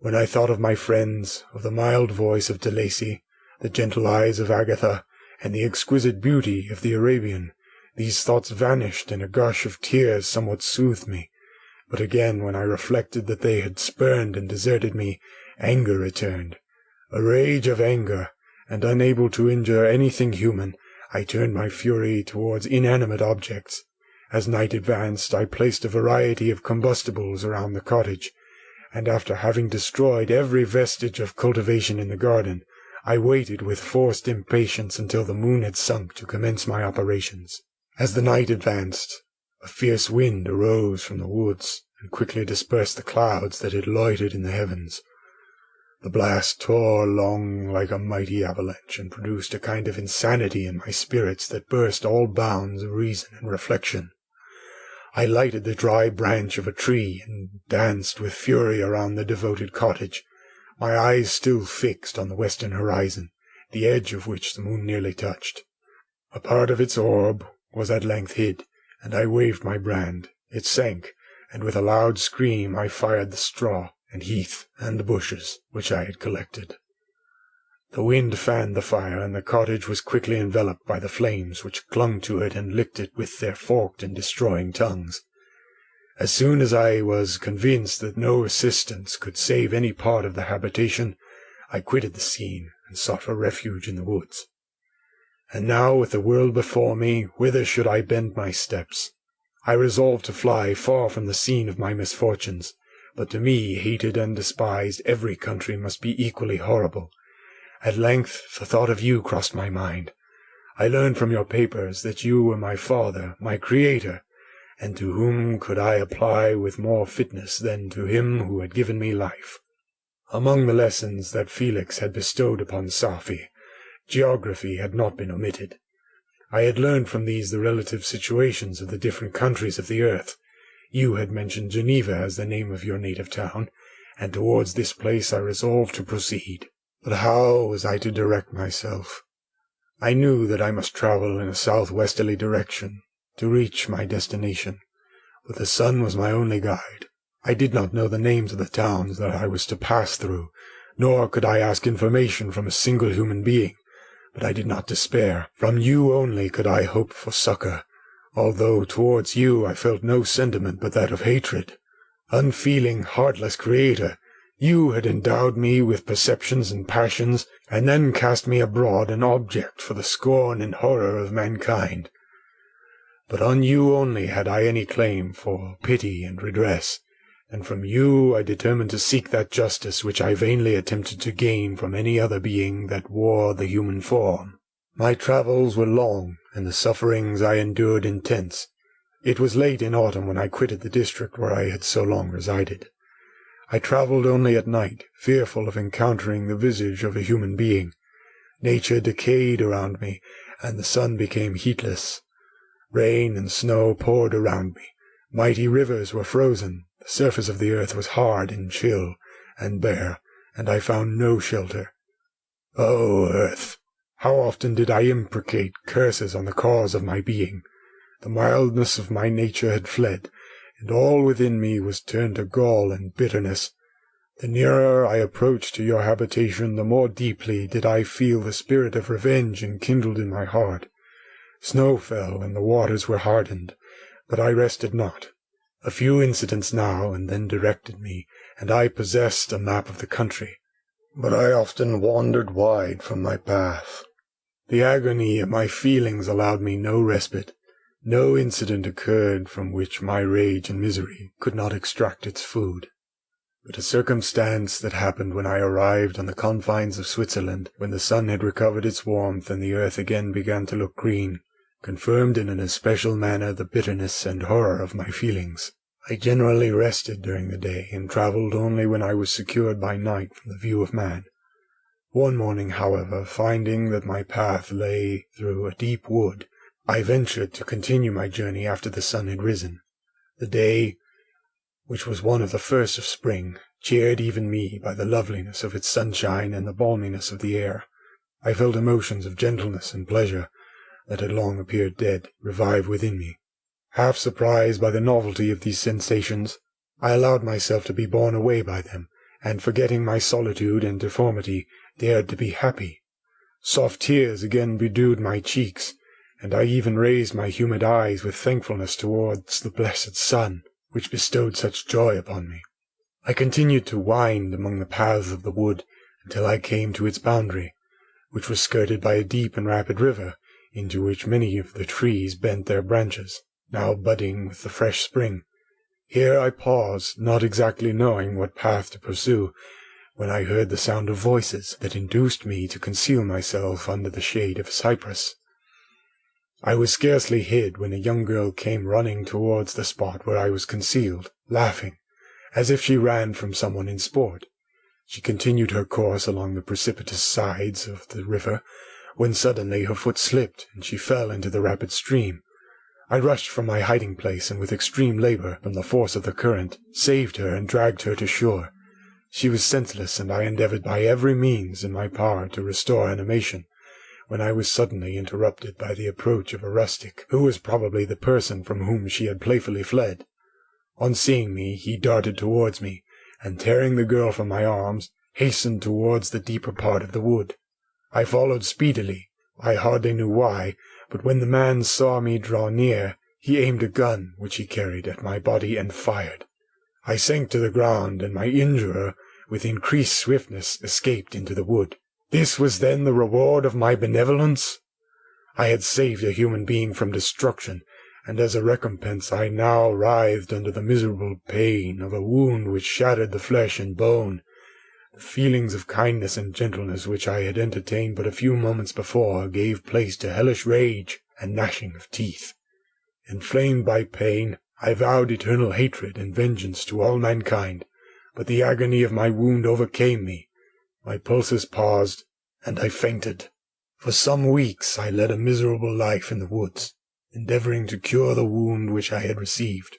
When I thought of my friends, of the mild voice of de Lacy, the gentle eyes of Agatha, and the exquisite beauty of the Arabian, these thoughts vanished, and a gush of tears somewhat soothed me. But again, when I reflected that they had spurned and deserted me, anger returned. A rage of anger, and unable to injure anything human, I turned my fury towards inanimate objects. As night advanced, I placed a variety of combustibles around the cottage, and after having destroyed every vestige of cultivation in the garden, I waited with forced impatience until the moon had sunk to commence my operations. As the night advanced, a fierce wind arose from the woods, and quickly dispersed the clouds that had loitered in the heavens. The blast tore along like a mighty avalanche, and produced a kind of insanity in my spirits that burst all bounds of reason and reflection. I lighted the dry branch of a tree, and danced with fury around the devoted cottage, my eyes still fixed on the western horizon, the edge of which the moon nearly touched. A part of its orb was at length hid, and I waved my brand. It sank, and with a loud scream I fired the straw, and heath, and bushes which I had collected. The wind fanned the fire, and the cottage was quickly enveloped by the flames, which clung to it and licked it with their forked and destroying tongues. As soon as I was convinced that no assistance could save any part of the habitation, I quitted the scene, and sought for refuge in the woods. And now, with the world before me, whither should I bend my steps? I resolved to fly far from the scene of my misfortunes, but to me, hated and despised, every country must be equally horrible. At length the thought of you crossed my mind. I learned from your papers that you were my father, my creator, and to whom could I apply with more fitness than to him who had given me life? Among the lessons that Felix had bestowed upon Safie, geography had not been omitted. I had learned from these the relative situations of the different countries of the earth. You had mentioned Geneva as the name of your native town, and towards this place I resolved to proceed. But how was I to direct myself? I knew that I must travel in a southwesterly direction to reach my destination, but the sun was my only guide. I did not know the names of the towns that I was to pass through, nor could I ask information from a single human being. But I did not despair. From you only could I hope for succor, although towards you I felt no sentiment but that of hatred. Unfeeling, heartless creator, you had endowed me with perceptions and passions, and then cast me abroad an object for the scorn and horror of mankind. But on you only had I any claim for pity and redress, and from you I determined to seek that justice which I vainly attempted to gain from any other being that wore the human form. My travels were long, and the sufferings I endured intense. It was late in autumn when I quitted the district where I had so long resided. I travelled only at night, fearful of encountering the visage of a human being. Nature decayed around me, and the sun became heatless. Rain and snow poured around me. Mighty rivers were frozen. The surface of the earth was hard and chill and bare, and I found no shelter. O earth! How often did I imprecate curses on the cause of my being! The mildness of my nature had fled, and all within me was turned to gall and bitterness. The nearer I approached to your habitation, the more deeply did I feel the spirit of revenge enkindled in my heart. Snow fell, and the waters were hardened, but I rested not. A few incidents now and then directed me, and I possessed a map of the country. But I often wandered wide from my path. The agony of my feelings allowed me no respite. No incident occurred from which my rage and misery could not extract its food. But a circumstance that happened when I arrived on the confines of Switzerland, when the sun had recovered its warmth and the earth again began to look green, confirmed in an especial manner the bitterness and horror of my feelings. I generally rested during the day, and travelled only when I was secured by night from the view of man. One morning, however, finding that my path lay through a deep wood, I ventured to continue my journey after the sun had risen. The day, which was one of the first of spring, cheered even me by the loveliness of its sunshine and the balminess of the air. I felt emotions of gentleness and pleasure, that had long appeared dead, revive within me. Half surprised by the novelty of these sensations, I allowed myself to be borne away by them, and forgetting my solitude and deformity, dared to be happy. Soft tears again bedewed my cheeks, and I even raised my humid eyes with thankfulness towards the blessed sun, which bestowed such joy upon me. I continued to wind among the paths of the wood until I came to its boundary, which was skirted by a deep and rapid river, into which many of the trees bent their branches, now budding with the fresh spring. Here I paused, not exactly knowing what path to pursue, when I heard the sound of voices that induced me to conceal myself under the shade of a cypress. I was scarcely hid when a young girl came running towards the spot where I was concealed, laughing, as if she ran from someone in sport. She continued her course along the precipitous sides of the river, when suddenly her foot slipped, and she fell into the rapid stream. I rushed from my hiding-place, and with extreme labour, from the force of the current, saved her and dragged her to shore. She was senseless, and I endeavoured by every means in my power to restore animation, when I was suddenly interrupted by the approach of a rustic, who was probably the person from whom she had playfully fled. On seeing me, he darted towards me, and tearing the girl from my arms, hastened towards the deeper part of the wood. I followed speedily. I hardly knew why, but when the man saw me draw near, he aimed a gun which he carried at my body and fired. I sank to the ground, and my injurer, with increased swiftness, escaped into the wood. This was then the reward of my benevolence? I had saved a human being from destruction, and as a recompense I now writhed under the miserable pain of a wound which shattered the flesh and bone. The feelings of kindness and gentleness which I had entertained but a few moments before gave place to hellish rage and gnashing of teeth. Inflamed by pain, I vowed eternal hatred and vengeance to all mankind, but the agony of my wound overcame me. My pulses paused, and I fainted. For some weeks I led a miserable life in the woods, endeavouring to cure the wound which I had received.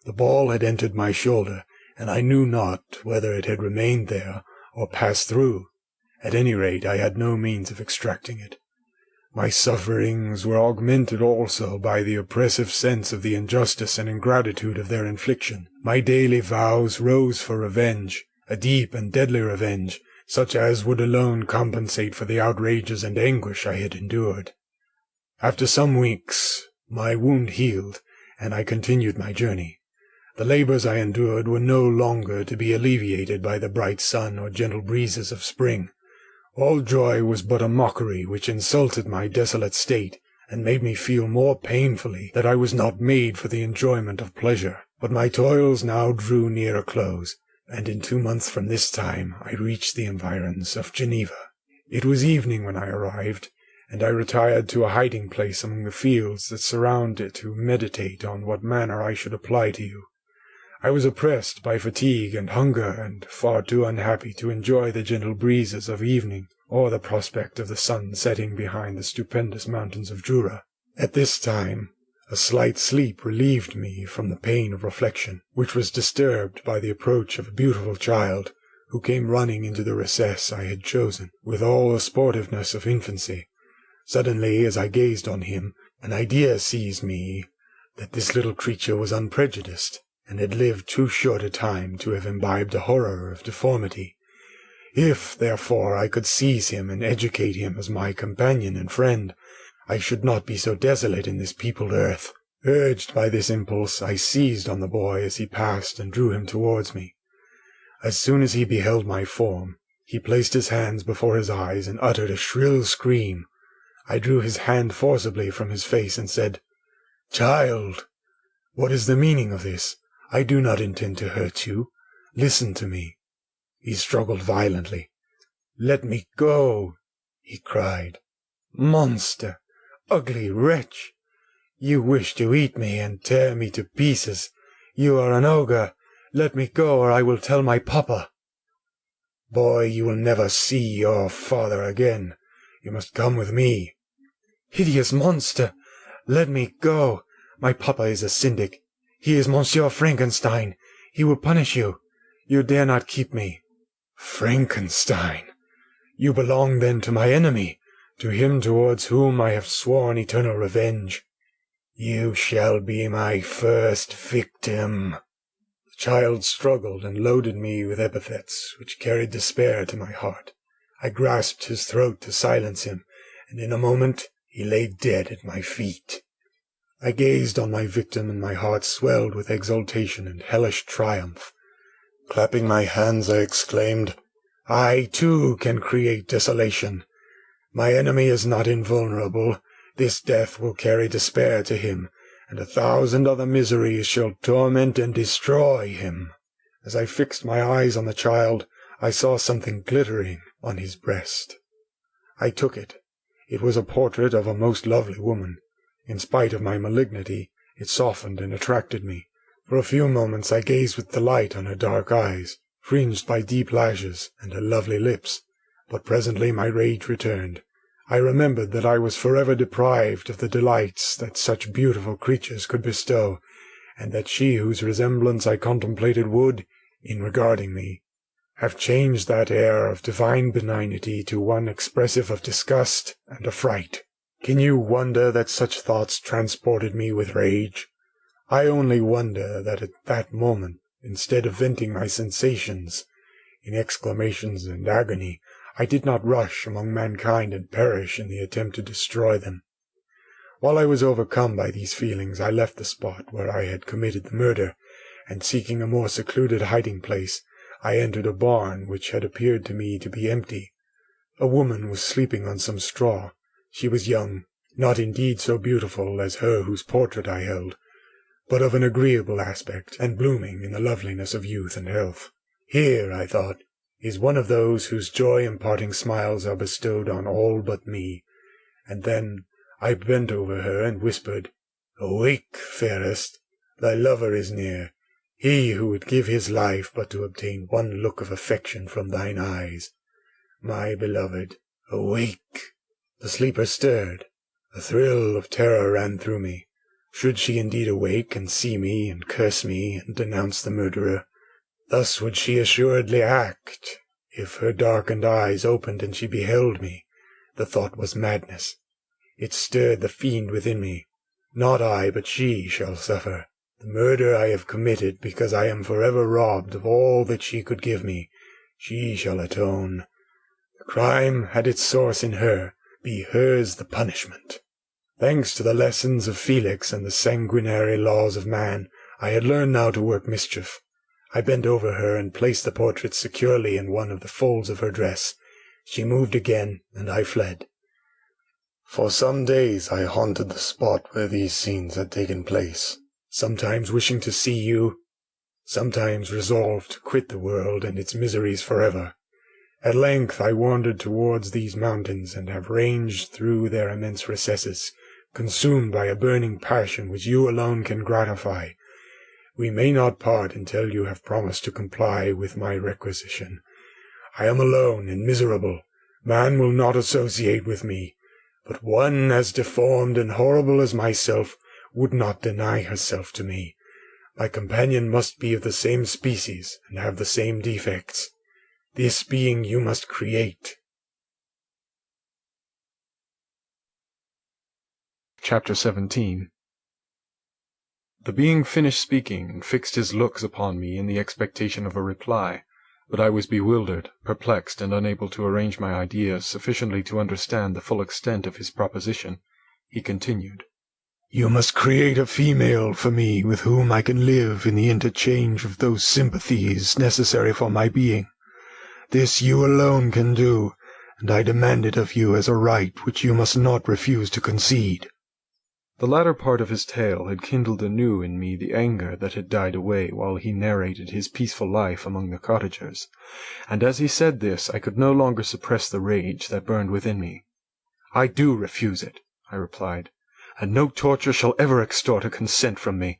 The ball had entered my shoulder, and I knew not whether it had remained there or passed through. At any rate, I had no means of extracting it. My sufferings were augmented also by the oppressive sense of the injustice and ingratitude of their infliction. My daily vows rose for revenge, a deep and deadly revenge, such as would alone compensate for the outrages and anguish I had endured. After some weeks, my wound healed, and I continued my journey. The labours I endured were no longer to be alleviated by the bright sun or gentle breezes of spring. All joy was but a mockery which insulted my desolate state, and made me feel more painfully that I was not made for the enjoyment of pleasure. But my toils now drew near a close, and in 2 months from this time I reached the environs of Geneva. It was evening when I arrived, and I retired to a hiding-place among the fields that surround it to meditate on what manner I should apply to you. I was oppressed by fatigue and hunger, and far too unhappy to enjoy the gentle breezes of evening, or the prospect of the sun setting behind the stupendous mountains of Jura. At this time, a slight sleep relieved me from the pain of reflection, which was disturbed by the approach of a beautiful child, who came running into the recess I had chosen, with all the sportiveness of infancy. Suddenly, as I gazed on him, an idea seized me that this little creature was unprejudiced, and had lived too short a time to have imbibed a horror of deformity. If, therefore, I could seize him and educate him as my companion and friend, I should not be so desolate in this peopled earth. Urged by this impulse, I seized on the boy as he passed and drew him towards me. As soon as he beheld my form, he placed his hands before his eyes and uttered a shrill scream. I drew his hand forcibly from his face and said, "Child, what is the meaning of this? I do not intend to hurt you. Listen to me." He struggled violently. "Let me go," he cried. "Monster! Ugly wretch! You wish to eat me and tear me to pieces. You are an ogre. Let me go, or I will tell my papa." "Boy, you will never see your father again. You must come with me." "Hideous monster! Let me go. My papa is a syndic. He is Monsieur Frankenstein. He will punish you. You dare not keep me." "Frankenstein! You belong then to my enemy, to him towards whom I have sworn eternal revenge. You shall be my first victim." The child struggled and loaded me with epithets which carried despair to my heart. I grasped his throat to silence him, and in a moment he lay dead at my feet. I gazed on my victim, and my heart swelled with exultation and hellish triumph. Clapping my hands, I exclaimed, "I, too, can create desolation. My enemy is not invulnerable. This death will carry despair to him, and 1,000 other miseries shall torment and destroy him." As I fixed my eyes on the child, I saw something glittering on his breast. I took it. It was a portrait of a most lovely woman. In spite of my malignity, it softened and attracted me. For a few moments I gazed with delight on her dark eyes, fringed by deep lashes, and her lovely lips. But presently my rage returned. I remembered that I was forever deprived of the delights that such beautiful creatures could bestow, and that she whose resemblance I contemplated would, in regarding me, have changed that air of divine benignity to one expressive of disgust and affright. Can you wonder that such thoughts transported me with rage? I only wonder that at that moment, instead of venting my sensations in exclamations and agony, I did not rush among mankind and perish in the attempt to destroy them. While I was overcome by these feelings, I left the spot where I had committed the murder, and seeking a more secluded hiding-place, I entered a barn which had appeared to me to be empty. A woman was sleeping on some straw. She was young, not indeed so beautiful as her whose portrait I held, but of an agreeable aspect, and blooming in the loveliness of youth and health. Here, I thought, is one of those whose joy-imparting smiles are bestowed on all but me. And then I bent over her and whispered, "Awake, fairest, thy lover is near, he who would give his life but to obtain one look of affection from thine eyes. My beloved, awake." The sleeper stirred. A thrill of terror ran through me. Should she indeed awake and see me and curse me and denounce the murderer? Thus would she assuredly act. If her darkened eyes opened and she beheld me, the thought was madness. It stirred the fiend within me. Not I, but she shall suffer. The murder I have committed because I am forever robbed of all that she could give me. She shall atone. The crime had its source in her. Be hers the punishment. Thanks to the lessons of Felix and the sanguinary laws of man, I had learned now to work mischief. I bent over her and placed the portrait securely in one of the folds of her dress. She moved again, and I fled. For some days I haunted the spot where these scenes had taken place, sometimes wishing to see you, sometimes resolved to quit the world and its miseries forever. At length I wandered towards these mountains, and have ranged through their immense recesses, consumed by a burning passion which you alone can gratify. We may not part until you have promised to comply with my requisition. I am alone and miserable. Man will not associate with me, but one as deformed and horrible as myself would not deny herself to me. My companion must be of the same species and have the same defects. This being you must create. Chapter 17. The being finished speaking and fixed his looks upon me in the expectation of a reply, but I was bewildered, perplexed, and unable to arrange my ideas sufficiently to understand the full extent of his proposition. He continued, You must create a female for me with whom I can live in the interchange of those sympathies necessary for my being. This you alone can do, and I demand it of you as a right which you must not refuse to concede. The latter part of his tale had kindled anew in me the anger that had died away while he narrated his peaceful life among the cottagers, and as he said this I could no longer suppress the rage that burned within me. "I do refuse it," I replied, "and no torture shall ever extort a consent from me.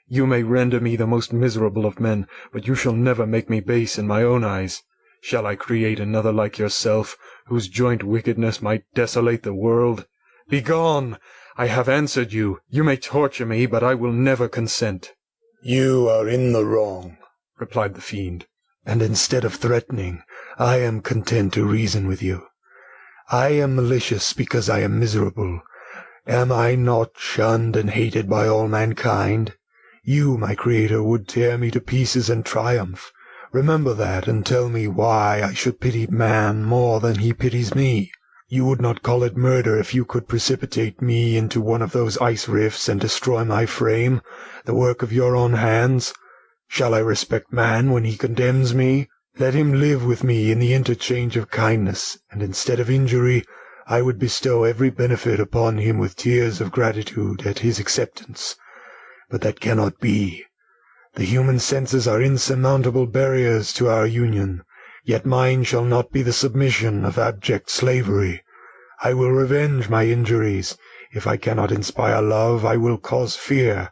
You may render me the most miserable of men, but you shall never make me base in my own eyes. Shall I create another like yourself, whose joint wickedness might desolate the world? Begone! I have answered you. You may torture me, but I will never consent." You are in the wrong, replied the fiend, and instead of threatening, I am content to reason with you. I am malicious because I am miserable. Am I not shunned and hated by all mankind? You, my Creator, would tear me to pieces and triumph. Remember that, and tell me why I should pity man more than he pities me. You would not call it murder if you could precipitate me into one of those ice rifts and destroy my frame, the work of your own hands. Shall I respect man when he condemns me? Let him live with me in the interchange of kindness, and instead of injury, I would bestow every benefit upon him with tears of gratitude at his acceptance. But that cannot be. The human senses are insurmountable barriers to our union. Yet mine shall not be the submission of abject slavery. I will revenge my injuries. If I cannot inspire love, I will cause fear,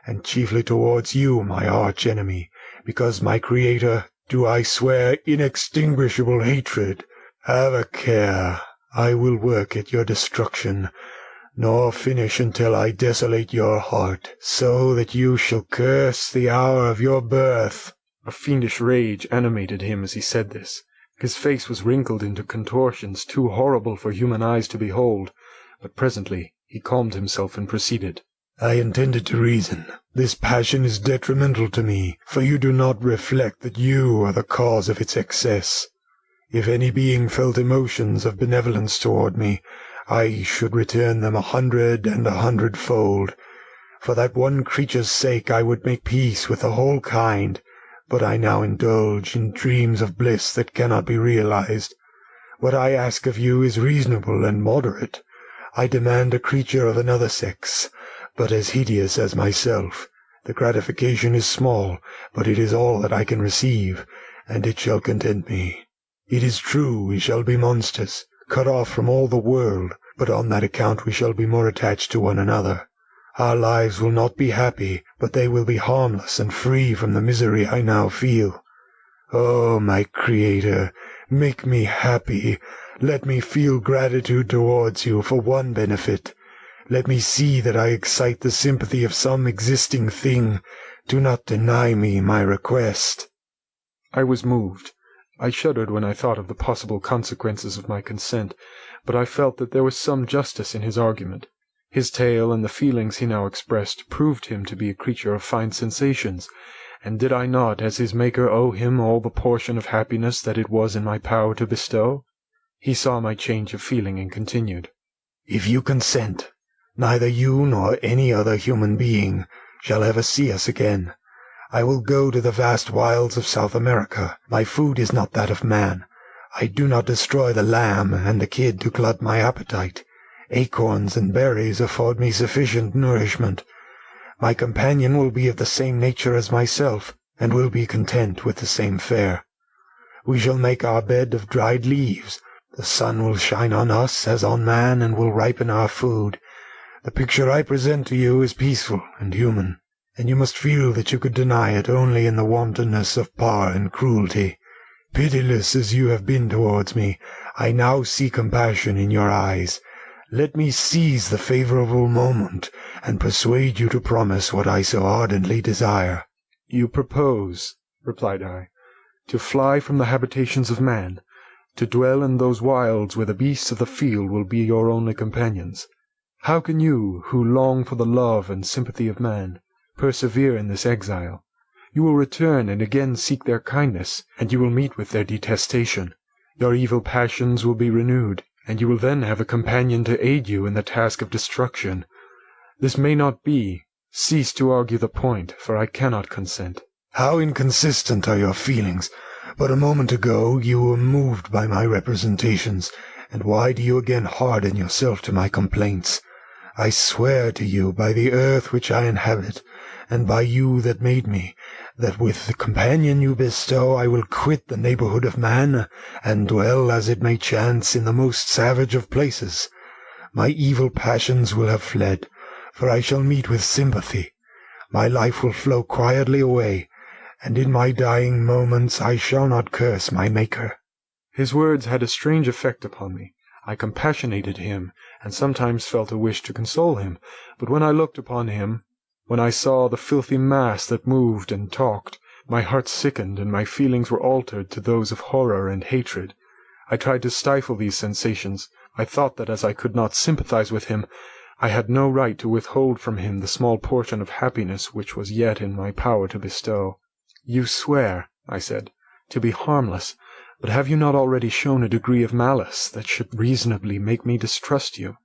and chiefly towards you, my arch-enemy, because my Creator, do I swear inextinguishable hatred. Have a care. I will work at your destruction, nor finish until I desolate your heart, so that you shall curse the hour of your birth. A fiendish rage animated him as he said this. His face was wrinkled into contortions too horrible for human eyes to behold, but presently he calmed himself and proceeded. I intended to reason. This passion is detrimental to me, for you do not reflect that you are the cause of its excess. If any being felt emotions of benevolence toward me, I should return them 100 and 100-fold. For that one creature's sake I would make peace with the whole kind, but I now indulge in dreams of bliss that cannot be realized. What I ask of you is reasonable and moderate. I demand a creature of another sex, but as hideous as myself. The gratification is small, but it is all that I can receive, and it shall content me. It is true we shall be monsters, cut off from all the world, but on that account we shall be more attached to one another. Our lives will not be happy, but they will be harmless and free from the misery I now feel. Oh, my Creator, make me happy. Let me feel gratitude towards you for one benefit. Let me see that I excite the sympathy of some existing thing. Do not deny me my request." I was moved. I shuddered when I thought of the possible consequences of my consent, but I felt that there was some justice in his argument. His tale and the feelings he now expressed proved him to be a creature of fine sensations, and did I not as his Maker owe him all the portion of happiness that it was in my power to bestow? He saw my change of feeling and continued, "If you consent, neither you nor any other human being shall ever see us again. I will go to the vast wilds of South America. My food is not that of man. I do not destroy the lamb and the kid to glut my appetite. Acorns and berries afford me sufficient nourishment. My companion will be of the same nature as myself, and will be content with the same fare. We shall make our bed of dried leaves. The sun will shine on us as on man, and will ripen our food. The picture I present to you is peaceful and human, and you must feel that you could deny it only in the wantonness of power and cruelty. Pitiless as you have been towards me, I now see compassion in your eyes. Let me seize the favourable moment, and persuade you to promise what I so ardently desire." "You propose," replied I, "to fly from the habitations of man, to dwell in those wilds where the beasts of the field will be your only companions. How can you, who long for the love and sympathy of man, persevere in this exile? You will return and again seek their kindness, and you will meet with their detestation. Your evil passions will be renewed, and you will then have a companion to aid you in the task of destruction. This may not be. Cease to argue the point, for I cannot consent." "How inconsistent are your feelings! But a moment ago you were moved by my representations, and why do you again harden yourself to my complaints? I swear to you by the earth which I inhabit, and by you that made me, that with the companion you bestow I will quit the neighbourhood of man, and dwell, as it may chance, in the most savage of places. My evil passions will have fled, for I shall meet with sympathy. My life will flow quietly away, and in my dying moments I shall not curse my Maker." His words had a strange effect upon me. I compassionated him, and sometimes felt a wish to console him, but when I looked upon him, when I saw the filthy mass that moved and talked, my heart sickened, and my feelings were altered to those of horror and hatred. I tried to stifle these sensations. I thought that as I could not sympathize with him, I had no right to withhold from him the small portion of happiness which was yet in my power to bestow. "You swear," I said, "to be harmless, but have you not already shown a degree of malice that should reasonably make me distrust you?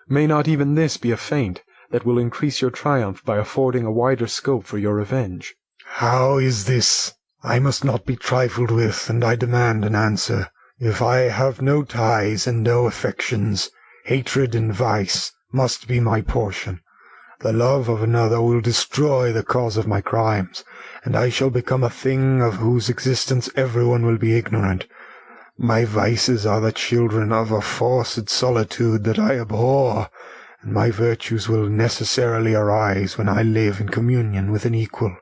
May not even this be a feint that will increase your triumph by affording a wider scope for your revenge?" "How is this? I must not be trifled with, and I demand an answer. If I have no ties and no affections, hatred and vice must be my portion. The love of another will destroy the cause of my crimes, and I shall become a thing of whose existence everyone will be ignorant. My vices are the children of a forced solitude that I abhor, and my virtues will necessarily arise when I live in communion with an equal.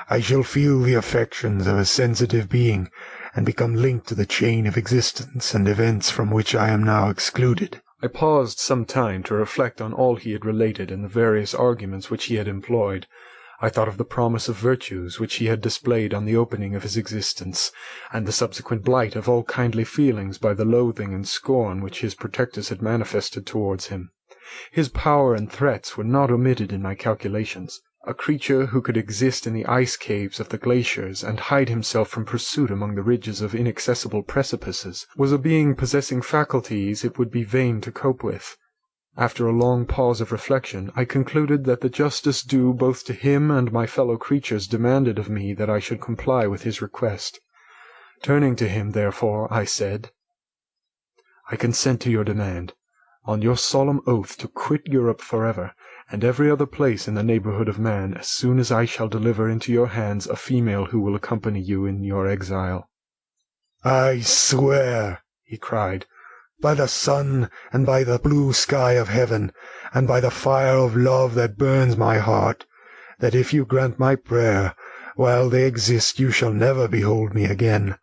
I shall feel the affections of a sensitive being, and become linked to the chain of existence and events from which I am now excluded." I paused some time to reflect on all he had related and the various arguments which he had employed. I thought of the promise of virtues which he had displayed on the opening of his existence, and the subsequent blight of all kindly feelings by the loathing and scorn which his protectors had manifested towards him. His power and threats were not omitted in my calculations. A creature who could exist in the ice caves of the glaciers and hide himself from pursuit among the ridges of inaccessible precipices was a being possessing faculties it would be vain to cope with. After a long pause of reflection, I concluded that the justice due both to him and my fellow creatures demanded of me that I should comply with his request. Turning to him, therefore, I said, "I consent to your demand, on your solemn oath to quit Europe forever, and every other place in the neighbourhood of man, as soon as I shall deliver into your hands a female who will accompany you in your exile." "I swear," he cried, "by the sun, and by the blue sky of heaven, and by the fire of love that burns my heart, that if you grant my prayer, while they exist you shall never behold me again.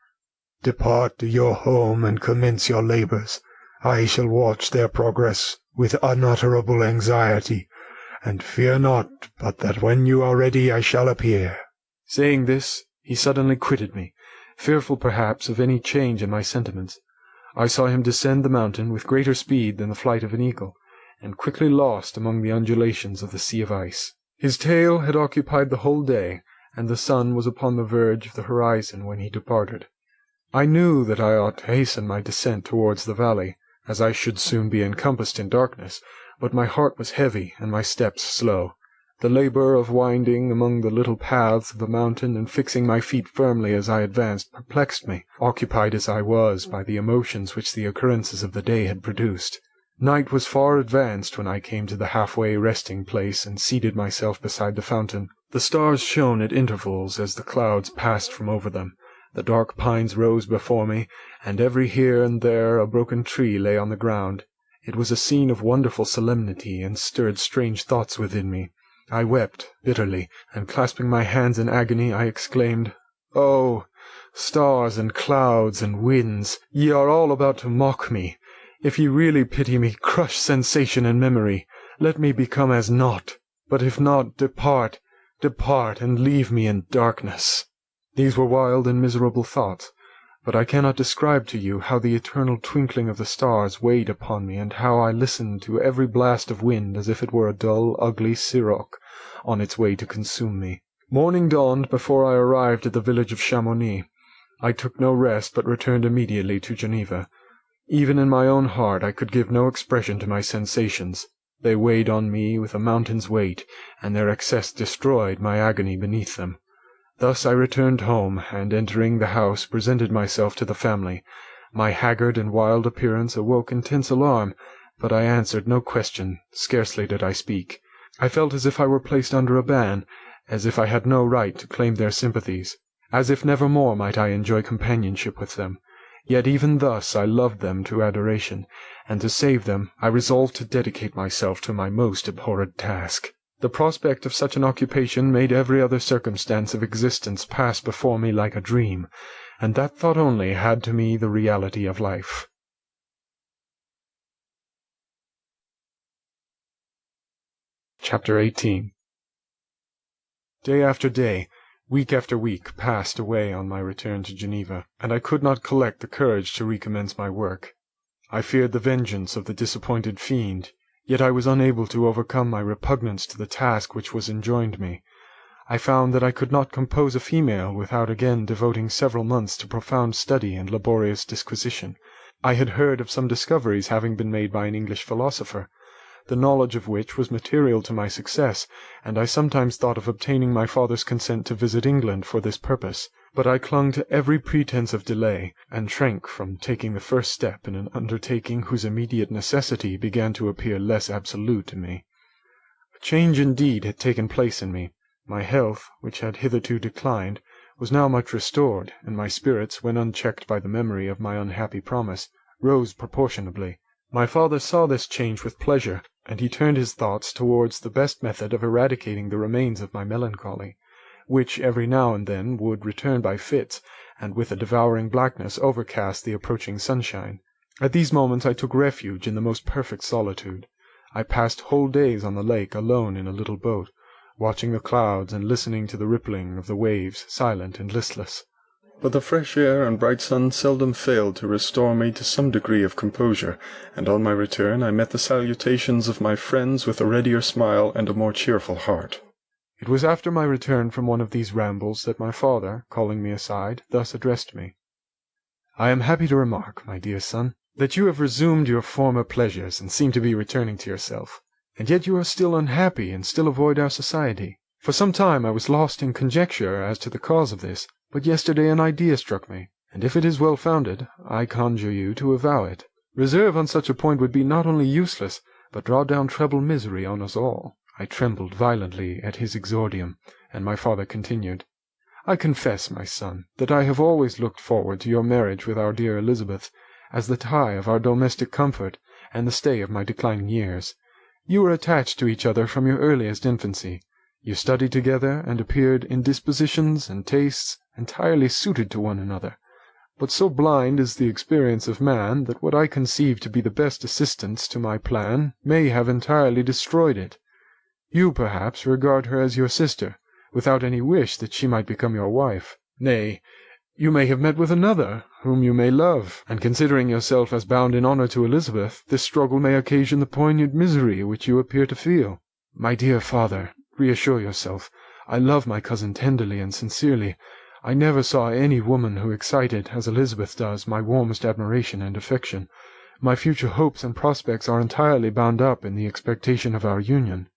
Depart to your home and commence your labours. I shall watch their progress with unutterable anxiety, and fear not but that when you are ready I shall appear." Saying this, he suddenly quitted me, fearful perhaps of any change in my sentiments. I saw him descend the mountain with greater speed than the flight of an eagle, and quickly lost among the undulations of the sea of ice. His tale had occupied the whole day, and the sun was upon the verge of the horizon when he departed. I knew that I ought to hasten my descent towards the valley, as I should soon be encompassed in darkness, but my heart was heavy and my steps slow. The labour of winding among the little paths of the mountain and fixing my feet firmly as I advanced perplexed me, occupied as I was by the emotions which the occurrences of the day had produced. Night was far advanced when I came to the half-way resting-place and seated myself beside the fountain. The stars shone at intervals as the clouds passed from over them. The dark pines rose before me, and every here and there a broken tree lay on the ground. It was a scene of wonderful solemnity, and stirred strange thoughts within me. I wept bitterly, and clasping my hands in agony, I exclaimed, "Oh, stars and clouds and winds, ye are all about to mock me. If ye really pity me, crush sensation and memory. Let me become as naught. But if not, depart, depart, and leave me in darkness." These were wild and miserable thoughts, but I cannot describe to you how the eternal twinkling of the stars weighed upon me, and how I listened to every blast of wind as if it were a dull, ugly siroc on its way to consume me. Morning dawned before I arrived at the village of Chamonix. I took no rest, but returned immediately to Geneva. Even in my own heart I could give no expression to my sensations. They weighed on me with a mountain's weight, and their excess destroyed my agony beneath them. Thus I returned home, and entering the house presented myself to the family. My haggard and wild appearance awoke intense alarm, but I answered no question, scarcely did I speak. I felt as if I were placed under a ban, as if I had no right to claim their sympathies, as if never more might I enjoy companionship with them. Yet even thus I loved them to adoration, and to save them I resolved to dedicate myself to my most abhorred task. The prospect of such an occupation made every other circumstance of existence pass before me like a dream, and that thought only had to me the reality of life. Chapter 18. Day after day, week after week, passed away on my return to Geneva, and I could not collect the courage to recommence my work. I feared the vengeance of the disappointed fiend, yet I was unable to overcome my repugnance to the task which was enjoined me. I found that I could not compose a female without again devoting several months to profound study and laborious disquisition. I had heard of some discoveries having been made by an English philosopher, the knowledge of which was material to my success, and I sometimes thought of obtaining my father's consent to visit England for this purpose. But I clung to every pretence of delay, and shrank from taking the first step in an undertaking whose immediate necessity began to appear less absolute to me. A change indeed had taken place in me. My health, which had hitherto declined, was now much restored, and my spirits, when unchecked by the memory of my unhappy promise, rose proportionably. My father saw this change with pleasure, and he turned his thoughts towards the best method of eradicating the remains of my melancholy, which every now and then would return by fits, and with a devouring blackness overcast the approaching sunshine. At these moments I took refuge in the most perfect solitude. I passed whole days on the lake alone in a little boat, watching the clouds and listening to the rippling of the waves, silent and listless. But the fresh air and bright sun seldom failed to restore me to some degree of composure, and on my return I met the salutations of my friends with a readier smile and a more cheerful heart. It was after my return from one of these rambles that my father, calling me aside, thus addressed me. "I am happy to remark, my dear son, that you have resumed your former pleasures and seem to be returning to yourself. And yet you are still unhappy and still avoid our society. For some time I was lost in conjecture as to the cause of this, but yesterday an idea struck me, and if it is well founded, I conjure you to avow it. Reserve on such a point would be not only useless, but draw down treble misery on us all." I trembled violently at his exordium, and my father continued, "I confess, my son, that I have always looked forward to your marriage with our dear Elizabeth, as the tie of our domestic comfort, and the stay of my declining years. You were attached to each other from your earliest infancy. You studied together, and appeared in dispositions and tastes entirely suited to one another. But so blind is the experience of man, that what I conceived to be the best assistance to my plan may have entirely destroyed it. You, perhaps, regard her as your sister, without any wish that she might become your wife. Nay, you may have met with another, whom you may love, and considering yourself as bound in honour to Elizabeth, this struggle may occasion the poignant misery which you appear to feel. My dear father, reassure yourself. I love my cousin tenderly and sincerely. I never saw any woman who excited, as Elizabeth does, my warmest admiration and affection. My future hopes and prospects are entirely bound up in the expectation of our union.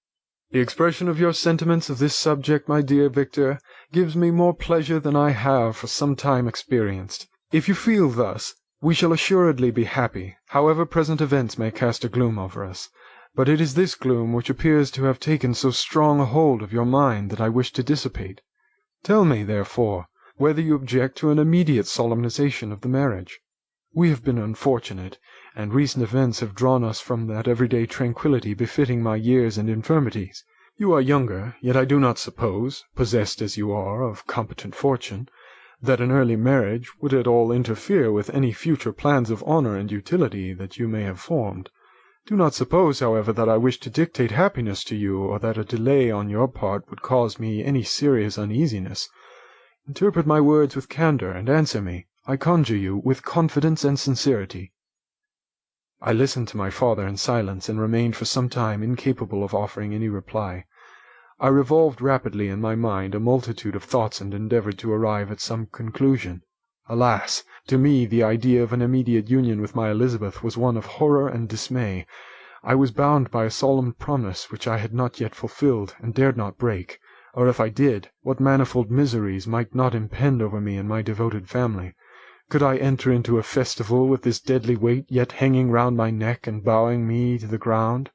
The expression of your sentiments of this subject, my dear Victor, gives me more pleasure than I have for some time experienced. If you feel thus, we shall assuredly be happy, however present events may cast a gloom over us. But it is this gloom which appears to have taken so strong a hold of your mind that I wish to dissipate. Tell me, therefore, whether you object to an immediate solemnization of the marriage. We have been unfortunate, and recent events have drawn us from that everyday tranquillity befitting my years and infirmities. You are younger, yet I do not suppose, possessed as you are of competent fortune, that an early marriage would at all interfere with any future plans of honour and utility that you may have formed. Do not suppose, however, that I wish to dictate happiness to you, or that a delay on your part would cause me any serious uneasiness. Interpret my words with candour, and answer me, I conjure you, with confidence and sincerity." I listened to my father in silence, and remained for some time incapable of offering any reply. I revolved rapidly in my mind a multitude of thoughts, and endeavoured to arrive at some conclusion. Alas! To me the idea of an immediate union with my Elizabeth was one of horror and dismay. I was bound by a solemn promise which I had not yet fulfilled, and dared not break, or if I did, what manifold miseries might not impend over me and my devoted family. Could I enter into a festival with this deadly weight yet hanging round my neck and bowing me to the ground?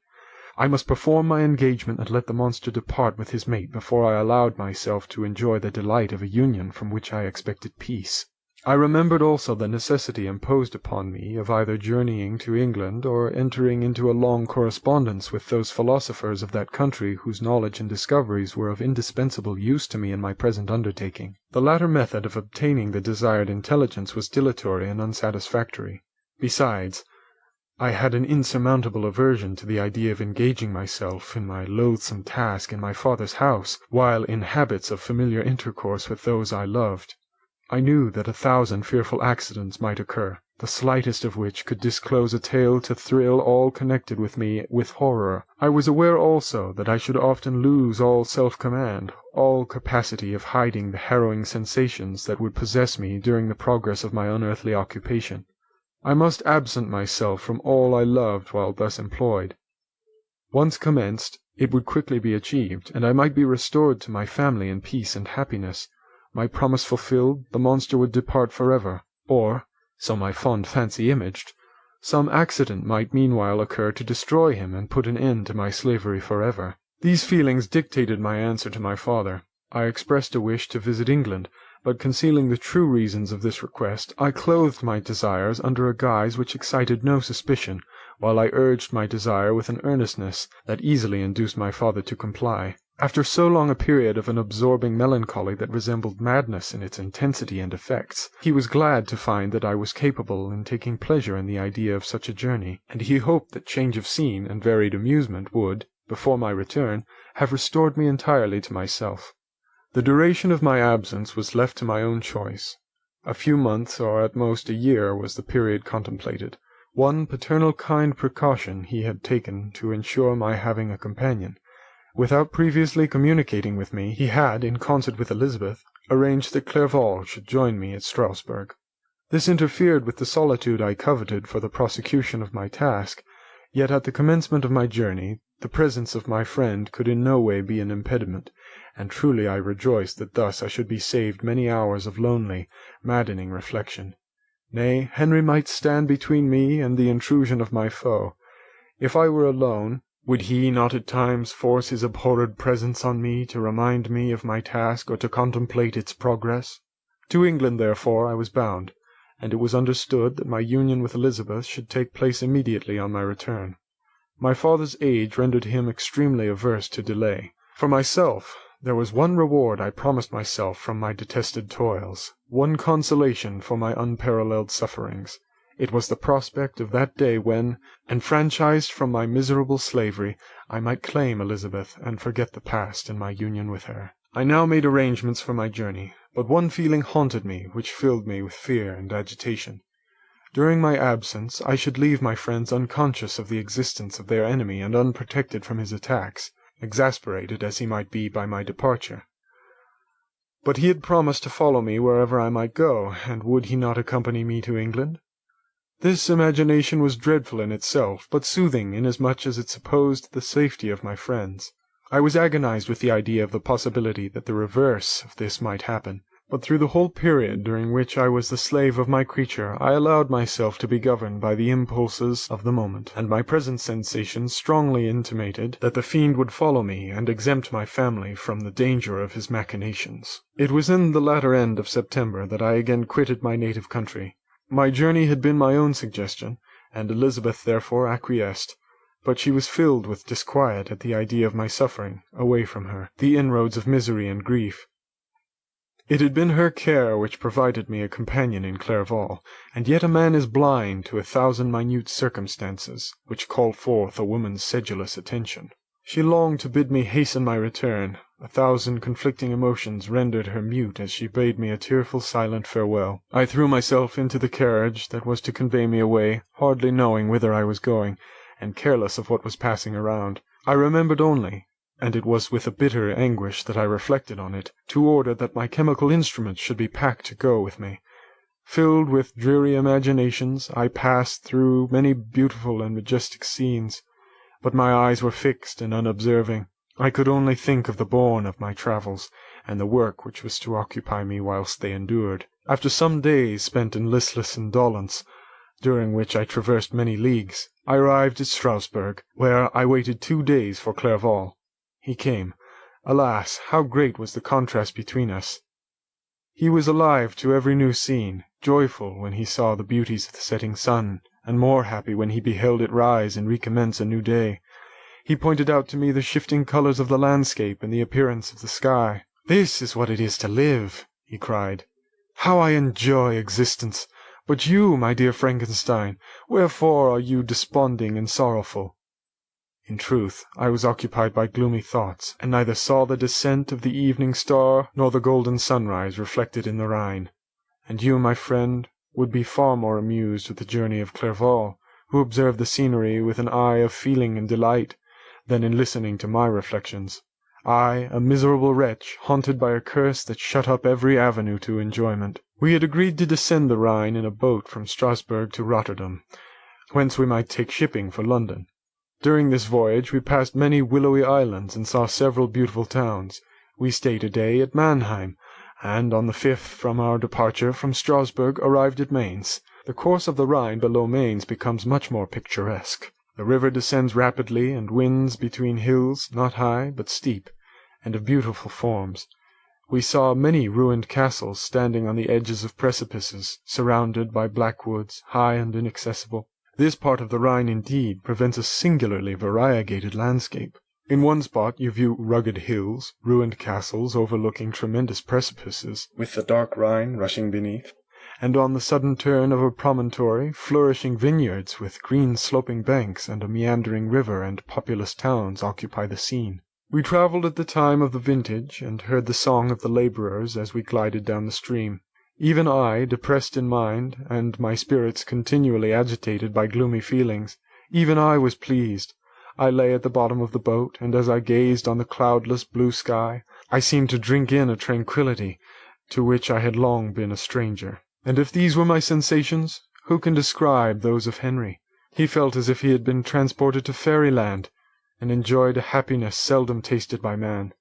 I must perform my engagement and let the monster depart with his mate before I allowed myself to enjoy the delight of a union from which I expected peace. I remembered also the necessity imposed upon me of either journeying to England or entering into a long correspondence with those philosophers of that country whose knowledge and discoveries were of indispensable use to me in my present undertaking. The latter method of obtaining the desired intelligence was dilatory and unsatisfactory. Besides, I had an insurmountable aversion to the idea of engaging myself in my loathsome task in my father's house, while in habits of familiar intercourse with those I loved. I knew that 1,000 fearful accidents might occur, the slightest of which could disclose a tale to thrill all connected with me with horror. I was aware also that I should often lose all self-command, all capacity of hiding the harrowing sensations that would possess me during the progress of my unearthly occupation. I must absent myself from all I loved while thus employed. Once commenced, it would quickly be achieved, and I might be restored to my family in peace and happiness. My promise fulfilled, the monster would depart forever, or, so my fond fancy imaged, some accident might meanwhile occur to destroy him and put an end to my slavery forever. These feelings dictated my answer to my father. I expressed a wish to visit England, but concealing the true reasons of this request, I clothed my desires under a guise which excited no suspicion, while I urged my desire with an earnestness that easily induced my father to comply. After so long a period of an absorbing melancholy that resembled madness in its intensity and effects, he was glad to find that I was capable in taking pleasure in the idea of such a journey, and he hoped that change of scene and varied amusement would, before my return, have restored me entirely to myself. The duration of my absence was left to my own choice. A few months, or at most a year, was the period contemplated. One paternal kind precaution he had taken to ensure my having a companion. Without previously communicating with me, he had, in concert with Elizabeth, arranged that Clerval should join me at Strasbourg. This interfered with the solitude I coveted for the prosecution of my task, yet at the commencement of my journey the presence of my friend could in no way be an impediment, and truly I rejoiced that thus I should be saved many hours of lonely, maddening reflection. Nay, Henry might stand between me and the intrusion of my foe. If I were alone, would he not at times force his abhorred presence on me to remind me of my task or to contemplate its progress? To England, therefore, I was bound, and it was understood that my union with Elizabeth should take place immediately on my return. My father's age rendered him extremely averse to delay. For myself, there was one reward I promised myself from my detested toils, one consolation for my unparalleled sufferings. It was the prospect of that day when, enfranchised from my miserable slavery, I might claim Elizabeth and forget the past in my union with her. I now made arrangements for my journey, but one feeling haunted me which filled me with fear and agitation. During my absence I should leave my friends unconscious of the existence of their enemy and unprotected from his attacks, exasperated as he might be by my departure. But he had promised to follow me wherever I might go, and would he not accompany me to England? This imagination was dreadful in itself, but soothing inasmuch as it supposed the safety of my friends. I was agonized with the idea of the possibility that the reverse of this might happen, but through the whole period during which I was the slave of my creature I allowed myself to be governed by the impulses of the moment, and my present sensations strongly intimated that the fiend would follow me and exempt my family from the danger of his machinations. It was in the latter end of September that I again quitted my native country. My journey had been my own suggestion, and Elizabeth therefore acquiesced, but she was filled with disquiet at the idea of my suffering away from her, the inroads of misery and grief. It had been her care which provided me a companion in Clerval, and yet a man is blind to 1,000 minute circumstances which call forth a woman's sedulous attention. She longed to bid me hasten my return. 1,000 conflicting emotions rendered her mute as she bade me a tearful silent farewell. I threw myself into the carriage that was to convey me away, hardly knowing whither I was going, and careless of what was passing around. I remembered only, and it was with a bitter anguish that I reflected on it, to order that my chemical instruments should be packed to go with me. Filled with dreary imaginations, I passed through many beautiful and majestic scenes, but my eyes were fixed and unobserving. I could only think of the bourne of my travels, and the work which was to occupy me whilst they endured. After some days spent in listless indolence, during which I traversed many leagues, I arrived at Strasbourg, where I waited 2 days for Clerval. He came. Alas, how great was the contrast between us! He was alive to every new scene, joyful when he saw the beauties of the setting sun, and more happy when he beheld it rise and recommence a new day. He pointed out to me the shifting colours of the landscape and the appearance of the sky. "This is what it is to live," he cried. "How I enjoy existence! But you, my dear Frankenstein, wherefore are you desponding and sorrowful?" In truth, I was occupied by gloomy thoughts, and neither saw the descent of the evening star nor the golden sunrise reflected in the Rhine. And you, my friend, would be far more amused with the journey of Clerval, who observed the scenery with an eye of feeling and delight, than in listening to my reflections. I, a miserable wretch, haunted by a curse that shut up every avenue to enjoyment. We had agreed to descend the Rhine in a boat from Strasbourg to Rotterdam, whence we might take shipping for London. During this voyage we passed many willowy islands and saw several beautiful towns. We stayed a day at Mannheim, and on the 5th from our departure from Strasbourg arrived at Mainz. The course of the Rhine below Mainz becomes much more picturesque. The river descends rapidly and winds between hills, not high but steep, and of beautiful forms. We saw many ruined castles standing on the edges of precipices, surrounded by black woods, high and inaccessible. This part of the Rhine, indeed, presents a singularly variegated landscape. In one spot you view rugged hills, ruined castles overlooking tremendous precipices, with the dark Rhine rushing beneath, and on the sudden turn of a promontory, flourishing vineyards with green sloping banks and a meandering river and populous towns occupy the scene. We travelled at the time of the vintage, and heard the song of the labourers as we glided down the stream. Even I, depressed in mind, and my spirits continually agitated by gloomy feelings, even I was pleased. I lay at the bottom of the boat, and as I gazed on the cloudless blue sky, I seemed to drink in a tranquillity to which I had long been a stranger. And if these were my sensations, who can describe those of Henry? He felt as if he had been transported to fairyland, and enjoyed a happiness seldom tasted by man.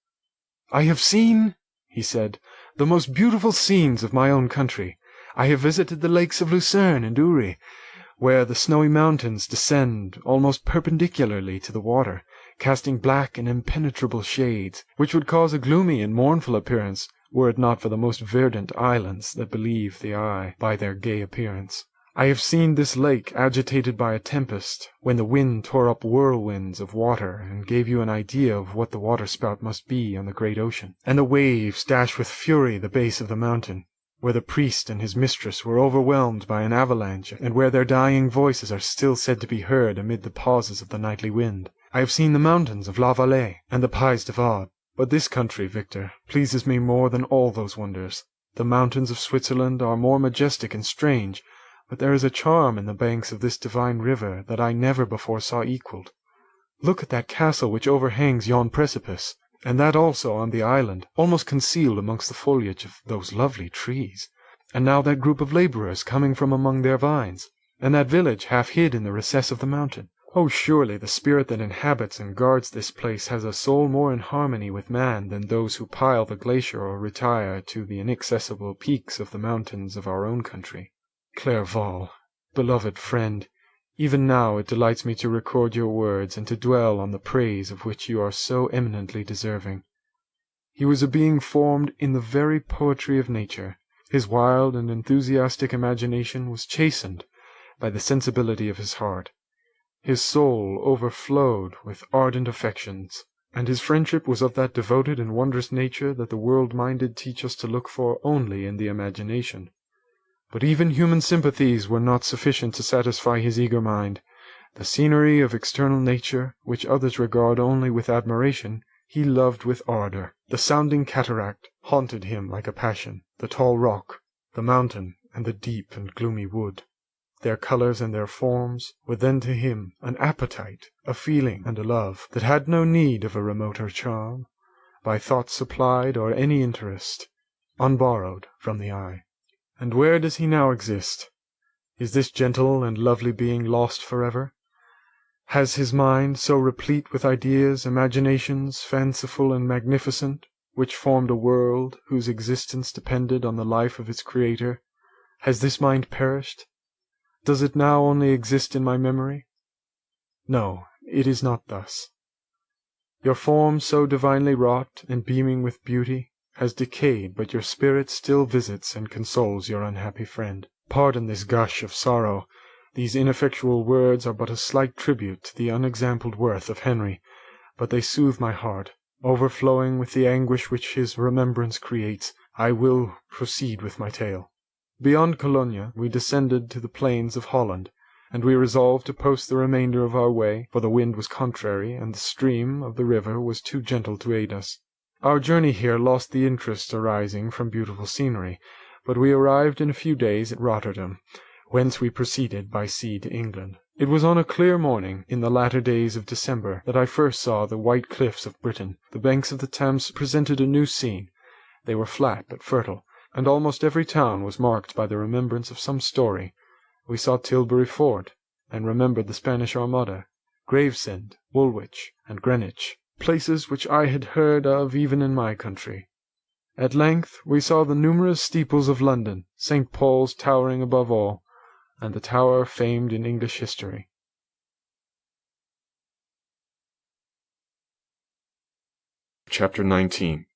"I have seen," he said, "the most beautiful scenes of my own country. I have visited the lakes of Lucerne and Uri, where the snowy mountains descend almost perpendicularly to the water, casting black and impenetrable shades, which would cause a gloomy and mournful appearance were it not for the most verdant islands that belie the eye by their gay appearance. I have seen this lake agitated by a tempest, when the wind tore up whirlwinds of water and gave you an idea of what the waterspout must be on the great ocean, and the waves dash with fury the base of the mountain, where the priest and his mistress were overwhelmed by an avalanche, and where their dying voices are still said to be heard amid the pauses of the nightly wind. I have seen the mountains of La Valais and the Pays de Vaud. But this country, Victor, pleases me more than all those wonders. The mountains of Switzerland are more majestic and strange, but there is a charm in the banks of this divine river that I never before saw equalled. Look at that castle which overhangs yon precipice, and that also on the island, almost concealed amongst the foliage of those lovely trees. And now that group of labourers coming from among their vines, and that village half hid in the recess of the mountain. Oh, surely the spirit that inhabits and guards this place has a soul more in harmony with man than those who pile the glacier or retire to the inaccessible peaks of the mountains of our own country. Clerval, beloved friend, even now it delights me to record your words and to dwell on the praise of which you are so eminently deserving. He was a being formed in the very poetry of nature. His wild and enthusiastic imagination was chastened by the sensibility of his heart. His soul overflowed with ardent affections, and his friendship was of that devoted and wondrous nature that the world-minded teach us to look for only in the imagination. But even human sympathies were not sufficient to satisfy his eager mind. The scenery of external nature, which others regard only with admiration, he loved with ardor. The sounding cataract haunted him like a passion, the tall rock, the mountain, and the deep and gloomy wood. Their colours and their forms were then to him an appetite, a feeling, and a love, that had no need of a remoter charm, by thought supplied or any interest, unborrowed from the eye. And where does he now exist? Is this gentle and lovely being lost forever? Has his mind, so replete with ideas, imaginations, fanciful and magnificent, which formed a world whose existence depended on the life of its creator, has this mind perished? Does it now only exist in my memory? No, it is not thus. Your form, so divinely wrought and beaming with beauty, has decayed, but your spirit still visits and consoles your unhappy friend. Pardon this gush of sorrow. These ineffectual words are but a slight tribute to the unexampled worth of Henry, but they soothe my heart. Overflowing with the anguish which his remembrance creates, I will proceed with my tale. Beyond Cologne we descended to the plains of Holland, and we resolved to post the remainder of our way, for the wind was contrary, and the stream of the river was too gentle to aid us. Our journey here lost the interest arising from beautiful scenery, but we arrived in a few days at Rotterdam, whence we proceeded by sea to England. It was on a clear morning, in the latter days of December, that I first saw the white cliffs of Britain. The banks of the Thames presented a new scene. They were flat but fertile, and almost every town was marked by the remembrance of some story. We saw Tilbury Fort, and remembered the Spanish Armada, Gravesend, Woolwich, and Greenwich, places which I had heard of even in my country. At length we saw the numerous steeples of London, St. Paul's towering above all, and the tower famed in English history. Chapter 19.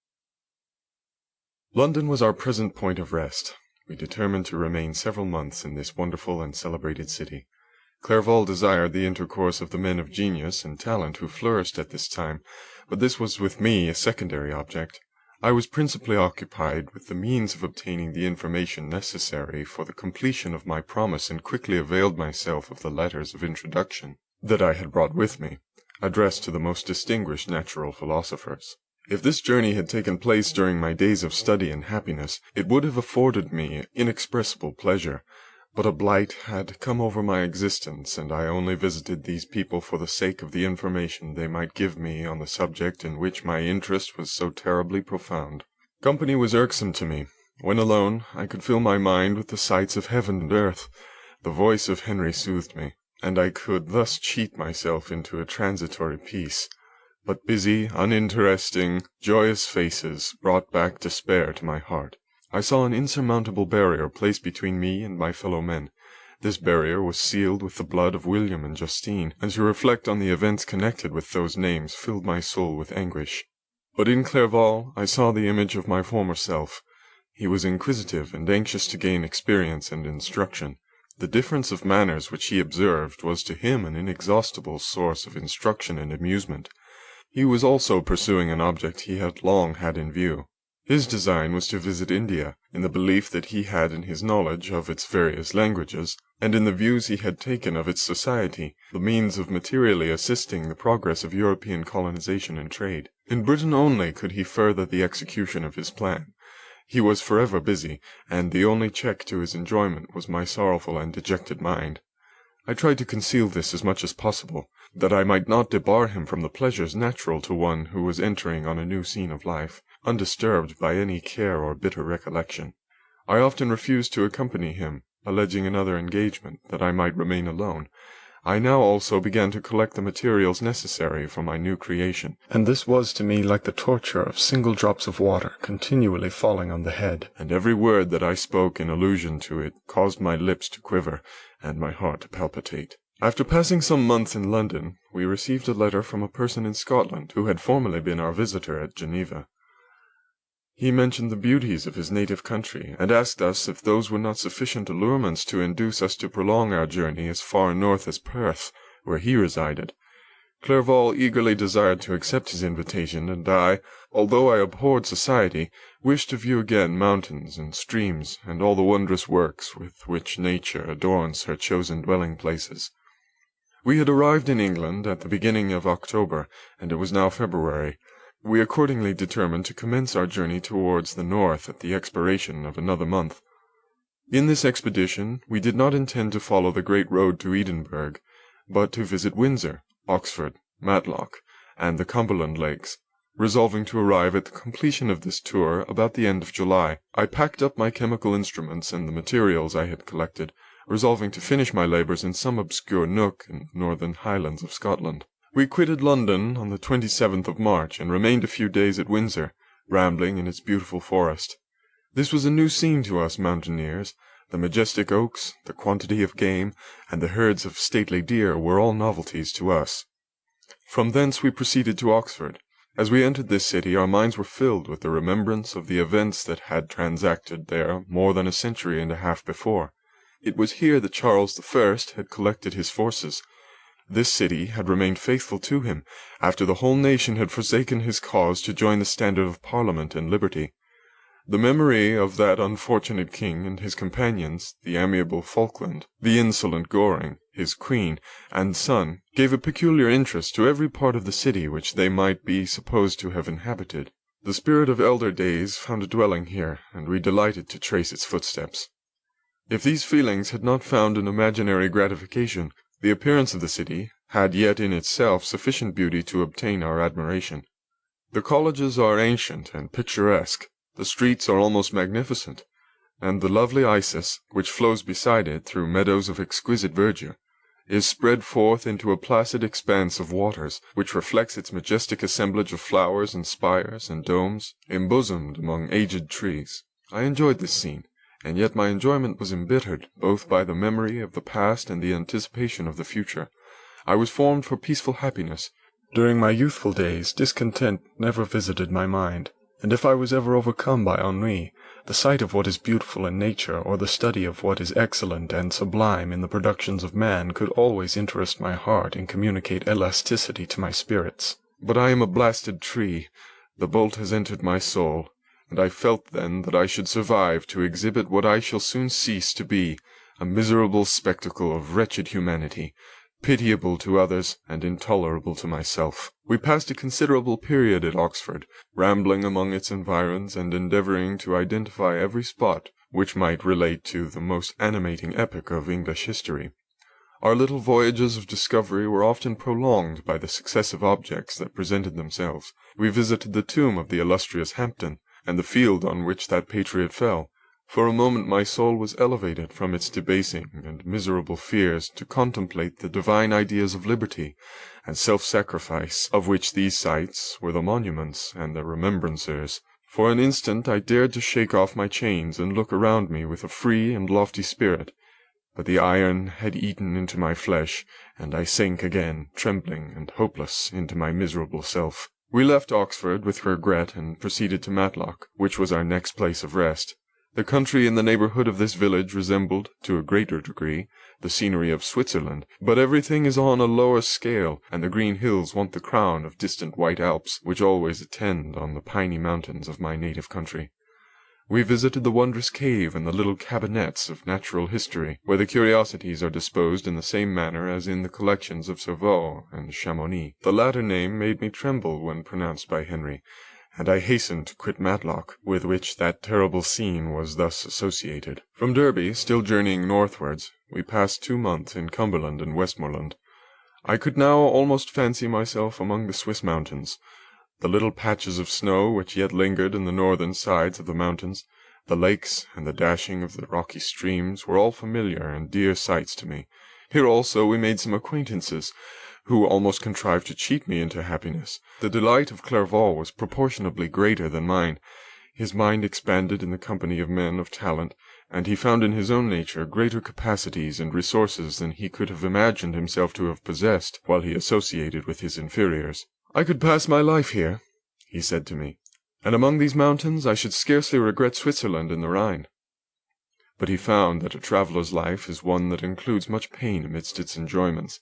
London was our present point of rest. We determined to remain several months in this wonderful and celebrated city. Clerval desired the intercourse of the men of genius and talent who flourished at this time, but this was with me a secondary object. I was principally occupied with the means of obtaining the information necessary for the completion of my promise, and quickly availed myself of the letters of introduction that I had brought with me, addressed to the most distinguished natural philosophers. If this journey had taken place during my days of study and happiness, it would have afforded me inexpressible pleasure, but a blight had come over my existence, and I only visited these people for the sake of the information they might give me on the subject in which my interest was so terribly profound. Company was irksome to me. When alone, I could fill my mind with the sights of heaven and earth. The voice of Henry soothed me, and I could thus cheat myself into a transitory peace. But busy, uninteresting, joyous faces brought back despair to my heart. I saw an insurmountable barrier placed between me and my fellow men. This barrier was sealed with the blood of William and Justine, and to reflect on the events connected with those names filled my soul with anguish. But in Clerval I saw the image of my former self. He was inquisitive and anxious to gain experience and instruction. The difference of manners which he observed was to him an inexhaustible source of instruction and amusement. He was also pursuing an object he had long had in view. His design was to visit India, in the belief that he had in his knowledge of its various languages, and in the views he had taken of its society, the means of materially assisting the progress of European colonization and trade. In Britain only could he further the execution of his plan. He was forever busy, and the only check to his enjoyment was my sorrowful and dejected mind. I tried to conceal this as much as possible, that I might not debar him from the pleasures natural to one who was entering on a new scene of life, undisturbed by any care or bitter recollection. I often refused to accompany him, alleging another engagement, that I might remain alone. I now also began to collect the materials necessary for my new creation, and this was to me like the torture of single drops of water continually falling on the head. And every word that I spoke in allusion to it caused my lips to quiver, and my heart to palpitate. After passing some months in London, we received a letter from a person in Scotland, who had formerly been our visitor at Geneva. He mentioned the beauties of his native country, and asked us if those were not sufficient allurements to induce us to prolong our journey as far north as Perth, where he resided. Clerval eagerly desired to accept his invitation, and I, although I abhorred society, wished to view again mountains and streams and all the wondrous works with which nature adorns her chosen dwelling-places. We had arrived in England at the beginning of October, and it was now February. We accordingly determined to commence our journey towards the north at the expiration of another month. In this expedition we did not intend to follow the great road to Edinburgh, but to visit Windsor, Oxford, Matlock, and the Cumberland Lakes. Resolving to arrive at the completion of this tour about the end of July, I packed up my chemical instruments and the materials I had collected, resolving to finish my labours in some obscure nook in the northern highlands of Scotland. We quitted London on the 27th of March, and remained a few days at Windsor, rambling in its beautiful forest. This was a new scene to us mountaineers. The majestic oaks, the quantity of game, and the herds of stately deer were all novelties to us. From thence we proceeded to Oxford. As we entered this city, our minds were filled with the remembrance of the events that had transacted there more than a century and a half before. It was here that Charles I had collected his forces. This city had remained faithful to him, after the whole nation had forsaken his cause to join the standard of Parliament and liberty. The memory of that unfortunate king and his companions, the amiable Falkland, the insolent Goring, his queen, and son, gave a peculiar interest to every part of the city which they might be supposed to have inhabited. The spirit of elder days found a dwelling here, and we delighted to trace its footsteps. If these feelings had not found an imaginary gratification, the appearance of the city had yet in itself sufficient beauty to obtain our admiration. The colleges are ancient and picturesque. The streets are almost magnificent, and the lovely Isis, which flows beside it through meadows of exquisite verdure, is spread forth into a placid expanse of waters, which reflects its majestic assemblage of flowers and spires and domes, embosomed among aged trees. I enjoyed this scene, and yet my enjoyment was embittered both by the memory of the past and the anticipation of the future. I was formed for peaceful happiness. During my youthful days, discontent never visited my mind, and if I was ever overcome by ennui, the sight of what is beautiful in nature, or the study of what is excellent and sublime in the productions of man, could always interest my heart and communicate elasticity to my spirits. But I am a blasted tree. The bolt has entered my soul, and I felt then that I should survive to exhibit what I shall soon cease to be, a miserable spectacle of wretched humanity, pitiable to others and intolerable to myself. We passed a considerable period at Oxford, rambling among its environs and endeavouring to identify every spot which might relate to the most animating epoch of English history. Our little voyages of discovery were often prolonged by the successive objects that presented themselves. We visited the tomb of the illustrious Hampden, and the field on which that patriot fell. For a moment my soul was elevated from its debasing and miserable fears to contemplate the divine ideas of liberty and self-sacrifice, of which these sights were the monuments and the remembrancers. For an instant I dared to shake off my chains and look around me with a free and lofty spirit, but the iron had eaten into my flesh, and I sank again, trembling and hopeless, into my miserable self. We left Oxford with regret and proceeded to Matlock, which was our next place of rest. The country in the neighbourhood of this village resembled, to a greater degree, the scenery of Switzerland, but everything is on a lower scale, and the green hills want the crown of distant white Alps, which always attend on the piny mountains of my native country. We visited the wondrous cave and the little cabinets of natural history, where the curiosities are disposed in the same manner as in the collections of Sauveur and Chamonix. The latter name made me tremble when pronounced by Henry, and I hastened to quit Matlock, with which that terrible scene was thus associated. From Derby, still journeying northwards, we passed 2 months in Cumberland and Westmoreland. I could now almost fancy myself among the Swiss mountains. The little patches of snow which yet lingered in the northern sides of the mountains, the lakes, and the dashing of the rocky streams were all familiar and dear sights to me. Here also we made some acquaintances, who almost contrived to cheat me into happiness. The delight of Clerval was proportionably greater than mine. His mind expanded in the company of men of talent, and he found in his own nature greater capacities and resources than he could have imagined himself to have possessed while he associated with his inferiors. "I could pass my life here," he said to me, "and among these mountains I should scarcely regret Switzerland and the Rhine." But he found that a traveller's life is one that includes much pain amidst its enjoyments.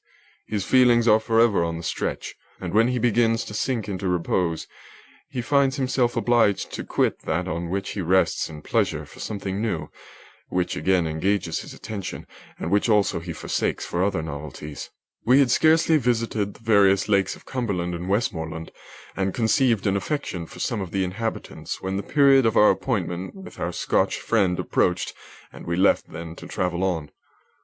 His feelings are forever on the stretch, and when he begins to sink into repose, he finds himself obliged to quit that on which he rests in pleasure for something new, which again engages his attention, and which also he forsakes for other novelties. We had scarcely visited the various lakes of Cumberland and Westmoreland, and conceived an affection for some of the inhabitants, when the period of our appointment with our Scotch friend approached, and we left then to travel on.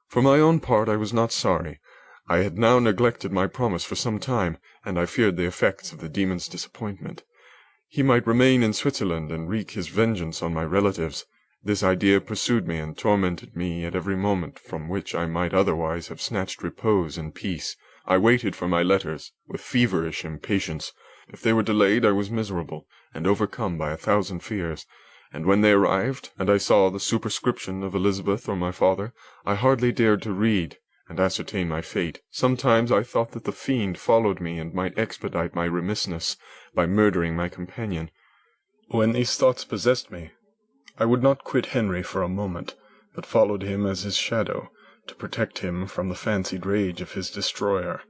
For my own part I was not sorry. I had now neglected my promise for some time, and I feared the effects of the demon's disappointment. He might remain in Switzerland and wreak his vengeance on my relatives. This idea pursued me and tormented me at every moment from which I might otherwise have snatched repose and peace. I waited for my letters with feverish impatience. If they were delayed, I was miserable, and overcome by 1,000 fears. And when they arrived, and I saw the superscription of Elizabeth or my father, I hardly dared to read and ascertain my fate. Sometimes I thought that the fiend followed me and might expedite my remissness by murdering my companion. When these thoughts possessed me, I would not quit Henry for a moment, but followed him as his shadow, to protect him from the fancied rage of his destroyer.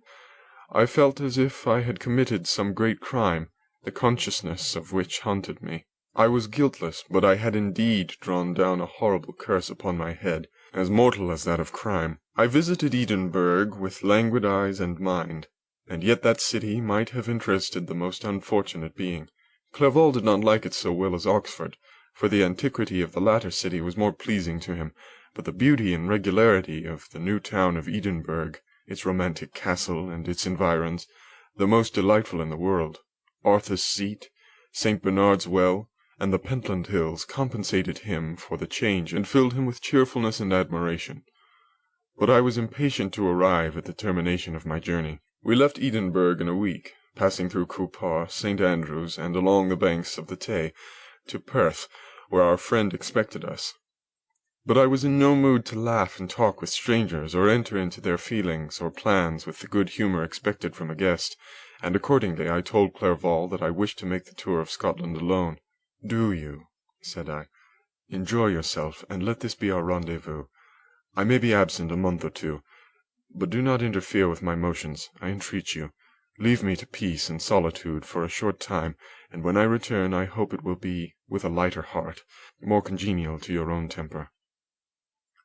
I felt as if I had committed some great crime, the consciousness of which haunted me. I was guiltless, but I had indeed drawn down a horrible curse upon my head, as mortal as that of crime. I visited Edinburgh with languid eyes and mind, and yet that city might have interested the most unfortunate being. Clerval did not like it so well as Oxford, for the antiquity of the latter city was more pleasing to him, but the beauty and regularity of the new town of Edinburgh, its romantic castle and its environs, the most delightful in the world, Arthur's Seat, St. Bernard's Well, and the Pentland Hills compensated him for the change and filled him with cheerfulness and admiration. But I was impatient to arrive at the termination of my journey. We left Edinburgh in a week, passing through Coupar, St. Andrews, and along the banks of the Tay, to Perth, where our friend expected us. But I was in no mood to laugh and talk with strangers, or enter into their feelings or plans with the good humour expected from a guest, and accordingly I told Clerval that I wished to make the tour of Scotland alone. "Do you?" said I. "Enjoy yourself, and let this be our rendezvous. I may be absent a month or two, but do not interfere with my motions, I entreat you. Leave me to peace and solitude for a short time, and when I return I hope it will be with a lighter heart, more congenial to your own temper."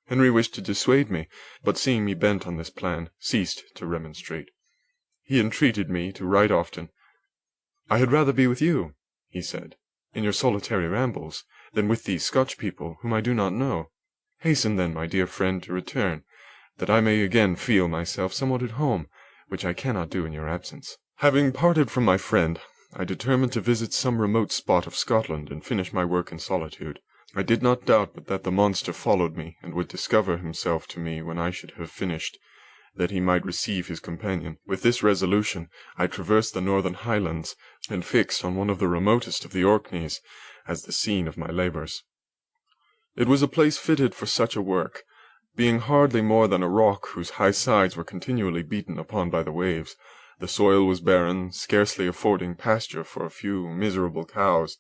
Henry wished to dissuade me, but seeing me bent on this plan, ceased to remonstrate. He entreated me to write often. "I had rather be with you," he said, "in your solitary rambles, than with these Scotch people, whom I do not know. Hasten then, my dear friend, to return, that I may again feel myself somewhat at home, which I cannot do in your absence." Having parted from my friend, I determined to visit some remote spot of Scotland and finish my work in solitude. I did not doubt but that the monster followed me, and would discover himself to me when I should have finished, that he might receive his companion. With this resolution, I traversed the northern highlands, and fixed on one of the remotest of the Orkneys as the scene of my labours. It was a place fitted for such a work, being hardly more than a rock whose high sides were continually beaten upon by the waves. The soil was barren, scarcely affording pasture for a few miserable cows,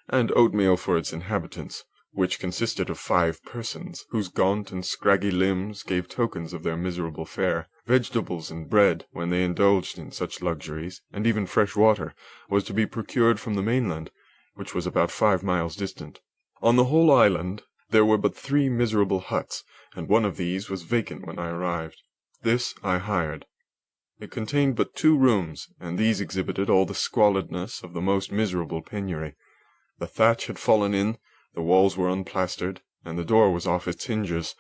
and oatmeal for its inhabitants, which consisted of 5 persons, whose gaunt and scraggy limbs gave tokens of their miserable fare. Vegetables and bread, when they indulged in such luxuries, and even fresh water, was to be procured from the mainland, which was about 5 miles distant. On the whole island there were but 3 miserable huts, and one of these was vacant when I arrived. This I hired. It contained but 2 rooms, and these exhibited all the squalidness of the most miserable penury. The thatch had fallen in, the walls were unplastered, and the door was off its hinges.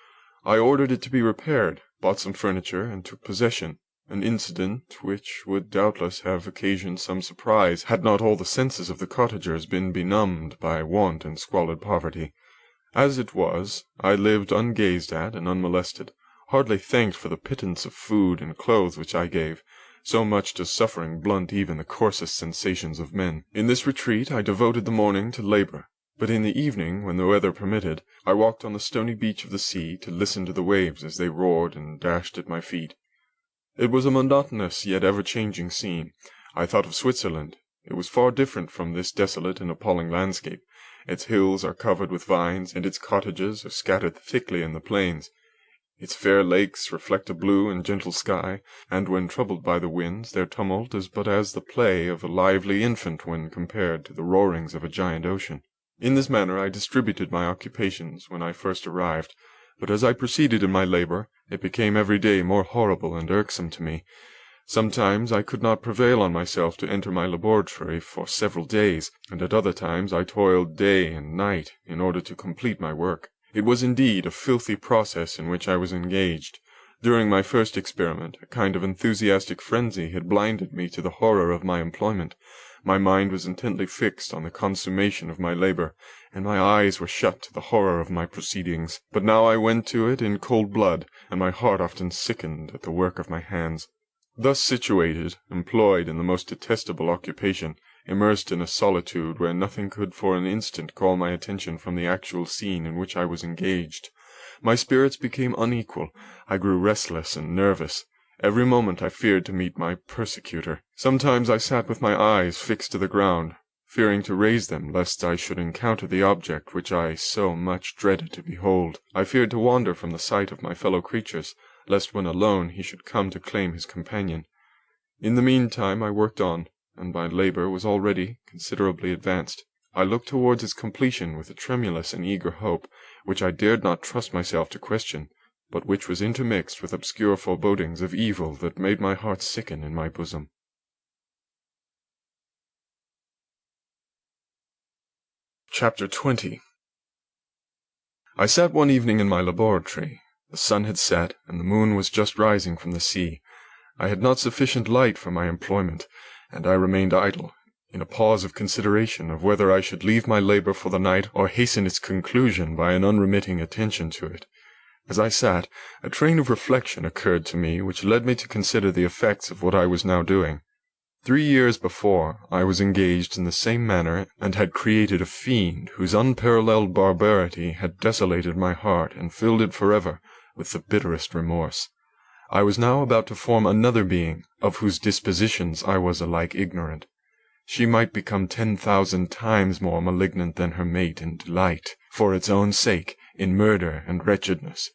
I ordered it to be repaired, bought some furniture, and took possession, an incident which would doubtless have occasioned some surprise, had not all the senses of the cottagers been benumbed by want and squalid poverty. As it was, I lived ungazed at and unmolested, hardly thanked for the pittance of food and clothes which I gave. So much does suffering blunt even the coarsest sensations of men. In this retreat I devoted the morning to labour, but in the evening, when the weather permitted, I walked on the stony beach of the sea to listen to the waves as they roared and dashed at my feet. It was a monotonous yet ever-changing scene. I thought of Switzerland. It was far different from this desolate and appalling landscape. Its hills are covered with vines, and its cottages are scattered thickly in the plains. Its fair lakes reflect a blue and gentle sky, and when troubled by the winds, their tumult is but as the play of a lively infant when compared to the roarings of a giant ocean. In this manner I distributed my occupations when I first arrived, but as I proceeded in my labor, it became every day more horrible and irksome to me. Sometimes I could not prevail on myself to enter my laboratory for several days, and at other times I toiled day and night in order to complete my work. It was indeed a filthy process in which I was engaged. During my first experiment, a kind of enthusiastic frenzy had blinded me to the horror of my employment. My mind was intently fixed on the consummation of my labor, and my eyes were shut to the horror of my proceedings. But now I went to it in cold blood, and my heart often sickened at the work of my hands. Thus situated, employed in the most detestable occupation, immersed in a solitude where nothing could for an instant call my attention from the actual scene in which I was engaged, my spirits became unequal. I grew restless and nervous. Every moment I feared to meet my persecutor. Sometimes I sat with my eyes fixed to the ground, fearing to raise them lest I should encounter the object which I so much dreaded to behold. I feared to wander from the sight of my fellow creatures, lest when alone he should come to claim his companion. In the meantime I worked on, and my labor was already considerably advanced. I looked towards its completion with a tremulous and eager hope, which I dared not trust myself to question, but which was intermixed with obscure forebodings of evil that made my heart sicken in my bosom. Chapter 20. I sat one evening in my laboratory. The sun had set, and the moon was just rising from the sea. I had not sufficient light for my employment, and I remained idle, in a pause of consideration of whether I should leave my labor for the night or hasten its conclusion by an unremitting attention to it. As I sat, a train of reflection occurred to me which led me to consider the effects of what I was now doing. 3 years before, I was engaged in the same manner, and had created a fiend whose unparalleled barbarity had desolated my heart and filled it forever with the bitterest remorse. I was now about to form another being, of whose dispositions I was alike ignorant. She might become 10,000 times more malignant than her mate in delight, for its own sake, in murder and wretchedness.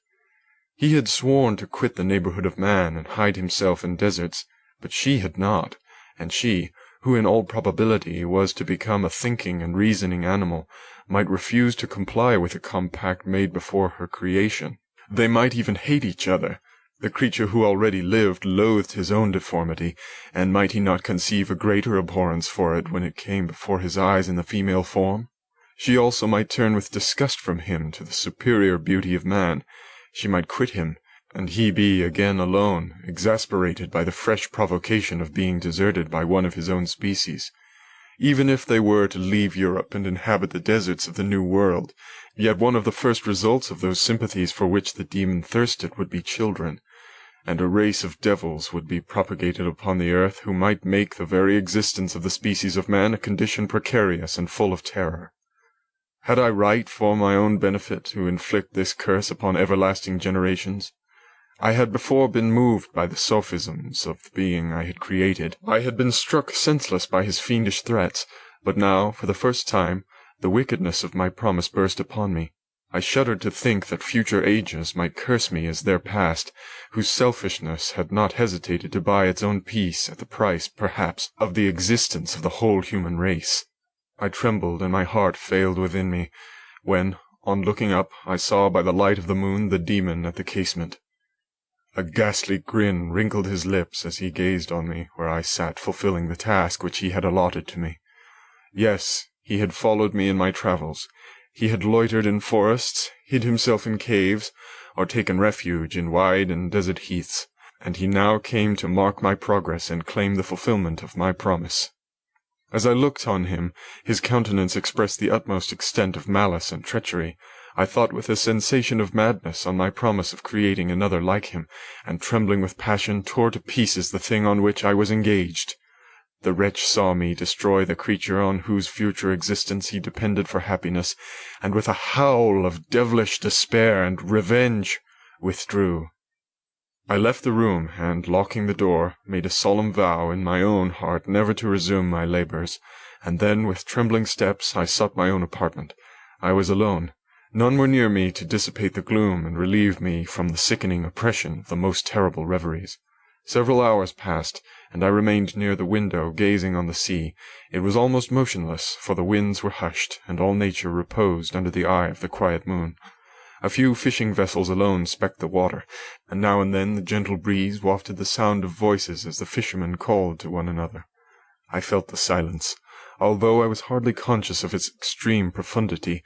He had sworn to quit the neighborhood of man and hide himself in deserts, but she had not, and she, who in all probability was to become a thinking and reasoning animal, might refuse to comply with the compact made before her creation. They might even hate each other. The creature who already lived loathed his own deformity, and might he not conceive a greater abhorrence for it when it came before his eyes in the female form? She also might turn with disgust from him to the superior beauty of man. She might quit him, and he be again alone, exasperated by the fresh provocation of being deserted by one of his own species. Even if they were to leave Europe and inhabit the deserts of the New World, yet one of the first results of those sympathies for which the demon thirsted would be children, and a race of devils would be propagated upon the earth who might make the very existence of the species of man a condition precarious and full of terror. Had I right for my own benefit to inflict this curse upon everlasting generations? I had before been moved by the sophisms of the being I had created. I had been struck senseless by his fiendish threats, but now, for the first time, the wickedness of my promise burst upon me. I shuddered to think that future ages might curse me as their past, whose selfishness had not hesitated to buy its own peace at the price, perhaps, of the existence of the whole human race. I trembled, and my heart failed within me, when, on looking up, I saw by the light of the moon the demon at the casement. A ghastly grin wrinkled his lips as he gazed on me where I sat fulfilling the task which he had allotted to me. Yes, he had followed me in my travels. He had loitered in forests, hid himself in caves, or taken refuge in wide and desert heaths, and he now came to mark my progress and claim the fulfillment of my promise. As I looked on him, his countenance expressed the utmost extent of malice and treachery. I thought with a sensation of madness on my promise of creating another like him, and trembling with passion tore to pieces the thing on which I was engaged. The wretch saw me destroy the creature on whose future existence he depended for happiness, and with a howl of devilish despair and revenge, withdrew. I left the room, and, locking the door, made a solemn vow in my own heart never to resume my labors, and then, with trembling steps, I sought my own apartment. I was alone. None were near me to dissipate the gloom and relieve me from the sickening oppression of the most terrible reveries. Several hours passed, and I remained near the window gazing on the sea. It was almost motionless, for the winds were hushed, and all nature reposed under the eye of the quiet moon. A few fishing vessels alone specked the water, and now and then the gentle breeze wafted the sound of voices as the fishermen called to one another. I felt the silence, although I was hardly conscious of its extreme profundity,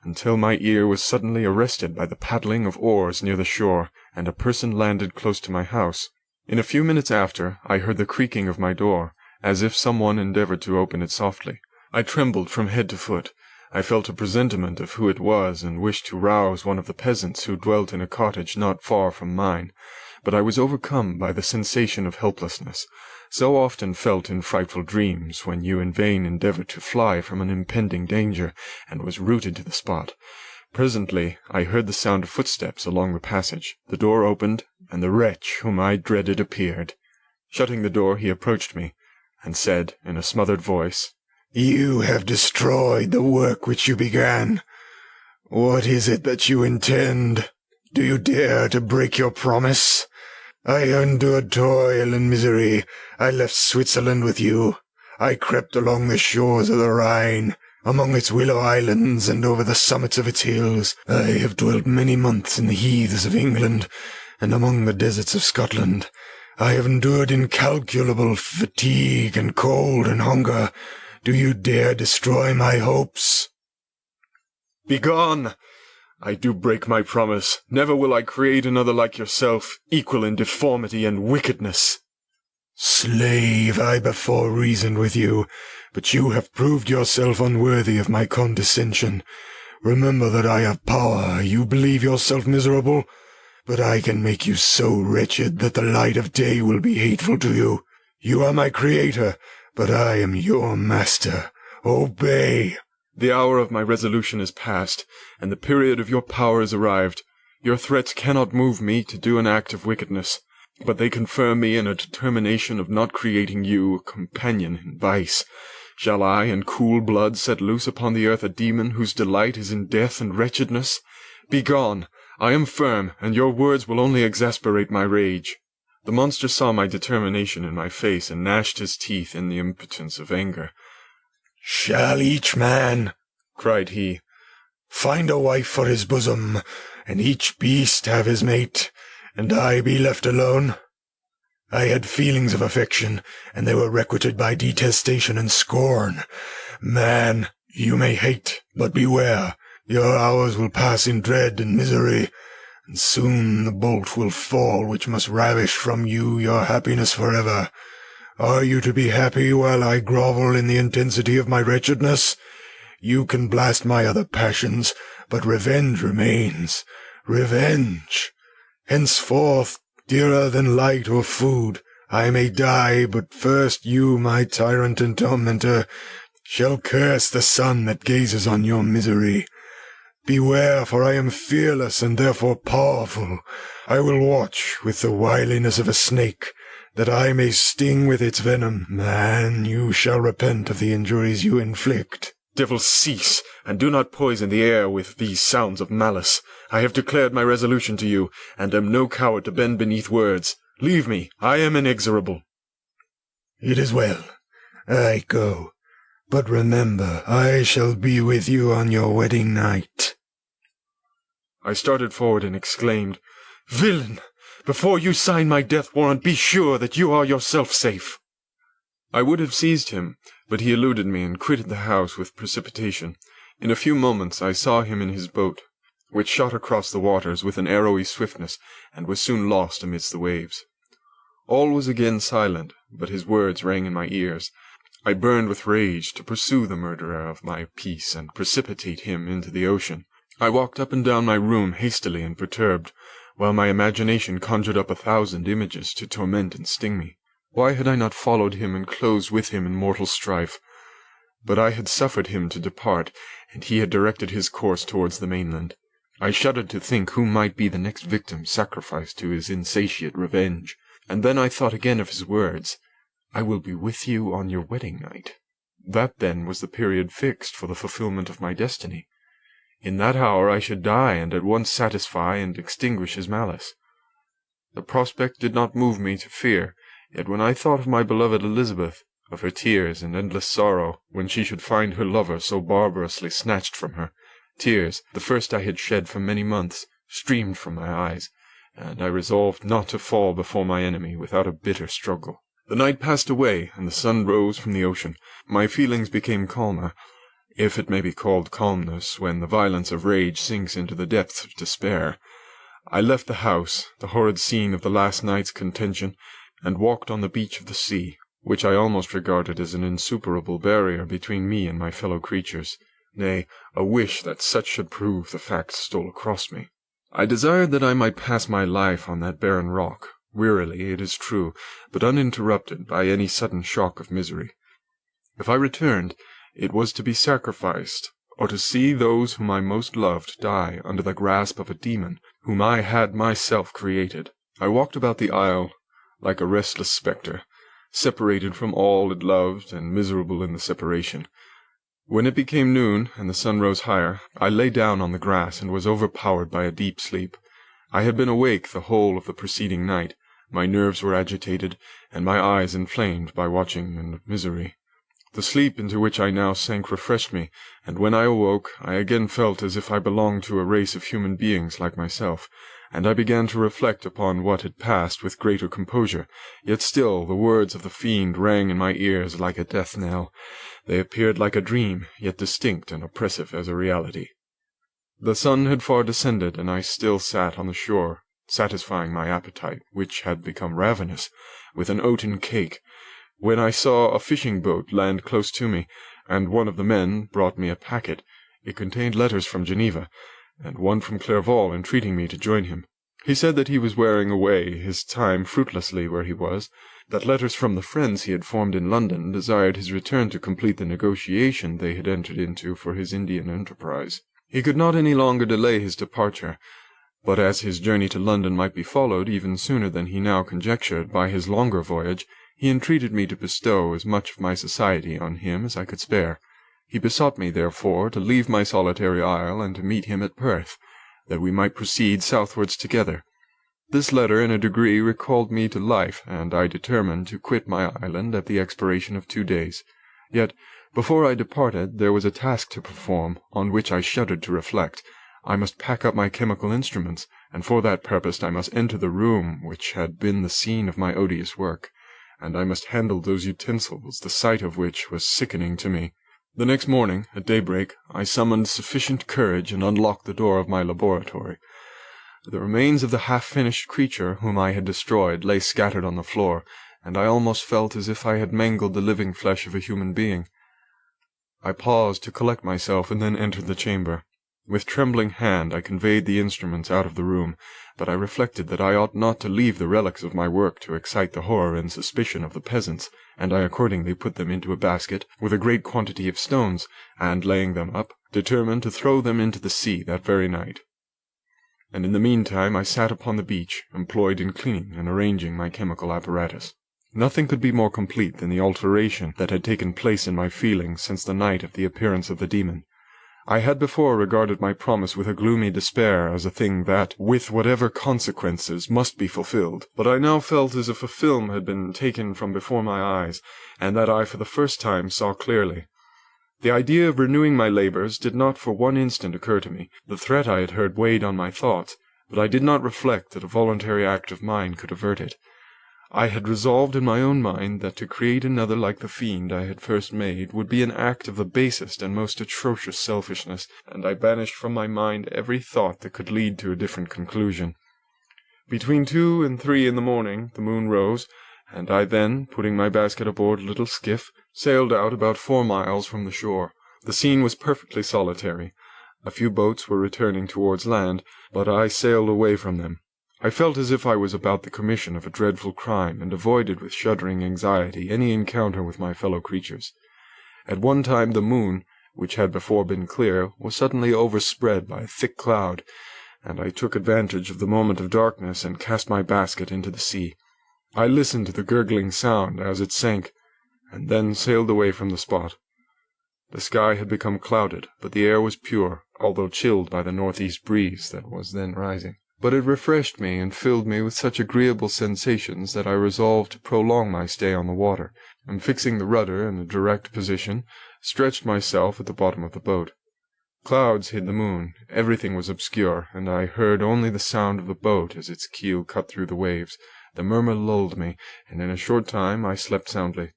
until my ear was suddenly arrested by the paddling of oars near the shore, and a person landed close to my house. In a few minutes after, I heard the creaking of my door, as if someone endeavored to open it softly. I trembled from head to foot. I felt a presentiment of who it was, and wished to rouse one of the peasants who dwelt in a cottage not far from mine, but I was overcome by the sensation of helplessness, so often felt in frightful dreams, when you in vain endeavored to fly from an impending danger, and was rooted to the spot. Presently I heard the sound of footsteps along the passage. The door opened, and the wretch whom I dreaded appeared. Shutting the door, he approached me, and said, in a smothered voice, "You have destroyed the work which you began. What is it that you intend? Do you dare to break your promise? I endured toil and misery. I left Switzerland with you. I crept along the shores of the Rhine, among its willow islands and over the summits of its hills. I have dwelt many months in the heaths of England and among the deserts of Scotland. I have endured incalculable fatigue and cold and hunger. Do you dare destroy my hopes?" "Begone! I do break my promise. Never will I create another like yourself, equal in deformity and wickedness." "Slave, I before reasoned with you, but you have proved yourself unworthy of my condescension. Remember that I have power. You believe yourself miserable, but I can make you so wretched that the light of day will be hateful to you. You are my creator, but I am your master. Obey." "The hour of my resolution is past, and the period of your power is arrived. Your threats cannot move me to do an act of wickedness, but they confirm me in a determination of not creating you a companion in vice. Shall I, in cool blood, set loose upon the earth a demon whose delight is in death and wretchedness? Begone! I am firm, and your words will only exasperate my rage." The monster saw my determination in my face, and gnashed his teeth in the impotence of anger. "Shall each man," cried he, "find a wife for his bosom, and each beast have his mate, and I be left alone? I had feelings of affection, and they were requited by detestation and scorn. Man, you may hate, but beware. Your hours will pass in dread and misery, and soon the bolt will fall which must ravish from you your happiness forever. Are you to be happy while I grovel in the intensity of my wretchedness? You can blast my other passions, but revenge remains. Revenge! Henceforth, dearer than light or food, I may die, but first you, my tyrant and tormentor, shall curse the sun that gazes on your misery. Beware, for I am fearless and therefore powerful. I will watch with the wiliness of a snake, that I may sting with its venom. Man, you shall repent of the injuries you inflict." "Devil, cease, and do not poison the air with these sounds of malice. I have declared my resolution to you, and am no coward to bend beneath words. Leave me, I am inexorable." "It is well. I go. But remember, I shall be with you on your wedding night." I started forward and exclaimed, "Villain! Before you sign my death warrant, be sure that you are yourself safe." I would have seized him, but he eluded me and quitted the house with precipitation. In a few moments I saw him in his boat, which shot across the waters with an arrowy swiftness, and was soon lost amidst the waves. All was again silent, but his words rang in my ears. I burned with rage to pursue the murderer of my peace and precipitate him into the ocean. I walked up and down my room hastily and perturbed, while my imagination conjured up 1,000 images to torment and sting me. Why had I not followed him and closed with him in mortal strife? But I had suffered him to depart, and he had directed his course towards the mainland. I shuddered to think who might be the next victim sacrificed to his insatiate revenge. And then I thought again of his words, "I will be with you on your wedding night." That, then, was the period fixed for the fulfillment of my destiny. In that hour I should die, and at once satisfy and extinguish his malice. The prospect did not move me to fear, yet when I thought of my beloved Elizabeth, of her tears and endless sorrow when she should find her lover so barbarously snatched from her, tears, the first I had shed for many months, streamed from my eyes, and I resolved not to fall before my enemy without a bitter struggle. The night passed away, and the sun rose from the ocean. My feelings became calmer, if it may be called calmness when the violence of rage sinks into the depths of despair. I left the house, the horrid scene of the last night's contention, and walked on the beach of the sea, which I almost regarded as an insuperable barrier between me and my fellow creatures. Nay, a wish that such should prove the fact stole across me. I desired that I might pass my life on that barren rock, wearily, it is true, but uninterrupted by any sudden shock of misery. If I returned, it was to be sacrificed, or to see those whom I most loved die under the grasp of a demon whom I had myself created. I walked about the isle like a restless spectre, separated from all it loved and miserable in the separation. When it became noon and the sun rose higher, I lay down on the grass and was overpowered by a deep sleep. I had been awake the whole of the preceding night. My nerves were agitated, and my eyes inflamed by watching and misery. The sleep into which I now sank refreshed me, and when I awoke, I again felt as if I belonged to a race of human beings like myself, and I began to reflect upon what had passed with greater composure. Yet still the words of the fiend rang in my ears like a death knell. They appeared like a dream, yet distinct and oppressive as a reality. The sun had far descended, and I still sat on the shore, satisfying my appetite, which had become ravenous, with an oaten cake, when I saw a fishing boat land close to me, and one of the men brought me a packet. It contained letters from Geneva, and one from Clairvaux entreating me to join him. He said that he was wearing away his time fruitlessly where he was, that letters from the friends he had formed in London desired his return to complete the negotiation they had entered into for his Indian enterprise. He could not any longer delay his departure, but as his journey to London might be followed even sooner than he now conjectured by his longer voyage, he entreated me to bestow as much of my society on him as I could spare. He besought me, therefore, to leave my solitary isle and to meet him at Perth, that we might proceed southwards together. This letter in a degree recalled me to life, and I determined to quit my island at the expiration of 2 days. Yet, before I departed, there was a task to perform, on which I shuddered to reflect. I must pack up my chemical instruments, and for that purpose I must enter the room which had been the scene of my odious work, and I must handle those utensils, the sight of which was sickening to me. The next morning, at daybreak, I summoned sufficient courage and unlocked the door of my laboratory. The remains of the half-finished creature whom I had destroyed lay scattered on the floor, and I almost felt as if I had mangled the living flesh of a human being. I paused to collect myself and then entered the chamber. With trembling hand I conveyed the instruments out of the room, but I reflected that I ought not to leave the relics of my work to excite the horror and suspicion of the peasants, and I accordingly put them into a basket with a great quantity of stones, and, laying them up, determined to throw them into the sea that very night. And in the meantime I sat upon the beach, employed in cleaning and arranging my chemical apparatus. Nothing could be more complete than the alteration that had taken place in my feelings since the night of the appearance of the demon. I had before regarded my promise with a gloomy despair as a thing that, with whatever consequences, must be fulfilled, but I now felt as if a film had been taken from before my eyes, and that I for the first time saw clearly. The idea of renewing my labours did not for one instant occur to me. The threat I had heard weighed on my thoughts, but I did not reflect that a voluntary act of mine could avert it. I had resolved in my own mind that to create another like the fiend I had first made would be an act of the basest and most atrocious selfishness, and I banished from my mind every thought that could lead to a different conclusion. Between 2 and 3 in the morning the moon rose, and I then, putting my basket aboard a little skiff, sailed out about 4 miles from the shore. The scene was perfectly solitary. A few boats were returning towards land, but I sailed away from them. I felt as if I was about the commission of a dreadful crime, and avoided with shuddering anxiety any encounter with my fellow creatures. At one time the moon, which had before been clear, was suddenly overspread by a thick cloud, and I took advantage of the moment of darkness and cast my basket into the sea. I listened to the gurgling sound as it sank, and then sailed away from the spot. The sky had become clouded, but the air was pure, although chilled by the northeast breeze that was then rising. But it refreshed me and filled me with such agreeable sensations that I resolved to prolong my stay on the water, and fixing the rudder in a direct position, stretched myself at the bottom of the boat. Clouds hid the moon, everything was obscure, and I heard only the sound of the boat as its keel cut through the waves. The murmur lulled me, and in a short time I slept soundly.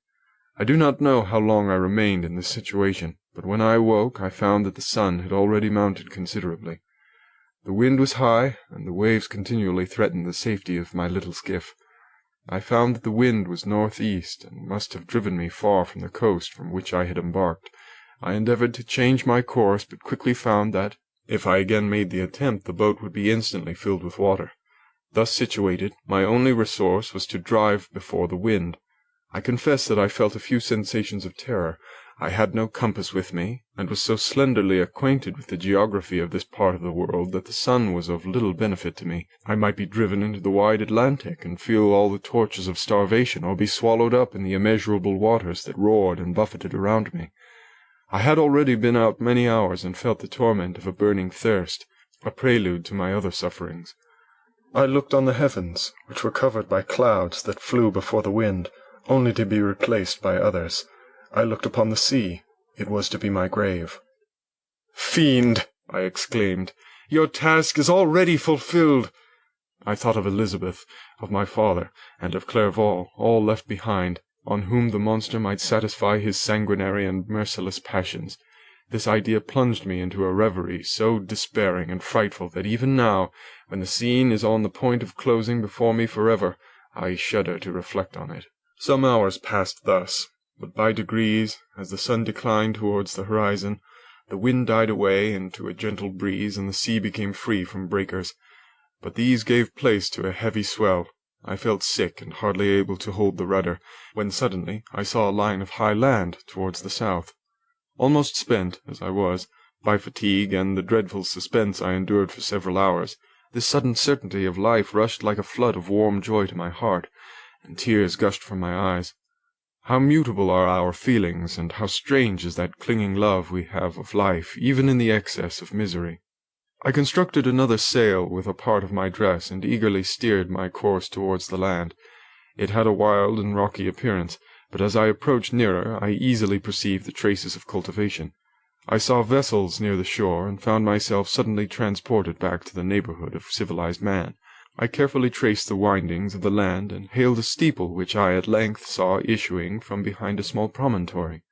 I do not know how long I remained in this situation, but when I awoke I found that the sun had already mounted considerably. The wind was high, and the waves continually threatened the safety of my little skiff. I found that the wind was northeast, and must have driven me far from the coast from which I had embarked. I endeavored to change my course, but quickly found that, if I again made the attempt, the boat would be instantly filled with water. Thus situated, my only resource was to drive before the wind. I confess that I felt a few sensations of terror. I had no compass with me, and was so slenderly acquainted with the geography of this part of the world that the sun was of little benefit to me. I might be driven into the wide Atlantic, and feel all the tortures of starvation, or be swallowed up in the immeasurable waters that roared and buffeted around me. I had already been out many hours, and felt the torment of a burning thirst, a prelude to my other sufferings. I looked on the heavens, which were covered by clouds that flew before the wind, only to be replaced by others. I looked upon the sea. It was to be my grave. "Fiend!" I exclaimed, "your task is already fulfilled." I thought of Elizabeth, of my father, and of Clerval, all left behind, on whom the monster might satisfy his sanguinary and merciless passions. This idea plunged me into a reverie so despairing and frightful that even now, when the scene is on the point of closing before me forever, I shudder to reflect on it. Some hours passed thus, but by degrees, as the sun declined towards the horizon, the wind died away into a gentle breeze, and the sea became free from breakers. But these gave place to a heavy swell. I felt sick and hardly able to hold the rudder, when suddenly I saw a line of high land towards the south. Almost spent, as I was, by fatigue and the dreadful suspense I endured for several hours, this sudden certainty of life rushed like a flood of warm joy to my heart, and tears gushed from my eyes. How mutable are our feelings, and how strange is that clinging love we have of life, even in the excess of misery. I constructed another sail with a part of my dress, and eagerly steered my course towards the land. It had a wild and rocky appearance, but as I approached nearer I easily perceived the traces of cultivation. I saw vessels near the shore, and found myself suddenly transported back to the neighbourhood of civilized man. I carefully traced the windings of the land, and hailed a steeple which I at length saw issuing from behind a small promontory.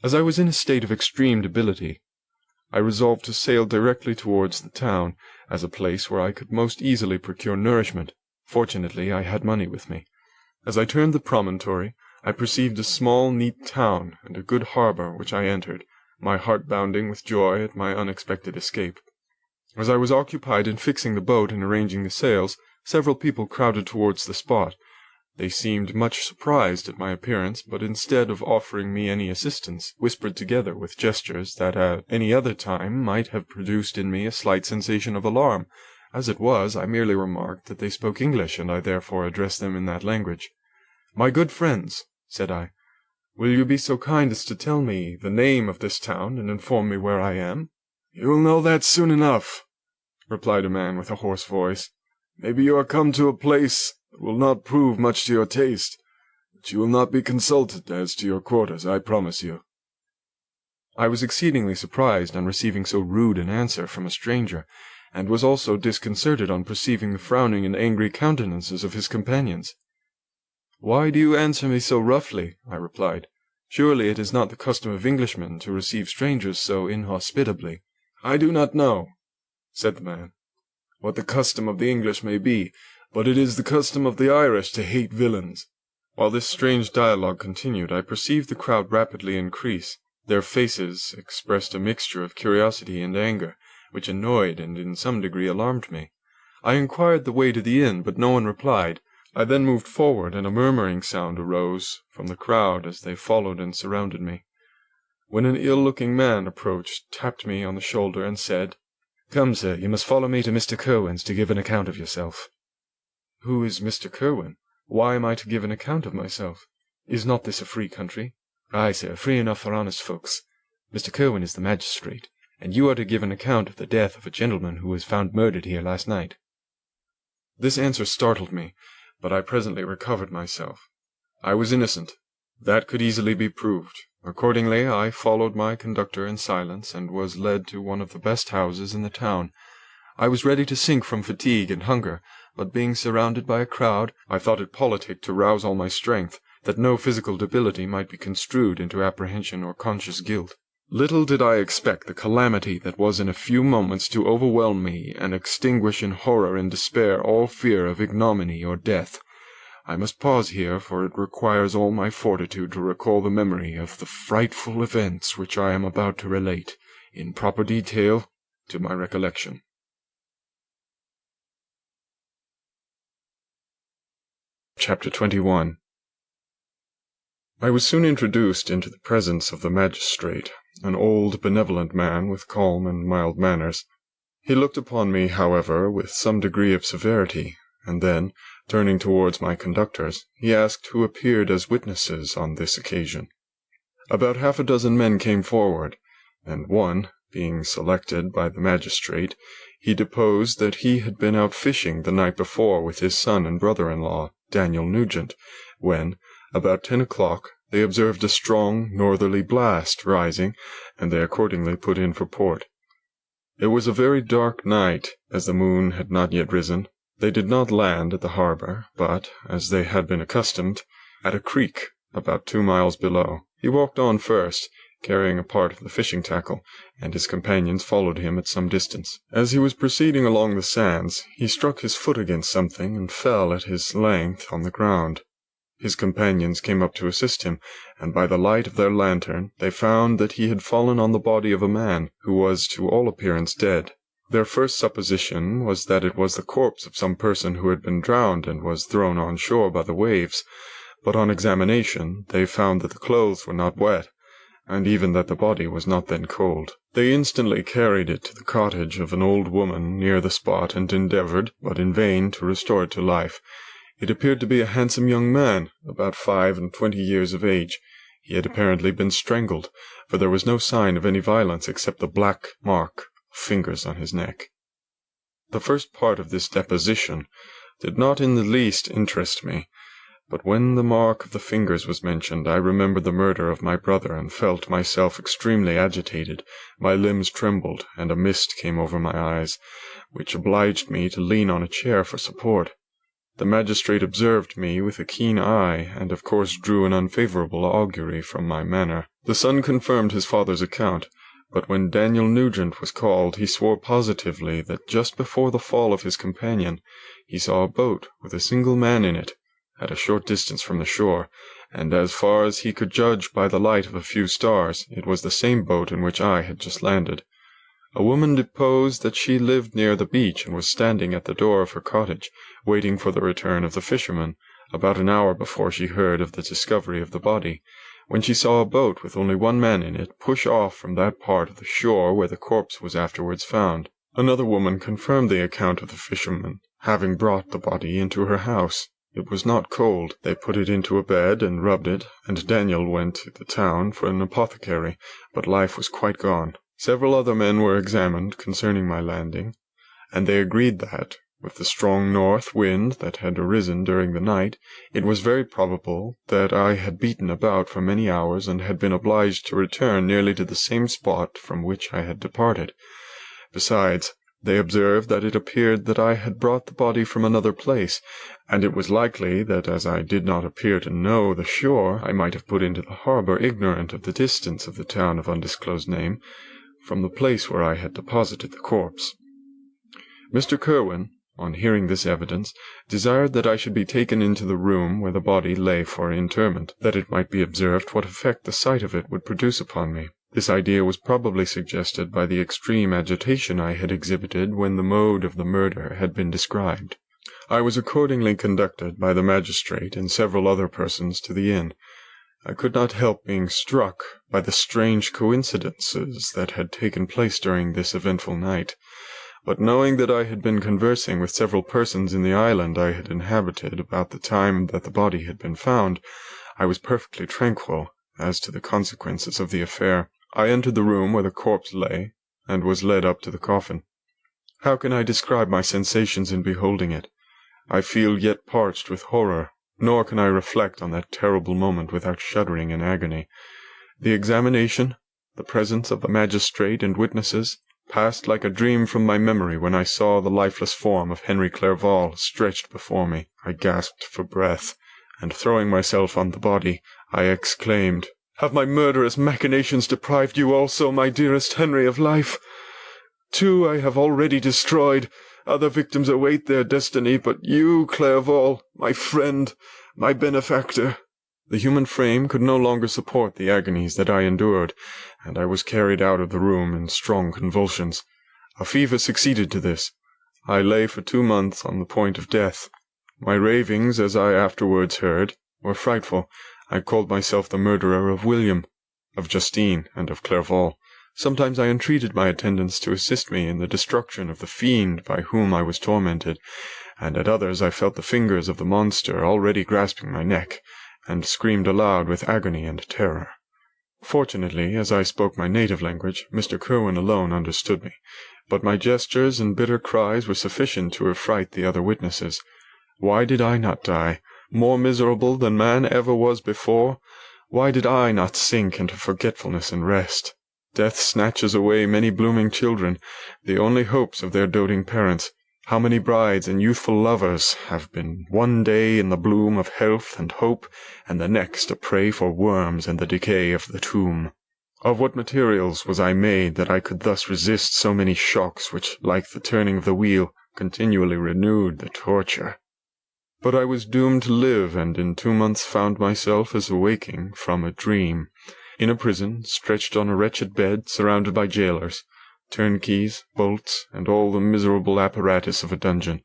As I was in a state of extreme debility, I resolved to sail directly towards the town, as a place where I could most easily procure nourishment. Fortunately, I had money with me. As I turned the promontory, I perceived a small, neat town, and a good harbour, which I entered, my heart bounding with joy at my unexpected escape. As I was occupied in fixing the boat and arranging the sails, several people crowded towards the spot. They seemed much surprised at my appearance, but instead of offering me any assistance, whispered together with gestures that at any other time might have produced in me a slight sensation of alarm. As it was, I merely remarked that they spoke English, and I therefore addressed them in that language. "My good friends," said I, "will you be so kind as to tell me the name of this town, and inform me where I am?" "You will know that soon enough," replied a man with a hoarse voice. "Maybe you are come to a place that will not prove much to your taste, but you will not be consulted as to your quarters, I promise you." I was exceedingly surprised on receiving so rude an answer from a stranger, and was also disconcerted on perceiving the frowning and angry countenances of his companions. "Why do you answer me so roughly?" I replied. "Surely it is not the custom of Englishmen to receive strangers so inhospitably." "I do not know," said the man, "what the custom of the English may be, but it is the custom of the Irish to hate villains." While this strange dialogue continued, I perceived the crowd rapidly increase. Their faces expressed a mixture of curiosity and anger, which annoyed and in some degree alarmed me. I inquired the way to the inn, but no one replied. I then moved forward, and a murmuring sound arose from the crowd as they followed and surrounded me, when an ill-looking man approached, tapped me on the shoulder, and said, "Come, sir, you must follow me to Mr. Curwen's to give an account of yourself." "Who is Mr. Curwen? Why am I to give an account of myself? Is not this a free country?" "Ay, sir, free enough for honest folks. Mr. Kirwin is the magistrate, and you are to give an account of the death of a gentleman who was found murdered here last night." This answer startled me, but I presently recovered myself. I was innocent. That could easily be proved. Accordingly, I followed my conductor in silence, and was led to one of the best houses in the town. I was ready to sink from fatigue and hunger, but being surrounded by a crowd, I thought it politic to rouse all my strength, that no physical debility might be construed into apprehension or conscious guilt. Little did I expect the calamity that was in a few moments to overwhelm me and extinguish in horror and despair all fear of ignominy or death. I must pause here, for it requires all my fortitude to recall the memory of the frightful events which I am about to relate, in proper detail, to my recollection. Chapter 21. I was soon introduced into the presence of the magistrate, an old benevolent man with calm and mild manners. He looked upon me, however, with some degree of severity, and then, turning towards my conductors, he asked who appeared as witnesses on this occasion. About half a dozen men came forward, and one, being selected by the magistrate, he deposed that he had been out fishing the night before with his son and brother-in-law, Daniel Nugent, when, about 10 o'clock, they observed a strong northerly blast rising, and they accordingly put in for port. It was a very dark night, as the moon had not yet risen. They did not land at the harbour, but, as they had been accustomed, at a creek about 2 miles below. He walked on first, carrying a part of the fishing tackle, and his companions followed him at some distance. As he was proceeding along the sands, he struck his foot against something and fell at his length on the ground. His companions came up to assist him, and by the light of their lantern they found that he had fallen on the body of a man, who was to all appearance dead. Their first supposition was that it was the corpse of some person who had been drowned and was thrown on shore by the waves, but on examination they found that the clothes were not wet, and even that the body was not then cold. They instantly carried it to the cottage of an old woman near the spot, and endeavoured, but in vain, to restore it to life. It appeared to be a handsome young man, about 25 years of age. He had apparently been strangled, for there was no sign of any violence except the black mark of fingers on his neck. The first part of this deposition did not in the least interest me, but when the mark of the fingers was mentioned, I remembered the murder of my brother, and felt myself extremely agitated. My limbs trembled, and a mist came over my eyes, which obliged me to lean on a chair for support. The magistrate observed me with a keen eye, and of course drew an unfavourable augury from my manner. The son confirmed his father's account, but when Daniel Nugent was called, he swore positively that just before the fall of his companion he saw a boat with a single man in it, at a short distance from the shore, and as far as he could judge by the light of a few stars, it was the same boat in which I had just landed. A woman deposed that she lived near the beach and was standing at the door of her cottage, waiting for the return of the fisherman, about an hour before she heard of the discovery of the body, when she saw a boat with only one man in it push off from that part of the shore where the corpse was afterwards found. Another woman confirmed the account of the fisherman, having brought the body into her house. It was not cold. They put it into a bed and rubbed it, and Daniel went to the town for an apothecary, but life was quite gone. Several other men were examined concerning my landing, and they agreed that, with the strong north wind that had arisen during the night, it was very probable that I had beaten about for many hours and had been obliged to return nearly to the same spot from which I had departed. Besides, they observed that it appeared that I had brought the body from another place, and it was likely that as I did not appear to know the shore, I might have put into the harbour ignorant of the distance of the town of undisclosed name from the place where I had deposited the corpse. Mr. Kirwin, on hearing this evidence, desired that I should be taken into the room where the body lay for interment, that it might be observed what effect the sight of it would produce upon me. This idea was probably suggested by the extreme agitation I had exhibited when the mode of the murder had been described. I was accordingly conducted by the magistrate and several other persons to the inn. I could not help being struck by the strange coincidences that had taken place during this eventful night, but knowing that I had been conversing with several persons in the island I had inhabited about the time that the body had been found, I was perfectly tranquil as to the consequences of the affair. I entered the room where the corpse lay, and was led up to the coffin. How can I describe my sensations in beholding it? I feel yet parched with horror, nor can I reflect on that terrible moment without shuddering in agony. The examination, the presence of the magistrate and witnesses, passed like a dream from my memory when I saw the lifeless form of Henry Clerval stretched before me. I gasped for breath, and throwing myself on the body, I exclaimed, "Have my murderous machinations deprived you also, my dearest Henry, of life? Two I have already destroyed. Other victims await their destiny, but you, Clerval, my friend, my benefactor." The human frame could no longer support the agonies that I endured, and I was carried out of the room in strong convulsions. A fever succeeded to this. I lay for 2 months on the point of death. My ravings, as I afterwards heard, were frightful. I called myself the murderer of William, of Justine, and of Clerval. Sometimes I entreated my attendants to assist me in the destruction of the fiend by whom I was tormented, and at others I felt the fingers of the monster already grasping my neck, and screamed aloud with agony and terror. Fortunately, as I spoke my native language, Mr. Curwen alone understood me, but my gestures and bitter cries were sufficient to affright the other witnesses. Why did I not die, more miserable than man ever was before? Why did I not sink into forgetfulness and rest? Death snatches away many blooming children, the only hopes of their doting parents. How many brides and youthful lovers have been one day in the bloom of health and hope, and the next a prey for worms and the decay of the tomb? Of what materials was I made that I could thus resist so many shocks which, like the turning of the wheel, continually renewed the torture? But I was doomed to live, and in 2 months found myself as awaking from a dream, in a prison, stretched on a wretched bed, surrounded by jailers, turnkeys, bolts, and all the miserable apparatus of a dungeon.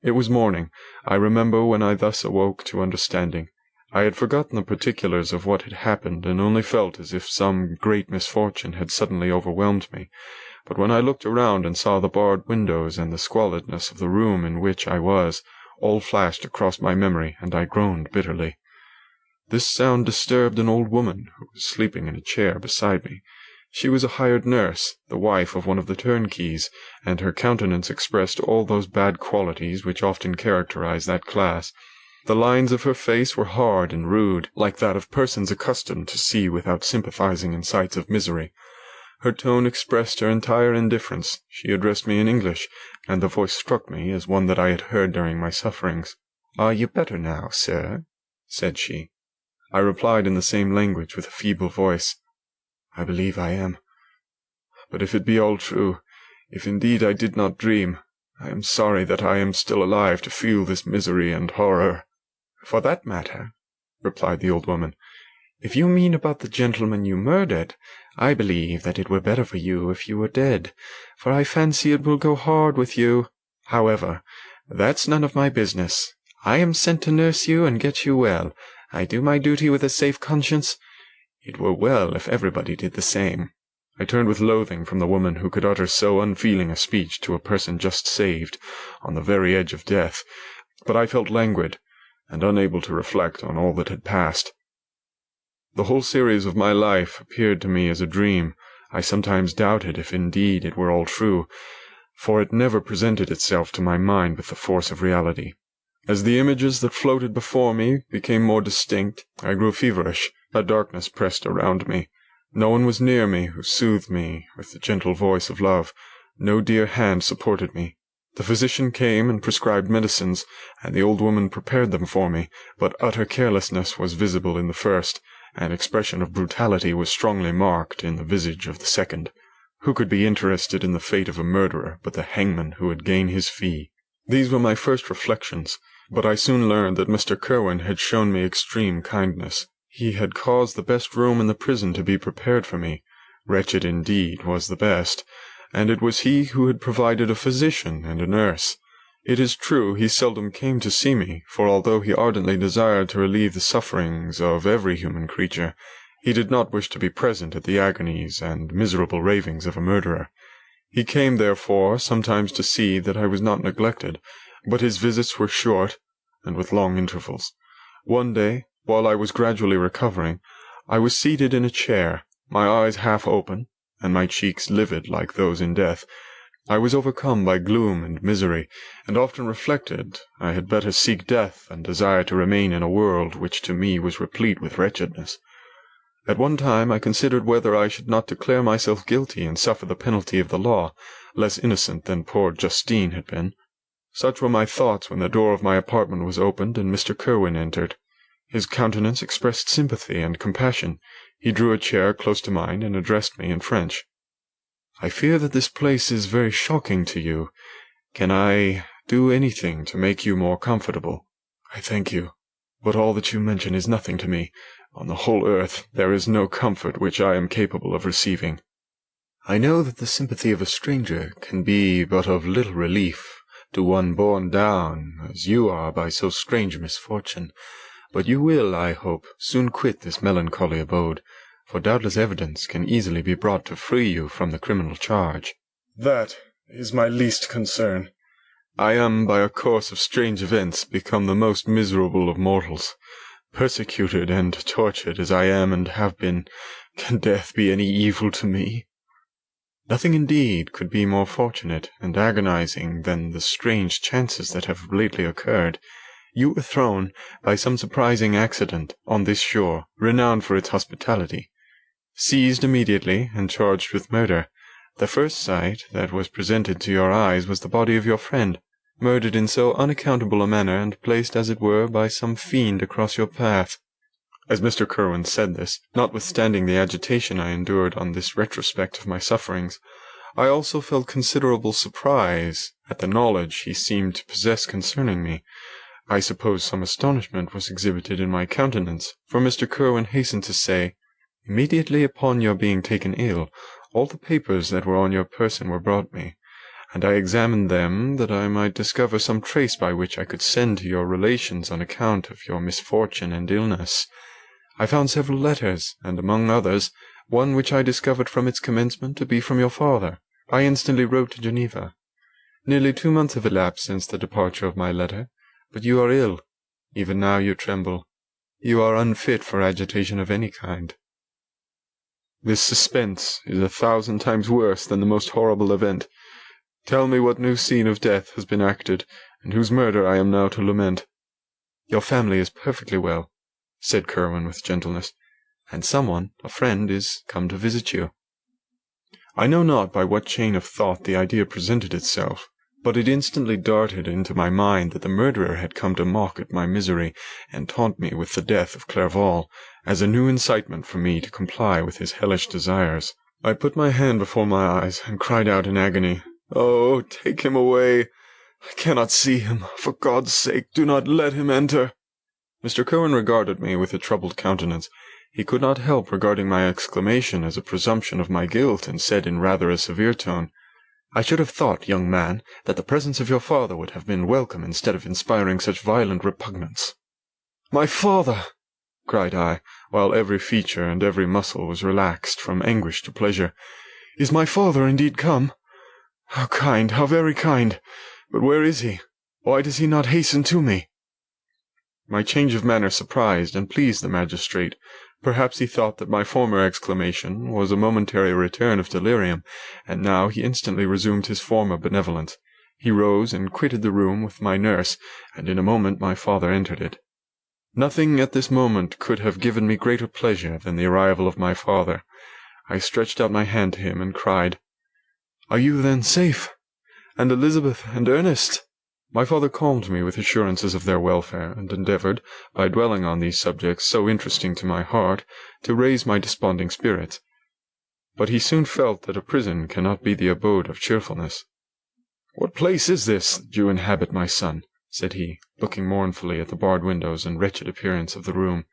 It was morning, I remember, when I thus awoke to understanding. I had forgotten the particulars of what had happened, and only felt as if some great misfortune had suddenly overwhelmed me. But when I looked around and saw the barred windows and the squalidness of the room in which I was, all flashed across my memory, and I groaned bitterly. This sound disturbed an old woman who was sleeping in a chair beside me. She was a hired nurse, the wife of one of the turnkeys, and her countenance expressed all those bad qualities which often characterize that class. The lines of her face were hard and rude, like that of persons accustomed to see without sympathizing in sights of misery. Her tone expressed her entire indifference. She addressed me in English, and the voice struck me as one that I had heard during my sufferings. "Are you better now, sir?" said she. I replied in the same language with a feeble voice, "I believe I am. But if it be all true, if indeed I did not dream, I am sorry that I am still alive to feel this misery and horror." "For that matter," replied the old woman, "if you mean about the gentleman you murdered, I believe that it were better for you if you were dead, for I fancy it will go hard with you. However, that's none of my business. I am sent to nurse you and get you well. I do my duty with a safe conscience. It were well if everybody did the same." I turned with loathing from the woman who could utter so unfeeling a speech to a person just saved, on the very edge of death, but I felt languid, and unable to reflect on all that had passed. The whole series of my life appeared to me as a dream. I sometimes doubted if indeed it were all true, for it never presented itself to my mind with the force of reality. As the images that floated before me became more distinct, I grew feverish. A darkness pressed around me. No one was near me who soothed me with the gentle voice of love. No dear hand supported me. The physician came and prescribed medicines, and the old woman prepared them for me, but utter carelessness was visible in the first, an expression of brutality was strongly marked in the visage of the second. Who could be interested in the fate of a murderer but the hangman who would gain his fee? These were my first reflections, but I soon learned that Mr. Curwen had shown me extreme kindness. He had caused the best room in the prison to be prepared for me. Wretched indeed was the best, and it was he who had provided a physician and a nurse. It is true he seldom came to see me, for although he ardently desired to relieve the sufferings of every human creature, he did not wish to be present at the agonies and miserable ravings of a murderer. He came, therefore, sometimes to see that I was not neglected, but his visits were short, and with long intervals. One day, while I was gradually recovering, I was seated in a chair, my eyes half open, and my cheeks livid like those in death. I was overcome by gloom and misery, and often reflected I had better seek death than desire to remain in a world which to me was replete with wretchedness. At one time I considered whether I should not declare myself guilty and suffer the penalty of the law, less innocent than poor Justine had been. Such were my thoughts when the door of my apartment was opened and Mr. Kirwin entered. His countenance expressed sympathy and compassion. He drew a chair close to mine and addressed me in French. "I fear that this place is very shocking to you. Can I do anything to make you more comfortable?" "I thank you, but all that you mention is nothing to me. On the whole earth there is no comfort which I am capable of receiving." "I know that the sympathy of a stranger can be but of little relief to one borne down, as you are, by so strange a misfortune. But you will, I hope, soon quit this melancholy abode, for doubtless evidence can easily be brought to free you from the criminal charge." "That is my least concern. I am, by a course of strange events, become the most miserable of mortals. Persecuted and tortured as I am and have been, can death be any evil to me?" "Nothing indeed could be more fortunate and agonizing than the strange chances that have lately occurred. You were thrown, by some surprising accident, on this shore, renowned for its hospitality, seized immediately, and charged with murder. The first sight that was presented to your eyes was the body of your friend, murdered in so unaccountable a manner, and placed, as it were, by some fiend across your path." As Mr. Kirwin said this, notwithstanding the agitation I endured on this retrospect of my sufferings, I also felt considerable surprise at the knowledge he seemed to possess concerning me. I suppose some astonishment was exhibited in my countenance, for Mr. Kirwin hastened to say, "Immediately upon your being taken ill, all the papers that were on your person were brought me, and I examined them that I might discover some trace by which I could send to your relations on account of your misfortune and illness. I found several letters, and among others, one which I discovered from its commencement to be from your father. I instantly wrote to Geneva. Nearly 2 months have elapsed since the departure of my letter, but you are ill. Even now you tremble. You are unfit for agitation of any kind. This suspense is 1,000 times worse than the most horrible event. Tell me what new scene of death has been acted, and whose murder I am now to lament." "Your family is perfectly well," said Kirwin with gentleness, "and someone, a friend, is come to visit you." I know not by what chain of thought the idea presented itself, but it instantly darted into my mind that the murderer had come to mock at my misery, and taunt me with the death of Clerval, as a new incitement for me to comply with his hellish desires. I put my hand before my eyes, and cried out in agony, "Oh, take him away! I cannot see him. For God's sake, do not let him enter." Mr. Kirwin regarded me with a troubled countenance. He could not help regarding my exclamation as a presumption of my guilt, and said in rather a severe tone, "I should have thought, young man, that the presence of your father would have been welcome instead of inspiring such violent repugnance." "My father!" cried I, while every feature and every muscle was relaxed from anguish to pleasure. "Is my father indeed come? How kind, how very kind! But where is he? Why does he not hasten to me?" My change of manner surprised and pleased the magistrate. Perhaps he thought that my former exclamation was a momentary return of delirium, and now he instantly resumed his former benevolence. He rose and quitted the room with my nurse, and in a moment my father entered it. Nothing at this moment could have given me greater pleasure than the arrival of my father. I stretched out my hand to him and cried, "Are you then safe? And Elizabeth and Ernest?" My father calmed me with assurances of their welfare, and endeavoured, by dwelling on these subjects so interesting to my heart, to raise my desponding spirits. But he soon felt that a prison cannot be the abode of cheerfulness. "What place is this that you inhabit, my son?" said he, looking mournfully at the barred windows and wretched appearance of the room.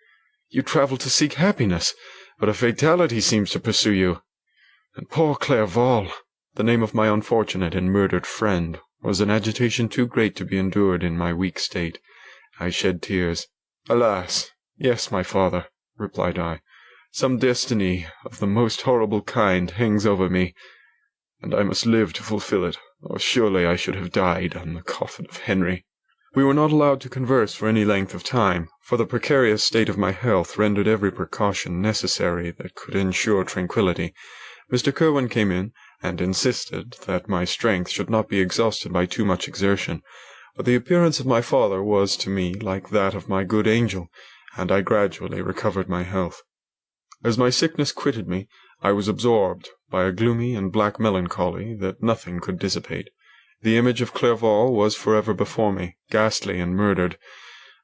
"You travel to seek happiness, but a fatality seems to pursue you. And poor Clerval!" The name of my unfortunate and murdered friend was an agitation too great to be endured in my weak state. I shed tears. "Alas! Yes, my father," replied I. "Some destiny of the most horrible kind hangs over me, and I must live to fulfill it, or surely I should have died on the coffin of Henry." We were not allowed to converse for any length of time, for the precarious state of my health rendered every precaution necessary that could ensure tranquillity. Mr. Kirwin came in, and insisted that my strength should not be exhausted by too much exertion, but the appearance of my father was to me like that of my good angel, and I gradually recovered my health. As my sickness quitted me, I was absorbed by a gloomy and black melancholy that nothing could dissipate. The image of Clerval was forever before me, ghastly and murdered.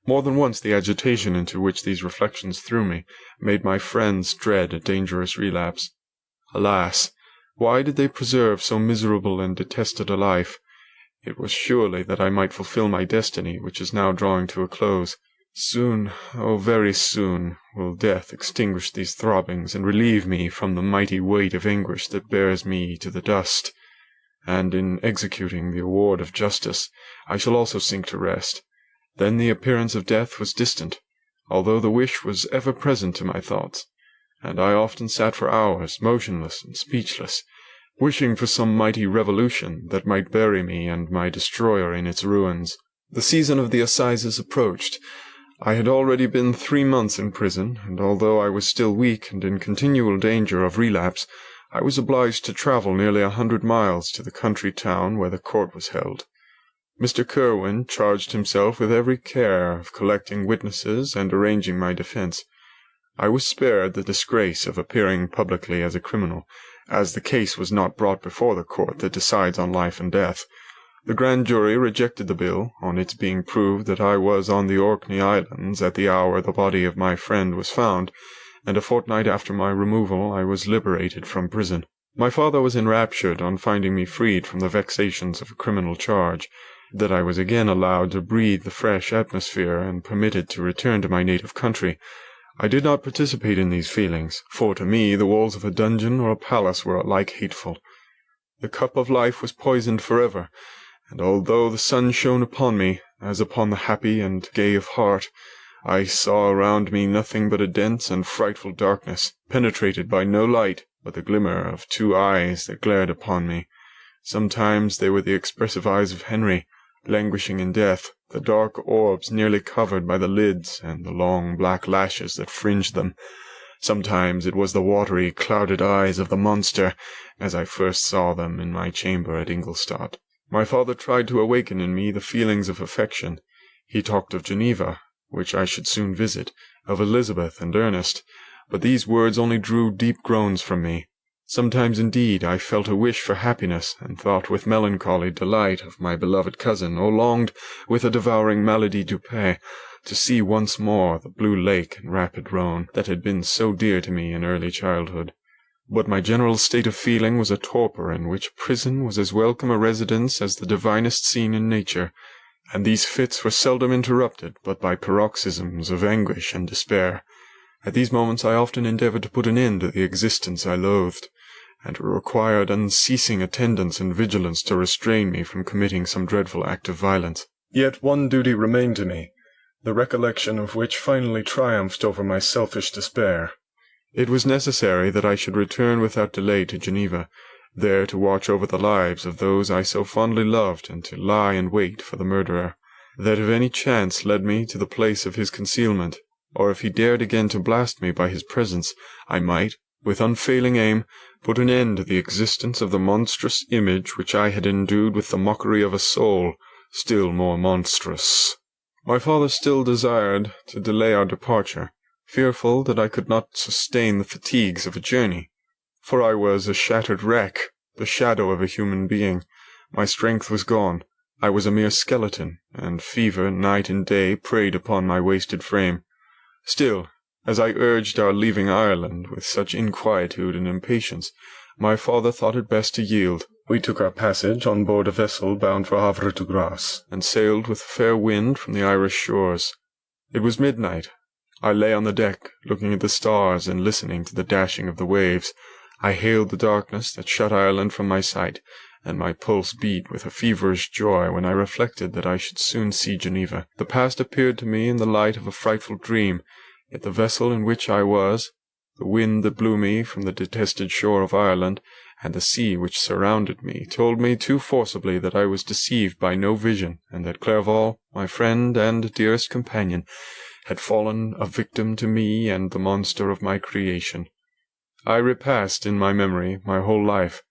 More than once the agitation into which these reflections threw me made my friends dread a dangerous relapse. Alas! Why did they preserve so miserable and detested a life? It was surely that I might fulfil my destiny, which is now drawing to a close. Soon, oh very soon, will death extinguish these throbbings and relieve me from the mighty weight of anguish that bears me to the dust. And in executing the award of justice, I shall also sink to rest. Then the appearance of death was distant, although the wish was ever present to my thoughts, and I often sat for hours, motionless and speechless, wishing for some mighty revolution that might bury me and my destroyer in its ruins. The season of the assizes approached. I had already been 3 months in prison, and although I was still weak and in continual danger of relapse, I was obliged to travel nearly 100 miles to the country town where the court was held. Mr. Kirwin charged himself with every care of collecting witnesses and arranging my defence. I was spared the disgrace of appearing publicly as a criminal, as the case was not brought before the court that decides on life and death. The grand jury rejected the bill, on its being proved that I was on the Orkney Islands at the hour the body of my friend was found, and a fortnight after my removal I was liberated from prison. My father was enraptured on finding me freed from the vexations of a criminal charge, that I was again allowed to breathe the fresh atmosphere and permitted to return to my native country. I did not participate in these feelings, for to me the walls of a dungeon or a palace were alike hateful. The cup of life was poisoned forever, and although the sun shone upon me, as upon the happy and gay of heart, I saw around me nothing but a dense and frightful darkness, penetrated by no light but the glimmer of 2 eyes that glared upon me. Sometimes they were the expressive eyes of Henry, languishing in death, the dark orbs nearly covered by the lids and the long black lashes that fringed them. Sometimes it was the watery, clouded eyes of the monster, as I first saw them in my chamber at Ingolstadt. My father tried to awaken in me the feelings of affection. He talked of Geneva, which I should soon visit, of Elizabeth and Ernest, but these words only drew deep groans from me. Sometimes, indeed, I felt a wish for happiness, and thought with melancholy delight of my beloved cousin, or longed, with a devouring maladie du pays, to see once more the blue lake and rapid Rhone that had been so dear to me in early childhood. But my general state of feeling was a torpor in which prison was as welcome a residence as the divinest scene in nature, and these fits were seldom interrupted but by paroxysms of anguish and despair. At these moments I often endeavoured to put an end to the existence I loathed, and it required unceasing attendance and vigilance to restrain me from committing some dreadful act of violence. Yet one duty remained to me, the recollection of which finally triumphed over my selfish despair. It was necessary that I should return without delay to Geneva, there to watch over the lives of those I so fondly loved, and to lie in wait for the murderer, that if any chance led me to the place of his concealment, or if he dared again to blast me by his presence, I might, with unfailing aim, put an end to the existence of the monstrous image which I had endued with the mockery of a soul still more monstrous. My father still desired to delay our departure, fearful that I could not sustain the fatigues of a journey, for I was a shattered wreck, the shadow of a human being. My strength was gone, I was a mere skeleton, and fever night and day preyed upon my wasted frame. Still, as I urged our leaving Ireland with such inquietude and impatience, my father thought it best to yield. We took our passage on board a vessel bound for Havre de Grace, and sailed with a fair wind from the Irish shores. It was midnight. I lay on the deck, looking at the stars and listening to the dashing of the waves. I hailed the darkness that shut Ireland from my sight, and my pulse beat with a feverish joy when I reflected that I should soon see Geneva. The past appeared to me in the light of a frightful dream, yet the vessel in which I was, the wind that blew me from the detested shore of Ireland, and the sea which surrounded me told me too forcibly that I was deceived by no vision, and that Clerval, my friend and dearest companion, had fallen a victim to me and the monster of my creation. I repassed in my memory my whole life,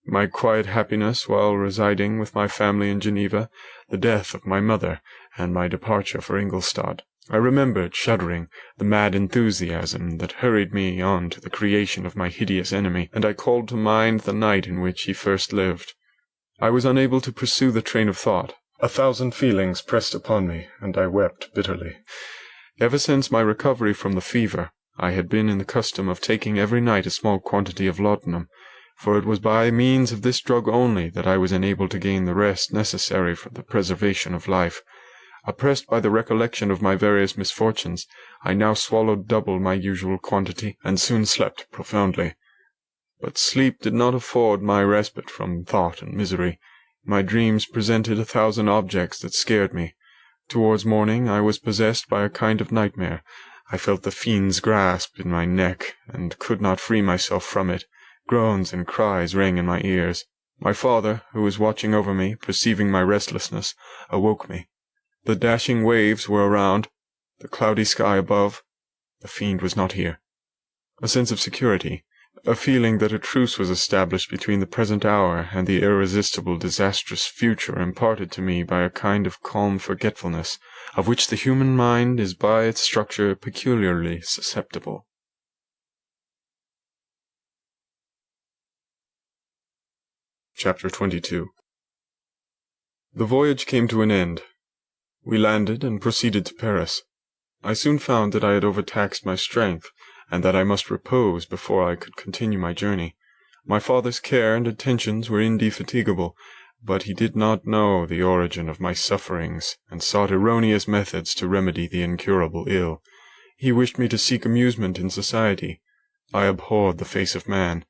my quiet happiness while residing with my family in Geneva, the death of my mother, and my departure for Ingolstadt. I remembered, shuddering, the mad enthusiasm that hurried me on to the creation of my hideous enemy, and I called to mind the night in which he first lived. I was unable to pursue the train of thought. 1,000 feelings pressed upon me, and I wept bitterly. Ever since my recovery from the fever, I had been in the custom of taking every night a small quantity of laudanum, for it was by means of this drug only that I was enabled to gain the rest necessary for the preservation of life. Oppressed by the recollection of my various misfortunes, I now swallowed double my usual quantity, and soon slept profoundly. But sleep did not afford my respite from thought and misery. My dreams presented 1,000 objects that scared me. Towards morning I was possessed by a kind of nightmare. I felt the fiend's grasp in my neck, and could not free myself from it. Groans and cries rang in my ears. My father, who was watching over me, perceiving my restlessness, awoke me. The dashing waves were around, the cloudy sky above. The fiend was not here. A sense of security, a feeling that a truce was established between the present hour and the irresistible disastrous future imparted to me by a kind of calm forgetfulness, of which the human mind is by its structure peculiarly susceptible. Chapter 22. The voyage came to an end. We landed and proceeded to Paris. I soon found that I had overtaxed my strength, and that I must repose before I could continue my journey. My father's care and attentions were indefatigable, but he did not know the origin of my sufferings, and sought erroneous methods to remedy the incurable ill. He wished me to seek amusement in society. I abhorred the face of man.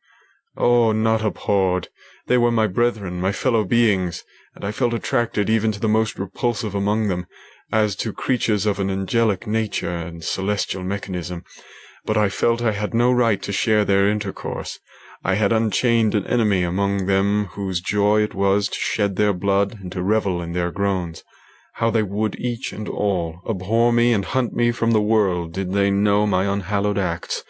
Oh, not abhorred! They were my brethren, my fellow beings, and I felt attracted even to the most repulsive among them, as to creatures of an angelic nature and celestial mechanism. But I felt I had no right to share their intercourse. I had unchained an enemy among them whose joy it was to shed their blood and to revel in their groans. How they would each and all abhor me and hunt me from the world did they know my unhallowed acts,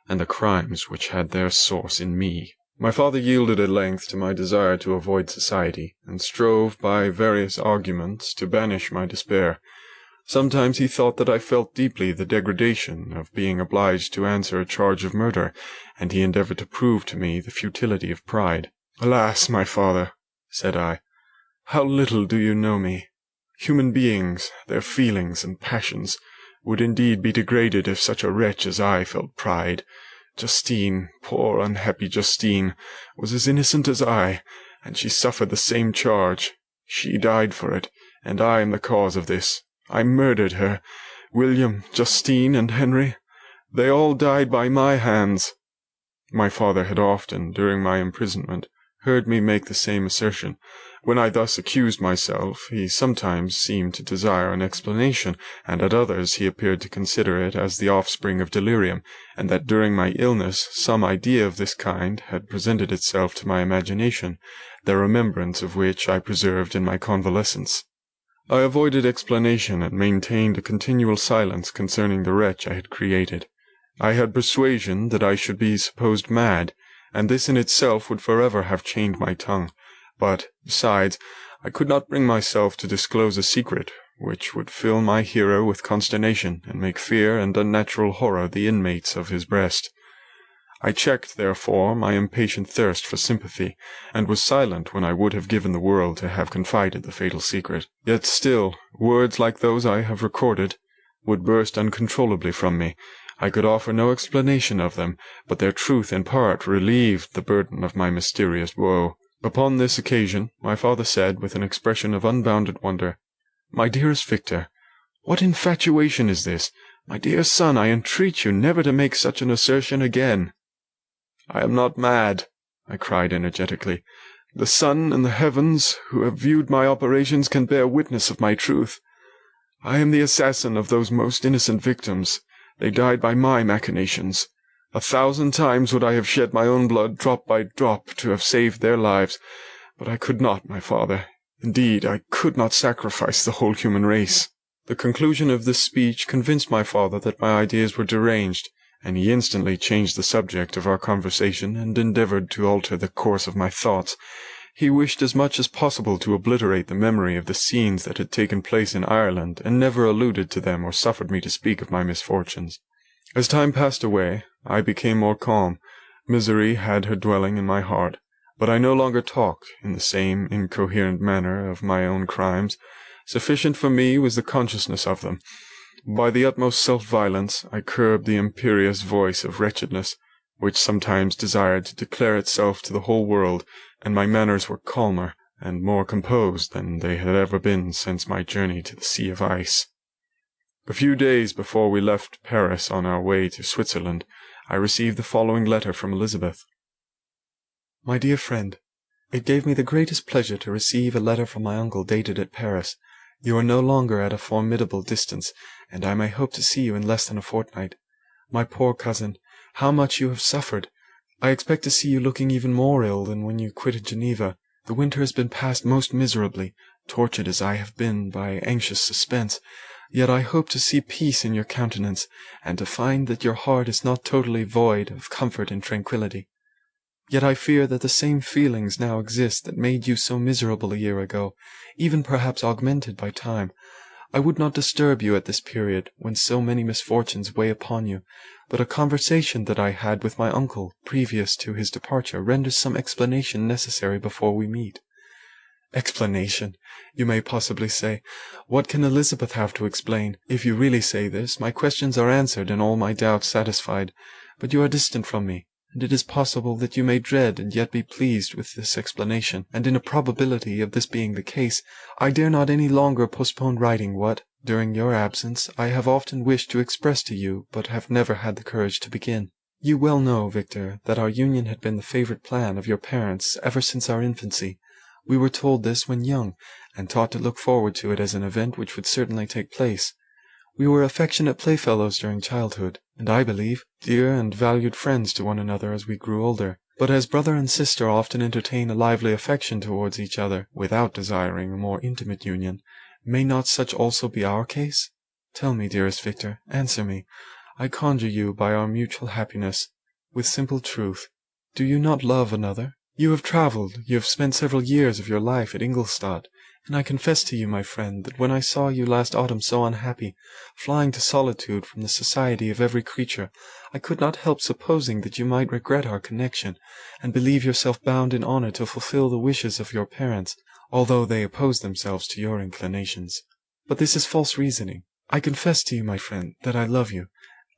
and the crimes which had their source in me. My father yielded at length to my desire to avoid society, and strove by various arguments to banish my despair. Sometimes he thought that I felt deeply the degradation of being obliged to answer a charge of murder, and he endeavored to prove to me the futility of pride. "Alas, my father," said I, "how little do you know me! Human beings, their feelings and passions, would indeed be degraded if such a wretch as I felt pride. Justine, poor unhappy Justine, was as innocent as I, and she suffered the same charge. She died for it, and I am the cause of this. I murdered her. William, Justine, and Henry, they all died by my hands." My father had often, during my imprisonment, heard me make the same assertion. When I thus accused myself, he sometimes seemed to desire an explanation, and at others he appeared to consider it as the offspring of delirium, and that during my illness some idea of this kind had presented itself to my imagination, the remembrance of which I preserved in my convalescence. I avoided explanation and maintained a continual silence concerning the wretch I had created. I had persuasion that I should be supposed mad, and this in itself would forever have chained my tongue. But, besides, I could not bring myself to disclose a secret which would fill my hero with consternation and make fear and unnatural horror the inmates of his breast. I checked, therefore, my impatient thirst for sympathy, and was silent when I would have given the world to have confided the fatal secret. Yet still, words like those I have recorded would burst uncontrollably from me. I could offer no explanation of them, but their truth in part relieved the burden of my mysterious woe. Upon this occasion, my father said, with an expression of unbounded wonder, "My dearest Victor, what infatuation is this? My dear son, I entreat you never to make such an assertion again." "I am not mad," I cried energetically. "The sun and the heavens, who have viewed my operations, can bear witness of my truth. I am the assassin of those most innocent victims. They died by my machinations. 1,000 times would I have shed my own blood drop by drop to have saved their lives, but I could not, my father. Indeed, I could not sacrifice the whole human race." The conclusion of this speech convinced my father that my ideas were deranged, and he instantly changed the subject of our conversation and endeavoured to alter the course of my thoughts. He wished as much as possible to obliterate the memory of the scenes that had taken place in Ireland, and never alluded to them or suffered me to speak of my misfortunes. As time passed away, I became more calm. Misery had her dwelling in my heart, but I no longer talked in the same incoherent manner of my own crimes. Sufficient for me was the consciousness of them. By the utmost self-violence I curbed the imperious voice of wretchedness, which sometimes desired to declare itself to the whole world, and my manners were calmer and more composed than they had ever been since my journey to the Sea of Ice. A few days before we left Paris on our way to Switzerland, I received the following letter from Elizabeth. My dear friend, it gave me the greatest pleasure to receive a letter from my uncle dated at Paris. You are no longer at a formidable distance, and I may hope to see you in less than a fortnight. My poor cousin, how much you have suffered! I expect to see you looking even more ill than when you quitted Geneva. The winter has been passed most miserably, tortured as I have been by anxious suspense. Yet I hope to see peace in your countenance, and to find that your heart is not totally void of comfort and tranquillity. Yet I fear that the same feelings now exist that made you so miserable a year ago, even perhaps augmented by time. I would not disturb you at this period, when so many misfortunes weigh upon you, but a conversation that I had with my uncle previous to his departure renders some explanation necessary before we meet. Explanation, you may possibly say. What can Elizabeth have to explain? If you really say this, my questions are answered and all my doubts satisfied. But you are distant from me, and it is possible that you may dread and yet be pleased with this explanation, and in a probability of this being the case, I dare not any longer postpone writing what, during your absence, I have often wished to express to you, but have never had the courage to begin. You well know, Victor, that our union had been the favourite plan of your parents ever since our infancy. We were told this when young, and taught to look forward to it as an event which would certainly take place. We were affectionate playfellows during childhood, and I believe, dear and valued friends to one another as we grew older. But as brother and sister often entertain a lively affection towards each other, without desiring a more intimate union, may not such also be our case? Tell me, dearest Victor, answer me, I conjure you by our mutual happiness, with simple truth, do you not love another? You have travelled, you have spent several years of your life at Ingolstadt, and I confess to you, my friend, that when I saw you last autumn so unhappy, flying to solitude from the society of every creature, I could not help supposing that you might regret our connection, and believe yourself bound in honour to fulfil the wishes of your parents, although they oppose themselves to your inclinations. But this is false reasoning. I confess to you, my friend, that I love you,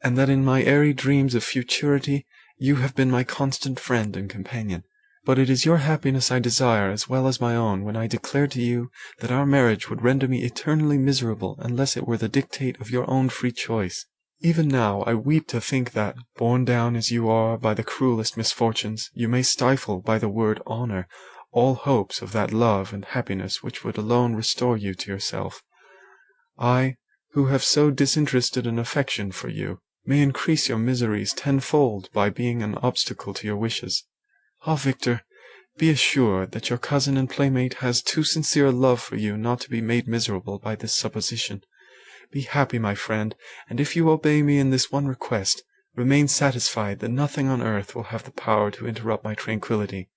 and that in my airy dreams of futurity you have been my constant friend and companion. But it is your happiness I desire as well as my own when I declare to you that our marriage would render me eternally miserable unless it were the dictate of your own free choice. Even now I weep to think that, borne down as you are by the cruellest misfortunes, you may stifle by the word honour all hopes of that love and happiness which would alone restore you to yourself. I, who have so disinterested an affection for you, may increase your miseries tenfold by being an obstacle to your wishes. Ah, Victor, be assured that your cousin and playmate has too sincere a love for you not to be made miserable by this supposition. Be happy, my friend, and if you obey me in this one request, remain satisfied that nothing on earth will have the power to interrupt my tranquillity.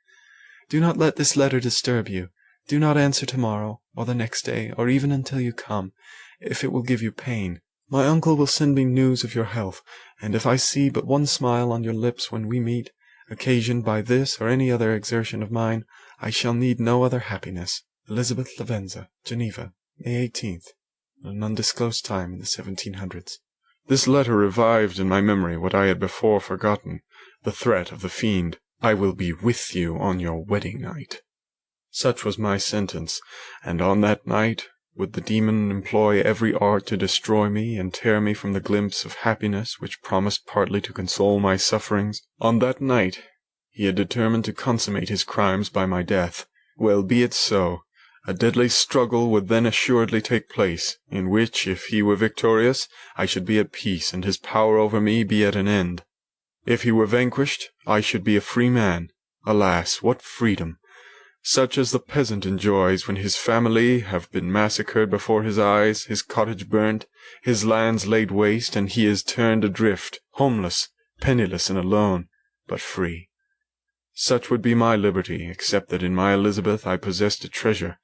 Do not let this letter disturb you. Do not answer tomorrow, or the next day, or even until you come, if it will give you pain. My uncle will send me news of your health, and if I see but one smile on your lips when we meet, occasioned by this or any other exertion of mine, I shall need no other happiness. Elizabeth Lavenza, Geneva, May 18th, at an undisclosed time in the 1700s. This letter revived in my memory what I had before forgotten, the threat of the fiend, "I will be with you on your wedding night." Such was my sentence, and on that night would the demon employ every art to destroy me and tear me from the glimpse of happiness which promised partly to console my sufferings. On that night he had determined to consummate his crimes by my death. Well, be it so. A deadly struggle would then assuredly take place, in which, if he were victorious, I should be at peace, and his power over me be at an end. If he were vanquished, I should be a free man. Alas, what freedom! Such as the peasant enjoys when his family have been massacred before his eyes, his cottage burnt, his lands laid waste, and he is turned adrift, homeless, penniless and alone, but free. Such would be my liberty, except that in my Elizabeth I possessed a treasure,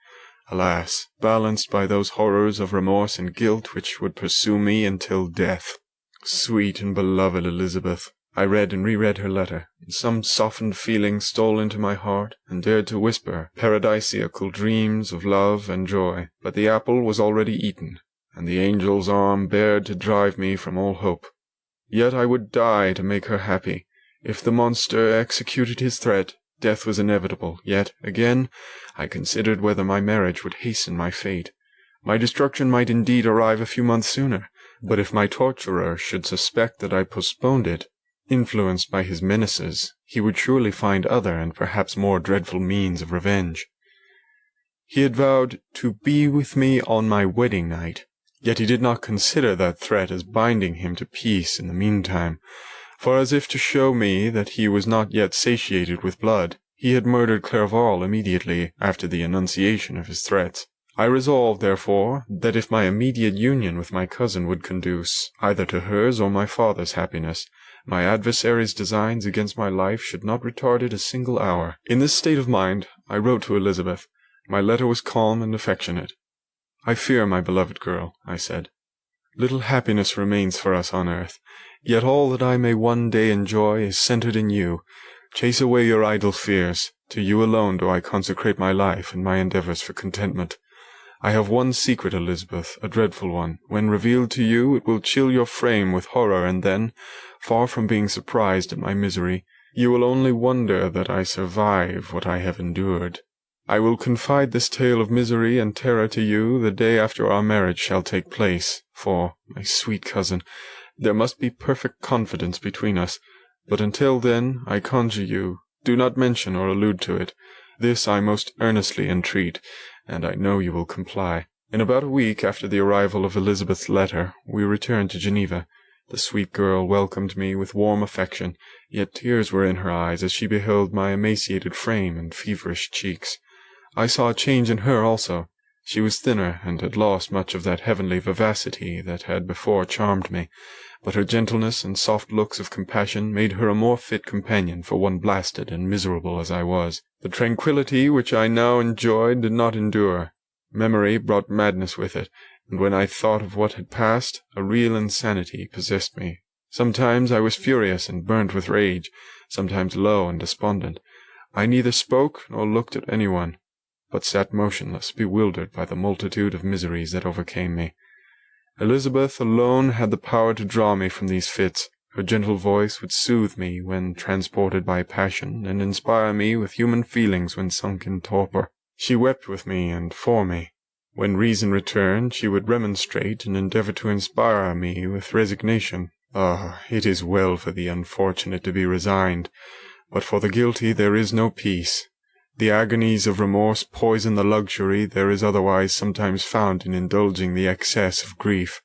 alas, balanced by those horrors of remorse and guilt which would pursue me until death. Sweet and beloved Elizabeth! I read and reread her letter, and some softened feeling stole into my heart, and dared to whisper paradisiacal dreams of love and joy. But the apple was already eaten, and the angel's arm bared to drive me from all hope. Yet I would die to make her happy. If the monster executed his threat, death was inevitable. Yet, again, I considered whether my marriage would hasten my fate. My destruction might indeed arrive a few months sooner, but if my torturer should suspect that I postponed it, influenced by his menaces, he would surely find other and perhaps more dreadful means of revenge. He had vowed to be with me on my wedding night, yet he did not consider that threat as binding him to peace in the meantime, for as if to show me that he was not yet satiated with blood, he had murdered Clerval immediately after the enunciation of his threats. I resolved, therefore, that if my immediate union with my cousin would conduce either to hers or my father's happiness, my adversary's designs against my life should not retard it a single hour. In this state of mind, I wrote to Elizabeth. My letter was calm and affectionate. "I fear, my beloved girl," I said, "little happiness remains for us on earth, yet all that I may one day enjoy is centered in you. Chase away your idle fears. To you alone do I consecrate my life and my endeavors for contentment. I have one secret, Elizabeth, a dreadful one. When revealed to you, it will chill your frame with horror, and then, far from being surprised at my misery, you will only wonder that I survive what I have endured. I will confide this tale of misery and terror to you the day after our marriage shall take place, for, my sweet cousin, there must be perfect confidence between us, but until then, I conjure you, do not mention or allude to it. This I most earnestly entreat, and I know you will comply." In about a week after the arrival of Elizabeth's letter, we returned to Geneva. The sweet girl welcomed me with warm affection, yet tears were in her eyes as she beheld my emaciated frame and feverish cheeks. I saw a change in her also. She was thinner, and had lost much of that heavenly vivacity that had before charmed me, but her gentleness and soft looks of compassion made her a more fit companion for one blasted and miserable as I was. The tranquillity which I now enjoyed did not endure. Memory brought madness with it, and when I thought of what had passed, a real insanity possessed me. Sometimes I was furious and burnt with rage, sometimes low and despondent. I neither spoke nor looked at anyone, but sat motionless, bewildered by the multitude of miseries that overcame me. Elizabeth alone had the power to draw me from these fits. Her gentle voice would soothe me when transported by passion, and inspire me with human feelings when sunk in torpor. She wept with me and for me. When reason returned, she would remonstrate and endeavour to inspire me with resignation. Ah, it is well for the unfortunate to be resigned, but for the guilty there is no peace. The agonies of remorse poison the luxury there is otherwise sometimes found in indulging the excess of grief.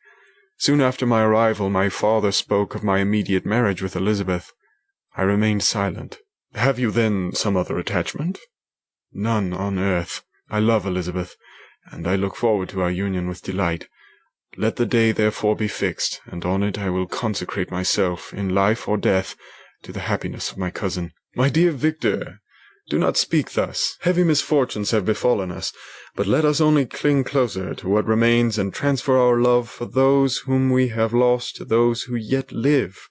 Soon after my arrival, my father spoke of my immediate marriage with Elizabeth. I remained silent. "Have you, then, some other attachment?" "None on earth. I love Elizabeth, and I look forward to our union with delight. Let the day therefore be fixed, and on it I will consecrate myself, in life or death, to the happiness of my cousin." "My dear Victor, do not speak thus. Heavy misfortunes have befallen us, but let us only cling closer to what remains and transfer our love for those whom we have lost to those who yet live.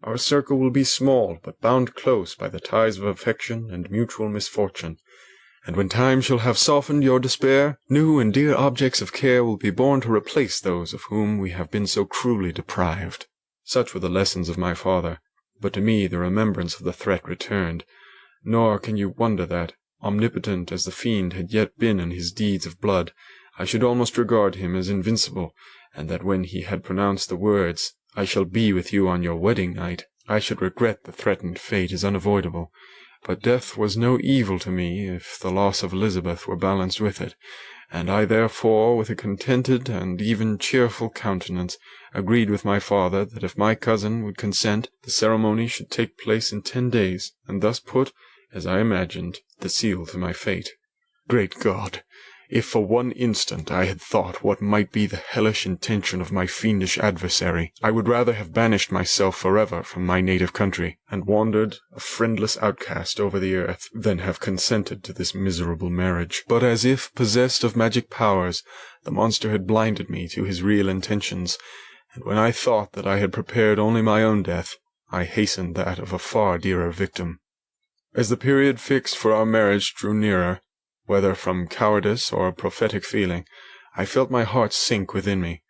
Our circle will be small, but bound close by the ties of affection and mutual misfortune. And when time shall have softened your despair, new and dear objects of care will be born to replace those of whom we have been so cruelly deprived." Such were the lessons of my father, but to me the remembrance of the threat returned. Nor can you wonder that, omnipotent as the fiend had yet been in his deeds of blood, I should almost regard him as invincible, and that when he had pronounced the words, "I shall be with you on your wedding night," I should regret the threatened fate as unavoidable. But death was no evil to me if the loss of Elizabeth were balanced with it, and I therefore, with a contented and even cheerful countenance, agreed with my father that if my cousin would consent, the ceremony should take place in 10 days, and thus put, as I imagined, the seal to my fate. Great God! If for one instant I had thought what might be the hellish intention of my fiendish adversary, I would rather have banished myself forever from my native country, and wandered a friendless outcast over the earth, than have consented to this miserable marriage. But as if possessed of magic powers, the monster had blinded me to his real intentions, and when I thought that I had prepared only my own death, I hastened that of a far dearer victim. As the period fixed for our marriage drew nearer, whether from cowardice or a prophetic feeling, I felt my heart sink within me,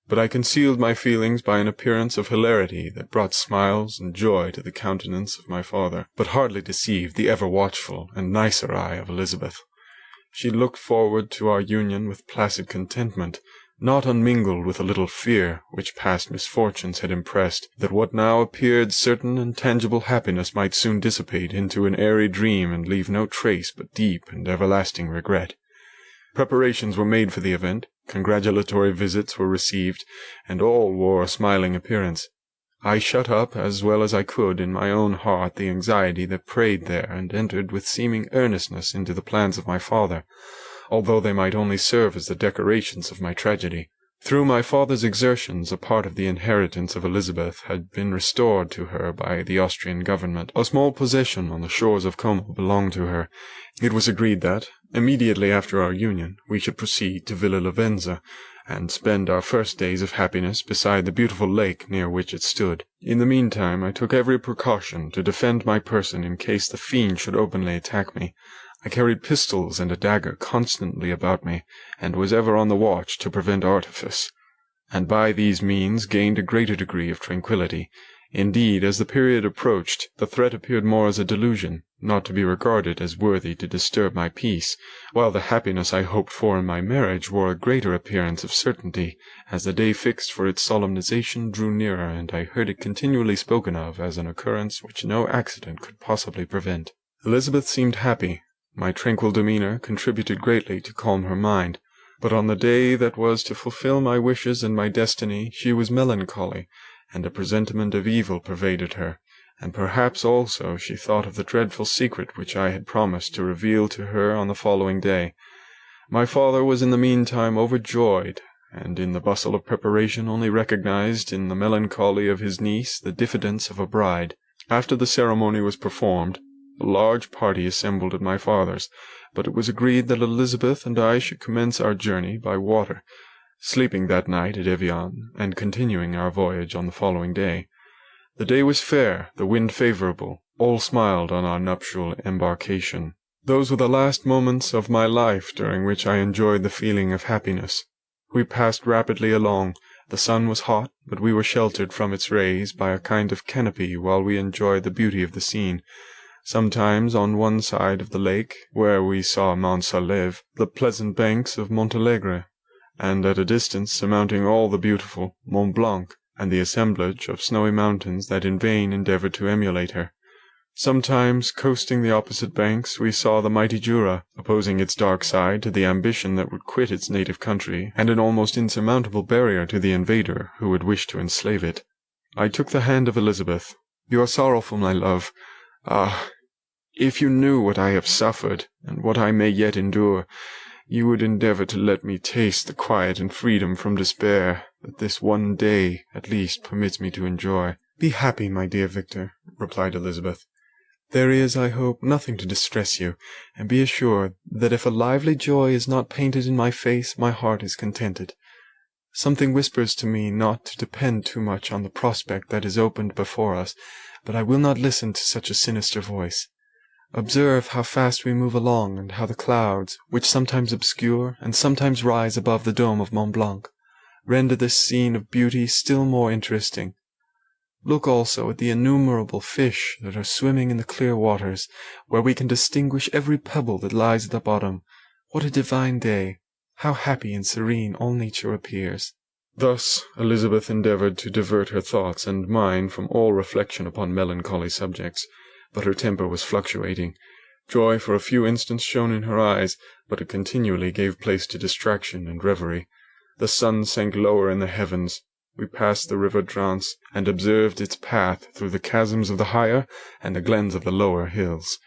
but I concealed my feelings by an appearance of hilarity that brought smiles and joy to the countenance of my father, but hardly deceived the ever-watchful and nicer eye of Elizabeth. She looked forward to our union with placid contentment, not unmingled with a little fear, which past misfortunes had impressed, that what now appeared certain and tangible happiness might soon dissipate into an airy dream and leave no trace but deep and everlasting regret. Preparations were made for the event, congratulatory visits were received, and all wore a smiling appearance. I shut up as well as I could in my own heart the anxiety that preyed there, and entered with seeming earnestness into the plans of my father, although they might only serve as the decorations of my tragedy. Through my father's exertions, a part of the inheritance of Elizabeth had been restored to her by the Austrian government. A small possession on the shores of Como belonged to her. It was agreed that, immediately after our union, we should proceed to Villa Lavenza, and spend our first days of happiness beside the beautiful lake near which it stood. In the meantime, I took every precaution to defend my person in case the fiend should openly attack me. I carried pistols and a dagger constantly about me, and was ever on the watch to prevent artifice, and by these means gained a greater degree of tranquillity. Indeed, as the period approached, the threat appeared more as a delusion, not to be regarded as worthy to disturb my peace, while the happiness I hoped for in my marriage wore a greater appearance of certainty, as the day fixed for its solemnization drew nearer, and I heard it continually spoken of as an occurrence which no accident could possibly prevent. Elizabeth seemed happy. My tranquil demeanour contributed greatly to calm her mind, but on the day that was to fulfil my wishes and my destiny she was melancholy, and a presentiment of evil pervaded her, and perhaps also she thought of the dreadful secret which I had promised to reveal to her on the following day. My father was in the meantime overjoyed, and in the bustle of preparation only recognized in the melancholy of his niece the diffidence of a bride. After the ceremony was performed, a large party assembled at my father's, but it was agreed that Elizabeth and I should commence our journey by water, sleeping that night at Evian, and continuing our voyage on the following day. The day was fair, the wind favourable, all smiled on our nuptial embarkation. Those were the last moments of my life during which I enjoyed the feeling of happiness. We passed rapidly along. The sun was hot, but we were sheltered from its rays by a kind of canopy while we enjoyed the beauty of the scene. Sometimes on one side of the lake, where we saw Mont Salève, the pleasant banks of Montalegre, and at a distance, surmounting all the beautiful, Mont Blanc, and the assemblage of snowy mountains that in vain endeavoured to emulate her. Sometimes, coasting the opposite banks, we saw the mighty Jura, opposing its dark side to the ambition that would quit its native country, and an almost insurmountable barrier to the invader who would wish to enslave it. I took the hand of Elizabeth. "You are sorrowful, my love. Ah, if you knew what I have suffered, and what I may yet endure, you would endeavour to let me taste the quiet and freedom from despair that this one day, at least, permits me to enjoy." "Be happy, my dear Victor," replied Elizabeth. "There is, I hope, nothing to distress you, and be assured that if a lively joy is not painted in my face, my heart is contented. Something whispers to me not to depend too much on the prospect that is opened before us, but I will not listen to such a sinister voice. Observe how fast we move along, and how the clouds, which sometimes obscure and sometimes rise above the dome of Mont Blanc, render this scene of beauty still more interesting. Look also at the innumerable fish that are swimming in the clear waters, where we can distinguish every pebble that lies at the bottom. What a divine day! How happy and serene all nature appears!" Thus Elizabeth endeavoured to divert her thoughts and mine from all reflection upon melancholy subjects, but her temper was fluctuating. Joy for a few instants shone in her eyes, but it continually gave place to distraction and reverie. The sun sank lower in the heavens. We passed the river Drance, and observed its path through the chasms of the higher and the glens of the lower hills.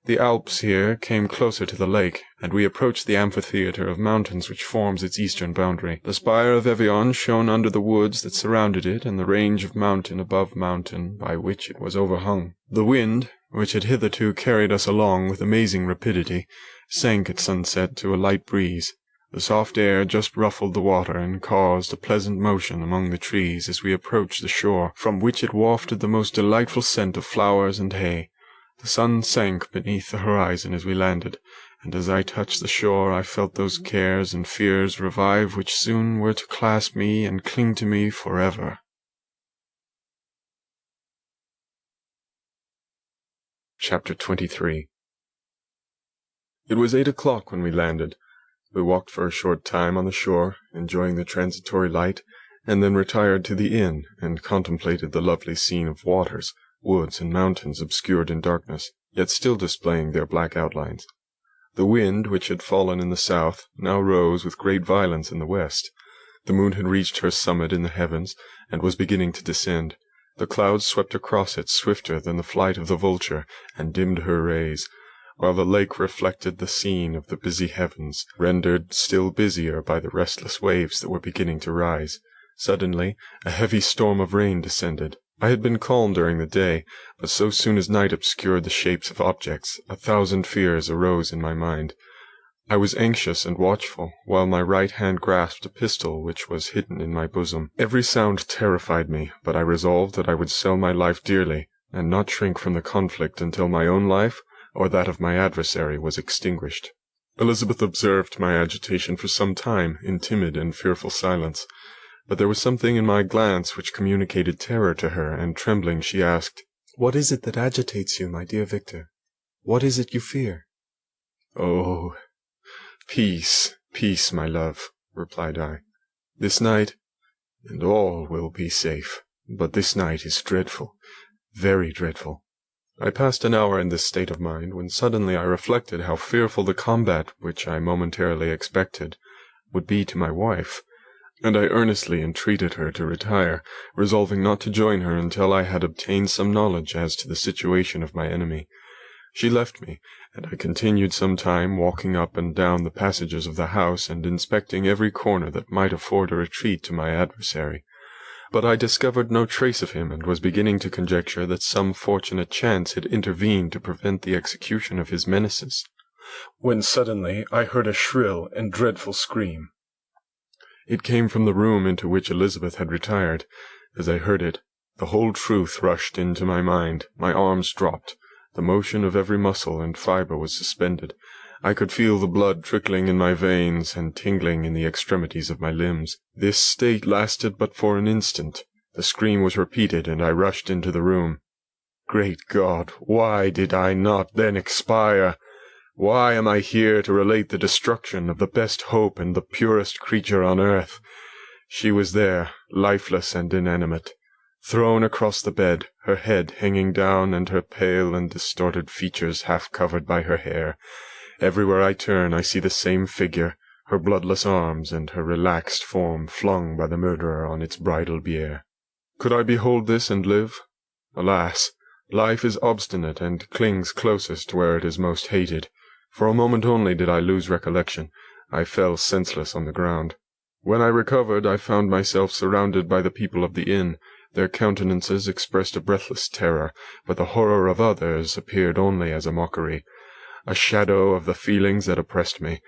The Alps here came closer to the lake, and we approached the amphitheatre of mountains which forms its eastern boundary. The spire of Evian shone under the woods that surrounded it, and the range of mountain above mountain by which it was overhung. The wind, which had hitherto carried us along with amazing rapidity, sank at sunset to a light breeze. The soft air just ruffled the water and caused a pleasant motion among the trees as we approached the shore, from which it wafted the most delightful scent of flowers and hay. The sun sank beneath the horizon as we landed, and as I touched the shore I felt those cares and fears revive which soon were to clasp me and cling to me forever. Chapter 23. It was 8 o'clock when we landed. We walked for a short time on the shore, enjoying the transitory light, and then retired to the inn and contemplated the lovely scene of waters, woods, and mountains obscured in darkness, yet still displaying their black outlines. The wind, which had fallen in the south, now rose with great violence in the west. The moon had reached her summit in the heavens, and was beginning to descend. The clouds swept across it swifter than the flight of the vulture, and dimmed her rays, while the lake reflected the scene of the busy heavens, rendered still busier by the restless waves that were beginning to rise. Suddenly, a heavy storm of rain descended. I had been calm during the day, but so soon as night obscured the shapes of objects, 1,000 fears arose in my mind. I was anxious and watchful, while my right hand grasped a pistol which was hidden in my bosom. Every sound terrified me, but I resolved that I would sell my life dearly, and not shrink from the conflict until my own life or that of my adversary was extinguished. Elizabeth observed my agitation for some time in timid and fearful silence, but there was something in my glance which communicated terror to her, and trembling she asked, "What is it that agitates you, my dear Victor? What is it you fear?" "Oh, peace, peace, my love," replied I. "This night, and all will be safe, but this night is dreadful, very dreadful." I passed an hour in this state of mind, when suddenly I reflected how fearful the combat which I momentarily expected would be to my wife, and I earnestly entreated her to retire, resolving not to join her until I had obtained some knowledge as to the situation of my enemy. She left me, and I continued some time walking up and down the passages of the house and inspecting every corner that might afford a retreat to my adversary. But I discovered no trace of him, and was beginning to conjecture that some fortunate chance had intervened to prevent the execution of his menaces, when suddenly I heard a shrill and dreadful scream. It came from the room into which Elizabeth had retired. As I heard it, the whole truth rushed into my mind. My arms dropped. The motion of every muscle and fibre was suspended. I could feel the blood trickling in my veins and tingling in the extremities of my limbs. This state lasted but for an instant. The scream was repeated, and I rushed into the room. Great God, why did I not then expire? Why am I here to relate the destruction of the best hope and the purest creature on earth? She was there, lifeless and inanimate, thrown across the bed, her head hanging down and her pale and distorted features half covered by her hair. Everywhere I turn I see the same figure, her bloodless arms and her relaxed form flung by the murderer on its bridal bier. Could I behold this and live? Alas, life is obstinate and clings closest where it is most hated. For a moment only did I lose recollection. I fell senseless on the ground. When I recovered, I found myself surrounded by the people of the inn. Their countenances expressed a breathless terror, but the horror of others appeared only as a mockery, a shadow of the feelings that oppressed me.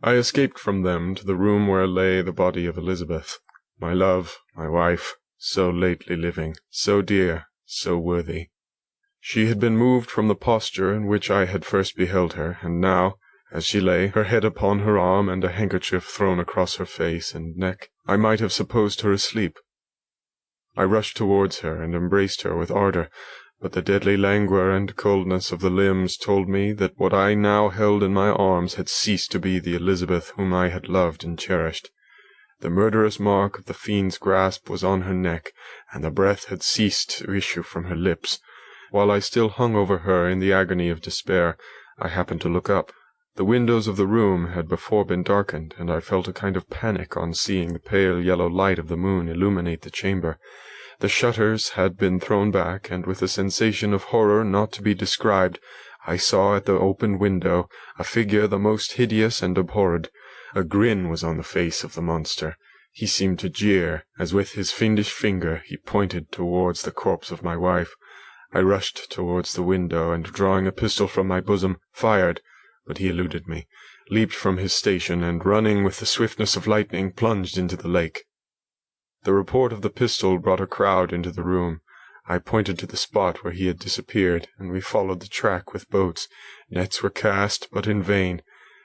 I escaped from them to the room where lay the body of Elizabeth, my love, my wife, so lately living, so dear, so worthy. She had been moved from the posture in which I had first beheld her, and now, as she lay, her head upon her arm and a handkerchief thrown across her face and neck, I might have supposed her asleep. I rushed towards her and embraced her with ardour, but the deadly languor and coldness of the limbs told me that what I now held in my arms had ceased to be the Elizabeth whom I had loved and cherished. The murderous mark of the fiend's grasp was on her neck, and the breath had ceased to issue from her lips. While I still hung over her in the agony of despair, I happened to look up. The windows of the room had before been darkened, and I felt a kind of panic on seeing the pale yellow light of the moon illuminate the chamber. The shutters had been thrown back, and with a sensation of horror not to be described, I saw at the open window a figure the most hideous and abhorred. A grin was on the face of the monster. He seemed to jeer, as with his fiendish finger he pointed towards the corpse of my wife. I rushed towards the window, and drawing a pistol from my bosom, fired, but he eluded me, leaped from his station, and running with the swiftness of lightning, plunged into the lake. The report of the pistol brought a crowd into the room. I pointed to the spot where he had disappeared, and we followed the track with boats. Nets were cast, but in vain.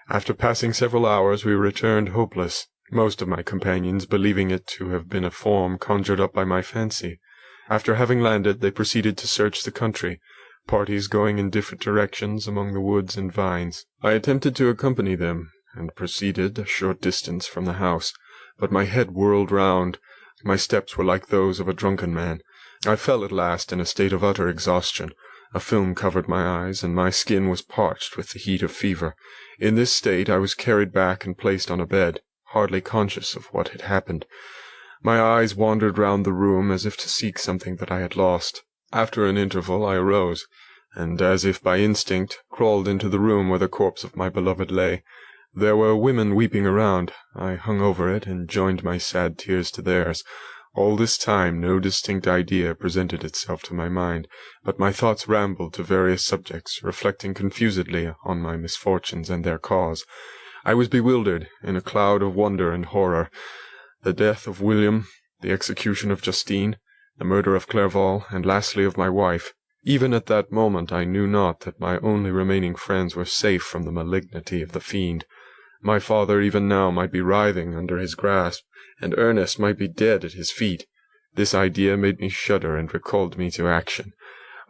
After passing several hours, we returned hopeless, most of my companions believing it to have been a form conjured up by my fancy. After having landed, they proceeded to search the country, parties going in different directions among the woods and vines. I attempted to accompany them, and proceeded a short distance from the house, but my head whirled round. My steps were like those of a drunken man. I fell at last in a state of utter exhaustion. A film covered my eyes, and my skin was parched with the heat of fever. In this state I was carried back and placed on a bed, hardly conscious of what had happened. My eyes wandered round the room as if to seek something that I had lost. After an interval I arose, and, as if by instinct, crawled into the room where the corpse of my beloved lay. There were women weeping around. I hung over it, and joined my sad tears to theirs. All this time no distinct idea presented itself to my mind, but my thoughts rambled to various subjects, reflecting confusedly on my misfortunes and their cause. I was bewildered in a cloud of wonder and horror. The death of William, the execution of Justine, the murder of Clerval, and lastly of my wife. Even at that moment I knew not that my only remaining friends were safe from the malignity of the fiend. My father even now might be writhing under his grasp, and Ernest might be dead at his feet. This idea made me shudder and recalled me to action.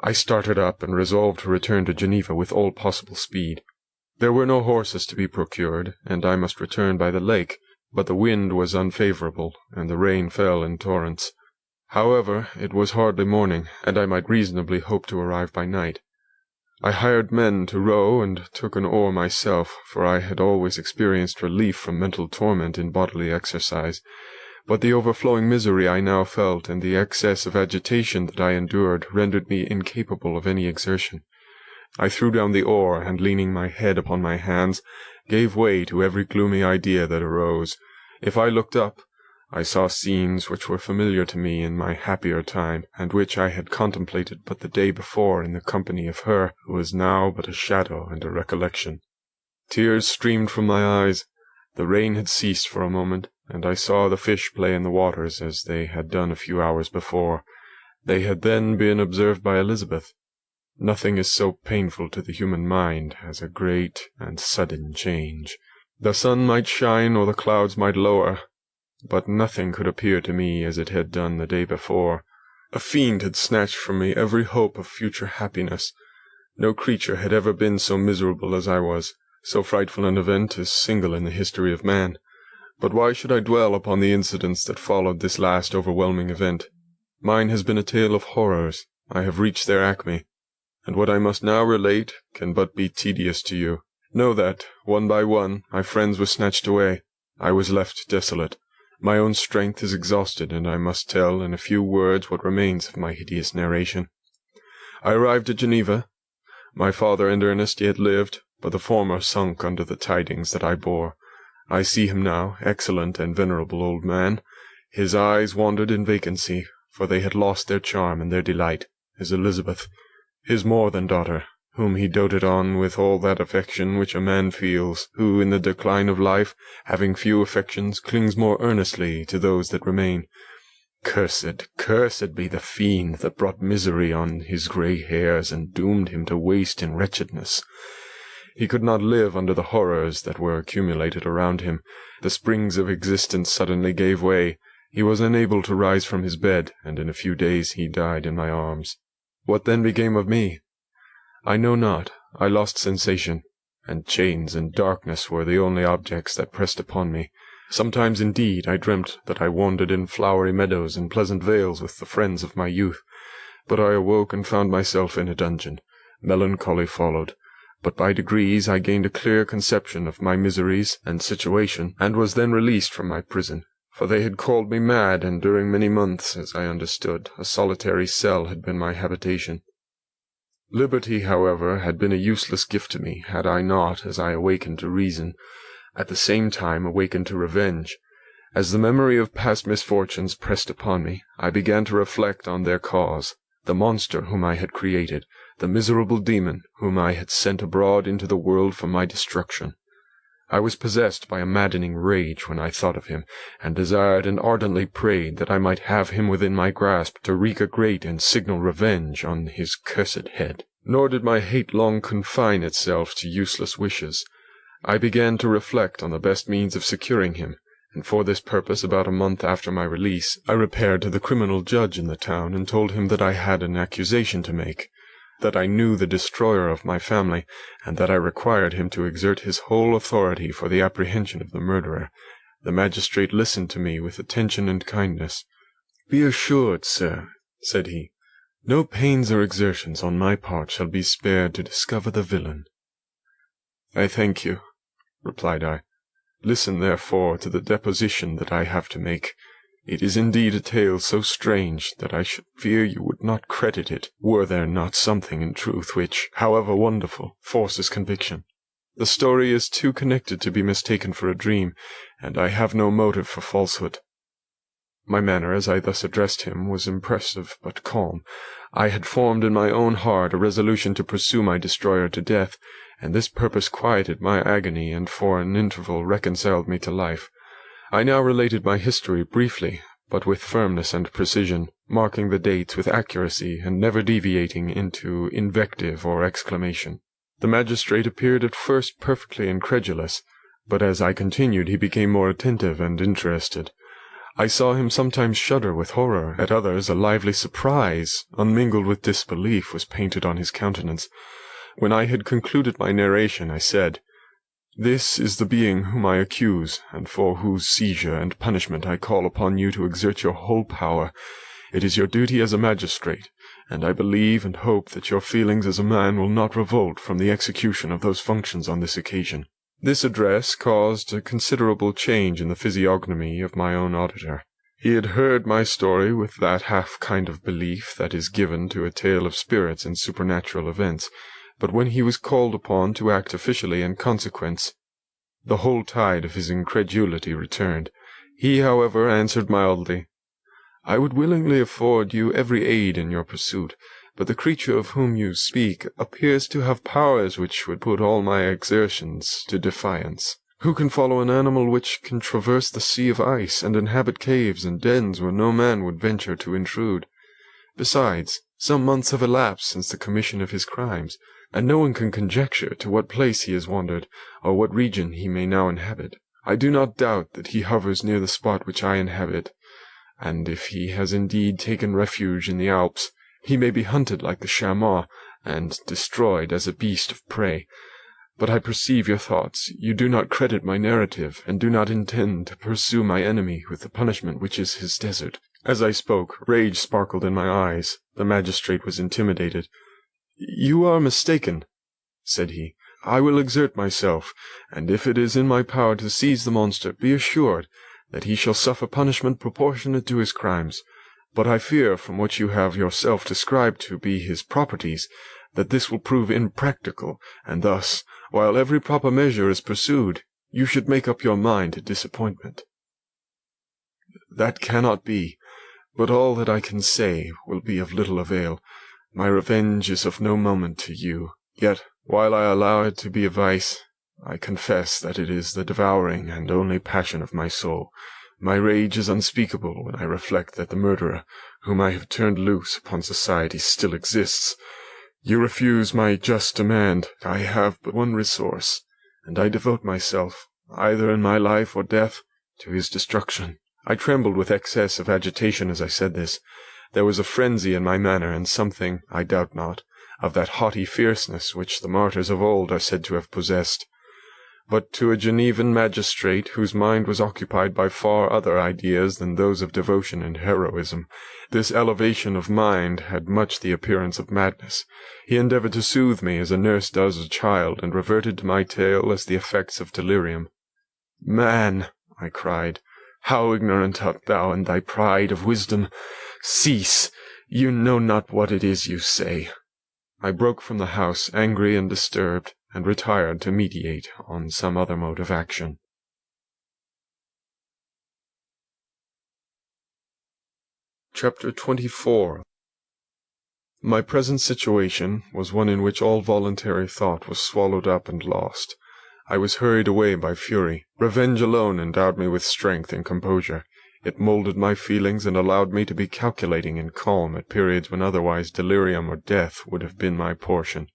I started up and resolved to return to Geneva with all possible speed. There were no horses to be procured, and I must return by the lake, but the wind was unfavourable, and the rain fell in torrents. However, it was hardly morning, and I might reasonably hope to arrive by night. I hired men to row, and took an oar myself, for I had always experienced relief from mental torment in bodily exercise. But the overflowing misery I now felt, and the excess of agitation that I endured, rendered me incapable of any exertion. I threw down the oar, and leaning my head upon my hands, gave way to every gloomy idea that arose. If I looked up, I saw scenes which were familiar to me in my happier time, and which I had contemplated but the day before in the company of her who was now but a shadow and a recollection. Tears streamed from my eyes. The rain had ceased for a moment, and I saw the fish play in the waters as they had done a few hours before. They had then been observed by Elizabeth. Nothing is so painful to the human mind as a great and sudden change. The sun might shine or the clouds might lower, but nothing could appear to me as it had done the day before. A fiend had snatched from me every hope of future happiness. No creature had ever been so miserable as I was. So frightful an event is single in the history of man. But why should I dwell upon the incidents that followed this last overwhelming event? Mine has been a tale of horrors. I have reached their acme, and what I must now relate can but be tedious to you. Know that, one by one, my friends were snatched away. I was left desolate. My own strength is exhausted, and I must tell in a few words what remains of my hideous narration. I arrived at Geneva. My father and Ernest yet lived, but the former sunk under the tidings that I bore. I see him now, excellent and venerable old man. His eyes wandered in vacancy, for they had lost their charm and their delight. His Elizabeth, his more than daughter, whom he doted on with all that affection which a man feels, who, in the decline of life, having few affections, clings more earnestly to those that remain. Cursed, cursed be the fiend that brought misery on his grey hairs, and doomed him to waste in wretchedness. He could not live under the horrors that were accumulated around him. The springs of existence suddenly gave way. He was unable to rise from his bed, and in a few days he died in my arms. What then became of me? I know not. I lost sensation, and chains and darkness were the only objects that pressed upon me. Sometimes, indeed, I dreamt that I wandered in flowery meadows and pleasant vales with the friends of my youth, but I awoke and found myself in a dungeon. Melancholy followed. but by degrees I gained a clear conception of my miseries and situation, and was then released from my prison. For they had called me mad, and during many months, as I understood, a solitary cell had been my habitation. Liberty, however, had been a useless gift to me, had I not, as I awakened to reason, at the same time awakened to revenge. As the memory of past misfortunes pressed upon me, I began to reflect on their cause, the monster whom I had created, the miserable demon whom I had sent abroad into the world for my destruction. I was possessed by a maddening rage when I thought of him, and desired and ardently prayed that I might have him within my grasp to wreak a great and signal revenge on his cursed head. Nor did my hate long confine itself to useless wishes. I began to reflect on the best means of securing him, and for this purpose, about a month after my release, I repaired to the criminal judge in the town and told him that I had an accusation to make, that I knew the destroyer of my family, and that I required him to exert his whole authority for the apprehension of the murderer. The magistrate listened to me with attention and kindness. "Be assured, sir," said he, "no pains or exertions on my part shall be spared to discover the villain." "I thank you," replied I. "Listen, therefore, to the deposition that I have to make. It is indeed a tale so strange that I should fear you would not credit it, were there not something in truth which, however wonderful, forces conviction. The story is too connected to be mistaken for a dream, and I have no motive for falsehood." My manner, as I thus addressed him, was impressive but calm. I had formed in my own heart a resolution to pursue my destroyer to death, and this purpose quieted my agony and for an interval reconciled me to life. I now related my history briefly, but with firmness and precision, marking the dates with accuracy, and never deviating into invective or exclamation. The magistrate appeared at first perfectly incredulous, but as I continued he became more attentive and interested. I saw him sometimes shudder with horror, at others a lively surprise, unmingled with disbelief, was painted on his countenance. When I had concluded my narration, I said, "This is the being whom I accuse, and for whose seizure and punishment I call upon you to exert your whole power. It is your duty as a magistrate, and I believe and hope that your feelings as a man will not revolt from the execution of those functions on this occasion." This address caused a considerable change in the physiognomy of my own auditor. He had heard my story with that half kind of belief that is given to a tale of spirits and supernatural events, but when he was called upon to act officially in consequence, the whole tide of his incredulity returned. He, however, answered mildly, "I would willingly afford you every aid in your pursuit, but the creature of whom you speak appears to have powers which would put all my exertions to defiance. Who can follow an animal which can traverse the sea of ice, and inhabit caves and dens where no man would venture to intrude? Besides, some months have elapsed since the commission of his crimes, and no one can conjecture to what place he has wandered, or what region he may now inhabit. I do not doubt that he hovers near the spot which I inhabit, and if he has indeed taken refuge in the Alps, he may be hunted like the chamois, and destroyed as a beast of prey. But I perceive your thoughts. You do not credit my narrative, and do not intend to pursue my enemy with the punishment which is his desert." As I spoke, rage sparkled in my eyes. The magistrate was intimidated. "You are mistaken," said he. "I will exert myself, and if it is in my power to seize the monster, be assured that he shall suffer punishment proportionate to his crimes. But I fear, from what you have yourself described to be his properties, that this will prove impracticable, and thus, while every proper measure is pursued, you should make up your mind to disappointment." "That cannot be, but all that I can say will be of little avail. My revenge is of no moment to you. Yet, while I allow it to be a vice, I confess that it is the devouring and only passion of my soul. My rage is unspeakable when I reflect that the murderer, whom I have turned loose upon society, still exists. You refuse my just demand. I have but one resource, and I devote myself, either in my life or death, to his destruction." I trembled with excess of agitation as I said this. There was a frenzy in my manner, and something, I doubt not, of that haughty fierceness which the martyrs of old are said to have possessed. but to a Genevan magistrate whose mind was occupied by far other ideas than those of devotion and heroism. This elevation of mind had much the appearance of madness. He endeavoured to soothe me as a nurse does a child, and reverted to my tale as the effects of delirium. "Man," I cried, "how ignorant art thou in thy pride of wisdom! Cease! You know not what it is you say." I broke from the house, angry and disturbed, and retired to meditate on some other mode of action. Chapter 24. My present situation was one in which all voluntary thought was swallowed up and lost. I was hurried away by fury. Revenge alone endowed me with strength and composure. It moulded my feelings and allowed me to be calculating and calm at periods when otherwise delirium or death would have been my portion.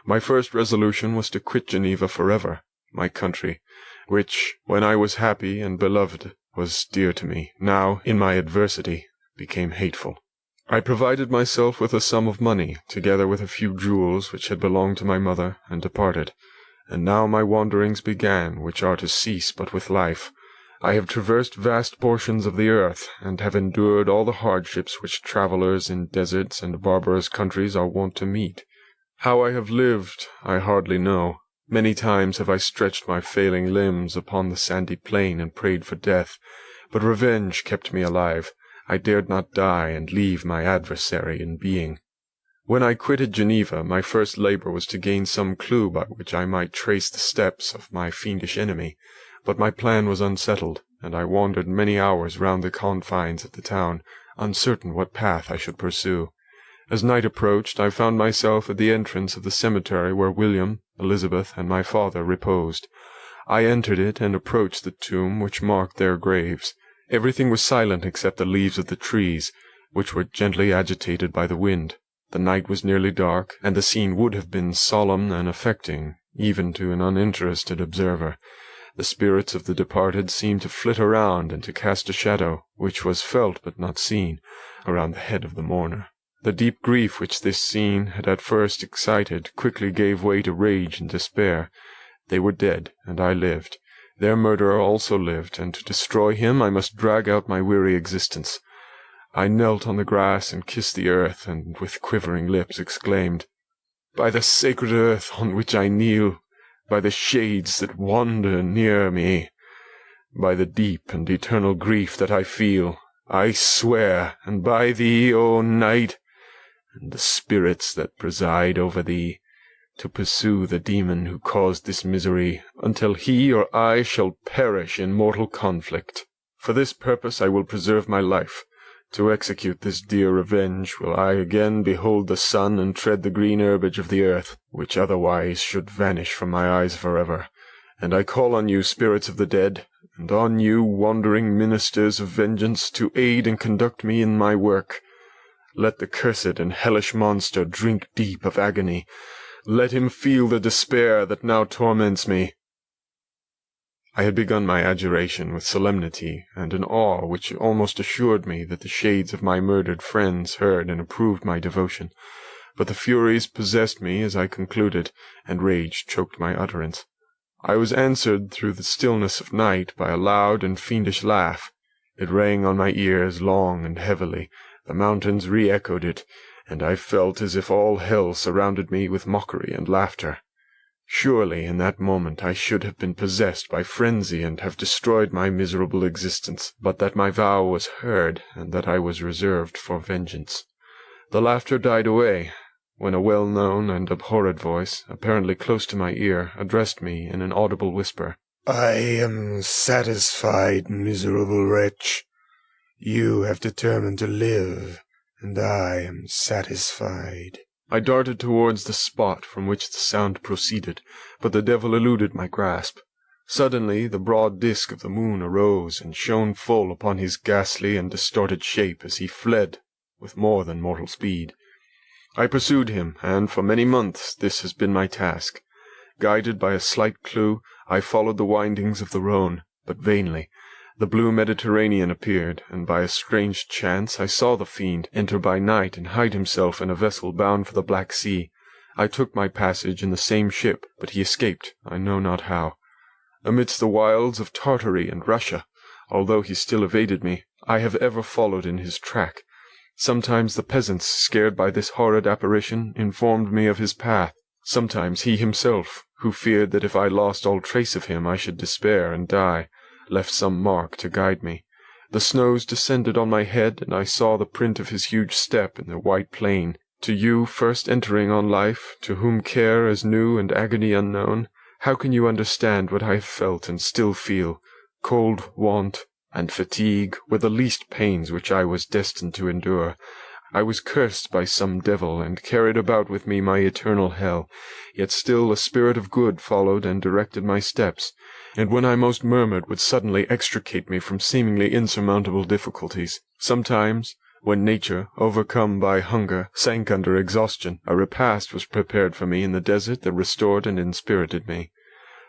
My first resolution was to quit Geneva forever, my country, which, when I was happy and beloved, was dear to me, now, in my adversity, became hateful. I provided myself with a sum of money, together with a few jewels which had belonged to my mother, and departed. And now my wanderings began, which are to cease but with life. I have traversed vast portions of the earth, and have endured all the hardships which travellers in deserts and barbarous countries are wont to meet. How I have lived, I hardly know. Many times have I stretched my failing limbs upon the sandy plain and prayed for death, but revenge kept me alive. I dared not die and leave my adversary in being. When I quitted Geneva, my first labour was to gain some clue by which I might trace the steps of my fiendish enemy, but my plan was unsettled, and I wandered many hours round the confines of the town, uncertain what path I should pursue. As night approached, I found myself at the entrance of the cemetery where William, Elizabeth, and my father reposed. I entered it and approached the tomb which marked their graves. Everything was silent except the leaves of the trees, which were gently agitated by the wind. The night was nearly dark, and the scene would have been solemn and affecting, even to an uninterested observer. The spirits of the departed seemed to flit around and to cast a shadow, which was felt but not seen, around the head of the mourner. The deep grief which this scene had at first excited quickly gave way to rage and despair. They were dead, and I lived. Their murderer also lived, and to destroy him I must drag out my weary existence. I knelt on the grass and kissed the earth, and with quivering lips exclaimed, "By the sacred earth on which I kneel, by the shades that wander near me, by the deep and eternal grief that I feel, I swear, and by thee, O night, and the spirits that preside over thee, to pursue the demon who caused this misery, until he or I shall perish in mortal conflict. For this purpose I will preserve my life. To execute this dear revenge will I again behold the sun and tread the green herbage of the earth, which otherwise should vanish from my eyes forever. And I call on you, spirits of the dead, and on you, wandering ministers of vengeance, to aid and conduct me in my work. Let the cursed and hellish monster drink deep of agony. Let him feel the despair that now torments me." I had begun my adjuration with solemnity and an awe which almost assured me that the shades of my murdered friends heard and approved my devotion. But the furies possessed me as I concluded, and rage choked my utterance. I was answered through the stillness of night by a loud and fiendish laugh. It rang on my ears long and heavily. The mountains re-echoed it, and I felt as if all hell surrounded me with mockery and laughter. Surely in that moment I should have been possessed by frenzy and have destroyed my miserable existence, but that my vow was heard, and that I was reserved for vengeance. The laughter died away, when a well-known and abhorred voice, apparently close to my ear, addressed me in an audible whisper. "I am satisfied, miserable wretch. You have determined to live, and I am satisfied." I darted towards the spot from which the sound proceeded, but the devil eluded my grasp. Suddenly the broad disk of the moon arose and shone full upon his ghastly and distorted shape as he fled with more than mortal speed. I pursued him, and for many months this has been my task. Guided by a slight clue, I followed the windings of the Rhine, but vainly. The blue Mediterranean appeared, and by a strange chance I saw the fiend enter by night and hide himself in a vessel bound for the Black Sea. I took my passage in the same ship, but he escaped, I know not how. Amidst the wilds of Tartary and Russia, although he still evaded me, I have ever followed in his track. Sometimes the peasants, scared by this horrid apparition, informed me of his path. Sometimes he himself, who feared that if I lost all trace of him I should despair and die, left some mark to guide me. The snows descended on my head, and I saw the print of his huge step in the white plain. To you, first entering on life, to whom care is new and agony unknown, how can you understand what I have felt and still feel? Cold, want, and fatigue were the least pains which I was destined to endure. I was cursed by some devil, and carried about with me my eternal hell, yet still a spirit of good followed and directed my steps, and when I most murmured would suddenly extricate me from seemingly insurmountable difficulties. Sometimes, when nature, overcome by hunger, sank under exhaustion, a repast was prepared for me in the desert that restored and inspirited me.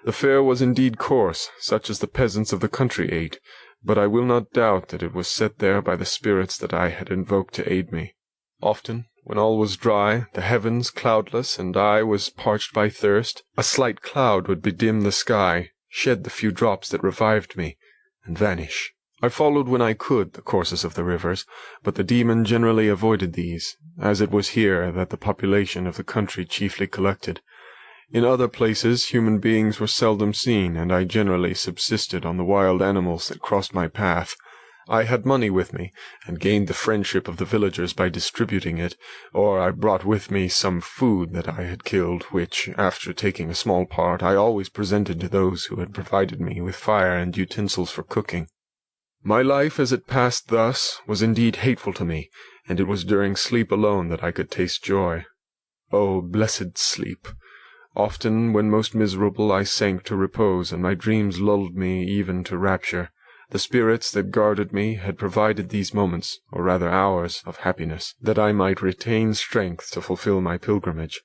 The fare was indeed coarse, such as the peasants of the country ate, but I will not doubt that it was set there by the spirits that I had invoked to aid me. Often, when all was dry, the heavens cloudless, and I was parched by thirst, a slight cloud would bedim the sky, shed the few drops that revived me, and vanish. I followed when I could the courses of the rivers, but the demon generally avoided these, as it was here that the population of the country chiefly collected. In other places human beings were seldom seen, and I generally subsisted on the wild animals that crossed my path. I had money with me, and gained the friendship of the villagers by distributing it, or I brought with me some food that I had killed, which, after taking a small part, I always presented to those who had provided me with fire and utensils for cooking. My life as it passed thus was indeed hateful to me, and it was during sleep alone that I could taste joy. Oh, blessed sleep! Often, when most miserable, I sank to repose, and my dreams lulled me even to rapture. The spirits that guarded me had provided these moments, or rather hours, of happiness, that I might retain strength to fulfill my pilgrimage.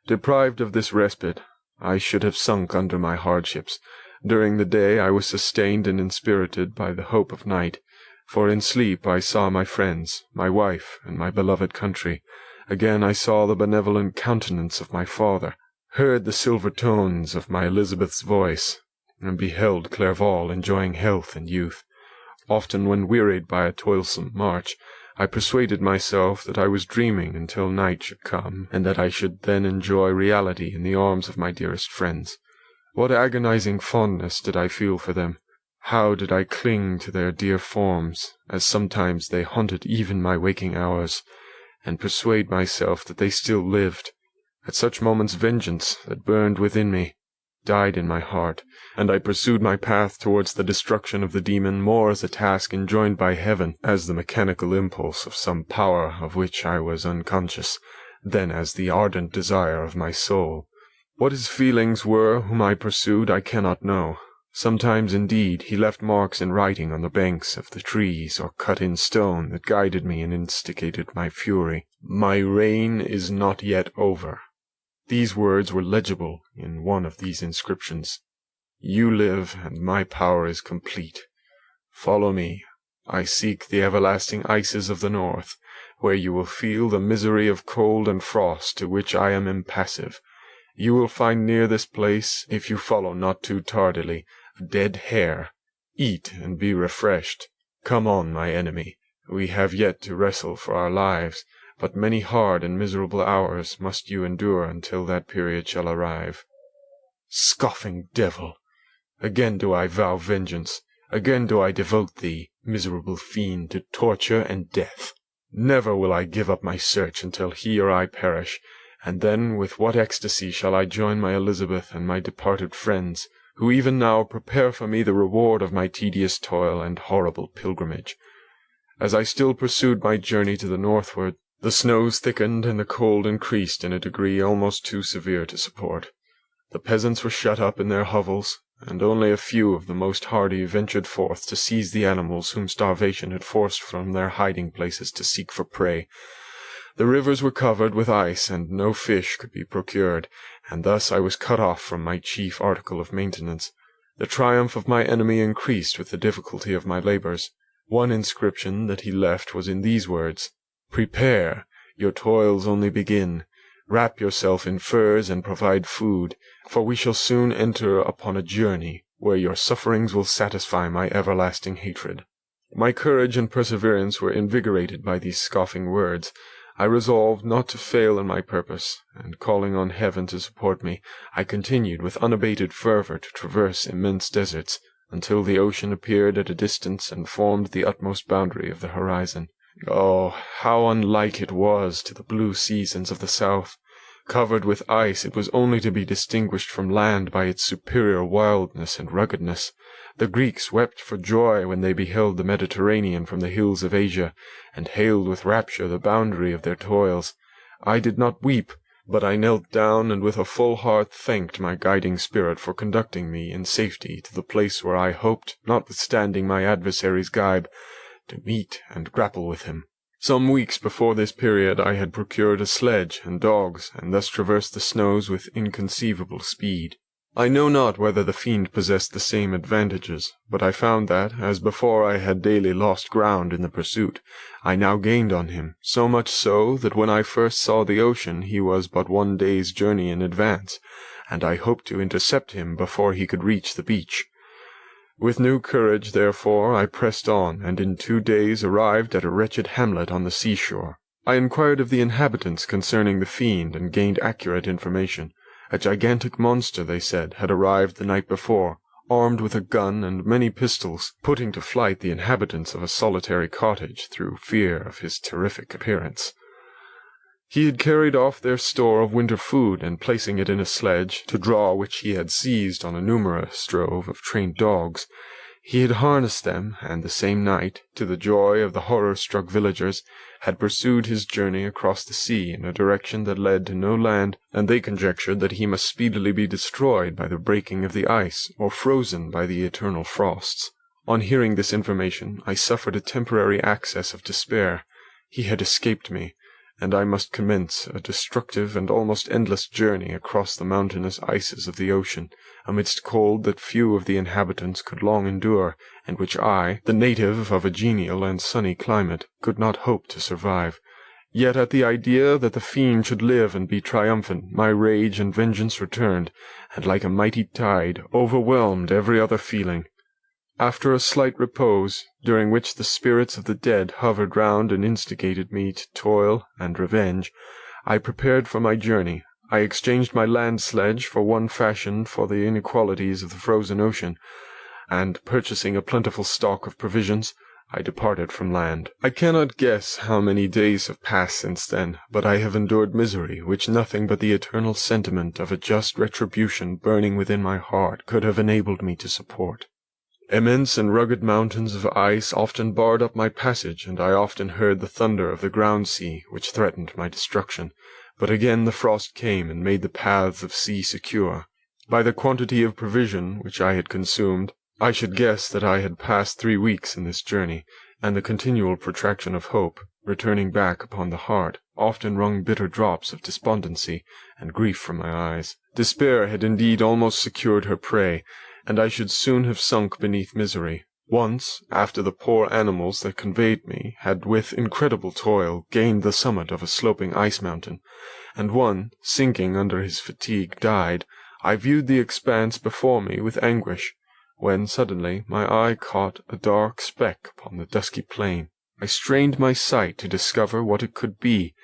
Deprived of this respite, I should have sunk under my hardships. During the day I was sustained and inspirited by the hope of night, for in sleep I saw my friends, my wife, and my beloved country. Again I saw the benevolent countenance of my father, heard the silver tones of my Elizabeth's voice, and beheld Clerval enjoying health and youth. Often, when wearied by a toilsome march, I persuaded myself that I was dreaming until night should come, and that I should then enjoy reality in the arms of my dearest friends. What agonizing fondness did I feel for them! How did I cling to their dear forms, as sometimes they haunted even my waking hours, and persuade myself that they still lived. At such moments vengeance, that burned within me, died in my heart, and I pursued my path towards the destruction of the demon more as a task enjoined by heaven, as the mechanical impulse of some power of which I was unconscious, than as the ardent desire of my soul. What his feelings were whom I pursued I cannot know. Sometimes, indeed, he left marks in writing on the banks of the trees, or cut in stone, that guided me and instigated my fury. My reign is not yet over. These words were legible in one of these inscriptions. You live, and my power is complete. Follow me. I seek the everlasting ices of the north, where you will feel the misery of cold and frost to which I am impassive. You will find near this place, if you follow not too tardily, dead hare. Eat and be refreshed. Come on, my enemy. We have yet to wrestle for our lives, but many hard and miserable hours must you endure until that period shall arrive. Scoffing devil! Again do I vow vengeance. Again do I devote thee, miserable fiend, to torture and death. Never will I give up my search until he or I perish, and then with what ecstasy shall I join my Elizabeth and my departed friends, who even now prepare for me the reward of my tedious toil and horrible pilgrimage. As I still pursued my journey to the northward, the snows thickened and the cold increased in a degree almost too severe to support. The peasants were shut up in their hovels, and only a few of the most hardy ventured forth to seize the animals whom starvation had forced from their hiding-places to seek for prey. The rivers were covered with ice, and no fish could be procured, and thus I was cut off from my chief article of maintenance. The triumph of my enemy increased with the difficulty of my labours. One inscription that he left was in these words: "Prepare, your toils only begin. Wrap yourself in furs and provide food, for we shall soon enter upon a journey where your sufferings will satisfy my everlasting hatred." My courage and perseverance were invigorated by these scoffing words. I resolved not to fail in my purpose, and calling on heaven to support me, I continued with unabated fervor to traverse immense deserts, until the ocean appeared at a distance and formed the utmost boundary of the horizon. Oh, how unlike it was to the blue seasons of the south! Covered with ice, it was only to be distinguished from land by its superior wildness and ruggedness. The Greeks wept for joy when they beheld the Mediterranean from the hills of Asia, and hailed with rapture the boundary of their toils. I did not weep, but I knelt down and with a full heart thanked my guiding spirit for conducting me in safety to the place where I hoped, notwithstanding my adversary's gibe, to meet and grapple with him. Some weeks before this period I had procured a sledge and dogs, and thus traversed the snows with inconceivable speed. I know not whether the fiend possessed the same advantages, but I found that, as before I had daily lost ground in the pursuit, I now gained on him, so much so that when I first saw the ocean he was but 1 day's journey in advance, and I hoped to intercept him before he could reach the beach. With new courage, therefore, I pressed on, and in 2 days arrived at a wretched hamlet on the seashore. I inquired of the inhabitants concerning the fiend, and gained accurate information. A gigantic monster, they said, had arrived the night before, armed with a gun and many pistols, putting to flight the inhabitants of a solitary cottage through fear of his terrific appearance. He had carried off their store of winter food, and placing it in a sledge, to draw which he had seized on a numerous drove of trained dogs, he had harnessed them, and the same night, to the joy of the horror-struck villagers, had pursued his journey across the sea in a direction that led to no land, and they conjectured that he must speedily be destroyed by the breaking of the ice, or frozen by the eternal frosts. On hearing this information, I suffered a temporary access of despair. He had escaped me, and I must commence a destructive and almost endless journey across the mountainous ices of the ocean, amidst cold that few of the inhabitants could long endure, and which I, the native of a genial and sunny climate, could not hope to survive. Yet at the idea that the fiend should live and be triumphant, my rage and vengeance returned, and like a mighty tide, overwhelmed every other feeling. After a slight repose, during which the spirits of the dead hovered round and instigated me to toil and revenge, I prepared for my journey. I exchanged my land sledge for one fashioned for the inequalities of the frozen ocean, and, purchasing a plentiful stock of provisions, I departed from land. I cannot guess how many days have passed since then, but I have endured misery which nothing but the eternal sentiment of a just retribution burning within my heart could have enabled me to support. Immense and rugged mountains of ice often barred up my passage, and I often heard the thunder of the ground sea, which threatened my destruction. But again the frost came and made the paths of sea secure. By the quantity of provision which I had consumed, I should guess that I had passed 3 weeks in this journey, and the continual protraction of hope, returning back upon the heart, often wrung bitter drops of despondency and grief from my eyes. Despair had indeed almost secured her prey, and I should soon have sunk beneath misery. Once, after the poor animals that conveyed me had with incredible toil gained the summit of a sloping ice mountain, and one, sinking under his fatigue, died, I viewed the expanse before me with anguish, when suddenly my eye caught a dark speck upon the dusky plain. I strained my sight to discover what it could be,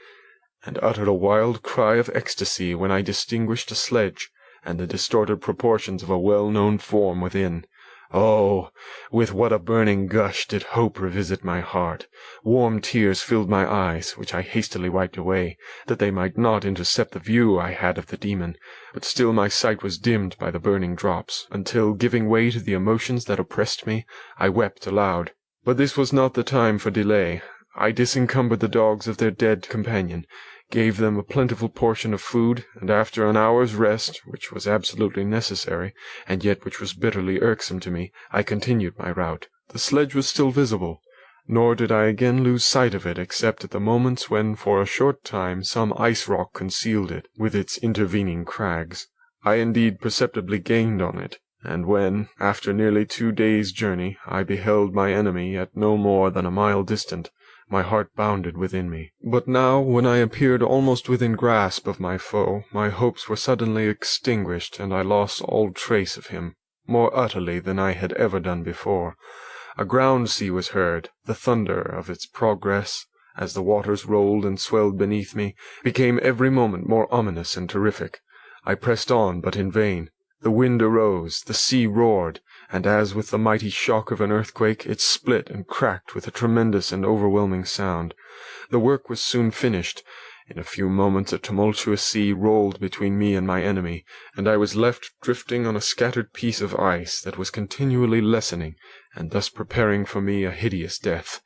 and uttered a wild cry of ecstasy when I distinguished a sledge, and the distorted proportions of a well-known form within. Oh, with what a burning gush did hope revisit my heart! Warm tears filled my eyes, which I hastily wiped away, that they might not intercept the view I had of the demon, but still my sight was dimmed by the burning drops, until, giving way to the emotions that oppressed me, I wept aloud. But this was not the time for delay. I disencumbered the dogs of their dead companion, gave them a plentiful portion of food, and after an hour's rest, which was absolutely necessary, and yet which was bitterly irksome to me, I continued my route. The sledge was still visible, nor did I again lose sight of it except at the moments when for a short time some ice rock concealed it with its intervening crags. I indeed perceptibly gained on it, and when, after nearly 2 days' journey, I beheld my enemy at no more than a mile distant, my heart bounded within me. But now, when I appeared almost within grasp of my foe, my hopes were suddenly extinguished, and I lost all trace of him. more utterly than I had ever done before. A ground sea was heard. The thunder of its progress, as the waters rolled and swelled beneath me, became every moment more ominous and terrific. I pressed on, but in vain. The wind arose, the sea roared, and as with the mighty shock of an earthquake, it split and cracked with a tremendous and overwhelming sound. The work was soon finished. In a few moments a tumultuous sea rolled between me and my enemy, and I was left drifting on a scattered piece of ice that was continually lessening, and thus preparing for me a hideous death.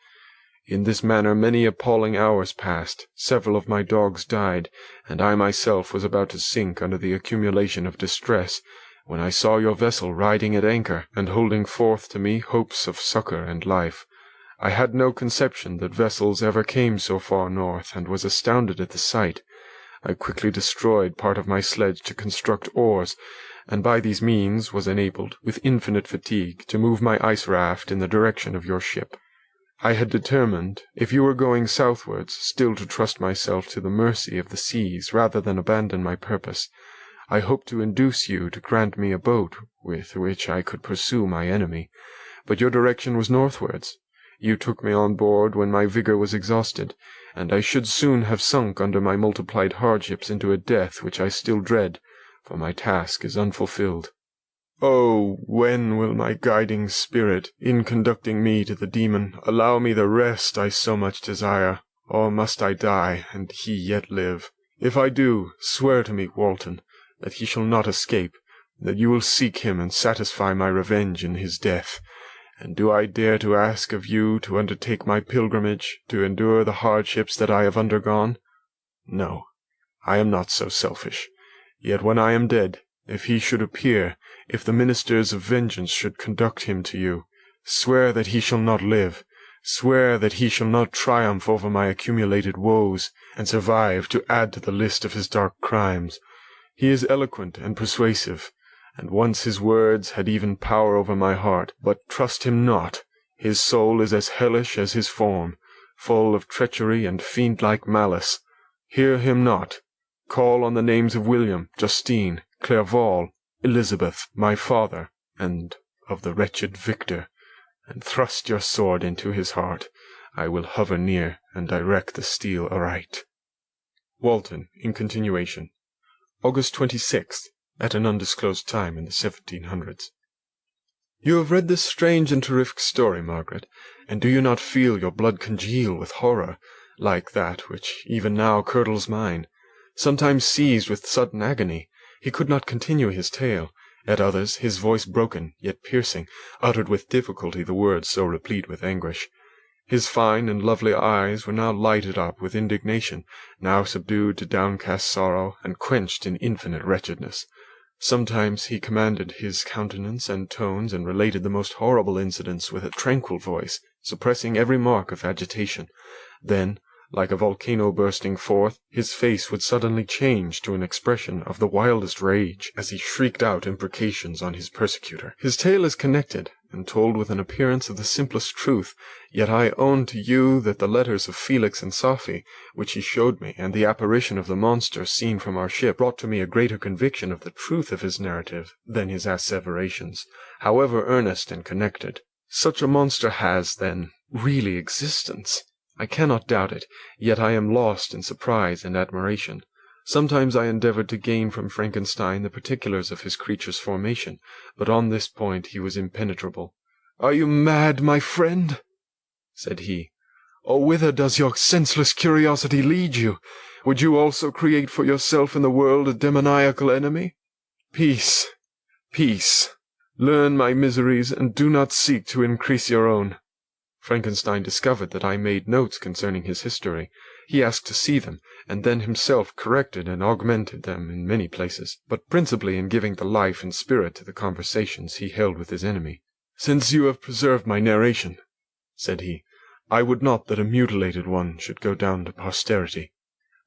In this manner many appalling hours passed, several of my dogs died, and I myself was about to sink under the accumulation of distress, when I saw your vessel riding at anchor, and holding forth to me hopes of succor and life. I had no conception that vessels ever came so far north, and was astounded at the sight. I quickly destroyed part of my sledge to construct oars, and by these means was enabled, with infinite fatigue, to move my ice raft in the direction of your ship. I had determined, if you were going southwards, still to trust myself to the mercy of the seas rather than abandon my purpose. I hoped to induce you to grant me a boat with which I could pursue my enemy, but your direction was northwards. You took me on board when my vigour was exhausted, and I should soon have sunk under my multiplied hardships into a death which I still dread, for my task is unfulfilled. Oh, when will my guiding spirit, in conducting me to the demon, allow me the rest I so much desire, or must I die, and he yet live? If I do, swear to me, Walton, that he shall not escape, that you will seek him and satisfy my revenge in his death. And do I dare to ask of you to undertake my pilgrimage, to endure the hardships that I have undergone? No, I am not so selfish. Yet when I am dead, if he should appear, if the ministers of vengeance should conduct him to you, swear that he shall not live, swear that he shall not triumph over my accumulated woes, and survive to add to the list of his dark crimes. He is eloquent and persuasive, and once his words had even power over my heart, but trust him not. His soul is as hellish as his form, full of treachery and fiend-like malice. Hear him not. Call on the names of William, Justine, Clerval, Elizabeth, my father, and of the wretched Victor, and thrust your sword into his heart. I will hover near, and direct the steel aright. Walton, in continuation. August 26th, at an undisclosed time in the 1700s. You have read this strange and terrific story, Margaret, and do you not feel your blood congeal with horror, like that which even now curdles mine? Sometimes seized with sudden agony, he could not continue his tale. At others, his voice broken, yet piercing, uttered with difficulty the words so replete with anguish. His fine and lovely eyes were now lighted up with indignation, now subdued to downcast sorrow, and quenched in infinite wretchedness. Sometimes he commanded his countenance and tones, and related the most horrible incidents with a tranquil voice, suppressing every mark of agitation. Then, like a volcano bursting forth, his face would suddenly change to an expression of the wildest rage, as he shrieked out imprecations on his persecutor. His tale is connected, and told with an appearance of the simplest truth, yet I own to you that the letters of Felix and Safie, which he showed me, and the apparition of the monster seen from our ship, brought to me a greater conviction of the truth of his narrative than his asseverations, however earnest and connected. Such a monster has, then, really existence. I cannot doubt it, yet I am lost in surprise and admiration. Sometimes I endeavoured to gain from Frankenstein the particulars of his creature's formation, but on this point he was impenetrable. "Are you mad, my friend?" said he. "Or whither does your senseless curiosity lead you? Would you also create for yourself in the world a demoniacal enemy? Peace, peace. Learn my miseries, and do not seek to increase your own." Frankenstein discovered that I made notes concerning his history. He asked to see them, and then himself corrected and augmented them in many places, but principally in giving the life and spirit to the conversations he held with his enemy. "Since you have preserved my narration," said he, "I would not that a mutilated one should go down to posterity.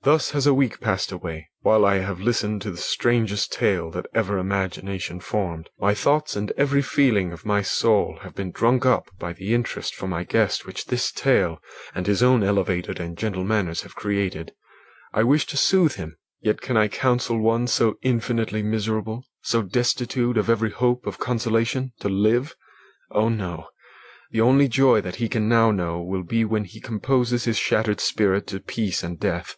Thus has a week passed away, while I have listened to the strangest tale that ever imagination formed. My thoughts and every feeling of my soul have been drunk up by the interest for my guest which this tale and his own elevated and gentle manners have created. I wish to soothe him, yet can I counsel one so infinitely miserable, so destitute of every hope of consolation, to live? Oh no. The only joy that he can now know will be when he composes his shattered spirit to peace and death.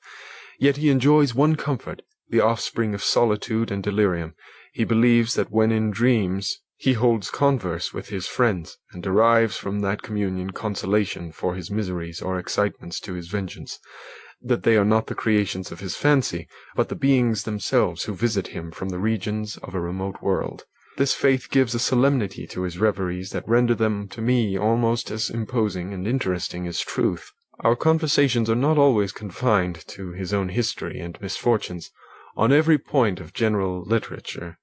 Yet he enjoys one comfort, the offspring of solitude and delirium. He believes that when in dreams he holds converse with his friends, and derives from that communion consolation for his miseries or excitements to his vengeance, that they are not the creations of his fancy, but the beings themselves who visit him from the regions of a remote world. This faith gives a solemnity to his reveries that render them to me almost as imposing and interesting as truth. Our conversations are not always confined to his own history and misfortunes. On every point of general literature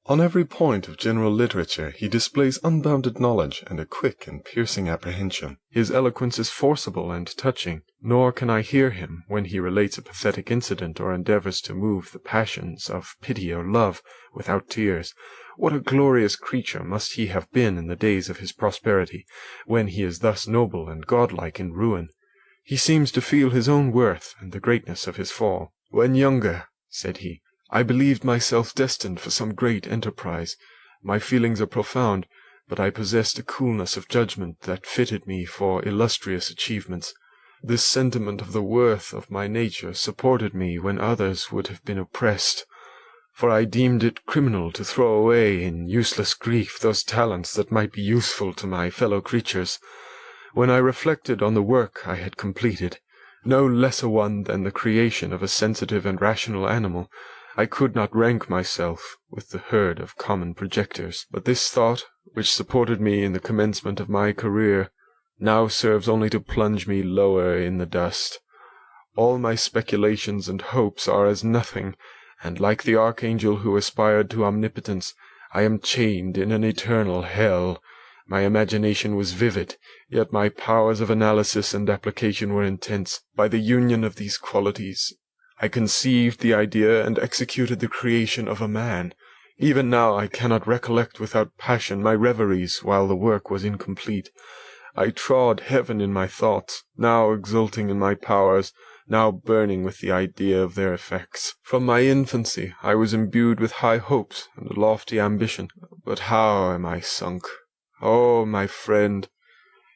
he displays unbounded knowledge and a quick and piercing apprehension. His eloquence is forcible and touching, nor can I hear him when he relates a pathetic incident or endeavors to move the passions of pity or love without tears. What a glorious creature must he have been in the days of his prosperity, when he is thus noble and godlike in ruin! He seems to feel his own worth and the greatness of his fall. "When younger," said he, "I believed myself destined for some great enterprise. My feelings are profound, but I possessed a coolness of judgment that fitted me for illustrious achievements. This sentiment of the worth of my nature supported me when others would have been oppressed, for I deemed it criminal to throw away in useless grief those talents that might be useful to my fellow creatures. When I reflected on the work I had completed, no less a one than the creation of a sensitive and rational animal, I could not rank myself with the herd of common projectors. But this thought, which supported me in the commencement of my career, now serves only to plunge me lower in the dust. All my speculations and hopes are as nothing, and like the archangel who aspired to omnipotence, I am chained in an eternal hell. My imagination was vivid, yet my powers of analysis and application were intense. By the union of these qualities, I conceived the idea and executed the creation of a man. Even now I cannot recollect without passion my reveries while the work was incomplete. I trod heaven in my thoughts, now exulting in my powers, now burning with the idea of their effects. From my infancy I was imbued with high hopes and a lofty ambition, but how am I sunk! Oh, my friend,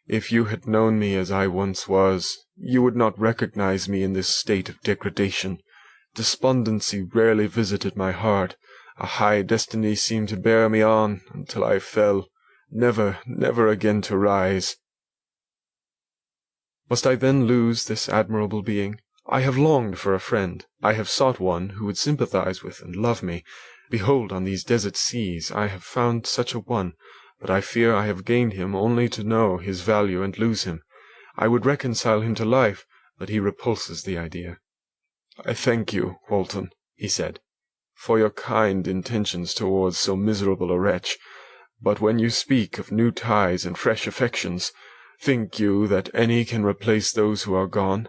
if you had known me as I once was, you would not recognize me in this state of degradation. Despondency rarely visited my heart. A high destiny seemed to bear me on until I fell, never, never again to rise. Must I then lose this admirable being? I have longed for a friend. I have sought one who would sympathize with and love me. Behold, on these desert seas I have found such a one, but I fear I have gained him only to know his value and lose him. I would reconcile him to life, but he repulses the idea. "I thank you, Walton," he said, "for your kind intentions towards so miserable a wretch, but when you speak of new ties and fresh affections, think you that any can replace those who are gone?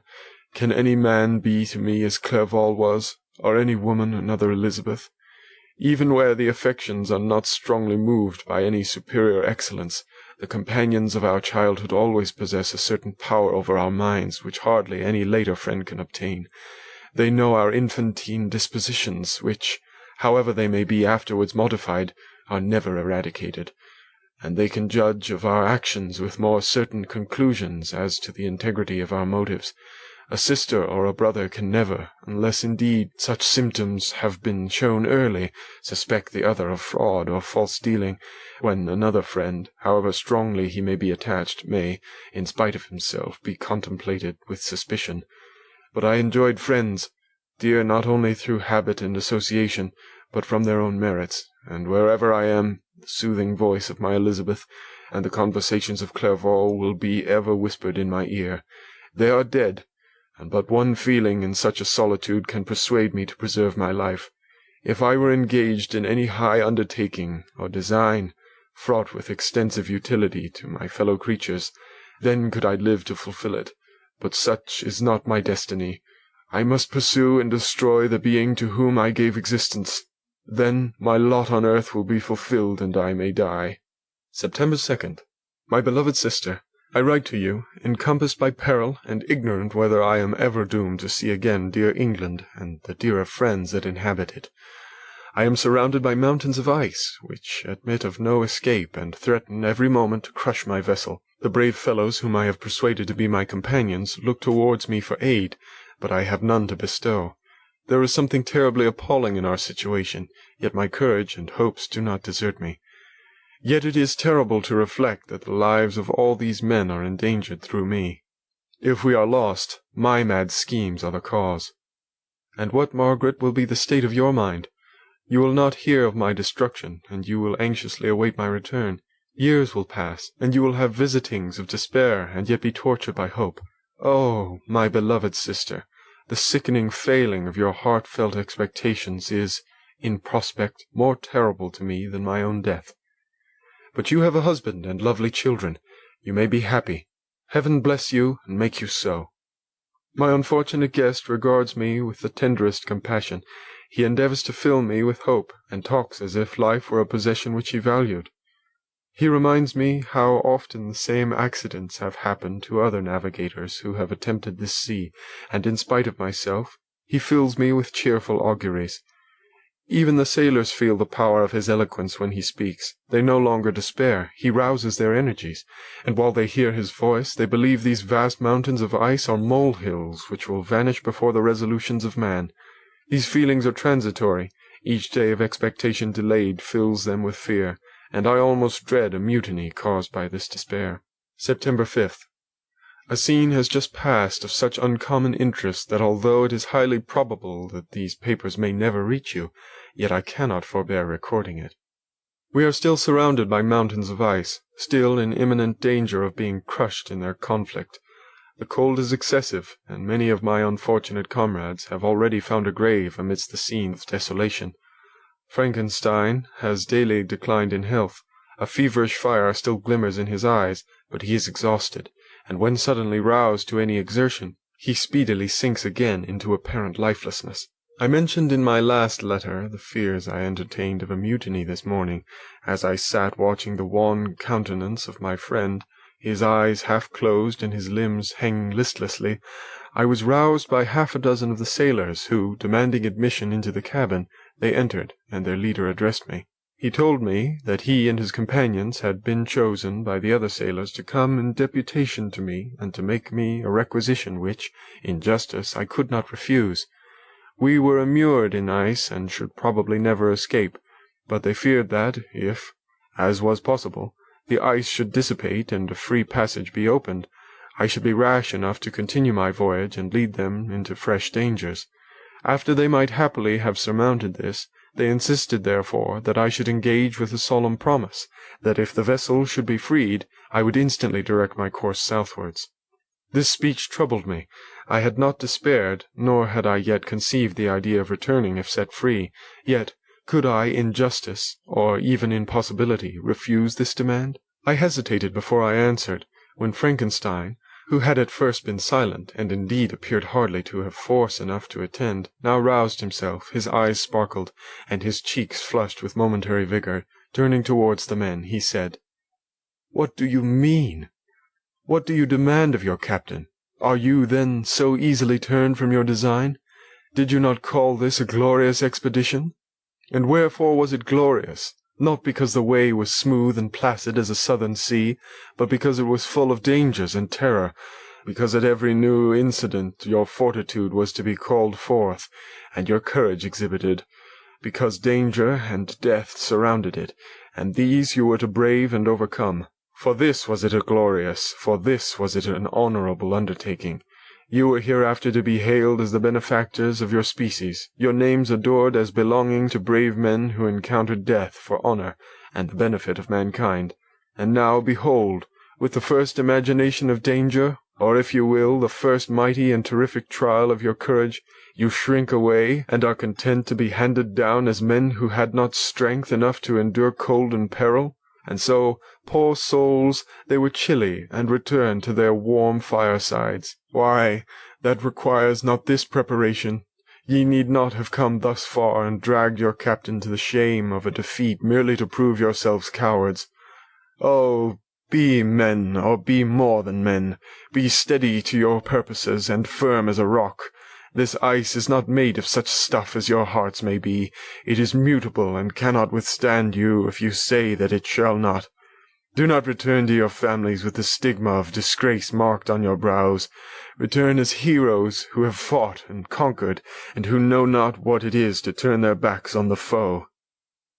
Can any man be to me as Clerval was, or any woman another Elizabeth? Even where the affections are not strongly moved by any superior excellence, the companions of our childhood always possess a certain power over our minds which hardly any later friend can obtain. They know our infantine dispositions, which, however they may be afterwards modified, are never eradicated, and they can judge of our actions with more certain conclusions as to the integrity of our motives. A sister or a brother can never, unless indeed such symptoms have been shown early, suspect the other of fraud or false dealing, when another friend, however strongly he may be attached, may, in spite of himself, be contemplated with suspicion. But I enjoyed friends, dear not only through habit and association, but from their own merits, and wherever I am, the soothing voice of my Elizabeth and the conversations of Clerval will be ever whispered in my ear. They are dead, and but one feeling in such a solitude can persuade me to preserve my life. If I were engaged in any high undertaking or design, fraught with extensive utility to my fellow creatures, then could I live to fulfill it. But such is not my destiny. I must pursue and destroy the being to whom I gave existence. Then my lot on earth will be fulfilled, and I may die. September 2nd. My beloved sister, I write to you, encompassed by peril, and ignorant whether I am ever doomed to see again dear England and the dearer friends that inhabit it. I am surrounded by mountains of ice, which admit of no escape, and threaten every moment to crush my vessel. The brave fellows whom I have persuaded to be my companions look towards me for aid, but I have none to bestow. There is something terribly appalling in our situation, yet my courage and hopes do not desert me. Yet it is terrible to reflect that the lives of all these men are endangered through me. If we are lost, my mad schemes are the cause. And what, Margaret, will be the state of your mind? You will not hear of my destruction, and you will anxiously await my return. Years will pass, and you will have visitings of despair, and yet be tortured by hope. Oh, my beloved sister, the sickening failing of your heartfelt expectations is, in prospect, more terrible to me than my own death. But you have a husband and lovely children. You may be happy. Heaven bless you, and make you so. My unfortunate guest regards me with the tenderest compassion. He endeavours to fill me with hope, and talks as if life were a possession which he valued. He reminds me how often the same accidents have happened to other navigators who have attempted this sea, and in spite of myself, he fills me with cheerful auguries. Even the sailors feel the power of his eloquence when he speaks. They no longer despair. He rouses their energies, and while they hear his voice, they believe these vast mountains of ice are molehills which will vanish before the resolutions of man. These feelings are transitory. Each day of expectation delayed fills them with fear, and I almost dread a mutiny caused by this despair. September 5th. A scene has just passed of such uncommon interest that although it is highly probable that these papers may never reach you, yet I cannot forbear recording it. We are still surrounded by mountains of ice, still in imminent danger of being crushed in their conflict. The cold is excessive, and many of my unfortunate comrades have already found a grave amidst the scene of desolation. Frankenstein has daily declined in health. A feverish fire still glimmers in his eyes, but he is exhausted, and when suddenly roused to any exertion, he speedily sinks again into apparent lifelessness. I mentioned in my last letter the fears I entertained of a mutiny this morning, as I sat watching the wan countenance of my friend, his eyes half closed and his limbs hanging listlessly. I was roused by half a dozen of the sailors, who, demanding admission into the cabin, they entered, and their leader addressed me. He told me that he and his companions had been chosen by the other sailors to come in deputation to me, and to make me a requisition which, in justice, I could not refuse. We were immured in ice, and should probably never escape, but they feared that, if, as was possible, the ice should dissipate and a free passage be opened, I should be rash enough to continue my voyage and lead them into fresh dangers. After they might happily have surmounted this, they insisted, therefore, that I should engage with a solemn promise, that if the vessel should be freed, I would instantly direct my course southwards. This speech troubled me. I had not despaired, nor had I yet conceived the idea of returning if set free. Yet, could I, in justice, or even in possibility, refuse this demand? I hesitated before I answered, when Frankenstein, who had at first been silent, and indeed appeared hardly to have force enough to attend, now roused himself, his eyes sparkled, and his cheeks flushed with momentary vigor. Turning towards the men, he said, "What do you mean? What do you demand of your captain? Are you, then, so easily turned from your design? Did you not call this a glorious expedition? And wherefore was it glorious? Not because the way was smooth and placid as a southern sea, but because it was full of dangers and terror, because at every new incident your fortitude was to be called forth, and your courage exhibited, because danger and death surrounded it, and these you were to brave and overcome. For this was it a glorious, for this was it an honourable undertaking. You were hereafter to be hailed as the benefactors of your species, your names adored as belonging to brave men who encountered death for honour and the benefit of mankind. And now, behold, with the first imagination of danger, or if you will, the first mighty and terrific trial of your courage, you shrink away, and are content to be handed down as men who had not strength enough to endure cold and peril. And so, poor souls, they were chilly, and returned to their warm firesides. Why, that requires not this preparation. Ye need not have come thus far, and dragged your captain to the shame of a defeat merely to prove yourselves cowards. Oh, be men, or be more than men. Be steady to your purposes, and firm as a rock. This ice is not made of such stuff as your hearts may be. It is mutable, and cannot withstand you if you say that it shall not. Do not return to your families with the stigma of disgrace marked on your brows. Return as heroes who have fought and conquered, and who know not what it is to turn their backs on the foe."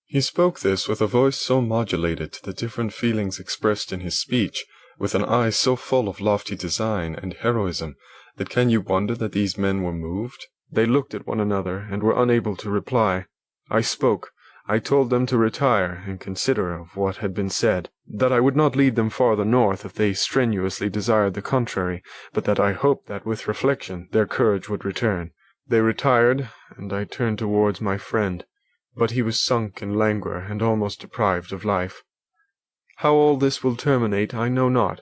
He spoke this with a voice so modulated to the different feelings expressed in his speech, with an eye so full of lofty design and heroism, that can you wonder that these men were moved? They looked at one another, and were unable to reply. I spoke. I told them to retire and consider of what had been said, that I would not lead them farther north if they strenuously desired the contrary, but that I hoped that with reflection their courage would return. They retired, and I turned towards my friend, but he was sunk in languor and almost deprived of life. How all this will terminate I know not,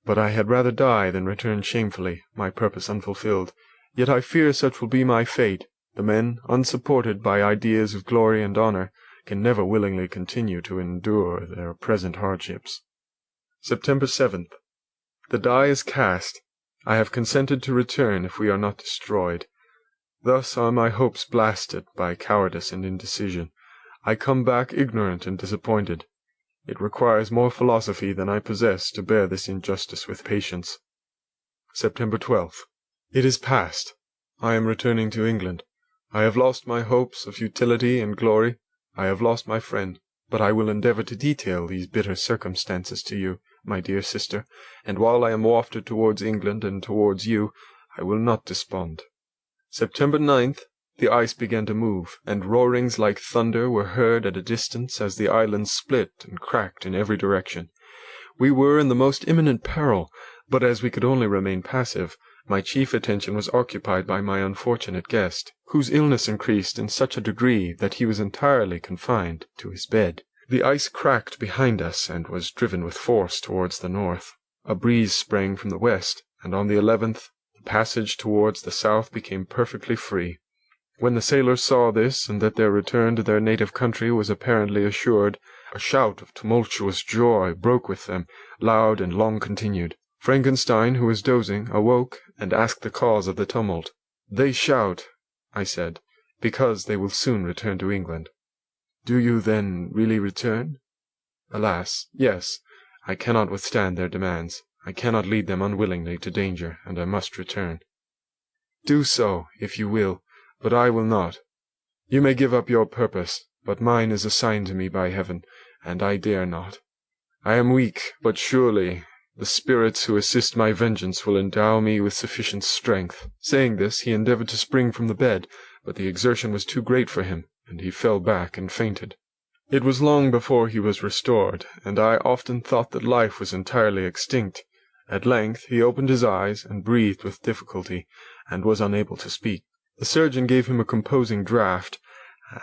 but I had rather die than return shamefully, my purpose unfulfilled. Yet I fear such will be my fate. The men, unsupported by ideas of glory and honour, can never willingly continue to endure their present hardships. September 7th. The die is cast. I have consented to return if we are not destroyed. Thus are my hopes blasted by cowardice and indecision. I come back ignorant and disappointed. It requires more philosophy than I possess to bear this injustice with patience. September 12th. It is past. I am returning to England. I have lost my hopes of utility and glory. I have lost my friend, but I will endeavour to detail these bitter circumstances to you, my dear sister, and while I am wafted towards England and towards you, I will not despond. September 9th, the ice began to move, and roarings like thunder were heard at a distance as the island split and cracked in every direction. We were in the most imminent peril, but as we could only remain passive, my chief attention was occupied by my unfortunate guest, whose illness increased in such a degree that he was entirely confined to his bed. The ice cracked behind us and was driven with force towards the north. A breeze sprang from the west, and on the 11th the passage towards the south became perfectly free. When the sailors saw this, and that their return to their native country was apparently assured, a shout of tumultuous joy broke with them, loud and long continued. Frankenstein, who was dozing, awoke and asked the cause of the tumult. "They shout," I said, "because they will soon return to England." "Do you, then, really return?" "Alas, yes. I cannot withstand their demands. I cannot lead them unwillingly to danger, and I must return." "Do so, if you will, but I will not. You may give up your purpose, but mine is assigned to me by heaven, and I dare not. I am weak, but surely the spirits who assist my vengeance will endow me with sufficient strength." Saying this, he endeavoured to spring from the bed, but the exertion was too great for him, and he fell back and fainted. It was long before he was restored, and I often thought that life was entirely extinct. At length he opened his eyes and breathed with difficulty, and was unable to speak. The surgeon gave him a composing draught,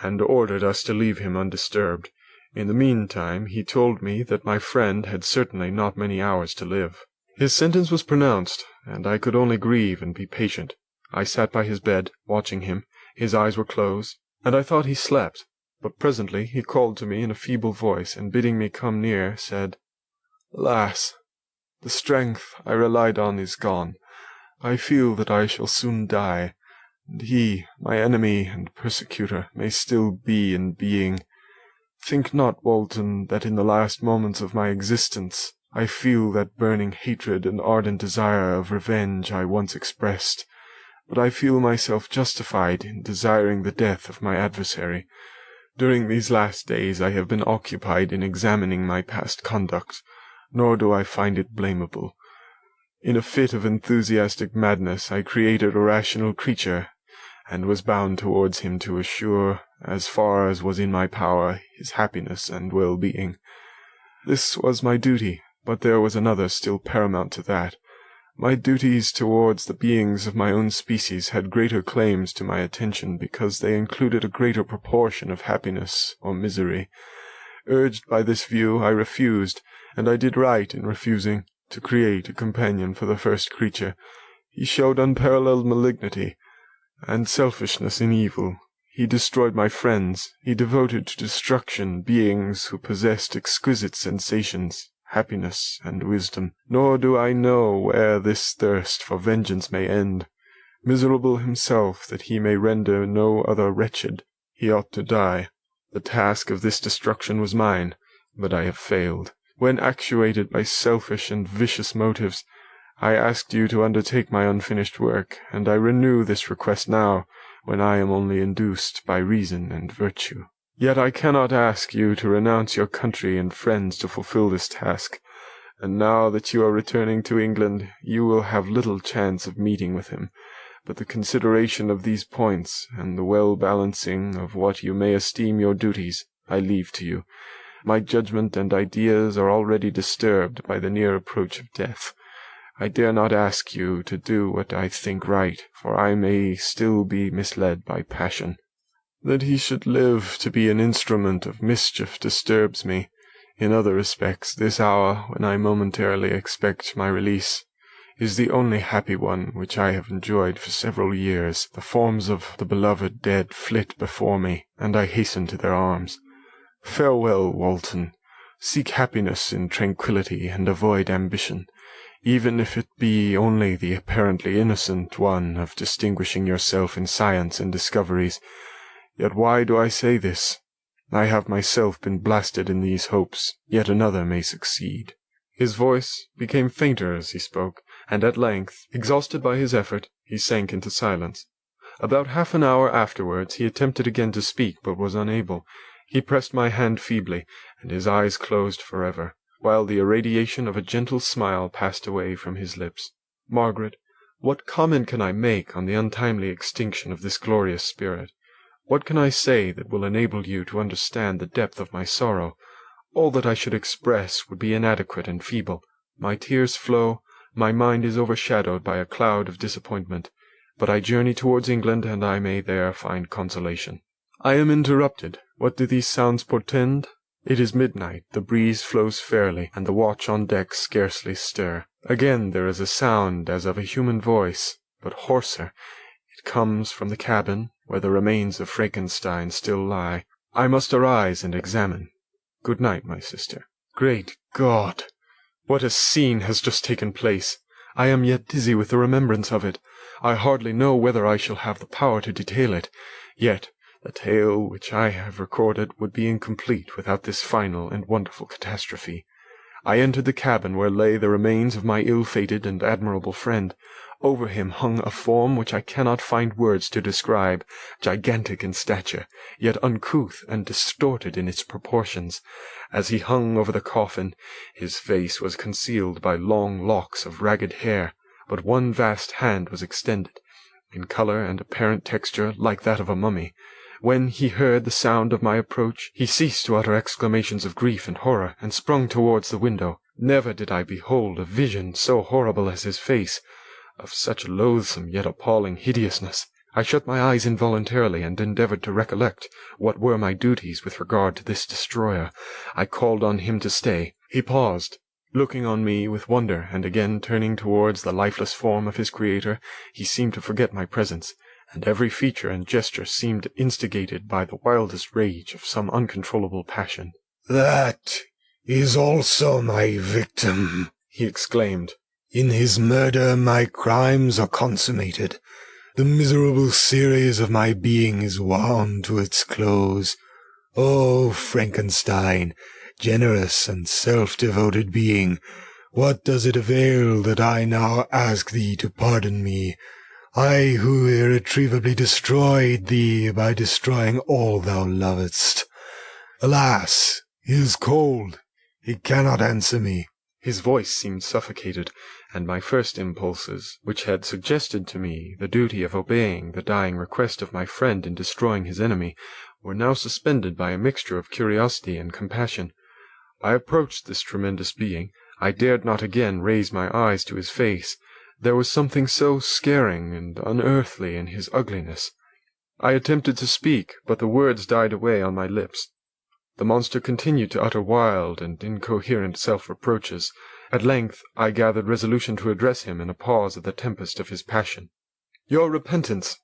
and ordered us to leave him undisturbed. In the meantime he told me that my friend had certainly not many hours to live. His sentence was pronounced, and I could only grieve and be patient. I sat by his bed, watching him. His eyes were closed, and I thought he slept. But presently he called to me in a feeble voice, and bidding me come near, said, "Alas, the strength I relied on is gone. I feel that I shall soon die, and he, my enemy and persecutor, may still be in being. Think not, Walton, that in the last moments of my existence I feel that burning hatred and ardent desire of revenge I once expressed, but I feel myself justified in desiring the death of my adversary. During these last days I have been occupied in examining my past conduct, nor do I find it blamable. In a fit of enthusiastic madness I created a rational creature, and was bound towards him to assure, as far as was in my power, his happiness and well-being. This was my duty, but there was another still paramount to that. My duties towards the beings of my own species had greater claims to my attention because they included a greater proportion of happiness or misery. Urged by this view, I refused, and I did right in refusing, to create a companion for the first creature. He showed unparalleled malignity and selfishness in evil. He destroyed my friends. He devoted to destruction beings who possessed exquisite sensations, happiness, and wisdom. Nor do I know where this thirst for vengeance may end. Miserable himself, that he may render no other wretched, he ought to die. The task of this destruction was mine, but I have failed. When actuated by selfish and vicious motives, I asked you to undertake my unfinished work, and I renew this request now, when I am only induced by reason and virtue. Yet I cannot ask you to renounce your country and friends to fulfill this task, and now that you are returning to England, you will have little chance of meeting with him. But the consideration of these points, and the well-balancing of what you may esteem your duties, I leave to you. My judgment and ideas are already disturbed by the near approach of death. I dare not ask you to do what I think right, for I may still be misled by passion. That he should live to be an instrument of mischief disturbs me. In other respects, this hour, when I momentarily expect my release, is the only happy one which I have enjoyed for several years. The forms of the beloved dead flit before me, and I hasten to their arms. Farewell, Walton. Seek happiness in tranquillity, and avoid ambition, even if it be only the apparently innocent one of distinguishing yourself in science and discoveries. Yet why do I say this? I have myself been blasted in these hopes, yet another may succeed. His voice became fainter as he spoke, and at length, exhausted by his effort, he sank into silence. About half an hour afterwards he attempted again to speak, but was unable. He pressed my hand feebly, and his eyes closed forever, while the irradiation of a gentle smile passed away from his lips. Margaret, what comment can I make on the untimely extinction of this glorious spirit? What can I say that will enable you to understand the depth of my sorrow? All that I should express would be inadequate and feeble. My tears flow, my mind is overshadowed by a cloud of disappointment, but I journey towards England, and I may there find consolation. I am interrupted. What do these sounds portend? It is midnight, the breeze flows fairly, and the watch on deck scarcely stir. Again there is a sound as of a human voice, but hoarser. It comes from the cabin, where the remains of Frankenstein still lie. I must arise and examine. Good night, my sister. Great God! What a scene has just taken place! I am yet dizzy with the remembrance of it. I hardly know whether I shall have the power to detail it. Yet the tale which I have recorded would be incomplete without this final and wonderful catastrophe. I entered the cabin where lay the remains of my ill-fated and admirable friend. Over him hung a form which I cannot find words to describe, gigantic in stature, yet uncouth and distorted in its proportions. As he hung over the coffin, his face was concealed by long locks of ragged hair, but one vast hand was extended, in colour and apparent texture like that of a mummy. When he heard the sound of my approach, he ceased to utter exclamations of grief and horror, and sprung towards the window. Never did I behold a vision so horrible as his face, of such loathsome yet appalling hideousness. I shut my eyes involuntarily, and endeavoured to recollect what were my duties with regard to this destroyer. I called on him to stay. He paused, looking on me with wonder, and again turning towards the lifeless form of his creator. He seemed to forget my presence, and every feature and gesture seemed instigated by the wildest rage of some uncontrollable passion. "That is also my victim," he exclaimed. "In his murder my crimes are consummated. The miserable series of my being is wound to its close. O Frankenstein, generous and self-devoted being, what does it avail that I now ask thee to pardon me? I who irretrievably destroyed thee by destroying all thou lovedst. Alas, he is cold. He cannot answer me." His voice seemed suffocated, and my first impulses, which had suggested to me the duty of obeying the dying request of my friend in destroying his enemy, were now suspended by a mixture of curiosity and compassion. I approached this tremendous being. I dared not again raise my eyes to his face. There was something so scaring and unearthly in his ugliness. I attempted to speak, but the words died away on my lips. The monster continued to utter wild and incoherent self-reproaches. At length I gathered resolution to address him in a pause of the tempest of his passion. "Your repentance,"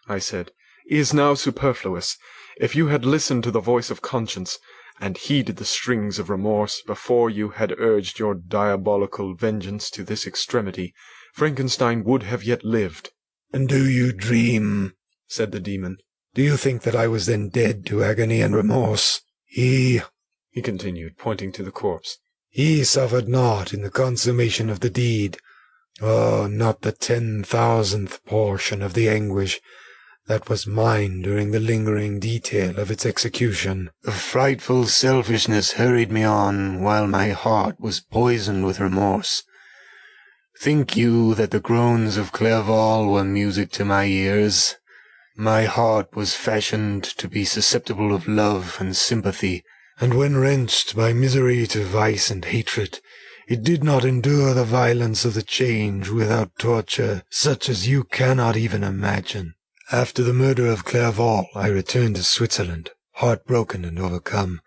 I said, "is now superfluous. If you had listened to the voice of conscience, and heeded the strings of remorse before you had urged your diabolical vengeance to this extremity, Frankenstein would have yet lived. "And do you dream?" said the demon. "Do you think that I was then dead to agony and remorse? He continued, pointing to the corpse, "he suffered not in the consummation of the deed. Oh, not the 10,000th portion of the anguish that was mine during the lingering detail of its execution. The frightful selfishness hurried me on while my heart was poisoned with remorse. Think you that the groans of Clerval were music to my ears? My heart was fashioned to be susceptible of love and sympathy, and when wrenched by misery to vice and hatred, it did not endure the violence of the change without torture such as you cannot even imagine. After the murder of Clerval, I returned to Switzerland, heartbroken and overcome.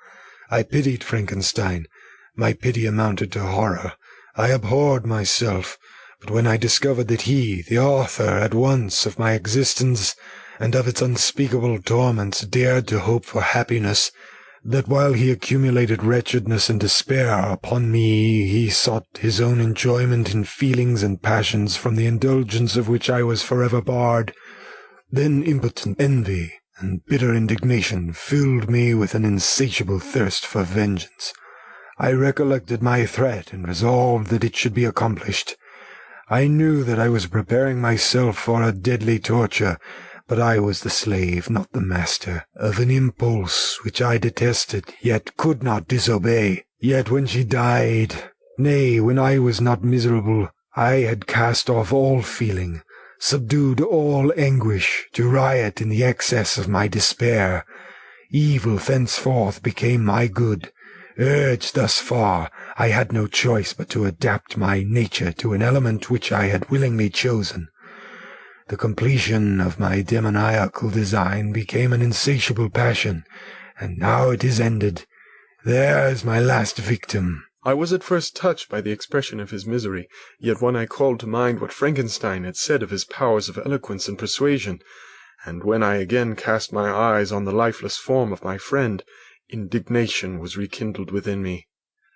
I pitied Frankenstein. My pity amounted to horror. I abhorred myself, but when I discovered that he, the author at once of my existence and of its unspeakable torments, dared to hope for happiness, that while he accumulated wretchedness and despair upon me, he sought his own enjoyment in feelings and passions from the indulgence of which I was forever barred, then impotent envy and bitter indignation filled me with an insatiable thirst for vengeance. I recollected my threat and resolved that it should be accomplished. I knew that I was preparing myself for a deadly torture, but I was the slave, not the master, of an impulse which I detested, yet could not disobey. Yet when she died, nay, when I was not miserable, I had cast off all feeling, subdued all anguish, to riot in the excess of my despair. Evil thenceforth became my good. Urged thus far, I had no choice but to adapt my nature to an element which I had willingly chosen. The completion of my demoniacal design became an insatiable passion, and now it is ended. There is my last victim." I was at first touched by the expression of his misery, yet when I called to mind what Frankenstein had said of his powers of eloquence and persuasion, and when I again cast my eyes on the lifeless form of my friend, indignation was rekindled within me.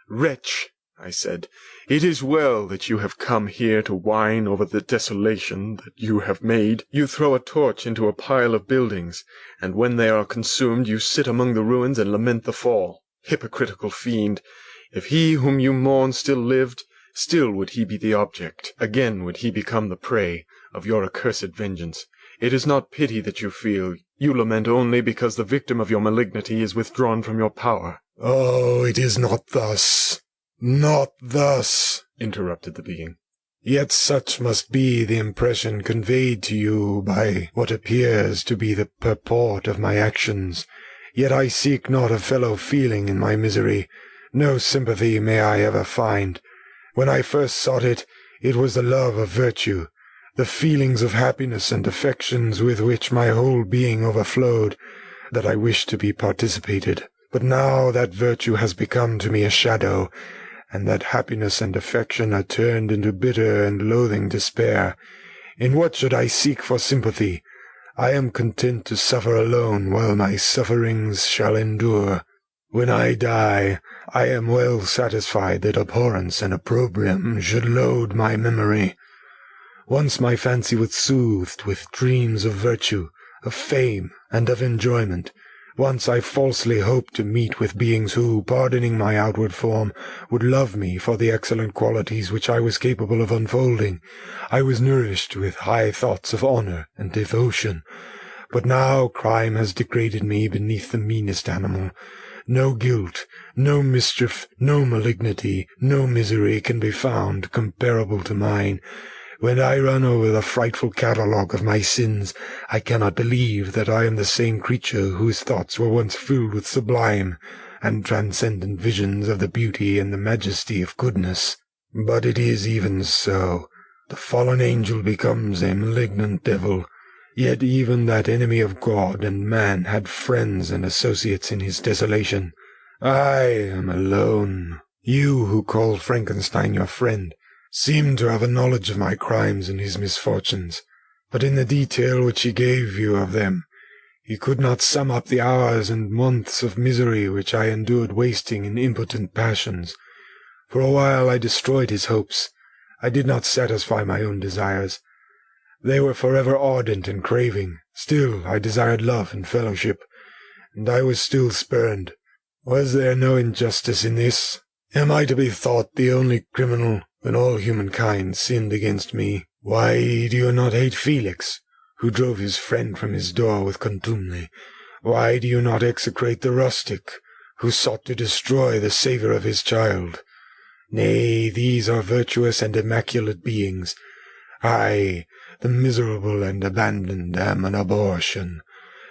"Wretch," I said, "it is well that you have come here to whine over the desolation that you have made. You throw a torch into a pile of buildings, and when they are consumed you sit among the ruins and lament the fall. Hypocritical fiend! If he whom you mourn still lived, still would he be the object, again would he become the prey, of your accursed vengeance. It is not pity that you feel. You lament only because the victim of your malignity is withdrawn from your power." "Oh, it is not thus. Not thus," interrupted the being. "Yet such must be the impression conveyed to you by what appears to be the purport of my actions. Yet I seek not a fellow-feeling in my misery. No sympathy may I ever find. When I first sought it, it was the love of virtue, the feelings of happiness and affections with which my whole being overflowed, that I wished to be participated. But now that virtue has become to me a shadow, and that happiness and affection are turned into bitter and loathing despair. In what should I seek for sympathy? I am content to suffer alone while my sufferings shall endure. When I die, I am well satisfied that abhorrence and opprobrium should load my memory. Once my fancy was soothed with dreams of virtue, of fame, and of enjoyment. Once I falsely hoped to meet with beings who, pardoning my outward form, would love me for the excellent qualities which I was capable of unfolding. I was nourished with high thoughts of honor and devotion. But now crime has degraded me beneath the meanest animal. No guilt, no mischief, no malignity, no misery can be found comparable to mine. When I run over the frightful catalogue of my sins, I cannot believe that I am the same creature whose thoughts were once filled with sublime and transcendent visions of the beauty and the majesty of goodness. But it is even so. The fallen angel becomes a malignant devil. Yet even that enemy of God and man had friends and associates in his desolation. I am alone. You, who call Frankenstein your friend, seem to have a knowledge of my crimes and his misfortunes, but in the detail which he gave you of them, he could not sum up the hours and months of misery which I endured wasting in impotent passions. For a while I destroyed his hopes. I did not satisfy my own desires. They were forever ardent and craving. Still I desired love and fellowship, and I was still spurned. Was there no injustice in this? Am I to be thought the only criminal when all humankind sinned against me? Why do you not hate Felix, who drove his friend from his door with contumely? Why do you not execrate the rustic, who sought to destroy the savour of his child? Nay, these are virtuous and immaculate beings. I, the miserable and abandoned, am an abortion,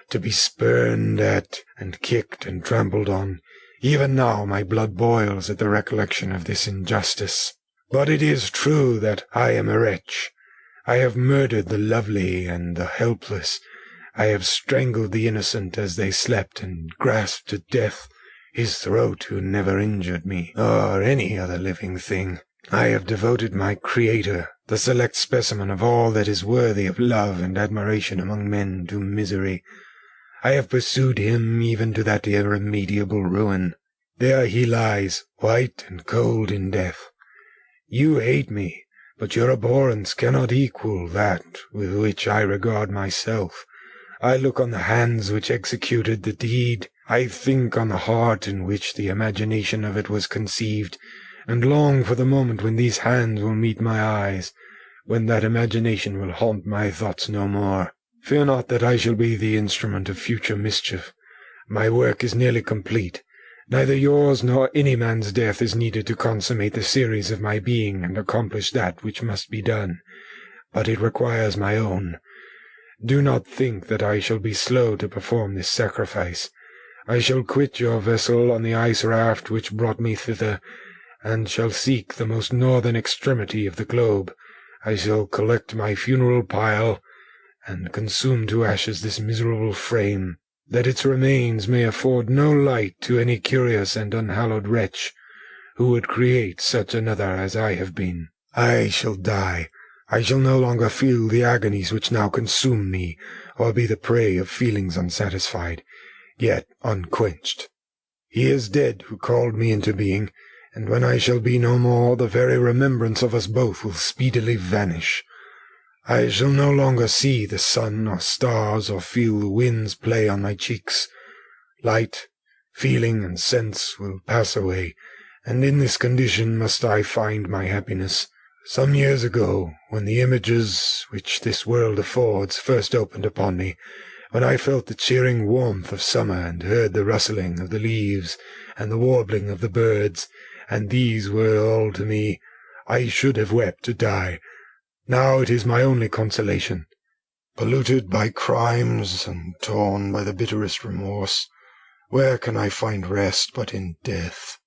to be spurned at and kicked and trampled on. Even now my blood boils at the recollection of this injustice. But it is true that I am a wretch. I have murdered the lovely and the helpless. I have strangled the innocent as they slept, and grasped to death his throat who never injured me, or any other living thing. I have devoted my Creator, the select specimen of all that is worthy of love and admiration among men, to misery. I have pursued him even to that irremediable ruin. There he lies, white and cold in death. You hate me, but your abhorrence cannot equal that with which I regard myself. I look on the hands which executed the deed. I think on the heart in which the imagination of it was conceived, and long for the moment when these hands will meet my eyes, when that imagination will haunt my thoughts no more. Fear not that I shall be the instrument of future mischief. My work is nearly complete. Neither yours nor any man's death is needed to consummate the series of my being and accomplish that which must be done, but it requires my own. Do not think that I shall be slow to perform this sacrifice. I shall quit your vessel on the ice raft which brought me thither, and shall seek the most northern extremity of the globe. I shall collect my funeral pile, and consume to ashes this miserable frame, that its remains may afford no light to any curious and unhallowed wretch who would create such another as I have been. I shall die. I shall no longer feel the agonies which now consume me, or be the prey of feelings unsatisfied, yet unquenched. He is dead who called me into being, and when I shall be no more, the very remembrance of us both will speedily vanish. I shall no longer see the sun or stars, or feel the winds play on my cheeks. Light, feeling, and sense will pass away, and in this condition must I find my happiness. Some years ago, when the images which this world affords first opened upon me, when I felt the cheering warmth of summer, and heard the rustling of the leaves and the warbling of the birds, and these were all to me, I should have wept to die. Now it is my only consolation. Polluted by crimes and torn by the bitterest remorse, where can I find rest but in death?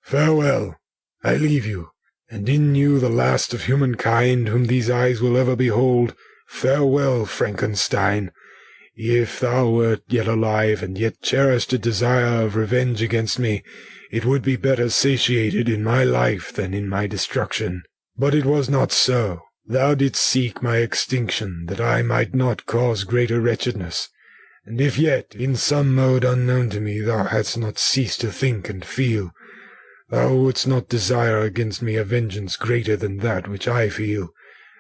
Farewell, I leave you, and in you the last of humankind whom these eyes will ever behold. Farewell, Frankenstein. If thou wert yet alive, and yet cherished a desire of revenge against me, it would be better satiated in my life than in my destruction. But it was not so. Thou didst seek my extinction, that I might not cause greater wretchedness. And if yet, in some mode unknown to me, thou hadst not ceased to think and feel, thou wouldst not desire against me a vengeance greater than that which I feel.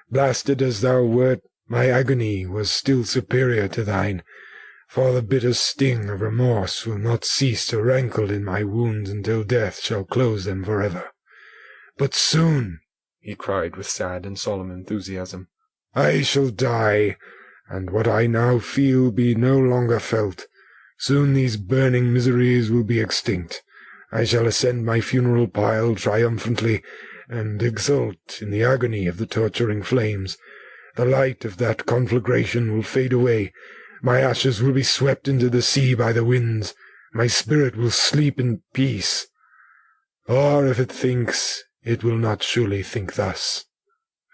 Blasted as thou wert, my agony was still superior to thine, for the bitter sting of remorse will not cease to rankle in my wounds until death shall close them forever. But soon, he cried with sad and solemn enthusiasm, I shall die, and what I now feel be no longer felt. Soon these burning miseries will be extinct. I shall ascend my funeral pile triumphantly, and exult in the agony of the torturing flames. The light of that conflagration will fade away. My ashes will be swept into the sea by the winds. My spirit will sleep in peace. Or if it thinks, it will not surely think thus.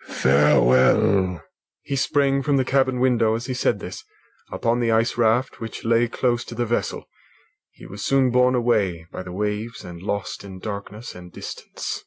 Farewell. He sprang from the cabin window as he said this, upon the ice raft which lay close to the vessel. He was soon borne away by the waves and lost in darkness and distance.